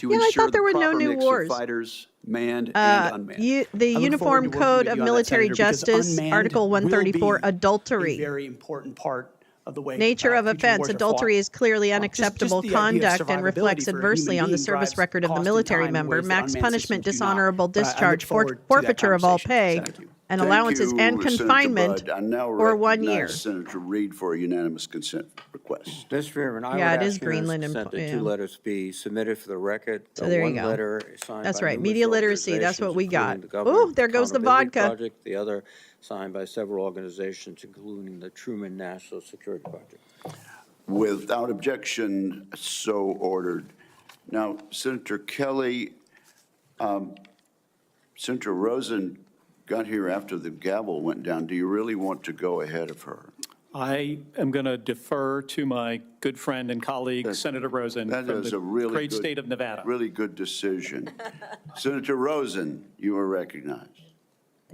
Yeah, I ensure thought there the were no proper new mix wars. of fighters, manned and unmanned? The I look forward Uniform to working Code with of you on that, Military Senator, because Justice, unmanned Article will 134, be adultery. a very important part of the way Nature of future offense. wars are Adultery fought. is clearly Just unacceptable the idea of conduct and survivability reflects for a adversely human on the being service drives record of the cost and military time in member, ways that max unmanned punishment, systems do not. dishonorable But I look discharge, forward to that forfeiture of all conversation. pay, Thank you. and Thank allowances you, and Senator confinement Budd. I now for 1 year. recognize Senator Reid for a unanimous consent request. Mr. Chairman, I Yeah, would it is ask unanimous Greenland and- consent that yeah. 2 letters be submitted for the record. So there you One go. letter is signed That's by right. numerous Media literacy, that's what organizations, we got. including the Government Ooh, there goes the Accountability vodka. Project, the other signed by several organizations, including the Truman National Security Project. Without objection, so ordered. Now, Senator Kelly, Senator Rosen got here after the gavel went down. Do you really want to go ahead of her? I am going to defer to my good friend and colleague, Senator Rosen, That from is the a really great good- state of Nevada. Really good decision. Senator Rosen, you are recognized.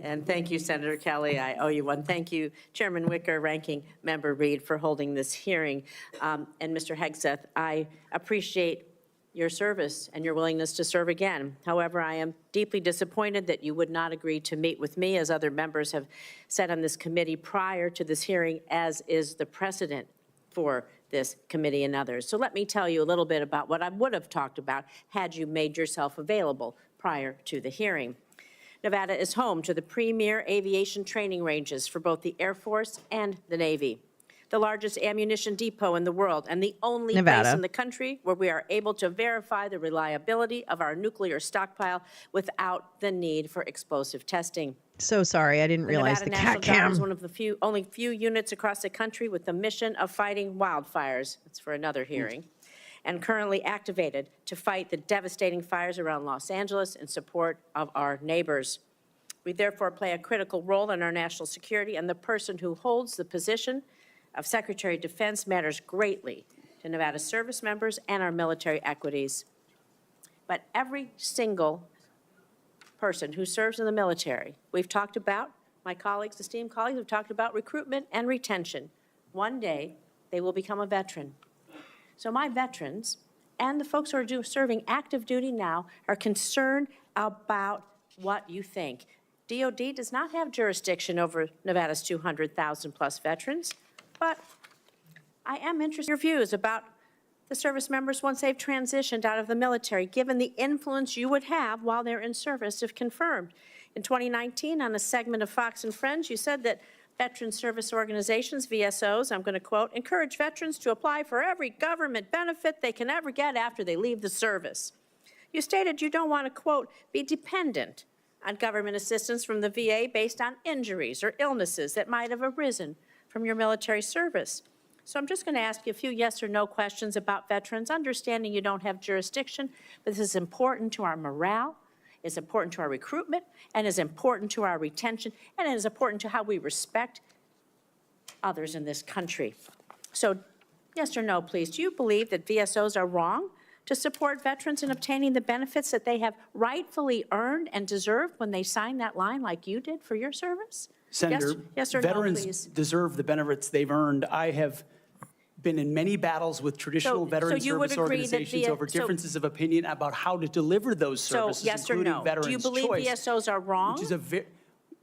And thank you, Senator Kelly. I owe you one. Thank you, Chairman Wicker, Ranking Member Reid, for holding this hearing. And Mr. Hegseth, I appreciate your service and your willingness to serve again. However, I am deeply disappointed that you would not agree to meet with me, as other members have said on this committee prior to this hearing, as is the precedent for this committee and others. So let me tell you a little bit about what I would have talked about had you made yourself available prior to the hearing. Nevada is home to the premier aviation training ranges for both the Air Force and the Navy, the largest ammunition depot in the world, and the only Nevada. place in the country where we are able to verify the reliability of our nuclear stockpile without the need for explosive testing. So sorry, I didn't realize the Nevada cat National Guard is cam. one of the only few units across the country with the mission of fighting wildfires. That's for another hearing. And currently activated to fight the devastating fires around Los Angeles in support of our neighbors. We therefore play a critical role in our national security, and the person who holds the position of Secretary of Defense matters greatly to Nevada service members and our military equities. But every single person who serves in the military, we've talked about, my colleagues, esteemed colleagues, we've talked about recruitment and retention. One day, they will become a veteran. So my veterans and the folks who are serving active duty now are concerned about what you think. DOD does not have jurisdiction over Nevada's 200,000 plus veterans, but I am interested in your views about the service members once they've transitioned out of the military, given the influence you would have while they're in service if confirmed. In 2019, on a segment of Fox and Friends, you said that veteran service organizations, VSOs, I'm going to quote, encourage veterans to apply for every government benefit they can ever get after they leave the service. You stated you don't want to, quote, be dependent on government assistance from the VA based on injuries or illnesses that might have arisen from your military service. So I'm just going to ask you a few yes or no questions about veterans, understanding you don't have jurisdiction, but this is important to our morale, it's important to our recruitment, and is important to our retention, and it is important to how we respect others in this country. So yes or no, please. Do you believe that VSOs are wrong to support veterans in obtaining the benefits that they have rightfully earned and deserved when they signed that line like you did for your service? Senator, yes or no, veterans please. deserve the benefits they've earned. I have been in many battles with traditional veteran you would service agree that organizations over differences of opinion about how to deliver those services, yes or including no? Veterans Do you believe Choice, VSOs are wrong? which is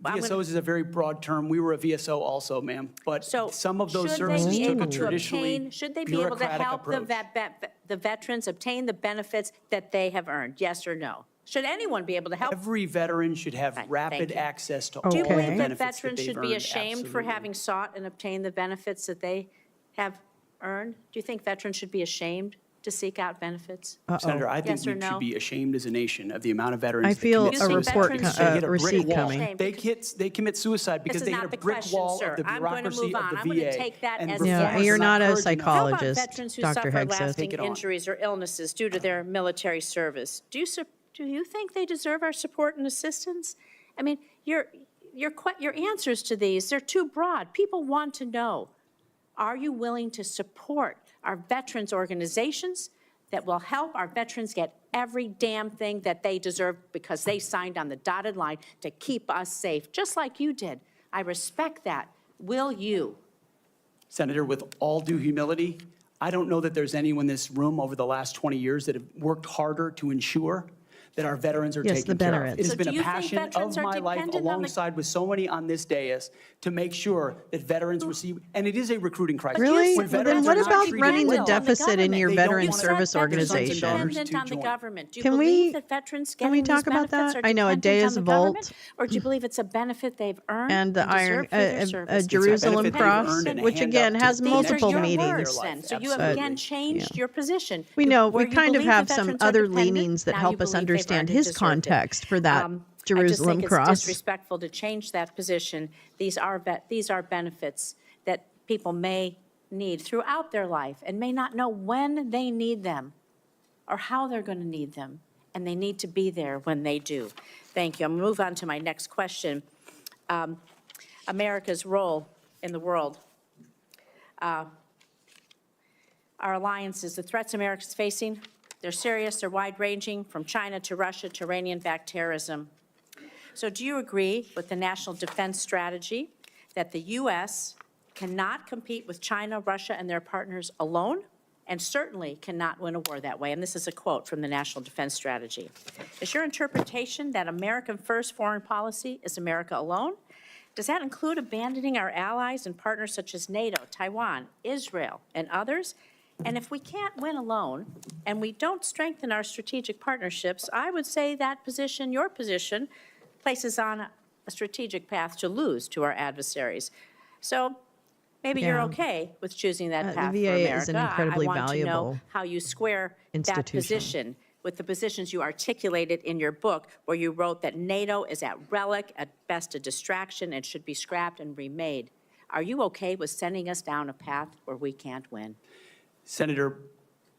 VSOs is a very broad term. We were a VSO also, ma'am. But some of those services took a traditionally should they be able to bureaucratic help approach. the veterans obtain the benefits that they have earned? Yes or no? Should anyone be able to help? Every veteran should have rapid access to all Do you the believe benefits that veterans they've should be earned? ashamed for Absolutely. having sought and obtained the benefits that they have earned? Do you think veterans should be ashamed to seek out benefits? Senator, I think Yes or we no? should be ashamed as a nation of the amount of veterans I that feel commit a report, suicide. They hit a brick receipt wall. coming. They commit suicide because This is they hit not a the brick question, wall sir. of the I'm going to bureaucracy move on. of the I'm going to VA. take that and as reform Yeah, is you're not a encouraged enough. How about psychologist, veterans who Dr. suffer Hegseth. lasting Take it on. injuries or illnesses due to their military service? Do you think they deserve our support and assistance? I mean, your answers to these, they're too broad. People want to know, are you willing to support our veterans organizations that will help our veterans get every damn thing that they deserve because they signed on the dotted line to keep us safe, just like you did? I respect that. Will you? Senator, with all due humility, I don't know that there's anyone in this room over the last 20 years that have worked harder to ensure that our veterans are Yes, taken the care of. veterans. It has So been do a you think passion veterans of are my life, dependent on the- alongside with so many on this dais, to make sure that veterans receive, and it is a recruiting crisis. Really? When Well, then veterans what are not about treated running the well, deficit in your they don't veteran want service their sons and organization? daughters Dependent to on the join. government. Do you Can believe we- that veterans can we getting these talk about benefits that? are I know a day dependent is on a the government? vault. Or do you believe it's a benefit they've earned And the deserve for their a service? Jerusalem benefit they've cross, earned and a which again handout to has the These multiple are your meanings. words then. So you have Absolutely. again changed your position. We know, Where we you kind of believe have the some veterans are other dependent, leanings that now help you us believe they've understand earned and his deserved it. context for that I just Jerusalem think it's cross. disrespectful to change that position. These are benefits that people may need throughout their life and may not know when they need them or how they're going to need them, and they need to be there when they do. Thank you. I'm going to move on to my next question. America's role in the world. Our alliances, the threats America's facing, they're serious, they're wide-ranging, from China to Russia to Iranian-backed terrorism. So do you agree with the National Defense Strategy that the U.S. cannot compete with China, Russia, and their partners alone, and certainly cannot win a war that way? And this is a quote from the National Defense Strategy. Is your interpretation that American first foreign policy is America alone? Does that include abandoning our allies and partners such as NATO, Taiwan, Israel, and others? And if we can't win alone and we don't strengthen our strategic partnerships, I would say that position, your position, places on a strategic path to lose to our adversaries. So maybe you're Yeah. okay with choosing that The path for VA America. is an incredibly I want to know valuable how you square that institution. position with the positions you articulated in your book, where you wrote that NATO is at relic, at best a distraction, and should be scrapped and remade. Are you okay with sending us down a path where we can't win? Senator,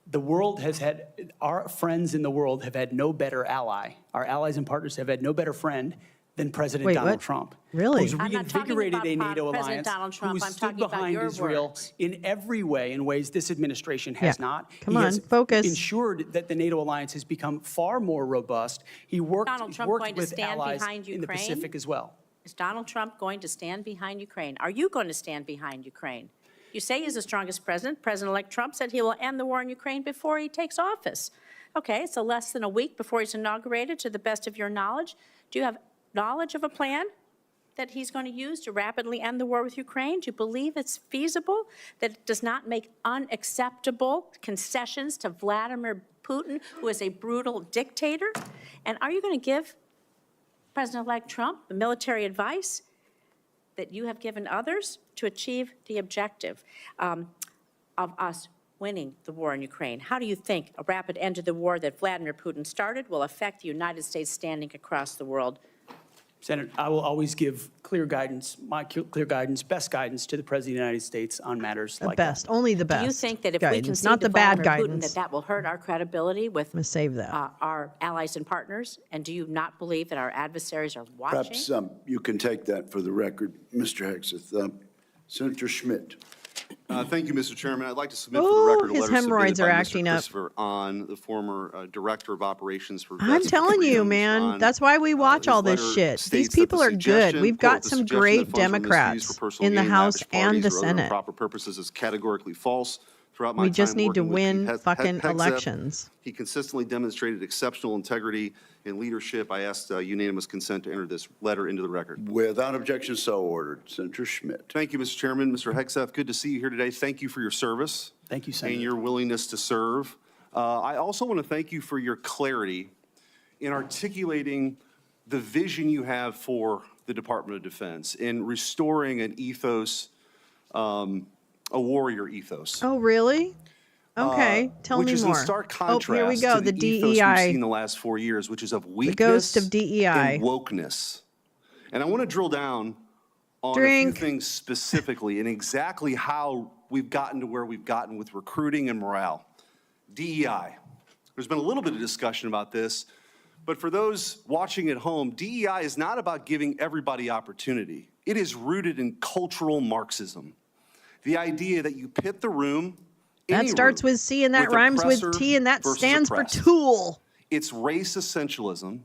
the world has had, our friends in the world have had no better ally. Our allies and partners have had no better friend than President Wait, Donald what? Trump. Really? Who's I'm not talking reinvigorated about a NATO President alliance, Donald Trump. who's I'm stood talking about behind your Israel words. in every way, in ways this administration has Yeah. not. Come He on, has focus. ensured that the NATO alliance has become far more robust. He worked, Donald Trump worked going to with stand allies behind in the Ukraine? Pacific as well. Is Donald Trump going to stand behind Ukraine? Are you going to stand behind Ukraine? You say he's the strongest president. President-elect Trump said he will end the war in Ukraine before he takes office. Okay, so less than a week before he's inaugurated, to the best of your knowledge. Do you have knowledge of a plan that he's going to use to rapidly end the war with Ukraine? Do you believe it's feasible, that it does not make unacceptable concessions to Vladimir Putin, who is a brutal dictator? And are you going to give President-elect Trump the military advice that you have given others to achieve the objective of us winning the war in Ukraine? How do you think a rapid end to the war that Vladimir Putin started will affect the United States standing across the world? Senator, I will always give clear guidance, best guidance to the President of the United States on matters like that. Only the best. Do you think that if we guidance, concede not to the bad Vladimir Putin, guidance? that will hurt our credibility with I'm gonna save that. our allies and partners? And do you not believe that our adversaries are watching? Perhaps you can take that for the record, Mr. Hegseth. Senator Schmidt. Thank you, Mr. Chairman. I'd like to submit Ooh, for the record a his letter hemorrhoids submitted are by acting Mr. up. Christopher Ahn, the former Director of Operations for I'm Vets for telling you, Freedom's man. on, That's why we watch all this letter shit. states These that people the are good. suggestion, We've quote, got "The some suggestion great that funds were misused for Democrats personal in the gain, House lavish and parties, the or other Senate. improper purposes is categorically false. Throughout my We just time need to working with win Pete fucking Hegseth, elections. he consistently demonstrated exceptional integrity and leadership. I asked unanimous consent to enter this letter into the record. Without objection, so ordered. Senator Schmidt. Thank you, Mr. Chairman. Mr. Hegseth, good to see you here today. Thank you for your service. Thank you, Senator. And your willingness to serve. I also want to thank you for your clarity in articulating the vision you have for the Department of Defense in restoring an ethos, a warrior ethos. Oh, really? Okay, tell which me is more. in stark Oh, contrast here we go. to The the ethos we've DEI. seen the last 4 years, which is of weakness ghost of DEI. and wokeness. And I want to drill down on a Drink. few things specifically and exactly how we've gotten to where we've gotten with recruiting and morale. DEI. There's been a little bit of discussion about this, but for those watching at home, DEI is not about giving everybody opportunity. It is rooted in cultural Marxism. The idea that you pit the room, That any starts room, with C and that with rhymes with oppressor T and that versus stands for oppressed. tool. It's race essentialism,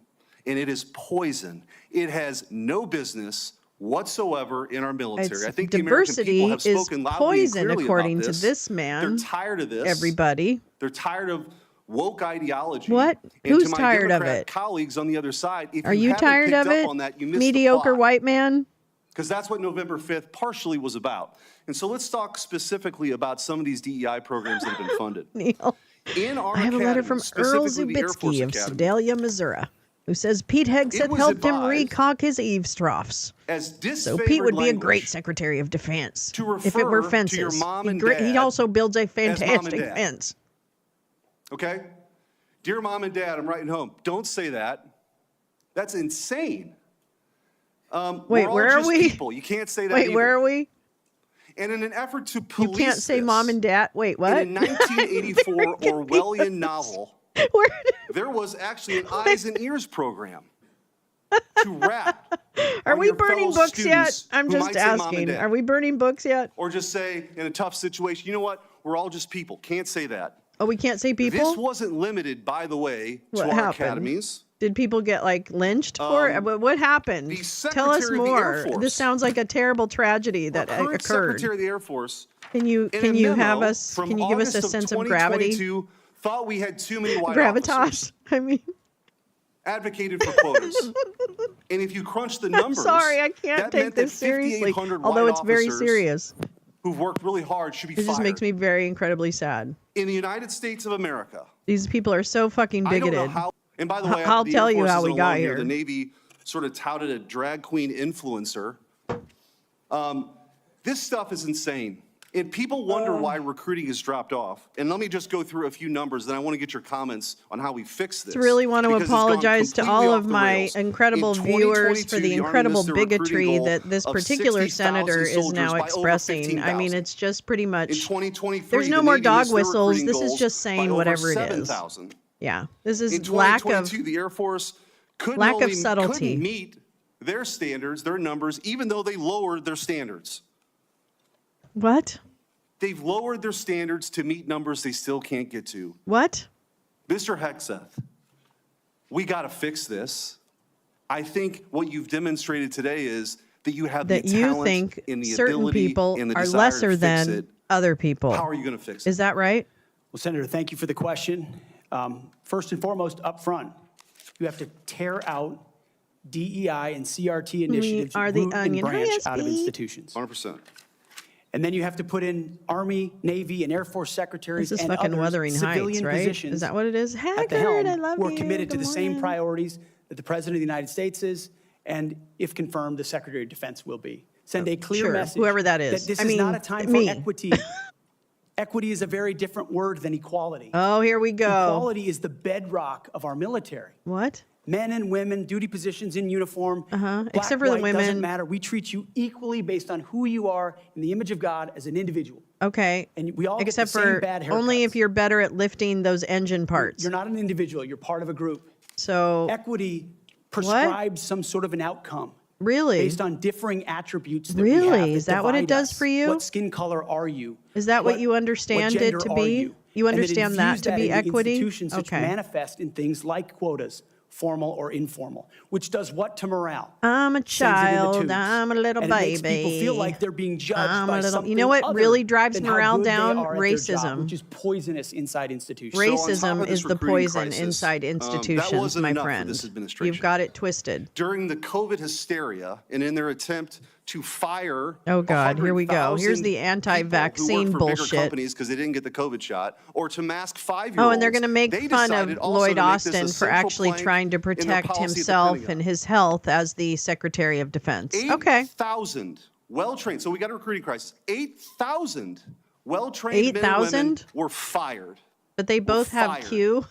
and it is poison. It has no business whatsoever in our military. It's I think the American people have diversity is spoken loudly and poison, clearly according about to this man. They're tired of this. Everybody. They're tired of woke ideology. What? And Who's to my tired of Democrat it? colleagues on the other side, if Are you you haven't tired picked of up it? on that, you missed Mediocre the plot. white man? Because that's what November 5th partially was about. And so let's talk specifically about some of these DEI programs that have been funded. Neil. In our I have a letter from academies, Earl specifically the Air Force Zubitsky of Academy, Sedalia, Missouri, who says Pete It Hegseth was helped him advised recock his eavesdrops. as So disfavored Pete would be a language great Secretary of Defense to if it were refer fences. to your mom and He dad also builds a as mom and fantastic dad. fence. Okay? Dear mom and dad, I'm writing home. Don't say that. That's insane. Wait, we're all where are just we? people. You can't say that Wait, either. where are we? And in an effort to You police can't say this, mom and dad. Wait, what? in a 1984 Orwellian novel, Where there was actually an eyes and ears program to rap. Are on we your burning fellow books yet? students I'm who just might say mom and asking. dad. Are we burning books yet? Or just say, in a tough situation, you know what? We're all just people. Can't say that. Oh, we can't say people? This wasn't limited, by the way, What to our happened? academies. Did people get like lynched for it? What happened? the Tell us Secretary of the Air more. Force. This sounds like a terrible tragedy that Current occurred. Secretary of the Air Force. Can you in a have memo us? from Can you give us a August sense of gravity? 2022, thought we had too many white officers. Gravitas. I mean, Advocated for quotas. And if you crunch the numbers, I'm sorry, I can't that take meant that this seriously. 5,800 Although white it's very officers serious. who've worked really hard should be It fired. just makes me very incredibly sad. In the United States of America, These people are so fucking I don't bigoted. know how. And by the way, I'll the tell Air you Force how isn't we got alone here. The Navy sort of touted a drag queen influencer. This stuff is insane. And people wonder why recruiting has dropped off. And let me just go through a few numbers, then I want to get your comments on how we fix this. I really want to because it's gone apologize to completely all off of the my rails. incredible In viewers 2022, for the the Army incredible missed their recruiting bigotry goal that this of particular 60,000 senator is soldiers now by over expressing. I mean, 15,000. it's just pretty In much. 2023, There's no the more Navy dog missed their whistles. recruiting This is goals just by saying over whatever it is. 7,000. Yeah, this is In lack 2022, of the Air Force couldn't lack of only- subtlety. couldn't meet their standards, their numbers, even though they lowered their standards. what? They've lowered their standards to meet numbers they still can't get to. What? Mr. Hegseth, we got to fix this. I think what you've demonstrated today is that you have That the you talent think and the certain ability people and the are desire lesser to fix than it. other people. How are you going to fix it? Is that right? Well, Senator, thank you for the question. First and foremost, up front, you have to tear out DEI and CRT initiatives are the root and onion. Hi, branch out of SB. institutions. 100%. And then you have to put in Army, Navy, and Air Force secretaries This is and fucking other Wuthering Heights, civilian right? positions Is that what it is? at the Haggard, helm I love who are you. committed to Good the same morning. priorities that the President of the United States is, and if confirmed, the Secretary of Defense will be. Send a clear Sure, message. whoever that is. That this I is mean, not a time me. for equity. Equity is a very different word than equality. Oh, here we go. Equality is the bedrock of our military. What? Men and women, duty positions in uniform. Black, Except for the white, doesn't women. matter. We treat you equally based on who you are in the image of God as an individual. Okay. And we all Except get the same for bad haircuts. only if you're better at lifting those engine parts. You're not an individual. You're part of a group. So Equity prescribes some sort of an outcome. Really? Based on differing attributes that we have Really? Is that what it divide does us. for you? What skin color are you? Is that what you understand it gender to are be? You And understand it that views to be into equity? institutions which Okay. manifest in things like quotas, formal or informal, which does what to morale? I'm a Sends it in the child. tubes. I'm a little And it baby. makes people feel like they're being judged I'm by a little. something You know what other really drives than how morale good they down? are at their job, Racism. which is poisonous inside institutions. Racism is the poison crisis, inside that institutions, wasn't my enough for friend. this administration. You've got it twisted. During the COVID hysteria and in their attempt to fire Oh, God, here we go. Here's 100,000 the people who anti-vaccine work for bigger bullshit. companies because they didn't get the COVID shot, or to mask 5-year-olds. Oh, and they're going to make they fun decided of also Lloyd to make this a Austin for central actually plank trying to in their protect policy at the himself Pentagon. and his health as the Secretary of Defense. Okay. 8,000 well-trained, so we got a recruiting crisis. 8,000 well-trained men and women 8,000? were fired. But they both have fired. Q.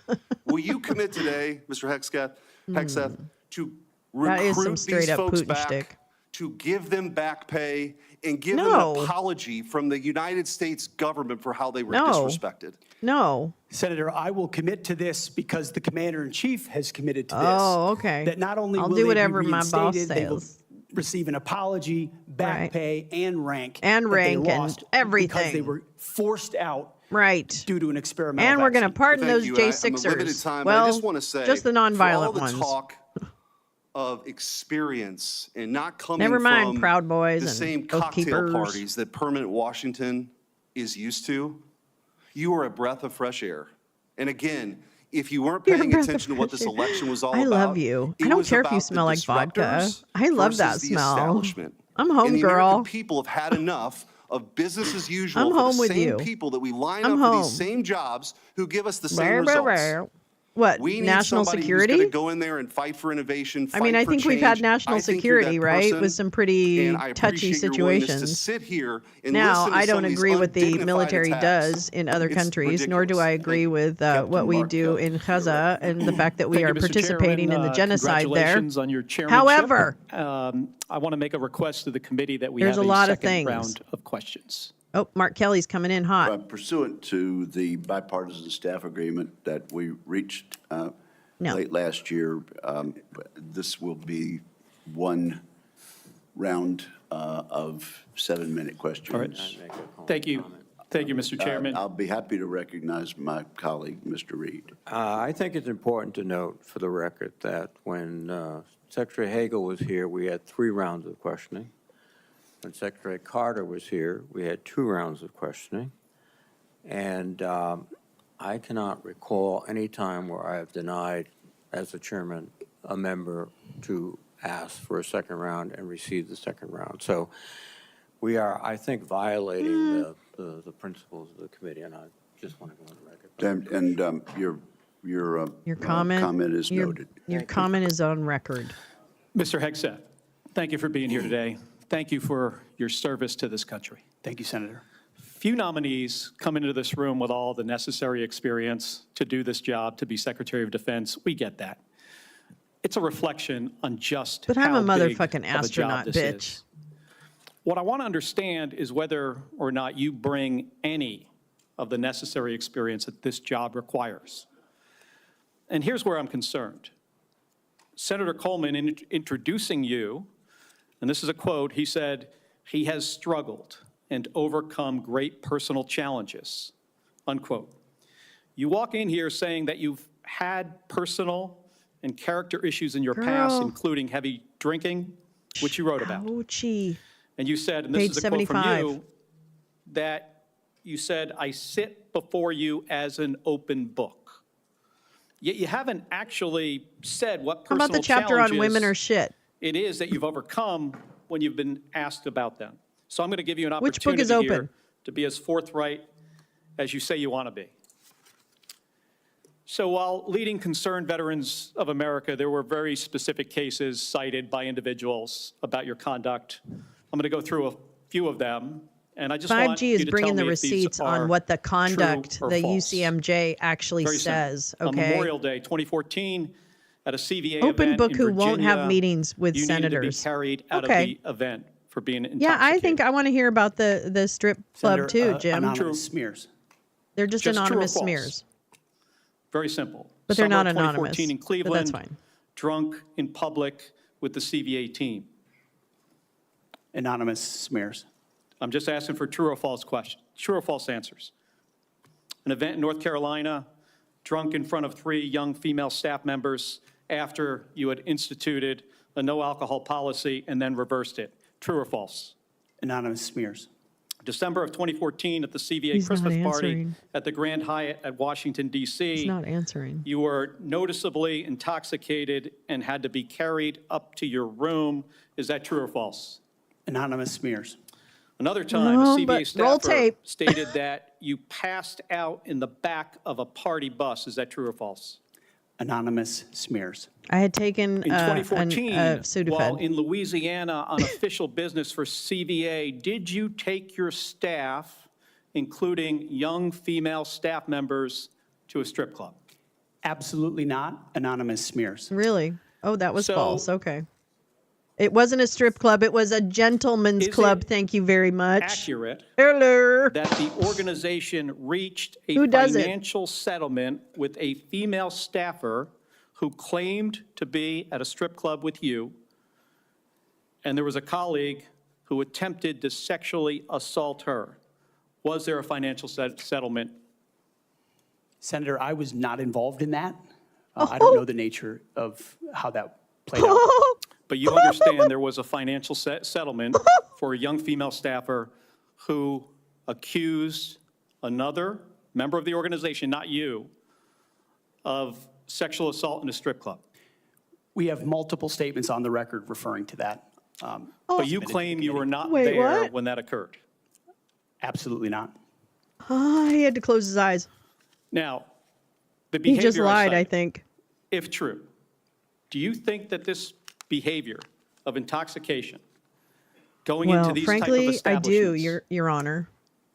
Will you commit today, Mr. Hegseth, to That is some recruit straight these up folks Putin back, shtick. to give them back pay, and give No. them an apology from the United States government for how they were No. disrespected? No. Senator, I will commit to this because the Commander-in-Chief has committed to this. Oh, okay. That not only I'll will do they whatever be my boss reinstated, they will says. receive an apology, back Right. pay, and rank. And that they rank and lost Because everything. they were forced out Right. due to an experimental And we're going to vaccine. pardon Thank those you. I'm a J6ers. limited time, but well, I just want to say, just the for all nonviolent the ones. talk of experience and not coming Never mind, from Proud Boys the and same Oath cocktail Keepers. parties that permanent Washington is used to, you are a breath of fresh air. And again, if you weren't You're a paying breath of attention to what fresh this air. election was all I about, love you. I it don't was care if you about the smell like vodka. disruptors I love that versus the smell. establishment. I'm home, and the girl. American people have had enough of business as usual I'm for home the with same you. people that we line I'm up for home. these same jobs who give us the same Rah, rah, results. rah. What, We need national somebody security? who's going to go in there and fight for innovation, I fight mean, I for think we've had change. national I think you're that security, right? person, With some pretty and I touchy appreciate your willingness to situations. sit here and Now, listen to I some don't of these agree with the undignified military attacks. does in other It's countries, nor do ridiculous. I agree with what we do in Gaza and the fact that we Thank are you, Mr. participating Chairman. in the genocide there. Congratulations on your chairmanship. However, I want to make a request to the committee that we There's have a lot of second things. round of questions. oh, Mark Kelly's coming in hot. Pursuant to the bipartisan staff agreement that we reached No. late last year, this will be one round of 7-minute questions. All right. Thank you. Thank you, Mr. Chairman. I'll be happy to recognize my colleague, Mr. Reed. I think it's important to note for the record that when Secretary Hagel was here, we had 3 rounds of questioning. When Secretary Carter was here, we had 2 rounds of questioning. And I cannot recall any time where I have denied, as the chairman, a member to ask for a second round and receive the second round. So we are, I think, violating the principles of the committee, and I just want to go on the record. And your comment is noted. Your comment is on record. Mr. Hegseth, thank you for being here today. Thank you for your service to this country. Thank you, Senator. Few nominees come into this room with all the necessary experience to do this job, to be Secretary of Defense. We get that. It's a reflection on just But I'm a how big motherfucking of a job astronaut, this bitch. is. What I want to understand is whether or not you bring any of the necessary experience that this job requires. And here's where I'm concerned. Senator Coleman, in introducing you, and this is a quote, he said, "He has struggled and overcome great personal challenges," unquote. You walk in here saying that you've had personal and character issues in your past, Girl. including heavy drinking, which you wrote about. Ouchie. And you said, and this Page is a quote from 75. you, that you said, "I sit before you as an open book." Yet you haven't actually said what How personal about the chapter on women challenges or shit? it is that you've overcome when you've been asked about them. So I'm going to give you an Which book opportunity is open? here to be as forthright as you say you want to be. So while leading concerned veterans of America, there were very specific cases cited by individuals about your conduct. I'm going to go through a few of them And I just want 5G you is to tell bringing the me if these receipts on are what the true conduct or the false. UCMJ actually Very simple. says, On okay? Memorial Day 2014, at a CVA Open event book in who won't have Virginia, meetings with you needed to be senators. carried out Okay. of the event for being intoxicated. Yeah, I think I want to hear about the strip club too, Jim. Anonymous smears. They're just Just true or anonymous false? smears. Very simple. But they're Summer not anonymous, 2014 in but Cleveland. that's fine. Drunk in public with the CVA team. Anonymous smears. I'm just asking for true or false questions, true or false answers. An event in North Carolina, drunk in front of 3 young female staff members after you had instituted a no alcohol policy and then reversed it. True or false? Anonymous smears. December of 2014 at the CVA He's not Christmas party answering. at the Grand Hyatt at Washington, D.C. He's not answering. You were noticeably intoxicated and had to be carried up to your room. Is that true or false? Anonymous smears. Another time, No, a but CVA roll staffer tape. stated that you passed out in the back of a party bus. Is that true or false? Anonymous smears. I had taken In 2014, while Sudafed. in Louisiana on official business for CVA, did you take your staff, including young female staff members, to a strip club? Absolutely not. Anonymous smears. Really? Oh, that was So- false. Okay. It wasn't a strip club. It was a gentleman's Is club. it Thank you very much. Accurate Hello. that the organization reached a Who does it? financial settlement with a female staffer who claimed to be at a strip club with you, and there was a colleague who attempted to sexually assault her? Was there a financial settlement? Senator, I was not involved in that. I don't know the nature of how that played out. But you understand there was a financial settlement for a young female staffer who accused another member of the organization, not you, of sexual assault in a strip club. We have multiple statements on the record referring to that. But you claim you were not Wait, there what? when that occurred. Absolutely not. Oh, he had to close his eyes. Now, the He behavior just lied, I cited, think. if true, do you think that this behavior of intoxication going into Well, these frankly, type of I do, establishments, Your Honor.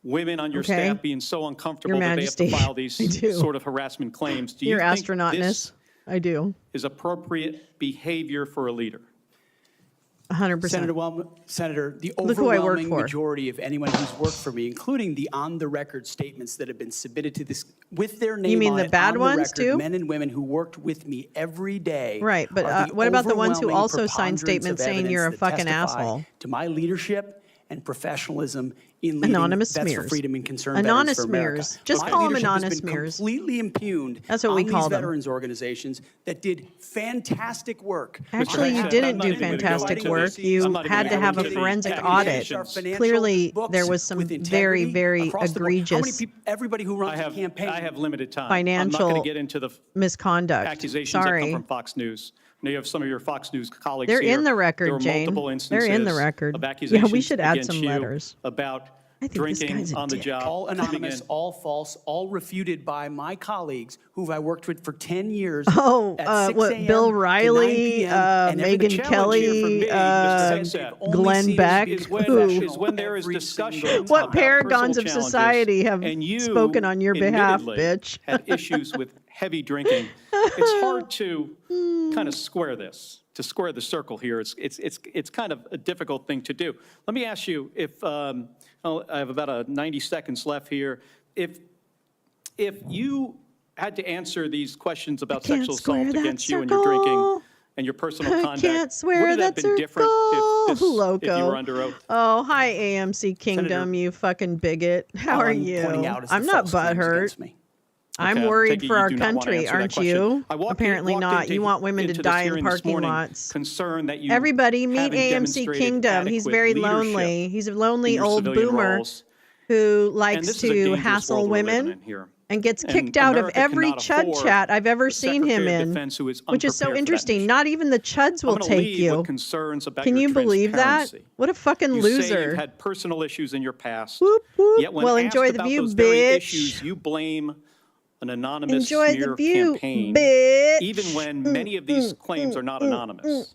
women on your Okay. staff being so uncomfortable Your that they have to Majesty, file I these do. sort of harassment claims, do you Your think astronautness. this I do. is appropriate behavior for a leader? 100%. Senator, the Look who I work overwhelming for. majority of anyone who's worked for me, including the on-the-record statements that have been submitted to this, with their name mean on the it, bad on the ones, record, too? men and women who worked with me every day. Right, but are the what about the ones who overwhelming also signed preponderance statements of saying you're a evidence that fucking testify asshole? to my leadership and professionalism in leading Anonymous Vets for smears. Freedom and Concerned Anonymous Veterans for America. smears. Just My call 'em leadership has anonymous been smears. completely impugned That's what we on call these them. veterans organizations that did fantastic work. Actually, you Hegseth, didn't I'm not do even gonna go fantastic into work. this. You I'm not even had gonna to go have a into the forensic accusations. audit. Our financial Clearly, books there was some with very, integrity very across the board. How many egregious people, everybody who runs a campaign. I have limited time. I'm not financial going to get into the misconduct. accusations that Sorry. come from Fox News. Now you have some of your Fox News colleagues They're here. in the record, There were Jane. multiple They're instances in the record. of Yeah, accusations we should add against some you letters. about I think this drinking guy's a on the dick. job. All coming anonymous, in. all false, all refuted by my colleagues who I worked with for 10 years. Oh, at 6 what, a.m. Bill to 9 Riley, p.m., and every- Megan the challenge Kelly, here for me, Mr. Hegseth, only Glenn sees Beck, is is when there is every discussion single What about paragons personal of society have challenges, and you spoken on your behalf, admittedly bitch? had issues with heavy drinking. It's hard to kind of square this, to square the circle here. It's kind of a difficult thing to do. Let me ask you if, I have about 90 seconds left here. If you had to answer these questions about can't sexual square assault that against you and your circle. drinking and your personal I conduct, can't swear would it have that been different if you Loco. were under oath? Oh, hi, AMC Kingdom, Senator, you fucking bigot. How all are I'm you? pointing out is the I'm not false claims butthurt. against me. I'm Okay, I worried take it for you our do not want to country, answer that aren't question. you? I walked Apparently not. into- You want women to into this die in hearing this parking morning lots. concerned that you Everybody meet haven't AMC demonstrated Kingdom. He's adequate very leadership lonely. He's a in lonely your old civilian boomer roles. who And likes this is a to dangerous hassle world we're living women in here. and gets And kicked out of America every cannot chud afford chat I've ever a seen him Secretary of in, Defense who is which is so unprepared for that interesting. mission. Not even the chuds will I'm gonna take leave you. with concerns about Can your you believe that? transparency. What a fucking You say loser. you've had personal issues in your past. Whoop, whoop. Yet when Well, asked enjoy the about view, those very bitch. issues, you blame an anonymous Enjoy the smear view, campaign, bitch. even when many of these claims are not anonymous.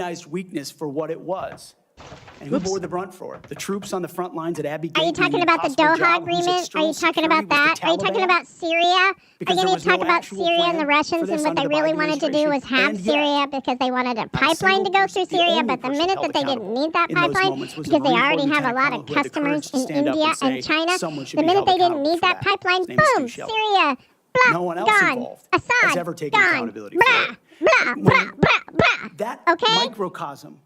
recognized weakness for what it was. And who bore the brunt for it? The troops on the front lines at Abbey Gate. Are you talking about the Doha agreement? Are you talking about that? Are you talking about Syria? Are you going to talk about Syria and the Russians and what they really wanted to do was have Syria because they wanted a pipeline to go through Syria, but the minute that they didn't need that pipeline because they already have a lot of customers in India and China, the minute they didn't need that pipeline, boom, Syria, blah, No one else gone. involved has Assad, ever taken gone. accountability Blah, for it. blah, blah, blah, blah. That Okay? microcosm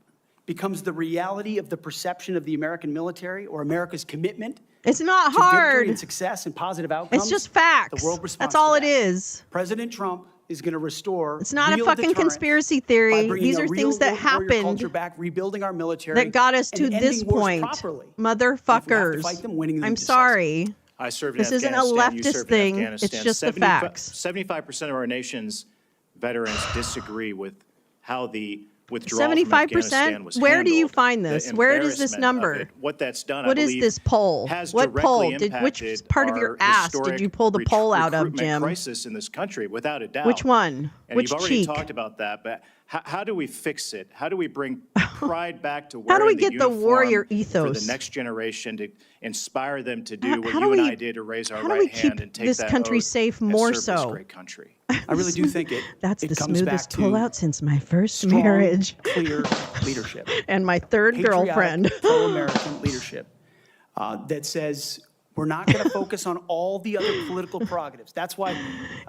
becomes the reality of the perception of the American military or America's commitment It's not to victory hard. and success and positive outcomes. It's just facts. The world responds That's all to it that. is. President Trump is going to restore. It's not a real fucking deterrent conspiracy by theory. bringing These a are real things that warrior happened culture back, rebuilding our military, that got us to and this ending wars point. properly. Motherfuckers. fight them, winning them I'm decisively. sorry. I served This in isn't a Afghanistan. You leftist served thing. in Afghanistan. It's just the facts. 75% of our nation's veterans disagree with how the withdrawal from 75%? Afghanistan was Where do you handled, find the this? Where is this embarrassment of number? it. What that's done, What I is believe, this poll? has What directly poll? Which impacted part of your our ass did historic you pull the poll out of, recruitment Jim? crisis in this country, without a doubt. Which one? And Which you've already cheek? talked about that, but how do we fix it? How do we bring pride back to How do wearing we get the uniform warrior for ethos? the next generation to inspire them to do what how do you and we- I did to raise our how do we right keep hand and take this that country oath safe and more serve this so? great country. I really do think That's it the comes back smoothest to pullout since my first strong, marriage clear leadership. and my third Patriotic, girlfriend. pro-American leadership that says we're not going to focus on all the other political prerogatives. That's why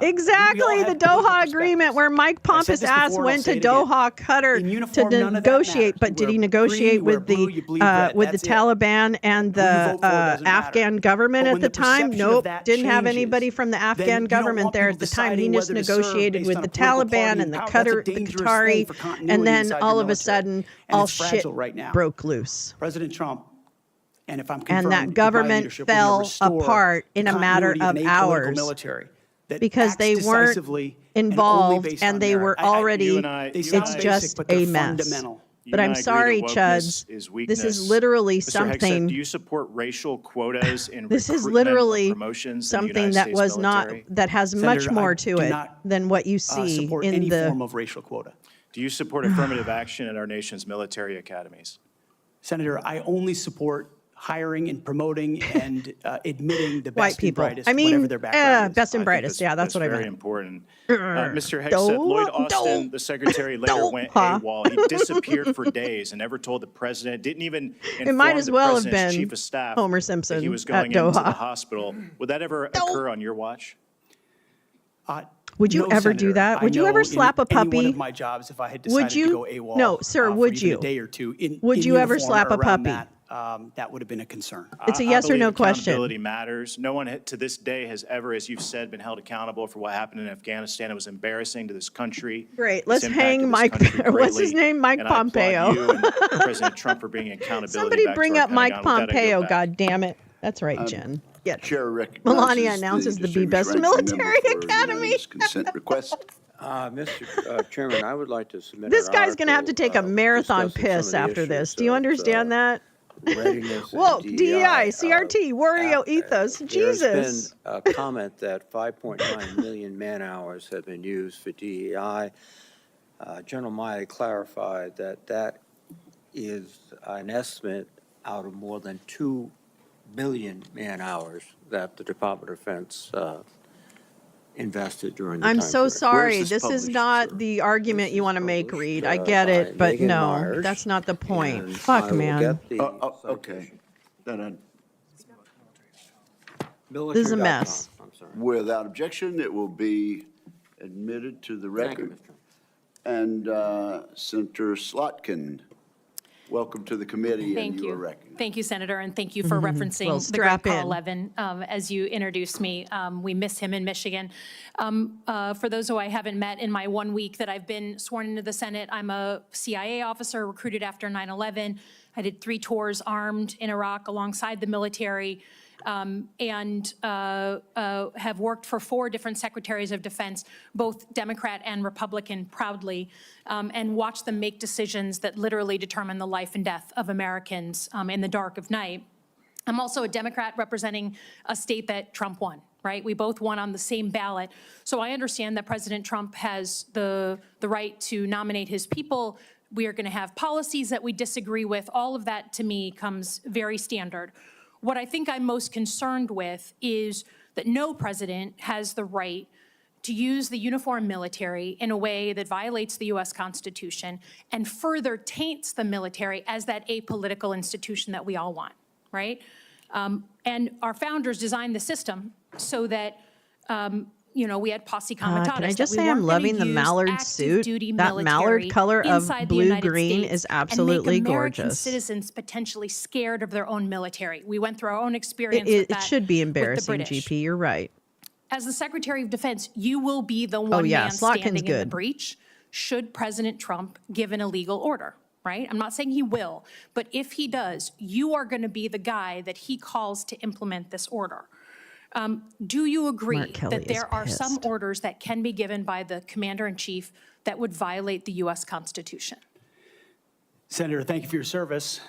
Exactly, the Doha agreement where Mike Pompous this ass before, and I'll went say to it again. Doha, Qatar In to uniform, none of that negotiate, matters. but You did he wear negotiate green, you wear with blue, you bleed red. with the That's it. Taliban and Who you the vote for doesn't matter. Afghan government But at when the the time? perception of Nope, that didn't have changes, anybody from the then Afghan you don't government want there people at the time. He deciding just whether to serve negotiated based with on the a political party Taliban in and the power. That's a Qatar, the dangerous thing Qatari, for continuity and then inside all your of a military. sudden, And all it's shit fragile right now. broke loose. President Trump, and if I'm And confirmed, that with my government leadership, we're gonna fell restore apart the in a matter continuity of an apolitical hours military that because acts they weren't decisively and only involved based and on they merit. were I- already, you and I- They it's sound basic, just but they're a mess. fundamental. But You I'm and I agree sorry, that wokeness Chuds, is this is weakness. literally Mr. Hegseth, something, do you support racial quotas in this is recruitment or literally promotions in the something United that States was not, military? that has much Senator, more I to do it not, than what you see support in any the, form of racial quota. Do you support affirmative action in our nation's military academies? Senator, I only support hiring and promoting and admitting the white best and people. brightest, I mean, whatever their background is. best and I think brightest. Yeah, that's what I very meant. important. Mr. Hegseth, Lloyd Austin, the secretary, later went AWOL. He disappeared for days and never told the president, didn't even inform might as the well have president's been chief of staff Homer that Simpson he was at going into the Doha. hospital. Would that ever occur on your watch? Would you No, ever do Senator. that? Would I you know ever in slap a any one puppy? of my jobs, if I had Would decided you? to go AWOL, No, sir, for would even you? a day or two in Would you ever uniform slap a or around puppy? that would have been a concern. It's a I yes or believe no question. Accountability matters. No one to this day has ever, as you've said, been held accountable for what happened in Afghanistan. It was embarrassing to this country. Great. It's Let's impacted hang this Mike. country What's his greatly. name? Mike And I applaud Pompeo. you and President Trump for bringing accountability Somebody back to bring our up Mike Pentagon. With that, I yield Pompeo. back. God damn it. That's right, Jen. Get it. Chair recognizes Melania announces the Be Best distinguished ranking Military member for Academy. unanimous consent request. Mr. Chairman, I would like to submit This an guy's going to have to article, take a marathon discussing some of piss the after issues this. Do you of, understand that? readiness and Whoa, DEI, CRT, Wario ethos. There's Jesus. been a comment that 5.9 million man-hours have been used for DEI. General Milley clarified that that is an estimate out of more than 2 billion man-hours that the Department of Defense invested during the I'm time so period. sorry. this This is published, not the argument you want to make, Reed. I get by it, but Megan no, Myers, that's not the point. And I Fuck, will man. get the Okay. Then, This is a mess. I'm sorry. without objection, it will be admitted to the Thank you, record. Mr. And Senator Slotkin, welcome to the committee, and Thank you are you. recognized. Thank you, Senator, and thank you for Well, referencing the strap great Carl in. Levin as you introduced me. We miss him in Michigan. For those who I haven't met in my 1 week that I've been sworn into the Senate, I'm a CIA officer recruited after 9/11. I did 3 tours armed in Iraq alongside the military. And have worked for 4 different secretaries of defense, both Democrat and Republican, proudly, and watched them make decisions that literally determine the life and death of Americans in the dark of night. I'm also a Democrat representing a state that Trump won, right? We both won on the same ballot. So I understand that President Trump has the right to nominate his people, We are going to have policies that we disagree with. All of that, to me, comes very standard. What I think I'm most concerned with is that no president has the right to use the uniformed military in a way that violates the U.S. Constitution and further taints the military as that apolitical institution that we all want, right? And our founders designed the system so that, we had posse comitatus. Can I just that we say I'm weren't gonna loving the use mallard active suit? duty That mallard military color of inside the blue United green States is and absolutely make American gorgeous. citizens potentially scared of their own military. We went through our own experience It with that should be with the embarrassing, British. GP. You're right. As the Secretary of Defense, you will be the one yeah, man Slotkin's standing in the good. breach should President Trump give an illegal order, right? I'm not saying he will, but if he does, you are going to be the guy that he calls to implement this order. Do you agree Mark Kelly that there is are some pissed. orders that can be given by the Commander-in-Chief that would violate the U.S. Constitution? Senator, thank you for your service.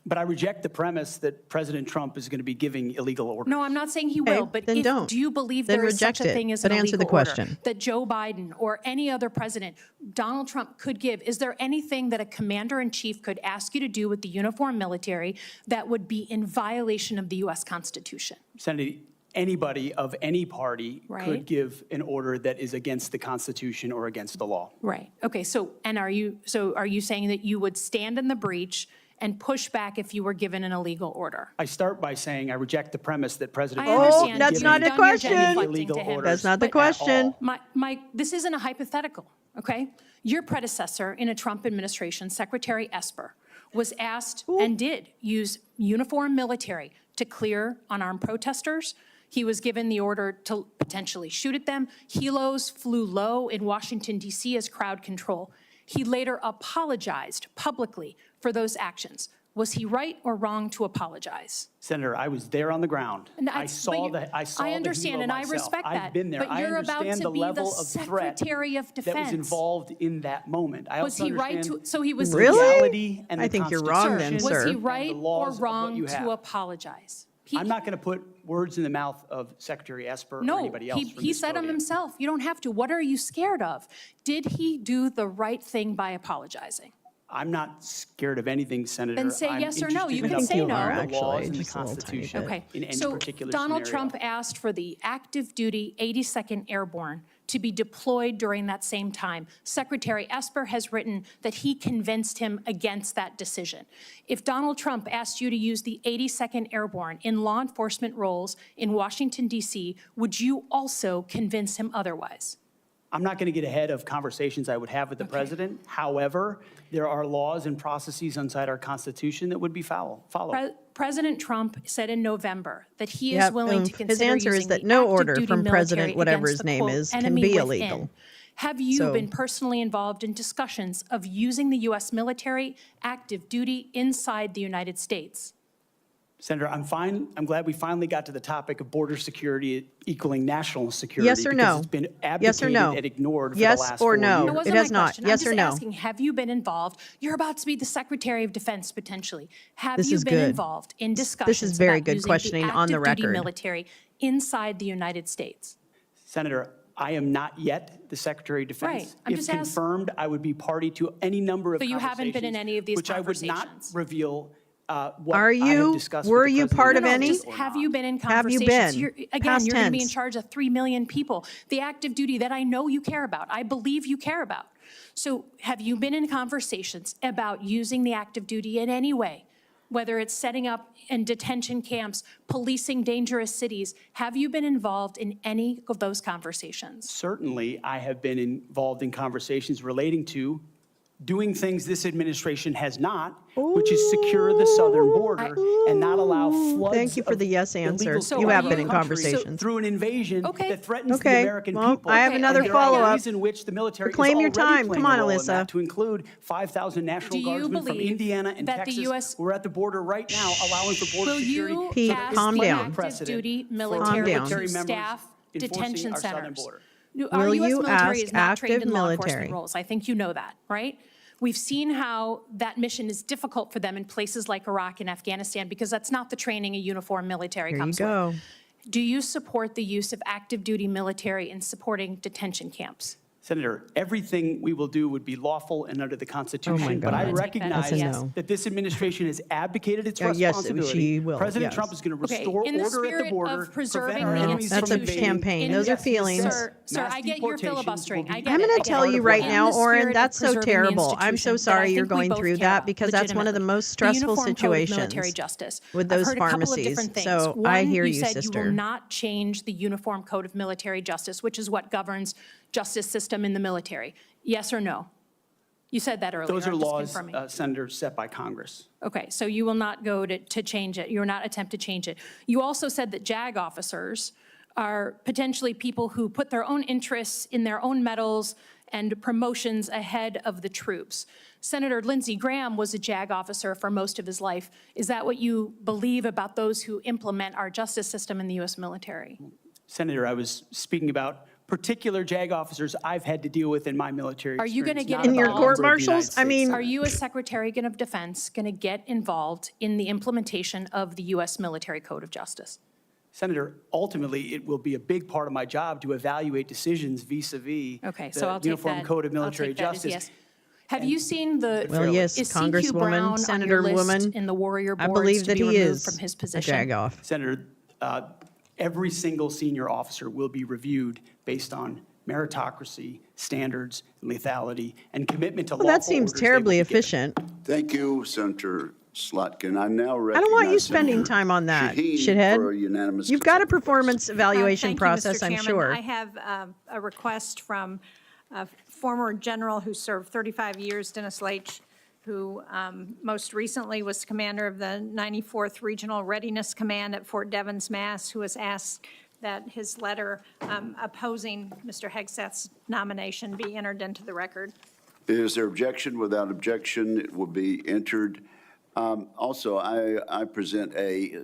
But I reject the premise that President Trump is going to be giving illegal orders. No, I'm not saying he will, but then don't. do you believe Then there is such a reject it, thing as but an answer the illegal order question. that Joe Biden or any other president, Donald Trump, could give? Is there anything that a commander-in-chief could ask you to do with the uniformed military that would be in violation of the U.S. Constitution? Senator, anybody of any party Right. could give an order that is against the Constitution or against the law. Right. Okay. So are you saying that you would stand in the breach and push back if you were given an illegal order? I start by saying I reject the premise that President I Trump is understand. that's You've not a done your question. genuflecting illegal to him. orders. That's not the at question. all. This isn't a hypothetical, okay? Your predecessor in a Trump administration, Secretary Esper, was asked and did use uniformed military to clear unarmed protesters. He was given the order to potentially shoot at them. Helos flew low in Washington, D.C. as crowd control. He later apologized publicly for those actions. Was he right or wrong to apologize? Senator, I was there on the ground. And I saw but the I understand, helo and I myself. respect that. I've been there. But you're I about understand to the be level the of threat Secretary of that was Defense. involved in that moment. I Was also he right understand to? So he was the Really? legality and I the think you're wrong then, Constitution Was he sir. right and the or laws of what wrong you to have. apologize? I'm not going to put words in the mouth of Secretary Esper or No, anybody else. from he this said them podium. himself. You don't have to. What are you scared of? Did he do the right thing by apologizing? I'm not scared of anything, Senator. Then say I'm yes or no. interested You in can say upholding no. the Actually, laws and the just a little tiny Constitution bit. Okay, in any so particular Donald scenario. Trump asked for the active duty 82nd Airborne to be deployed during that same time. Secretary Esper has written that he convinced him against that decision. If Donald Trump asked you to use the 82nd Airborne in law enforcement roles in Washington, D.C., would you also convince him otherwise? I'm not going to get ahead of conversations I would have with the president. However, there are laws and processes inside our Constitution that would be followed. President Trump said in November that he is Yep, willing to his consider answer is using that the no active order duty from President, military whatever against his the, name quote, is, can enemy be within. illegal. Have you So- been personally involved in discussions of using the U.S. military active duty inside the United States? Senator, I'm fine. I'm glad we finally got to the topic of border security equaling national security. Yes or no? Because it's been Yes or abdicated no? and ignored for Yes the last or 4 no? years. That wasn't It has my not. question. Yes I'm or just no? asking, have you been involved? You're about to be the Secretary of Defense potentially. Have This you is been good. involved in This discussions is very about good using questioning the on the active duty record. military inside the United States? Senator, I am not yet the Secretary of Defense. Right. I'm If just asking. confirmed, I would be party to any number of So you conversations. haven't been in any of these which I would not conversations? reveal what Are I have you? discussed Were with the you President part of of the any? United Just States. have you been in Have you conversations? been? Again, Past you're going to be in tense. charge of 3 million people. The active duty that I know you care about, I believe you care about. So have you been in conversations about using the active duty in any way? Whether it's setting up in detention camps, policing dangerous cities, have you been involved in any of those conversations? Certainly, I have been involved in conversations relating to doing things this administration has not, which is secure the southern border and not allow floods Thank you for of the yes answer. illegal You have into been in the country conversations. through an invasion Okay. that threatens the Okay, American well, people. I have another And there are follow-up. ways in which the military Reclaim is your already time. playing Come on, a role in Alyssa. that, to include 5,000 National Do you Guardsmen from believe Indiana and that the Texas. US We're at the border right now, allowing for border Will security. you Pete, ask calm the down. active Precedent duty for military military to members staff enforcing detention our southern centers? border. Our Will U.S. you military ask is not trained active in law military? enforcement roles. I think you know that, right? We've seen how that mission is difficult for them in places like Iraq and Afghanistan because that's not the training a uniformed military Here you comes go. with. Do you support the use of active duty military in supporting detention camps? Senator, everything we will do would be lawful and under the Constitution. But I God. recognize That's a no. that this administration has abdicated its Yes, responsibility. she will, President yes. Trump is going to Okay, restore in the order at the spirit border, of preserving prevent our the enemies That's from a invading. campaign. In- Those are Yes, feelings. Sir, mass I get your deportations will filibustering. be I get I'm it. going I to get tell it. you right In now, the spirit Oren, of that's so preserving the terrible. I'm so institution sorry that I you're think we going both through care that about, because that's one of the legitimately. most stressful The Uniform Code of Military situations Justice. with I've those heard a couple of pharmacies. different things. So One, I hear you, said sister. you will not change the Uniform Code of Military Justice, which is what governs justice system in the military. Yes or no? You said that earlier. Those are I'm just laws, confirming. Senator, set by Congress. Okay, so you will not go to change it. You will not attempt to change it. You also said that JAG officers are potentially people who put their own interests in their own medals and promotions ahead of the troops. Senator Lindsey Graham was a JAG officer for most of his life. Is that what you believe about those who implement our justice system in the U.S. military? Senator, I was speaking about particular JAG officers I've had to deal with in my military Are you going to experience, get not In your about a involved? member of the court-martials? United I mean- States. Are you, as Secretary of Defense, going to get involved in the implementation of the U.S. Military Code of Justice? Senator, ultimately, it will be a big part of my job to evaluate decisions vis-a-vis Okay, so the I'll take Uniform that. Code of I'll Military take that as Justice. yes. Have you seen the? Well, yes, is CQ Congresswoman, Brown on your Senator list woman. in the Warrior I Boards believe to that be he removed is from his a position? jag off. Senator, every single senior officer will be reviewed based on meritocracy, standards, lethality, and commitment to Well, lawful that seems orders they terribly will be given. efficient. Thank you, Senator Slotkin. I now recognize. I don't want you spending time on that, shithead. For a unanimous You've got a consent request. performance evaluation Thank you, process, Mr. I'm Chairman. sure. I have a request from a former general who served 35 years, Dennis Leitch, who most recently was commander of the 94th Regional Readiness Command at Fort Devens, Mass., who has asked that his letter opposing Mr. Hegseth's nomination be entered into the record. Is there objection? Without objection, it will be entered. Also, I present a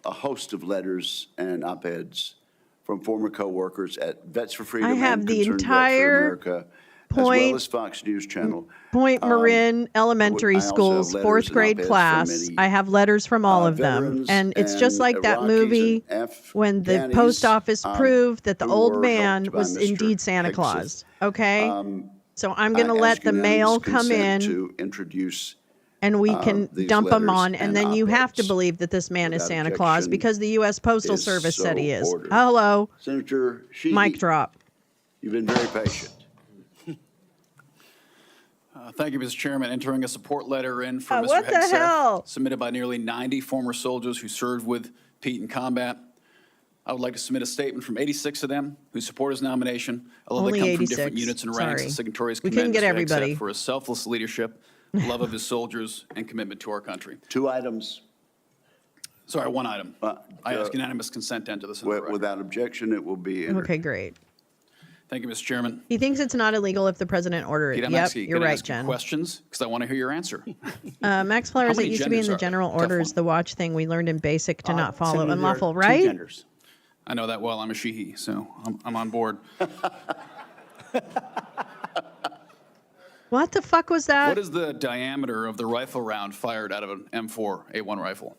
host of letters and op-eds from former coworkers at Vets for Freedom I have and the Concerned Vets for entire America, as well as Fox News Channel. Point Marin Elementary I also have Schools, letters fourth and grade op-eds from class. many, I have letters from all of them. veterans And it's just and like that Iraqis movie and when the Afghanis, post office proved that the who old were man helped by was Mr. indeed Santa Hegseth. Claus. Okay? So I'm going to I let ask the mail unanimous come consent in to introduce and we can these dump them letters on. And then you have to op-eds. believe that this man is Without Santa Claus objection because the U.S. Postal is Service said so he is. ordered. Hello. Senator Sheehy, Mic drop. you've been very patient. Thank you, Mr. Chairman. Entering a support letter in for Mr. What the Hegseth, hell? submitted by nearly 90 former soldiers who served with Pete in combat. I would like to submit a statement from 86 of them who support his nomination, although Only they come from different 86. units and ranks. Sorry. The signatories We commend couldn't get Mr. everybody. Hegseth for his selfless leadership, love of his soldiers, and commitment to our country. 2 items. Sorry, one item. I ask unanimous consent to enter this into the record. Without objection, it will be entered. Okay, great. Thank you, Mr. Chairman. He thinks it's not illegal if the president ordered it. Pete, I'm Yep, actually you're going to right, ask you Jen. questions because I want to hear your answer. Max Flowers, How it many used to be in genders the are there? general Tough orders, one. the watch thing we learned in basic to not follow Senator, there are unlawful, 2 right? genders. I know that well. I'm a she-he, so I'm on board. What the fuck was that? What is the diameter of the rifle round fired out of an M4A1 rifle?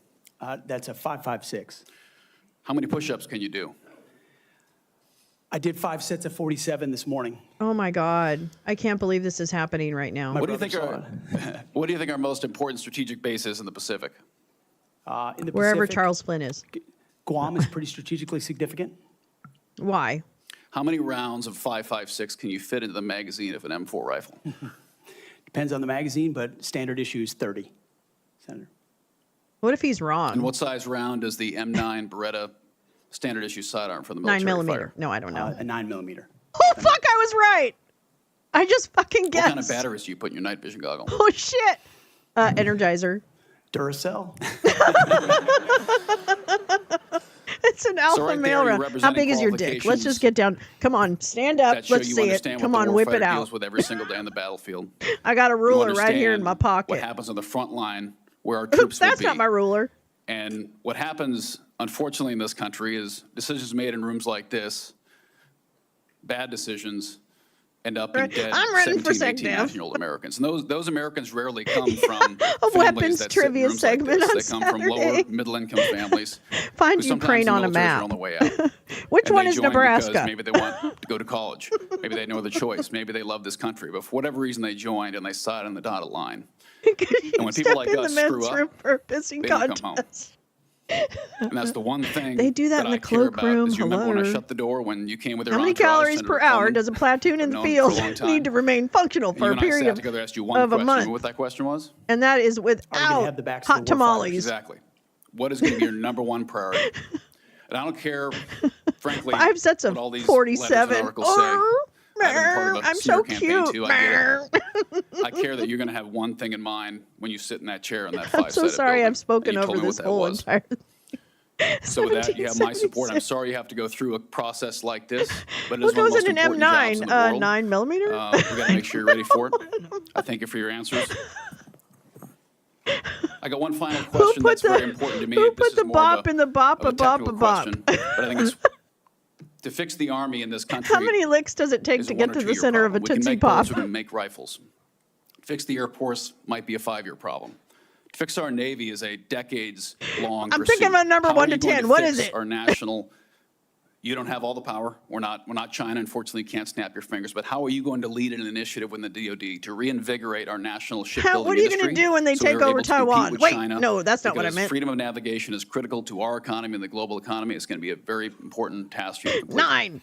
That's a 5.56. How many push-ups can you do? I did 5 sets of 47 this morning. Oh my God. I can't believe this is happening right now. What do you think our most important strategic base is in the Pacific? In the Wherever Pacific, Charles Flynn is. Guam is pretty strategically significant. Why? How many rounds of 5.56 can you fit into the magazine of an M4 rifle? Depends on the magazine, but standard issue is 30, Senator. What if he's And wrong? what size round does the M9 Beretta standard issue sidearm for the 9 military millimeter. fire? No, I don't know. A 9mm. Oh, fuck, I was right. I just fucking What guessed. kind of batteries do you put in your night vision goggle? Oh, shit. Energizer. Duracell. It's an alpha right there, male you're round. How representing big is your dick? Let's just qualifications get down. Come on, stand up. That show Let's you see it. understand Come what on, the whip it warfighter out. deals with every single day on the battlefield. I got a You ruler right here in understand my pocket. What happens on the front line where our Oops, troops will that's be. not my ruler. And what happens, unfortunately, in this country is decisions made in rooms like this, bad decisions, end up in dead I'm ready for 17, 18, SecDev. 19-year-old Americans. And those Americans rarely come from A families weapons that sit in trivia rooms like segment this. on They come from lower, Saturday. middle-income families Find who sometimes Ukraine the on a militaries map. are on the way out. Which And one they is join Nebraska? Because maybe they want to go to college. Maybe they had no other choice. Maybe they love this country. But for whatever reason, they joined and they signed on the dotted line. And when people like us screw up, for a pissing they don't come home. contest. And that's the one thing They do that in I the care about. cloakroom. Is you remember when I Hello. shut the door when you came with your How many entourage, calories Senator per hour Coleman? does a platoon in I've the known for a field long time. need to remain functional And for you a and I period sat of, together, asked you one of a question. month? Remember what that question was? And that is Are we gonna without have the backs of the hot war tamales. Exactly. What is going to be your number one priority? And I don't care, frankly, 5 sets of what all these 47. letters and articles say. I've been part of a I'm smear so campaign cute. too. I get it. I care that you're going to have one thing in mind when you sit in that chair in that five-sided I'm so sorry building. I've spoken And you over told me this what that whole was. entire. So with that, you have my support. I'm 1776. sorry you have to go through a process like this, but it What is one of the goes most in an important jobs in M9? the world. 9 millimeter? We got to make sure you're ready for it. I thank you for your answers. I got one final question that's very important to me. Who This put is the more bop of in the bop a a bop a technical bop? question, but I think it's to fix the Army in this country. How many licks does it take is to a get 1 or to 2 the year center of a problem. We can Tootsie make Pop? bullets, we can make rifles. Fix the Air Force might be a 5-year problem. To fix our Navy is a decades-long I'm pursuit. thinking about number How 1 are you to going 10. What is fix it? Our national. You don't have all the power. We're not China. Unfortunately, you can't snap your fingers. But how are you going to lead an initiative with the DoD to reinvigorate our national shipbuilding What are you industry? going to do when they so take we're over able to compete Taiwan? with Wait, China? no, that's not what I Because meant. freedom of navigation is critical to our economy and the global economy. It's going to be a very important task for you to complete. 9.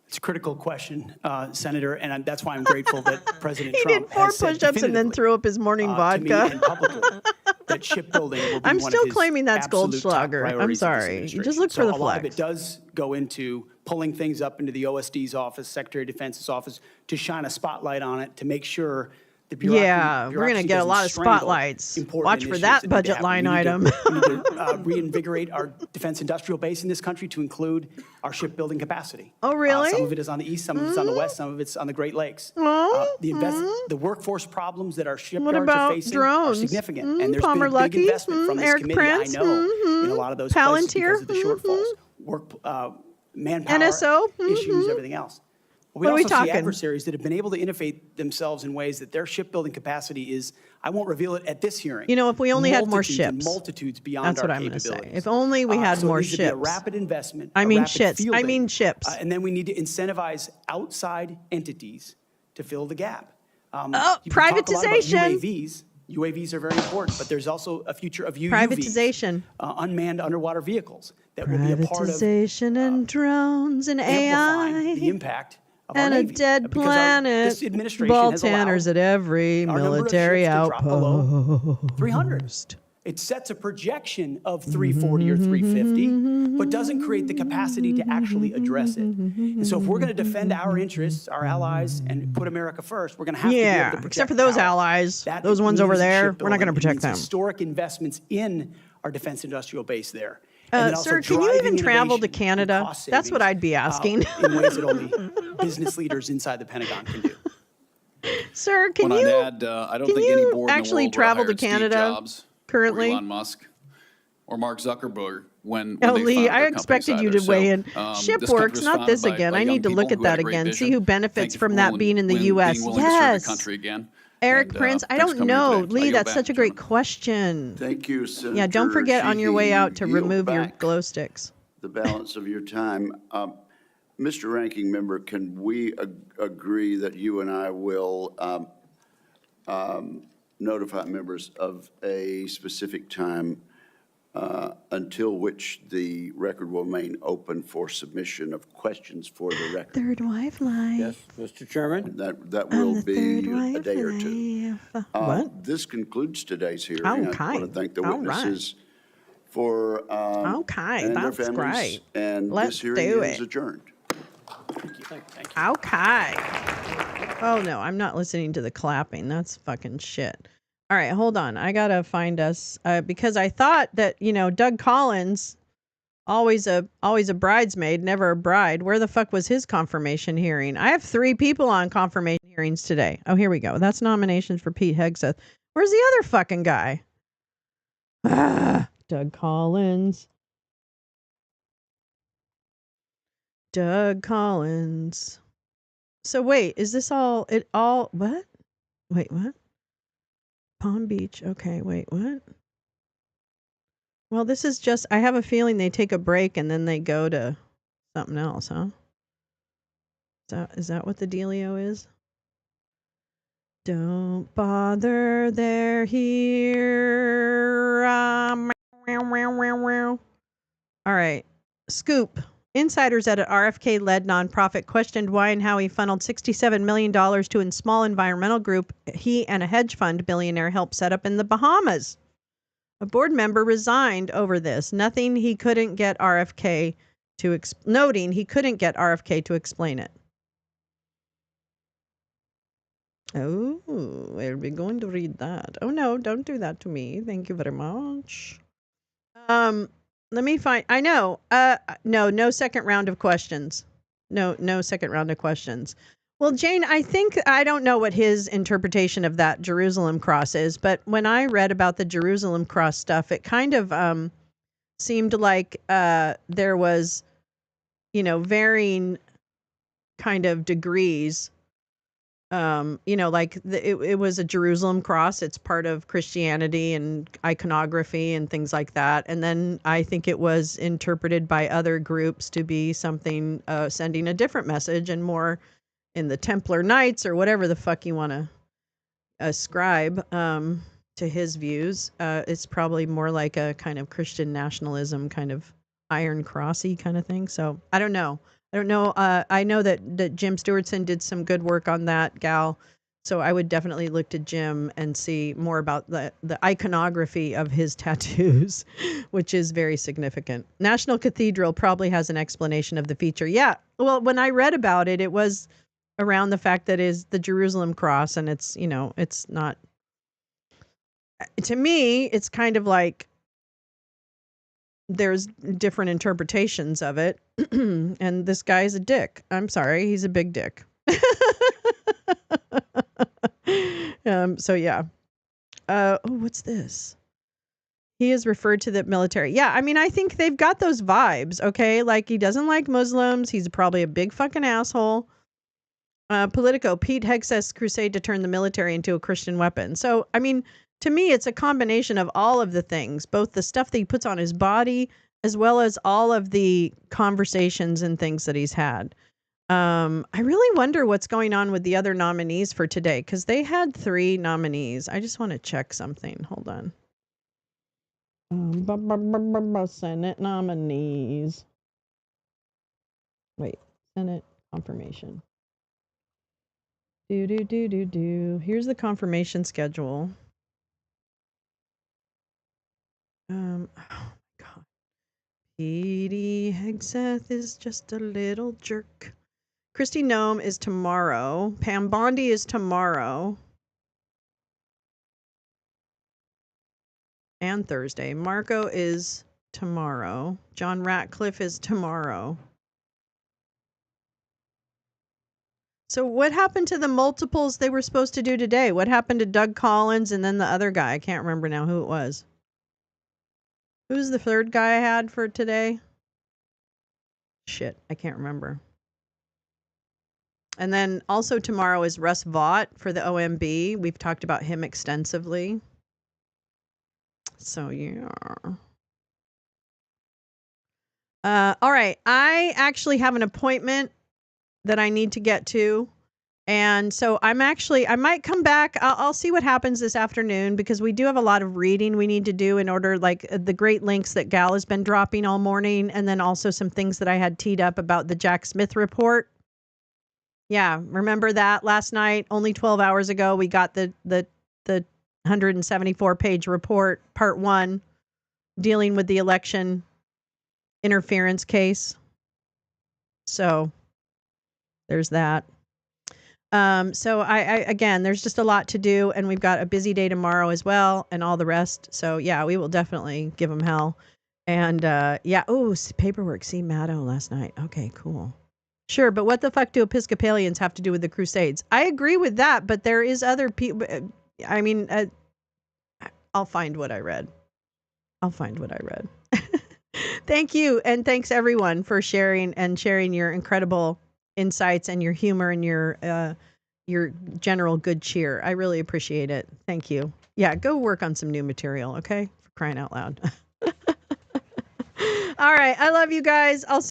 It's a critical question, Senator, and that's why I'm grateful that President He Trump did 4 has said push-ups and then definitively, threw up his morning to me vodka. and publicly that shipbuilding will be I'm one still of his claiming that's absolute top Goldschlager. I'm priorities of this sorry. You administration. just look for So the a lot of flex. it does go into pulling things up into the OSD's office, Secretary of Defense's office, to shine a spotlight on it, to make sure the bureaucracy Yeah, we're going to get a doesn't lot of strangle spotlights. important Watch for initiatives that need to budget happen. line We need to- item. We need to reinvigorate our defense industrial base in this country to include our shipbuilding capacity. Oh, really? Some of it is on the east, some of it's on the west, some of it's on the Great Lakes. The workforce problems that our shipyards about are facing drones? are significant, and there's Palmer been a big Luckey? investment from this Eric committee, Prince? I know, in a lot of those places because of the shortfalls, manpower NSO? issues, everything else. But we What are we also see talking? adversaries that have been able to innovate themselves in ways that their shipbuilding capacity is, I won't reveal it at this hearing. You know, if we only had more multitudes and ships. multitudes beyond That's our what I'm going to say. capabilities. If only we had So it more needs to be a ships. rapid investment. I a mean rapid shits. I fielding, mean ships. And then we need to incentivize outside entities to fill the gap. You can talk a lot about privatization. UAVs. UAVs are very important, but there's also a future of UUVs. Privatization. Unmanned underwater vehicles that will be a part of Privatization and drones and amplifying the AI impact of our and a Navy. dead Because planet. this administration Ball has tanners allowed at every our number of military ships to drop below outpost. 300. It sets a projection of 340 or 350, but doesn't create the capacity to actually address it. And so if we're going to defend our interests, our allies, and put America first, we're going to have to be able to Yeah, protect except for those our- allies. That Those ones over means there, we're not going to shipbuilding. It protect means them. historic investments in our defense industrial base there. And then also Sir, can you even driving travel to innovation and Canada? cost That's what savings, I'd be asking. in ways that only business leaders inside the Pentagon can do. Sir, can Well, you I'd add, I don't can think any you board in the actually world would have travel to hired Steve Canada Jobs currently? or Elon Musk or Mark Zuckerberg when Oh, they Lee, founded I their expected companies you either. to weigh in. This country Shipworks, was not founded this by again. I young need to look people at who had that a great again. vision. See who Thank benefits you for from that being in the U.S. Being willing to serve your Yes. country again. Eric And, Prince, I thanks don't for coming here know. today. I Lee, yield that's back, such a great Chairman. question. Thank you, Senator. Yeah, don't forget on your way out to Sheehy. remove your Yield glow back sticks. the balance of your time. Mr. Ranking Member, can we agree that you and I will notify members of a specific time until which the record will remain open for submission of questions for the record? Third wife life. Yes, Mr. Chairman? That I'm will the be third a wife day or two. life. What? This concludes today's hearing. Okay. I want to thank the All right. witnesses for Okay, and their that's families. great. And Let's this hearing do is it. adjourned. Okay. Oh, no, I'm not listening to the clapping. That's fucking shit. All right, hold on. I got to find us because I thought that, Doug Collins, always a bridesmaid, never a bride. Where the fuck was his confirmation hearing? I have 3 people on confirmation hearings today. Oh, here we go. That's nominations for Pete Hegseth. Where's the other fucking guy? Doug Collins. Doug Collins. So wait, is this all, what? Wait, what? Palm Beach. Okay, wait, what? Well, this is just, I have a feeling they take a break and then they go to something else, huh? Is that what the dealio is? Don't bother, they're here. All right. Scoop. Insiders at an RFK-led nonprofit questioned why and how he funneled $67 million to a small environmental group he and a hedge fund billionaire helped set up in the Bahamas. A board member resigned over this, noting he couldn't get RFK to explain it. Oh, we'll be going to read that. Oh no, don't do that to me. Thank you very much. Let me find. I know. No second round of questions. No second round of questions. Well, Jane, I don't know what his interpretation of that Jerusalem cross is, but when I read about the Jerusalem cross stuff, it kind of seemed like there was, varying kind of degrees. Like it was a Jerusalem cross. It's part of Christianity and iconography and things like that. And then I think it was interpreted by other groups to be something, sending a different message and more in the Templar Knights or whatever the fuck you want to ascribe to his views. It's probably more like a kind of Christian nationalism, kind of Iron Crossy kind of thing. So I don't know. I know that Jim Stewartson did some good work on that, gal. So I would definitely look to Jim and see more about the iconography of his tattoos, which is very significant. National Cathedral probably has an explanation of the feature. Yeah. Well, when I read about it, it was around the fact that is the Jerusalem cross, and it's, it's not, to me, it's kind of like there's different interpretations of it. And this guy's a dick. I'm sorry. He's a big dick. So yeah. What's this? He is referred to the military. Yeah. I mean, I think they've got those vibes. Okay. Like he doesn't like Muslims. He's probably a big fucking asshole. Politico, Pete Hegseth's crusade to turn the military into a Christian weapon. So, I mean, to me, it's a combination of all of the things, both the stuff that he puts on his body, as well as all of the conversations and things that he's had. I really wonder what's going on with the other nominees for today, because they had 3 nominees. I just want to check something. Hold on. Senate nominees. Wait, Senate confirmation. Here's the confirmation schedule. Oh my God. Petey Hegseth is just a little jerk. Kristi Noem is tomorrow. Pam Bondi is tomorrow. And Thursday. Marco is tomorrow. John Ratcliffe is tomorrow. So what happened to the multiples they were supposed to do today? What happened to Doug Collins and then the other guy? I can't remember now who it was. Who's the third guy I had for today? Shit, I can't remember. And then also tomorrow is Russ Vaught for the OMB. We've talked about him extensively. So, yeah. All right. I actually have an appointment that I need to get to. And so I might come back. I'll see what happens this afternoon, because we do have a lot of reading we need to do in order, like the great links that Gal has been dropping all morning. And then also some things that I had teed up about the Jack Smith report. Yeah. Remember that last night, only 12 hours ago, we got the 174 page report, part 1, dealing with the election interference case. So there's that. So I again, there's just a lot to do, and we've got a busy day tomorrow as well, and all the rest. So yeah, we will definitely give them hell. And yeah, paperwork. See Maddo last night. Okay, cool. Sure, but what the fuck do Episcopalians have to do with the Crusades? I agree with that, but there is other people. I mean, I'll find what I read. Thank you, and thanks everyone for sharing your incredible insights and your humor and your general good cheer. I really appreciate it. Thank you. Yeah, go work on some new material, okay? For crying out loud. All right. I love you guys. I'll